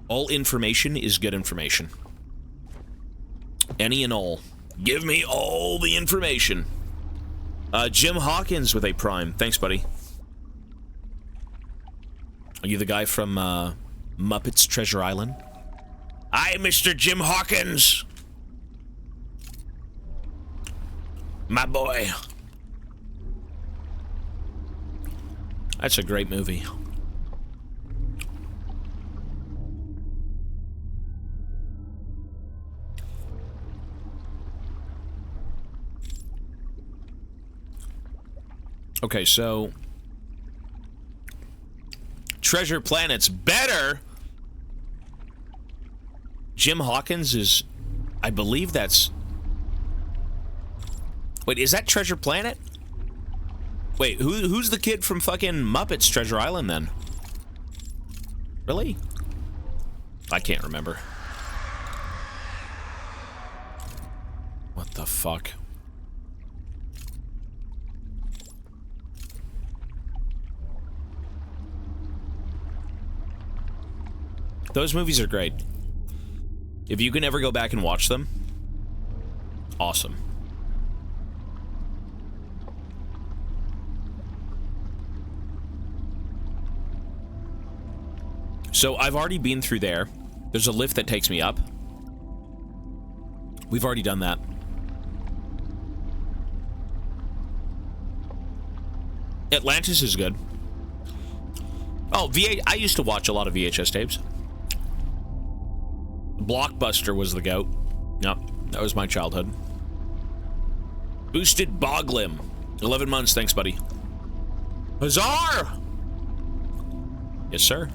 All information is good information. Any and all. Give me all the information. Jim Hawkins with a prime. Thanks, buddy. Are you the guy from Muppets Treasure Island? I'm Mr. Jim Hawkins. My boy. That's a great movie. Okay, so Treasure Planet's better. Jim Hawkins is, I believe that's... Wait, is that Treasure Planet? Wait, who's the kid from fucking Muppets Treasure Island then? Really? I can't remember. What the fuck? Those movies are great. If you can ever go back and watch them, awesome. So I've already been through there. There's a lift that takes me up. We've already done that. Atlantis is good. Oh, I used to watch a lot of VHS tapes. Blockbuster was the goat. Yep, that was my childhood. Boosted Boglim. 11 months, thanks, buddy. Huzzar! Yes, sir.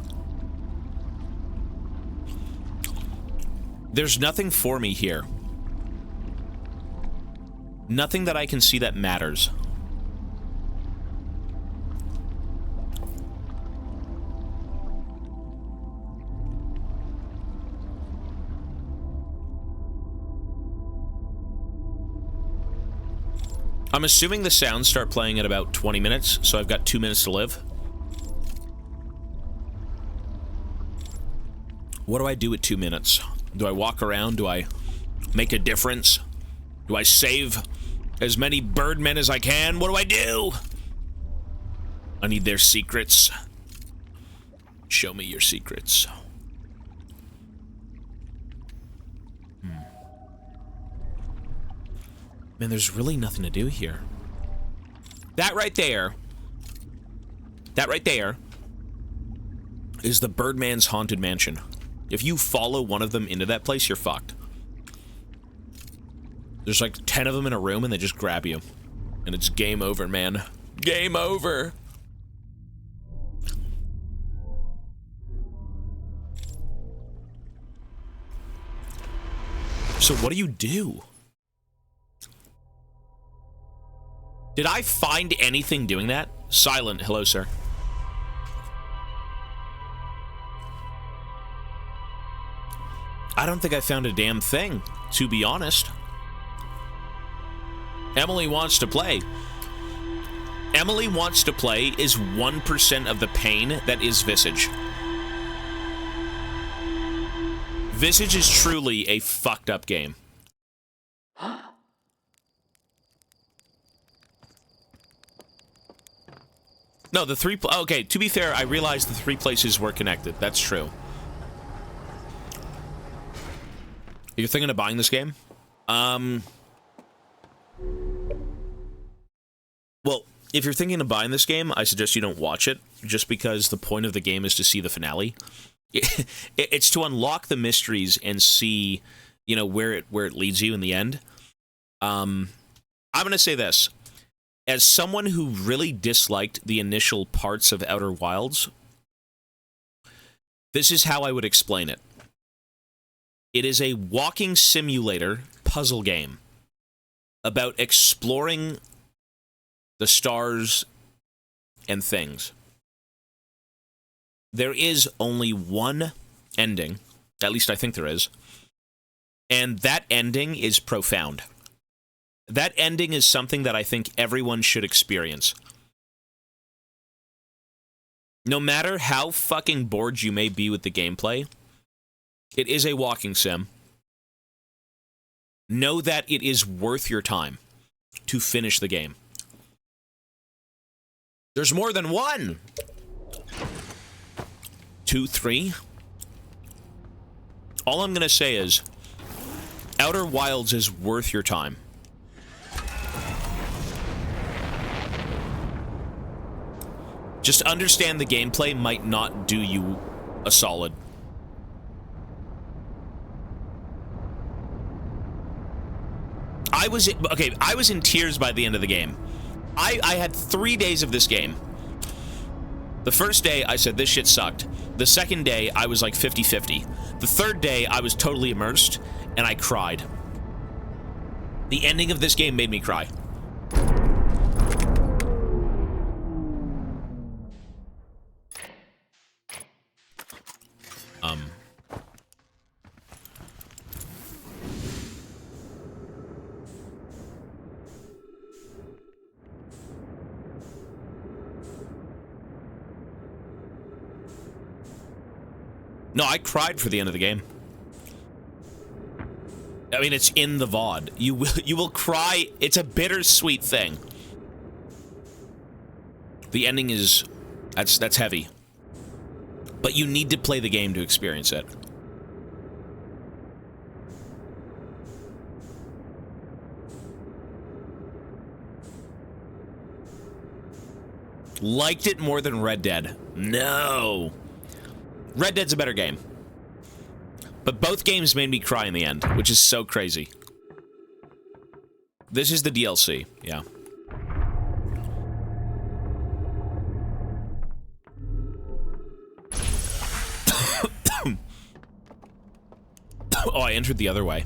There's nothing for me here. Nothing that I can see that matters. I'm assuming the sounds start playing at about 20 minutes, so I've got 2 minutes to live. What do I do with 2 minutes? Do I walk around? Do I make a difference? Do I save as many birdmen as I can? What do I do? I need their secrets. Show me your secrets. Man, there's really nothing to do here. That right there is the Birdman's Haunted Mansion. If you follow one of them into that place, you're fucked. There's like 10 of them in a room and they just grab you. And it's game over, man. Game over! So what do you do? Did I find anything doing that? Silent, hello, sir. I don't think I found a damn thing, to be honest. Emily wants to play. Emily wants to play is 1% of the pain that is Visage. Visage is truly a fucked up game. No, the three... Okay, to be fair, I realized the 3 places were connected. That's true. You're thinking of buying this game? Well, if you're thinking of buying this game, I suggest you don't watch it, just because the point of the game is to see the finale. It's to unlock the mysteries and see, you know, where it leads you in the end. I'm gonna say this. As someone who really disliked the initial parts of Outer Wilds, this is how I would explain it. It is a walking simulator puzzle game about exploring the stars and things. There is only one ending, at least I think there is, and that ending is profound. That ending is something that I think everyone should experience. No matter how fucking bored you may be with the gameplay, it is a walking sim. Know that it is worth your time to finish the game. There's more than one! 2, 3. All I'm gonna say is, Outer Wilds is worth your time. Just understand the gameplay might not do you a solid. I was in tears by the end of the game. I had 3 days of this game. The first day, I said, this shit sucked. The second day, I was like 50-50. The third day, I was totally immersed, and I cried. The ending of this game made me cry. No, I cried for the end of the game. I mean, it's in the VOD. You will cry. It's a bittersweet thing. The ending is... That's heavy. But you need to play the game to experience it. Liked it more than Red Dead. No. Red Dead's a better game. But both games made me cry in the end, which is so crazy. This is the DLC, yeah. Oh, I entered the other way.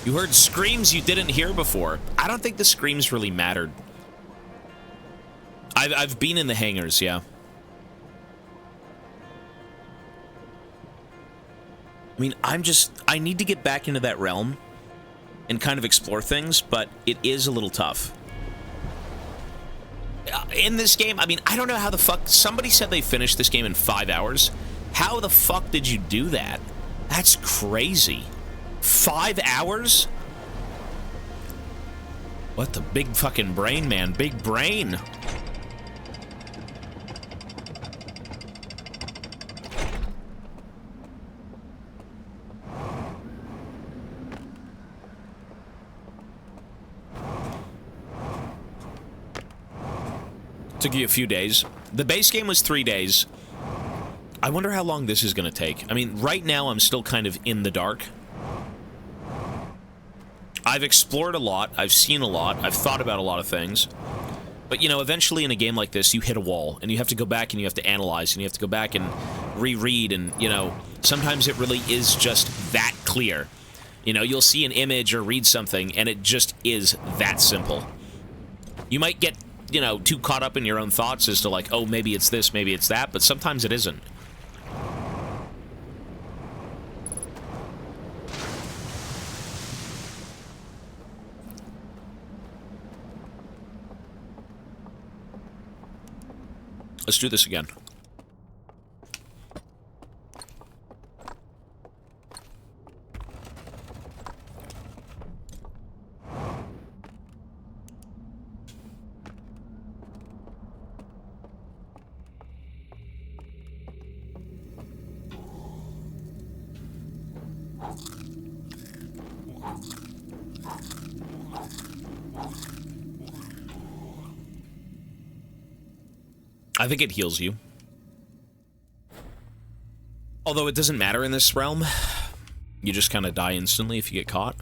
You heard screams you didn't hear before. I don't think the screams really mattered. I've been in the hangars, yeah. mean, I need to get back into that realm and kind of explore things, but it is a little tough. In this game, I mean, I don't know how the fuck... Somebody said they finished this game in 5 hours. How the fuck did you do that? That's crazy. 5 hours? What the big fucking brain, man. Big brain. Took you a few days. The base game was 3 days. I wonder how long this is going to take. I mean, right now I'm still kind of in the dark. I've explored a lot. I've seen a lot. I've thought about a lot of things. But, you know, eventually in a game like this, you hit a wall. And you have to go back and you have to analyze. And you have to go back and reread. And, you know, sometimes it really is just that clear. You know, you'll see an image or read something, and it just is that simple. You might get, you know, too caught up in your own thoughts as to like, oh, maybe it's this, maybe it's that, but sometimes it isn't. Let's do this again. I think it heals you. Although it doesn't matter in this realm. You just kind of die instantly if you get caught.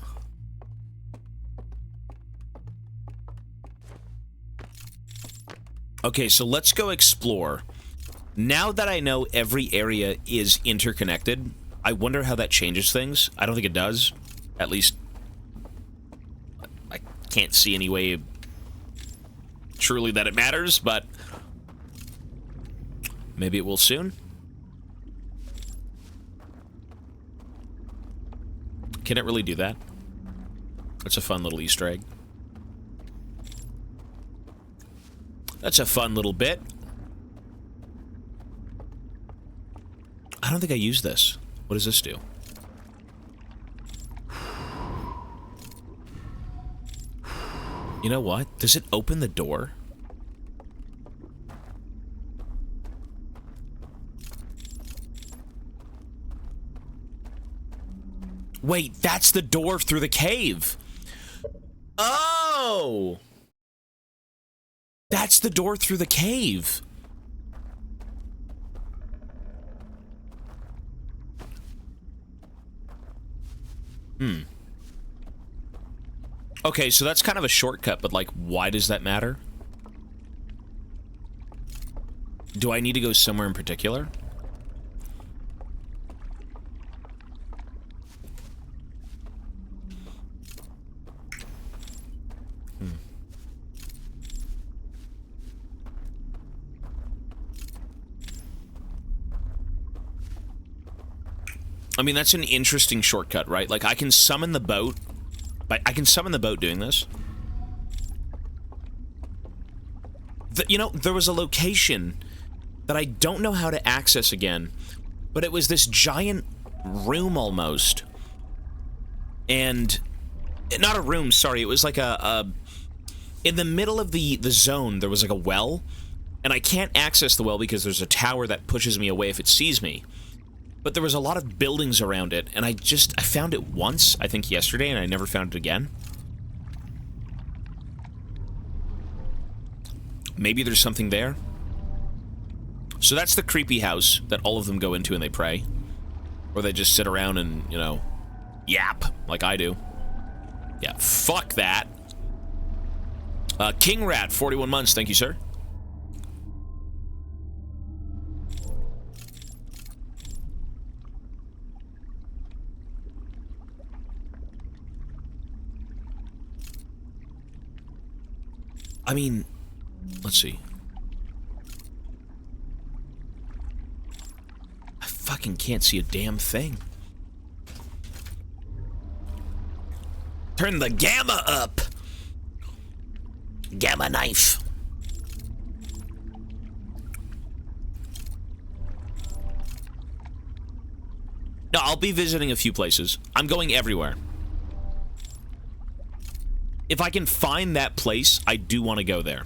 Okay, so let's go explore. Now that I know every area is interconnected, I wonder how that changes things. I don't think it does. At least, I can't see any way truly that it matters, but maybe it will soon. Can it really do that? That's a fun little Easter egg. That's a fun little bit. I don't think I used this. What does this do? You know what? Does it open the door? Wait, that's the door through the cave. Oh! That's the door through the cave. Okay, so that's kind of a shortcut, but like, why does that matter? Do I need to go somewhere in particular? I mean, that's an interesting shortcut, right? Like, I can summon the boat. I can summon the boat doing this. You know, there was a location that I don't know how to access again, but it was this giant room almost. And, not a room, sorry, it was like in the middle of the zone, there was like a well, and I can't access the well because there's a tower that pushes me away if it sees me. But there was a lot of buildings around it, and I found it once, I think yesterday, and I never found it again. Maybe there's something there. So that's the creepy house that all of them go into and they pray. Or they just sit around and, you know, yap, like I do. Yeah, fuck that. King Rat, 41 months, thank you, sir. I mean, let's see. I fucking can't see a damn thing. Turn the gamma up. Gamma knife. No, I'll be visiting a few places. I'm going everywhere. If I can find that place, I do want to go there.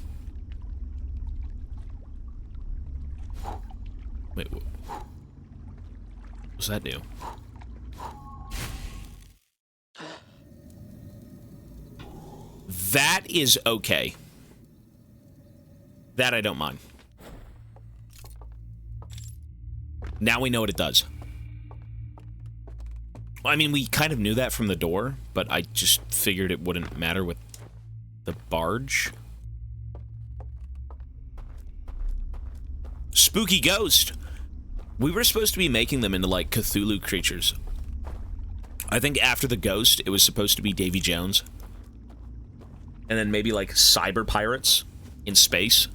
Wait, what's that do? That is okay. That I don't mind. Now we know what it does. I mean, we kind of knew that from the door, but I just figured it wouldn't matter with the barge. Spooky ghost. We were supposed to be making them into, like, Cthulhu creatures. I think after the ghost, it was supposed to be Davy Jones. And then maybe, like, cyber pirates in space.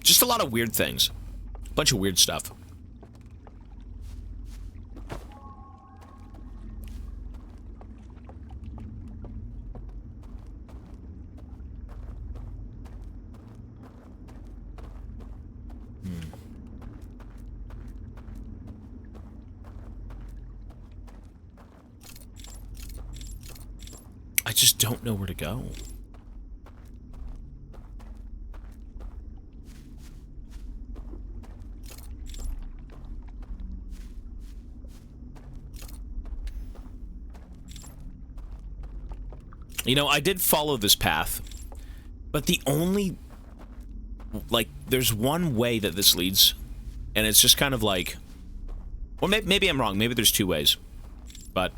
Just a lot of weird things. A bunch of weird stuff. I just don't know where to go. You know, I did follow this path, but the only, like, there's one way that this leads, and it's just kind of like, or maybe I'm wrong, maybe there's two ways, but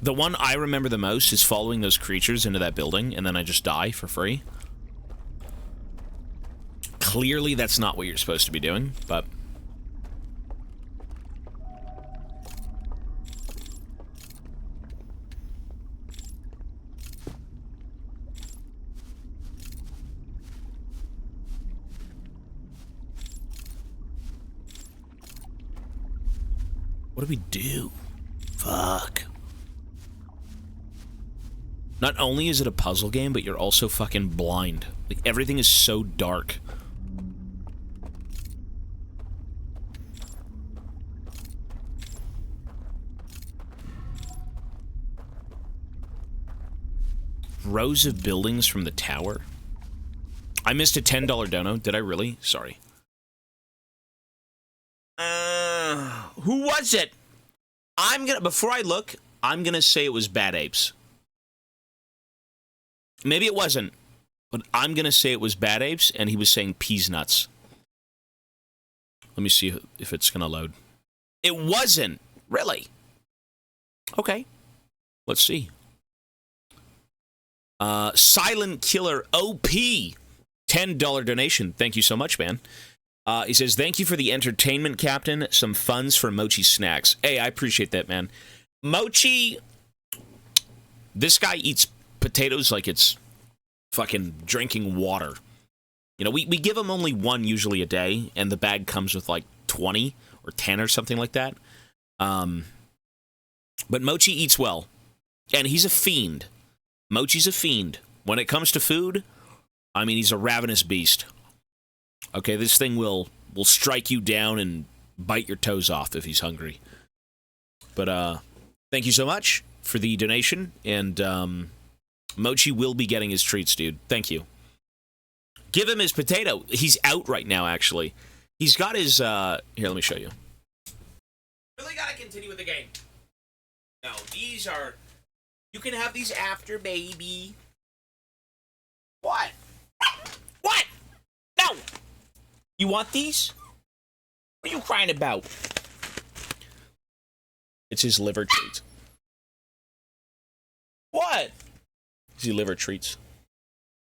the one I remember the most is following those creatures into that building, and then I just die for free. Clearly, that's not what you're supposed to be doing, but... what do we do? Fuck. Not only is it a puzzle game, but you're also fucking blind. Like, everything is so dark. Rows of buildings from the tower. I missed a $10 dono. Did I really? Sorry. Who was it? Before I look, I'm gonna say it was Bad Apes. Maybe it wasn't, but I'm gonna say it was Bad Apes, and he was saying peas nuts. Let me see if it's gonna load. It wasn't! Really? Okay. Let's see. Silent Killer OP. $10 donation. Thank you so much, man. He says, thank you for the entertainment, Captain. Some funds for Mochi snacks. Hey, I appreciate that, man. Mochi... this guy eats potatoes like it's fucking drinking water. You know, we give him only one usually a day, and the bag comes with like 20 or 10 or something like that. But Mochi eats well. And he's a fiend. Mochi's a fiend. When it comes to food, I mean, he's a ravenous beast. Okay, this thing will strike you down and bite your toes off if he's hungry. But, thank you so much for the donation, and, Mochi will be getting his treats, dude. Thank you. Give him his potato. He's out right now, actually. He's got his, here, let me show you. Really gotta continue with the game. No, these are... you can have these after, baby. What? What? No! You want these? What are you crying about? It's his liver treats. What? It's his liver treats.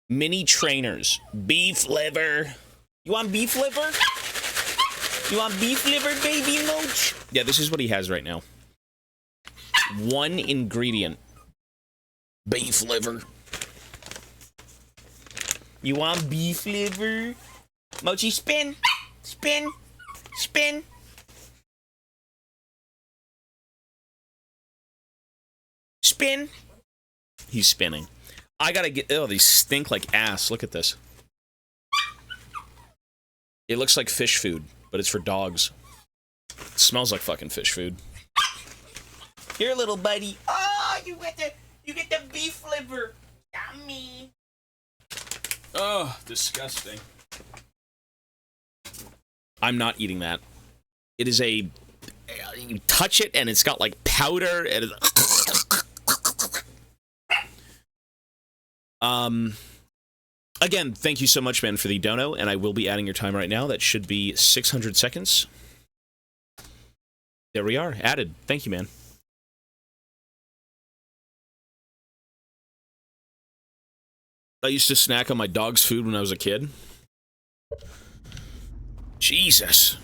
Mini trainers. Beef liver. You want beef liver? You want beef liver, baby Moch? Yeah, this is what he has right now. One ingredient. Beef liver. You want beef liver? Mochi, spin! Spin! Spin! Spin! He's spinning. I gotta get... Oh, these stink like ass. Look at this. It looks like fish food, but it's for dogs. It smells like fucking fish food. Here, little buddy. Oh, you get the beef liver. Yummy. Oh, disgusting. I'm not eating that. It is a... You touch it, and it's got, like, powder, and again, thank you so much, man, for the dono, and I will be adding your time right now. That should be 600 seconds. There we are, added. Thank you, man. I used to snack on my dog's food when I was a kid. Jesus.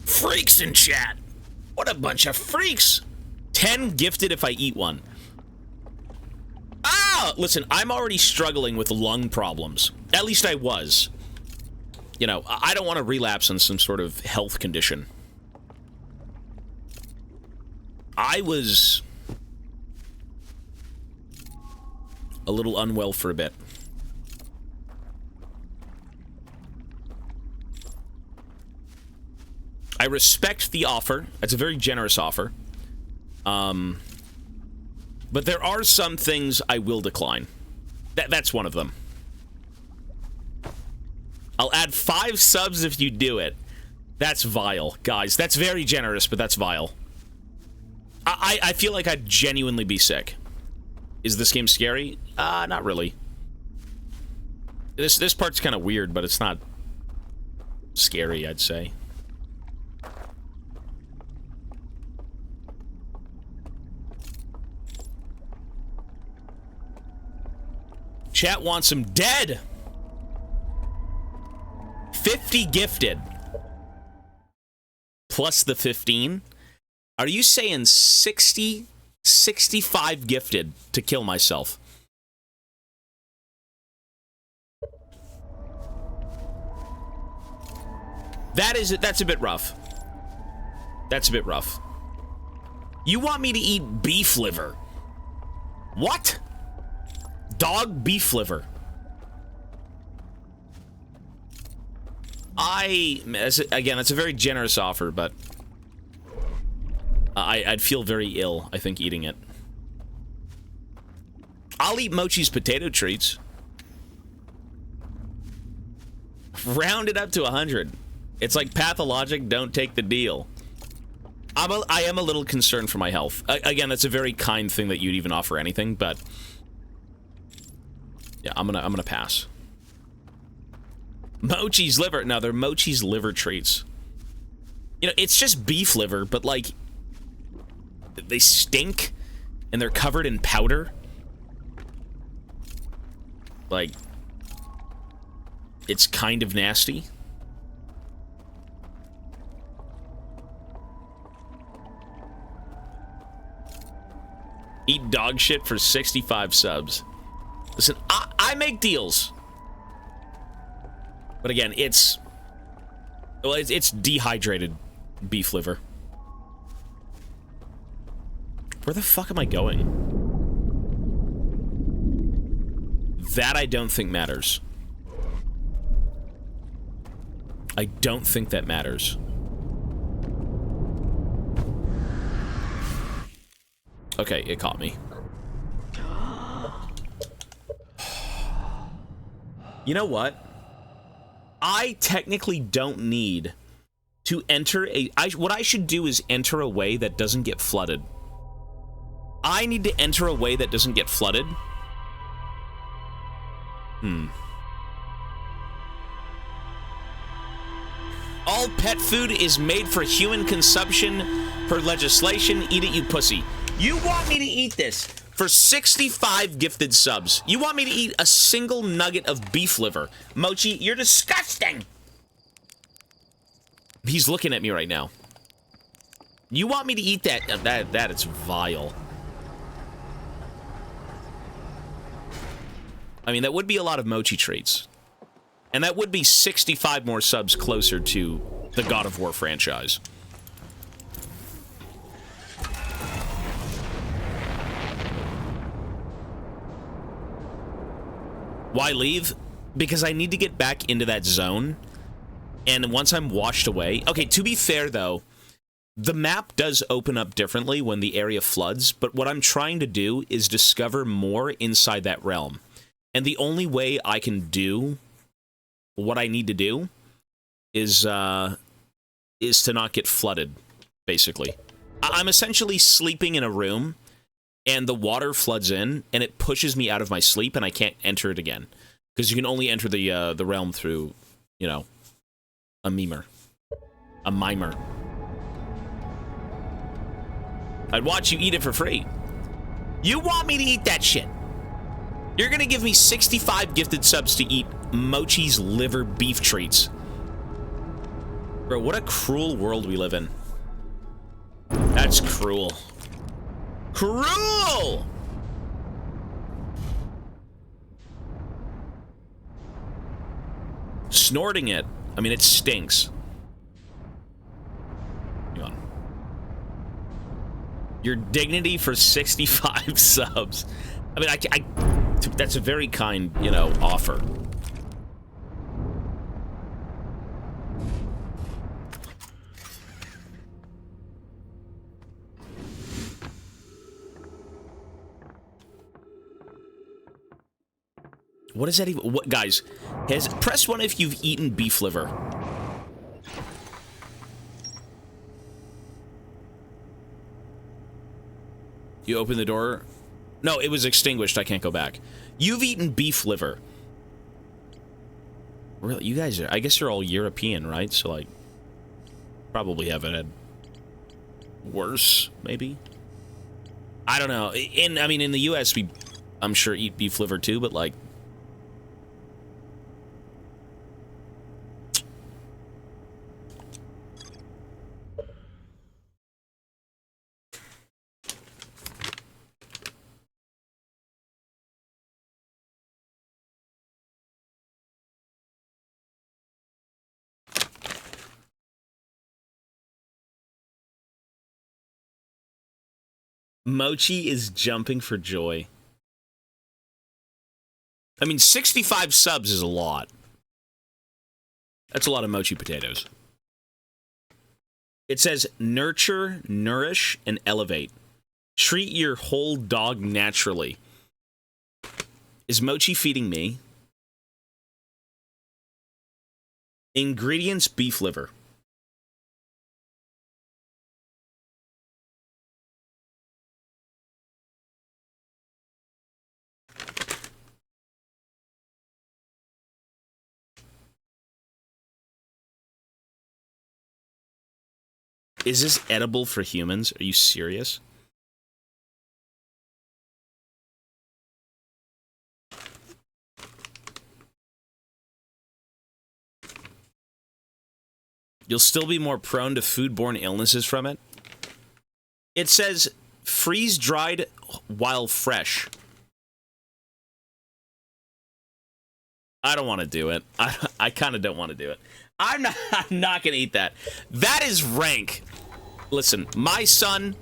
Freaks in chat. What a bunch of freaks. 10 gifted if I eat one. Ah! Listen, I'm already struggling with lung problems. At least I was. You know, I don't want to relapse on some sort of health condition. I was a little unwell for a bit. I respect the offer. It's a very generous offer. But there are some things I will decline. That's one of them. I'll add 5 subs if you do it. That's vile, guys. That's very generous, but that's vile. I feel like I'd genuinely be sick. Is this game scary? Not really. This part's kind of weird, but it's not scary, I'd say. Chat wants him dead. 50 gifted. Plus the 15. Are you saying 60, 65 gifted to kill myself? That's a bit rough. That's a bit rough. You want me to eat beef liver? What? Dog beef liver. Again, that's a very generous offer, but I'd feel very ill, I think, eating it. I'll eat Mochi's potato treats. Round it up to 100. It's like pathologic, don't take the deal. I am a little concerned for my health. Again, that's a very kind thing that you'd even offer anything, but yeah, I'm gonna pass. Mochi's liver. No, they're Mochi's liver treats. You know, it's just beef liver, but like they stink and they're covered in powder. Like it's kind of nasty. Eat dog shit for 65 subs. Listen, I make deals. But again, it's dehydrated beef liver. Where the fuck am I going? That I don't think matters. I don't think that matters. Okay, it caught me. You know what? I technically don't need to enter what I should do is enter a way that doesn't get flooded. I need to enter a way that doesn't get flooded. All pet food is made for human consumption per legislation. Eat it, you pussy. You want me to eat this for 65 gifted subs. You want me to eat a single nugget of beef liver. Mochi, you're disgusting. He's looking at me right now. You want me to eat that? That is vile. I mean, that would be a lot of Mochi treats. And that would be 65 more subs closer to the God of War franchise. Why leave? Because I need to get back into that zone. And once I'm washed away... Okay, to be fair, though, the map does open up differently when the area floods, but what I'm trying to do is discover more inside that realm. And the only way I can do what I need to do is to not get flooded, basically. I'm essentially sleeping in a room, and the water floods in, and it pushes me out of my sleep, and I can't enter it again. Because you can only enter the realm through, you know, a mimer. A mimer. I'd watch you eat it for free. You want me to eat that shit? You're gonna give me 65 gifted subs to eat Mochi's liver beef treats. Bro, what a cruel world we live in. That's cruel. Cruel! Snorting it. I mean, it stinks. Hang on. Your dignity for 65 subs. I mean, that's a very kind, you know, offer. What is that even? What, guys? Press 1 if you've eaten beef liver. You open the door. No, it was extinguished. I can't go back. You've eaten beef liver. Really? You guys are... I guess you're all European, right? So, like... Probably haven't had... worse, maybe? I don't know. I mean, in the US, we... I'm sure eat beef liver too, but, like... Mochi is jumping for joy. I mean, 65 subs is a lot. That's a lot of mochi potatoes. It says, nurture, nourish, and elevate. Treat your whole dog naturally. Is Mochi feeding me? Ingredients, beef liver. Is this edible for humans? Are you serious? You'll still be more prone to foodborne illnesses from it. It says freeze-dried while fresh. I don't want to do it. I kind of don't want to do it. I'm not going to eat that. That is rank. Listen, my son,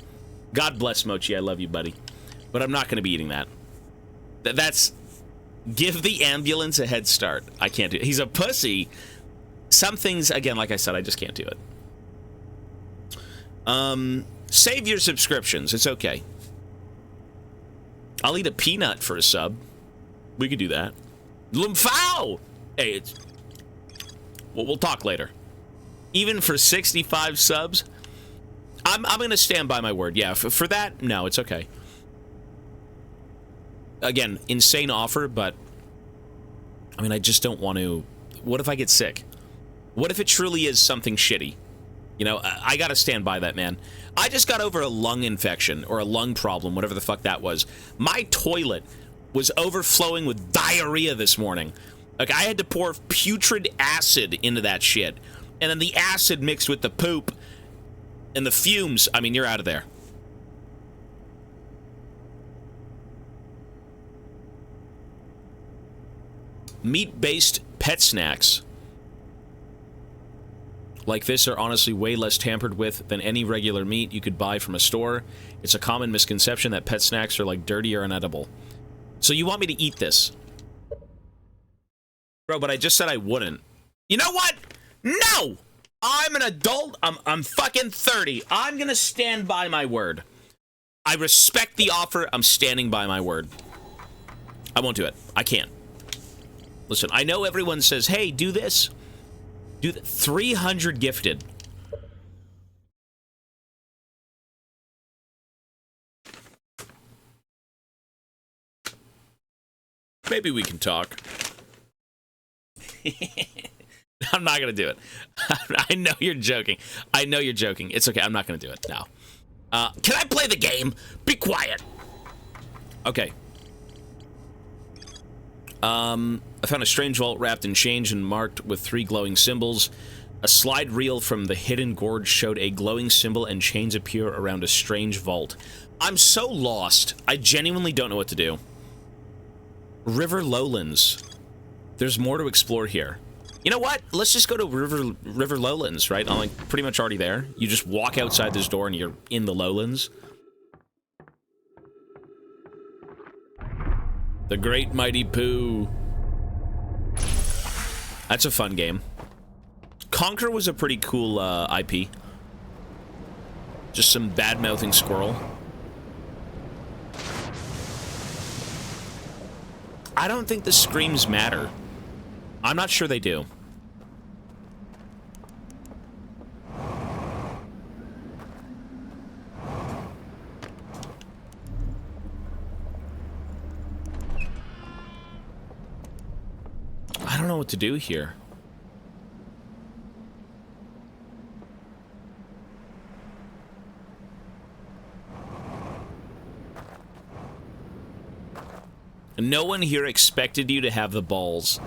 God bless Mochi, I love you, buddy. But I'm not going to be eating that. That's... Give the ambulance a head start. I can't do it. He's a pussy. Some things, again, like I said, I just can't do it. Save your subscriptions. It's okay. I'll eat a peanut for a sub. We could do that. Lumphao! Hey, it's... Well, we'll talk later. Even for 65 subs, I'm going to stand by my word. Yeah, for that, no, it's okay. Again, insane offer, but... I mean, I just don't want to... What if I get sick? What if it truly is something shitty? You know, I got to stand by that, man. I just got over a lung infection, or a lung problem, whatever the fuck that was. My toilet was overflowing with diarrhea this morning. Like, I had to pour putrid acid into that shit. And then the acid mixed with the poop and the fumes. I mean, you're out of there. Meat-based pet snacks like this are honestly way less tampered with than any regular meat you could buy from a store. It's a common misconception that pet snacks are like dirty or inedible. So you want me to eat this? Bro, but I just said I wouldn't. You know what? No! I'm an adult. I'm fucking 30. I'm gonna stand by my word. I respect the offer. I'm standing by my word. I won't do it. I can't. Listen, I know everyone says, hey, do this. Do that. 300 gifted. Maybe we can talk. I'm not going to do it. I know you're joking. I know you're joking. It's okay. I'm not going to do it now. Can I play the game? Be quiet. Okay. I found a strange vault wrapped in chains and marked with 3 glowing symbols. A slide reel from the hidden gorge showed a glowing symbol and chains appear around a strange vault. I'm so lost. I genuinely don't know what to do. River Lowlands. There's more to explore here. You know what? Let's just go to River Lowlands, right? I'm like pretty much already there. You just walk outside this door and you're in the Lowlands. The Great Mighty Pooh. That's a fun game. Conquer was a pretty cool IP. Just some bad-mouthing squirrel. I don't think the screams matter. I'm not sure they do. I don't know what to do here. No one here expected you to have the balls.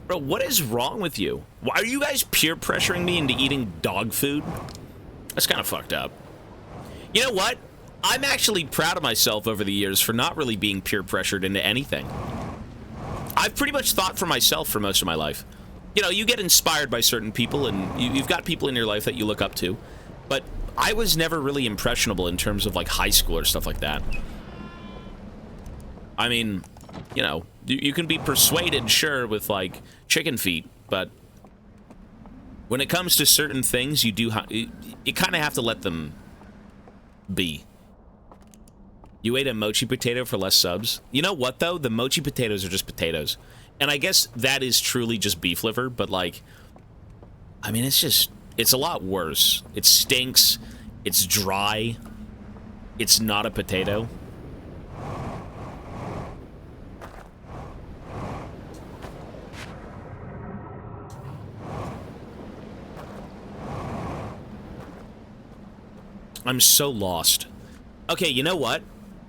Bro, what is wrong with you? Why are you guys peer pressuring me into eating dog food? That's kind of fucked up. You know what? I'm actually proud of myself over the years for not really being peer pressured into anything. I've pretty much thought for myself for most of my life. You know, you get inspired by certain people, and you've got people in your life that you look up to. But I was never really impressionable in terms of, like, high school or stuff like that. I mean, you know, you can be persuaded, sure, with, like, chicken feet, but when it comes to certain things, you do you kind of have to let them be. You ate a mochi potato for less subs? You know what, though? The mochi potatoes are just potatoes. And I guess that is truly just beef liver, but, like, I mean, it's a lot worse. It stinks. It's dry. It's not a potato. I'm so lost. Okay, you know what?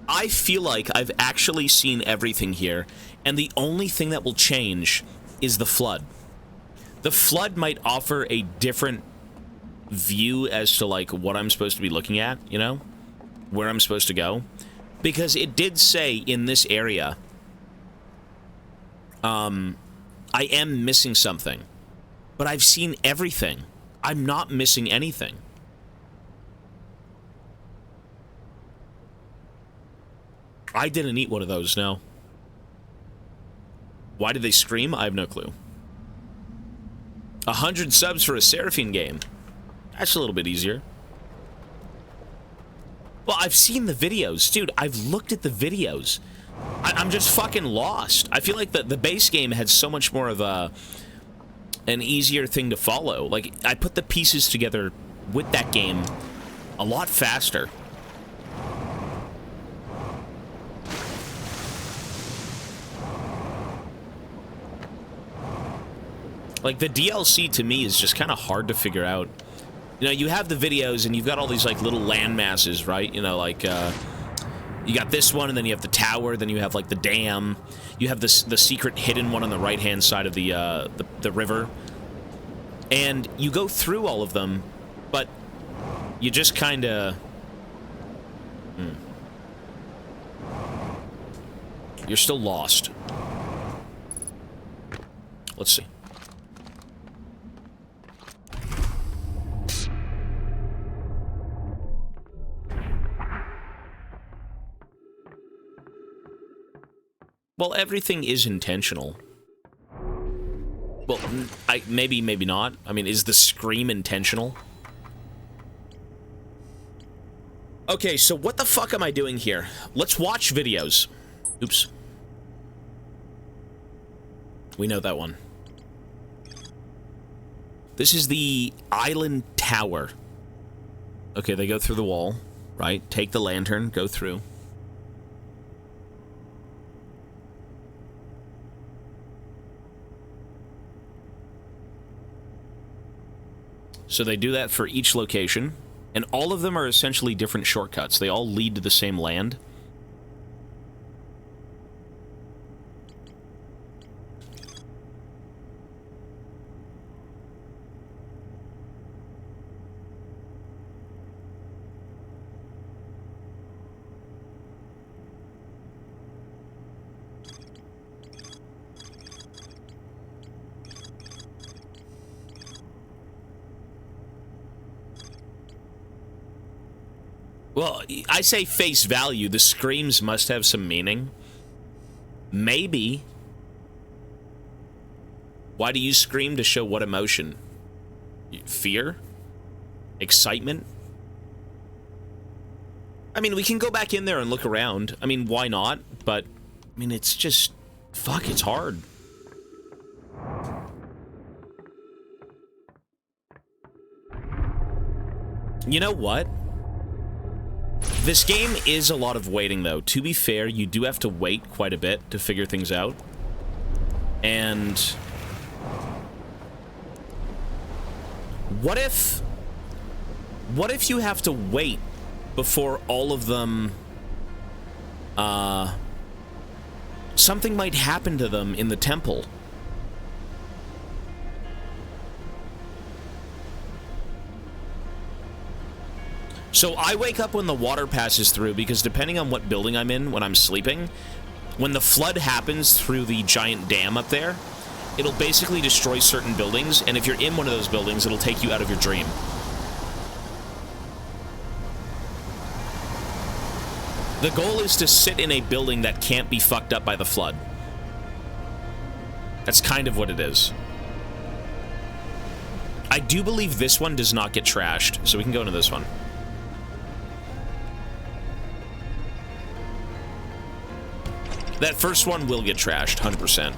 I feel like I've actually seen everything here, and the only thing that will change is the flood. The flood might offer a different view as to, like, what I'm supposed to be looking at, you know? Where I'm supposed to go. Because it did say in this area, I am missing something. But I've seen everything. I'm not missing anything. I didn't eat one of those, no. Why did they scream? I have no clue. 100 subs for a Seraphine game. That's a little bit easier. Well, I've seen the videos. Dude, I've looked at the videos. I'm just fucking lost. I feel like the base game had so much more of an easier thing to follow. Like, I put the pieces together with that game a lot faster. Like, the DLC to me is just kind of hard to figure out. You know, you have the videos and you've got all these, like, little land masses, right? You know, like, you got this one, and then you have the tower, then you have, like, the dam. You have the secret hidden one on the right-hand side of the river. And you go through all of them, but you just kind of... You're still lost. Let's see. Well, everything is intentional. Maybe, maybe not. I mean, is the scream intentional? Okay, so what the fuck am I doing here? Let's watch videos. Oops. We know that one. This is the island tower. Okay, they go through the wall, right? Take the lantern, go through. So they do that for each location, and all of them are essentially different shortcuts. They all lead to the same land. Well, I say face value. The screams must have some meaning. Maybe. Why do you scream? To show what emotion? Fear? Excitement? I mean, we can go back in there and look around. I mean, why not? But, I mean, it's just... Fuck, it's hard. You know what? This game is a lot of waiting, though. To be fair, you do have to wait quite a bit to figure things out. And... What if you have to wait before all of them... Something might happen to them in the temple. So I wake up when the water passes through, because depending on what building I'm in when I'm sleeping, when the flood happens through the giant dam up there, it'll basically destroy certain buildings, and if you're in one of those buildings, it'll take you out of your dream. The goal is to sit in a building that can't be fucked up by the flood. That's kind of what it is. I do believe this one does not get trashed, so we can go into this one. That first one will get trashed, 100%.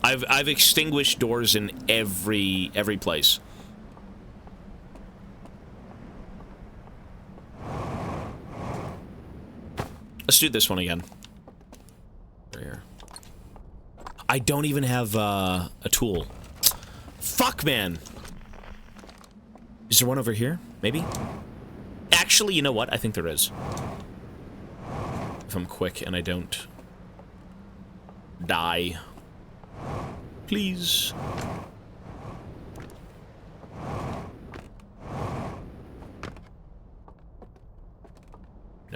I've extinguished doors in every place. Let's do this one again. Right here. I don't even have a tool. Fuck, man. Is there one over here? Maybe? Actually, you know what? I think there is. If I'm quick and I don't die. Please.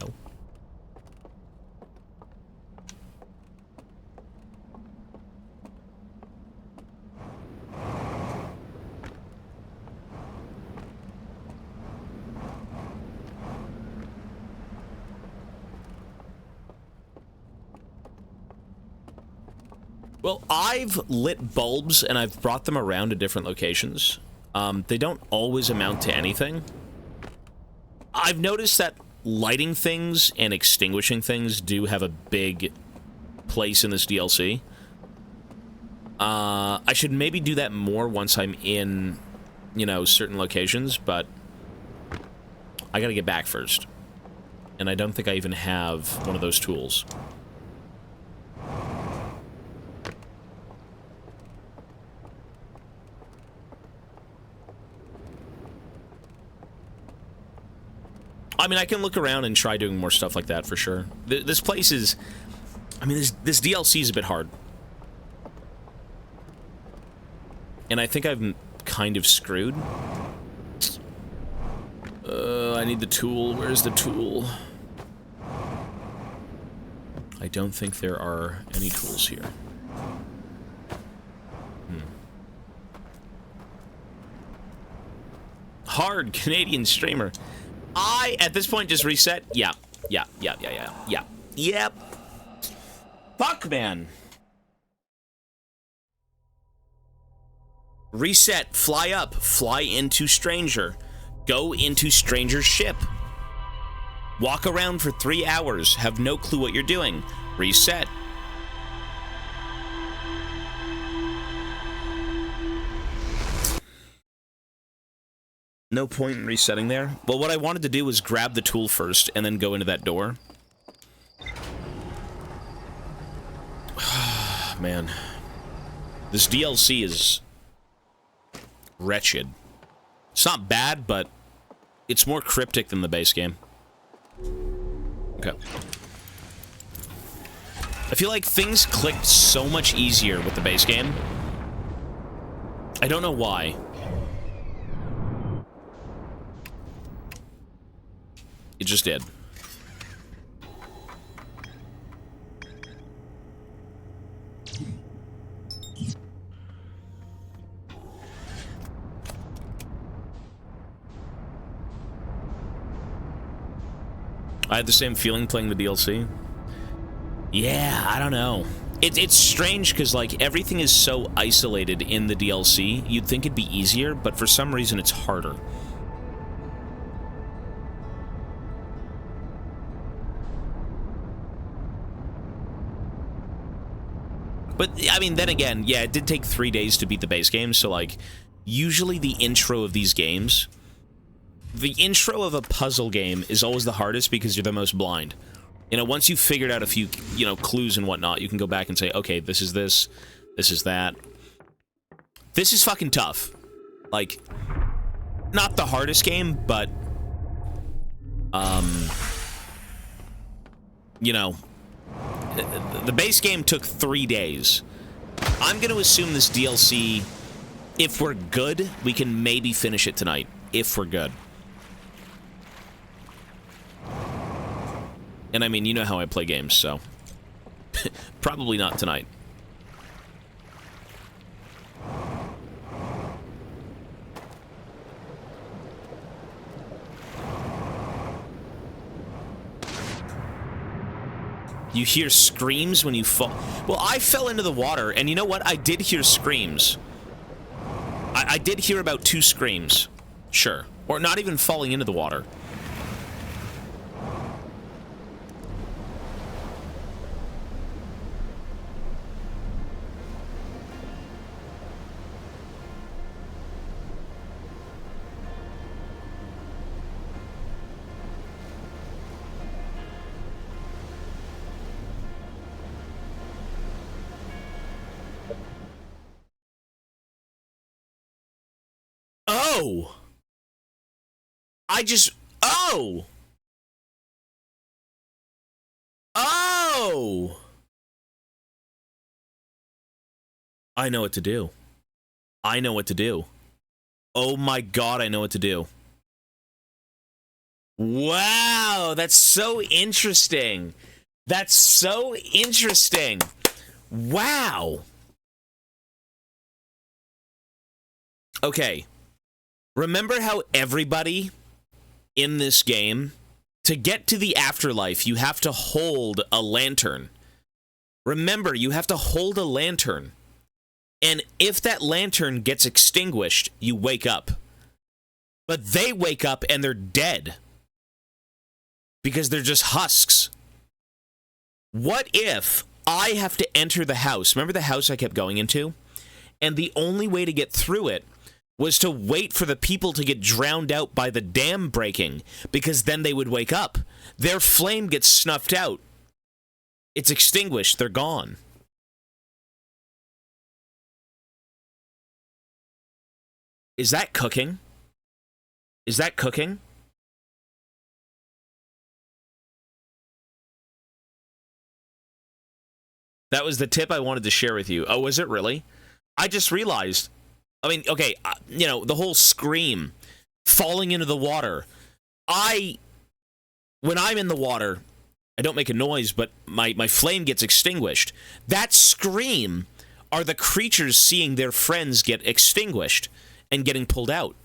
No. Well, I've lit bulbs and I've brought them around to different locations. They don't always amount to anything. I've noticed that lighting things and extinguishing things do have a big place in this DLC. I should maybe do that more once I'm in, you know, certain locations, but I gotta get back first. And I don't think I even have one of those tools. I mean, I can look around and try doing more stuff like that for sure. This place is... I mean, this DLC is a bit hard. And I think I'm kind of screwed. I need the tool. Where's the tool? I don't think there are any tools here. Hard Canadian streamer. At this point, just reset? Yeah. Yep. Fuck, man. Reset. Fly up. Fly into stranger. Go into stranger's ship. Walk around for 3 hours. Have no clue what you're doing. Reset. No point in resetting there. Well, what I wanted to do was grab the tool first and then go into that door. Man. This DLC is wretched. It's not bad, but it's more cryptic than the base game. Okay. I feel like things clicked so much easier with the base game. I don't know why. It just did. I had the same feeling playing the DLC. Yeah, I don't know. It's strange because, like, everything is so isolated in the DLC. You'd think it'd be easier, but for some reason it's harder. But, I mean, then again, yeah, it did take 3 days to beat the base game, so, like, usually the intro of these games... The intro of a puzzle game is always the hardest because you're the most blind. You know, once you've figured out a few, you know, clues and whatnot, you can go back and say, okay, this is this is that. This is fucking tough. Like, not the hardest game, but... You know... The base game took 3 days. I'm gonna assume this DLC, if we're good, we can maybe finish it tonight. If we're good. And I mean, you know how I play games, so... Probably not tonight. You hear screams when you fall... Well, I fell into the water, and you know what? I did hear screams. I did hear about 2 screams. Sure. Or not even falling into the water. Oh! Oh! Oh! I know what to do. I know what to do. Oh my god, I know what to do. Wow, that's so interesting. That's so interesting. Wow. Okay. Remember how everybody in this game, to get to the afterlife, you have to hold a lantern. Remember, you have to hold a lantern. And if that lantern gets extinguished, you wake up. But they wake up and they're dead. Because they're just husks. What if I have to enter the house? Remember the house I kept going into? And the only way to get through it was to wait for the people to get drowned out by the dam breaking, because then they would wake up. Their flame gets snuffed out. It's extinguished. They're gone. Is that cooking? Is that cooking? That was the tip I wanted to share with you. Oh, was it really? I just realized... I mean, okay, you know, the whole scream, falling into the water. When I'm in the water, I don't make a noise, but my flame gets extinguished. That scream are the creatures seeing their friends get extinguished and getting pulled out.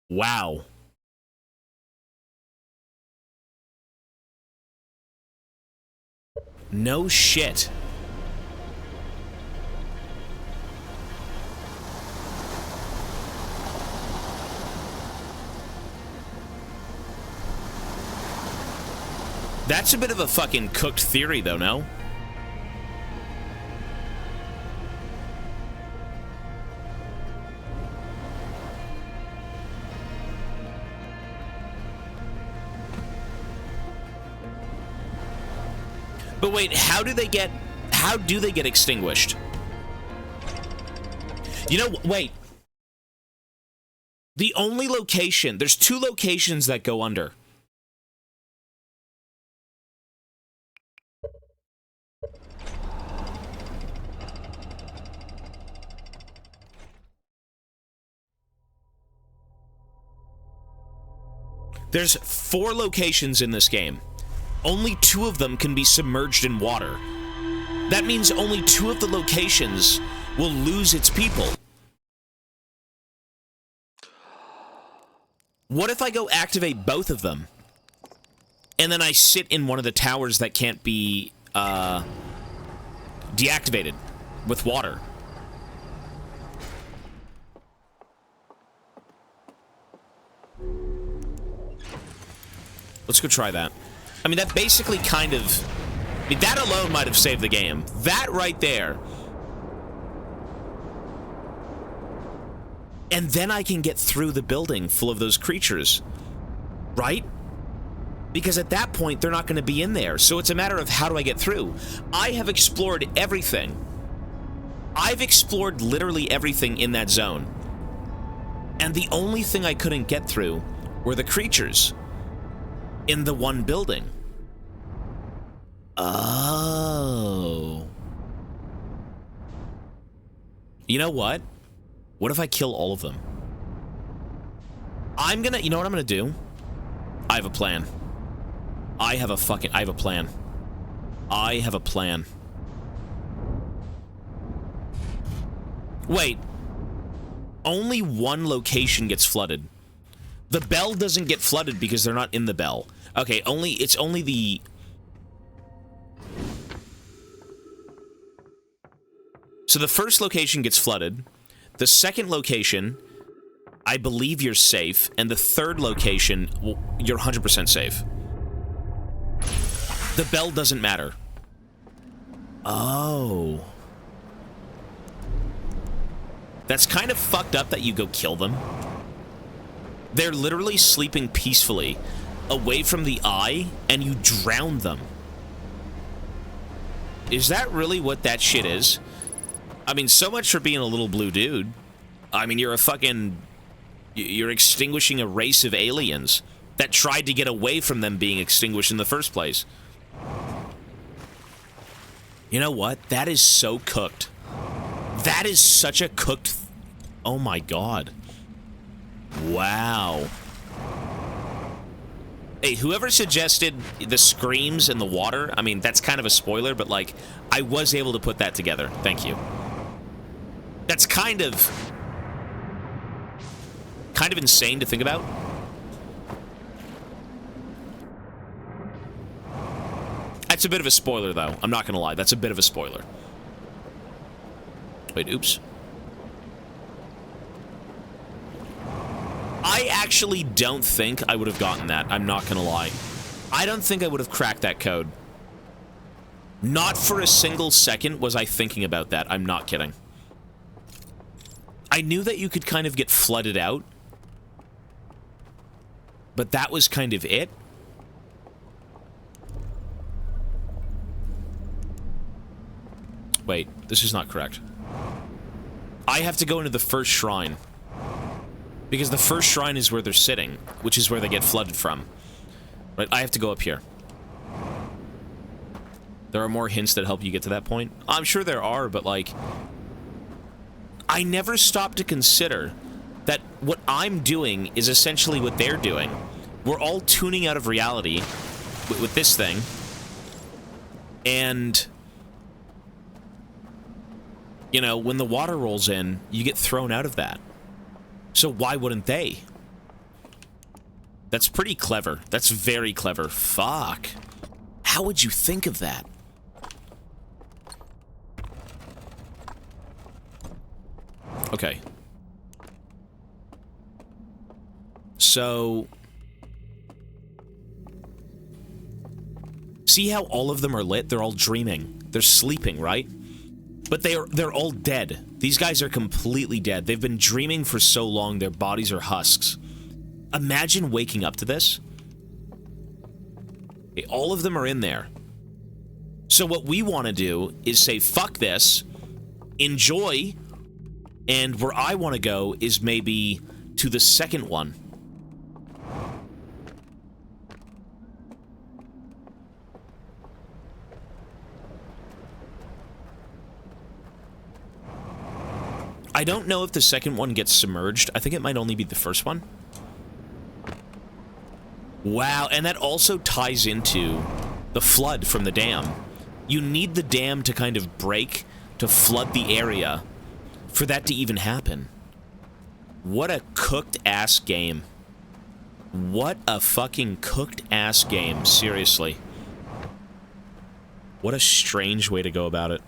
Wow. No shit. That's a bit of a fucking cooked theory, though, no? But wait, how do they get extinguished? You know, wait. The only location, there's 2 locations that go under. There's 4 locations in this game. Only 2 of them can be submerged in water. That means only 2 of the locations will lose its people. What if I go activate both of them? And then I sit in one of the towers that can't be deactivated with water. Let's go try that. I mean, that basically kind of... I mean, that alone might have saved the game. That right there. And then I can get through the building full of those creatures. Right? Because at that point, they're not going to be in there. So it's a matter of how do I get through? I have explored everything. I've explored literally everything in that zone. And the only thing I couldn't get through were the creatures in the one building. Oh. You know what? What if I kill all of them? You know what I'm gonna do? I have a plan. I have a plan. I have a plan. Wait. Only one location gets flooded. The bell doesn't get flooded because they're not in the bell. Okay, it's only the... So the first location gets flooded. The second location, I believe you're safe. And the third location, well, you're 100% safe. The bell doesn't matter. Oh. That's kind of fucked up that you go kill them. They're literally sleeping peacefully away from the eye, and you drown them. Is that really what that shit is? I mean, so much for being a little blue dude. I mean, you're extinguishing a race of aliens that tried to get away from them being extinguished in the first place. You know what? That is so cooked. That is such a cooked... Oh my god. Wow. Hey, whoever suggested the screams in the water, I mean, that's kind of a spoiler, but, like, I was able to put that together. Thank you. That's kind of insane to think about. That's a bit of a spoiler, though. I'm not gonna lie. That's a bit of a spoiler. Wait, oops. I actually don't think I would have gotten that. I'm not gonna lie. I don't think I would have cracked that code. Not for a single second was I thinking about that. I'm not kidding. I knew that you could kind of get flooded out, but that was kind of it. Wait, this is not correct. I have to go into the first shrine. Because the first shrine is where they're sitting, which is where they get flooded from. Right, I have to go up here. There are more hints that help you get to that point. I'm sure there are, but, like... I never stopped to consider that what I'm doing is essentially what they're doing. We're all tuning out of reality with this thing. And... you know, when the water rolls in, you get thrown out of that. So why wouldn't they? That's pretty clever. That's very clever. Fuck. How would you think of that? Okay. So... see how all of them are lit? They're all dreaming. They're sleeping, right? But they're all dead. These guys are completely dead. They've been dreaming for so long, their bodies are husks. Imagine waking up to this. Okay, all of them are in there. So what we want to do is say, fuck this, enjoy, and where I want to go is maybe to the second one. I don't know if the second one gets submerged. I think it might only be the first one. Wow, and that also ties into the flood from the dam. You need the dam to kind of break to flood the area for that to even happen. What a cooked-ass game. What a fucking cooked-ass game, seriously. What a strange way to go about it.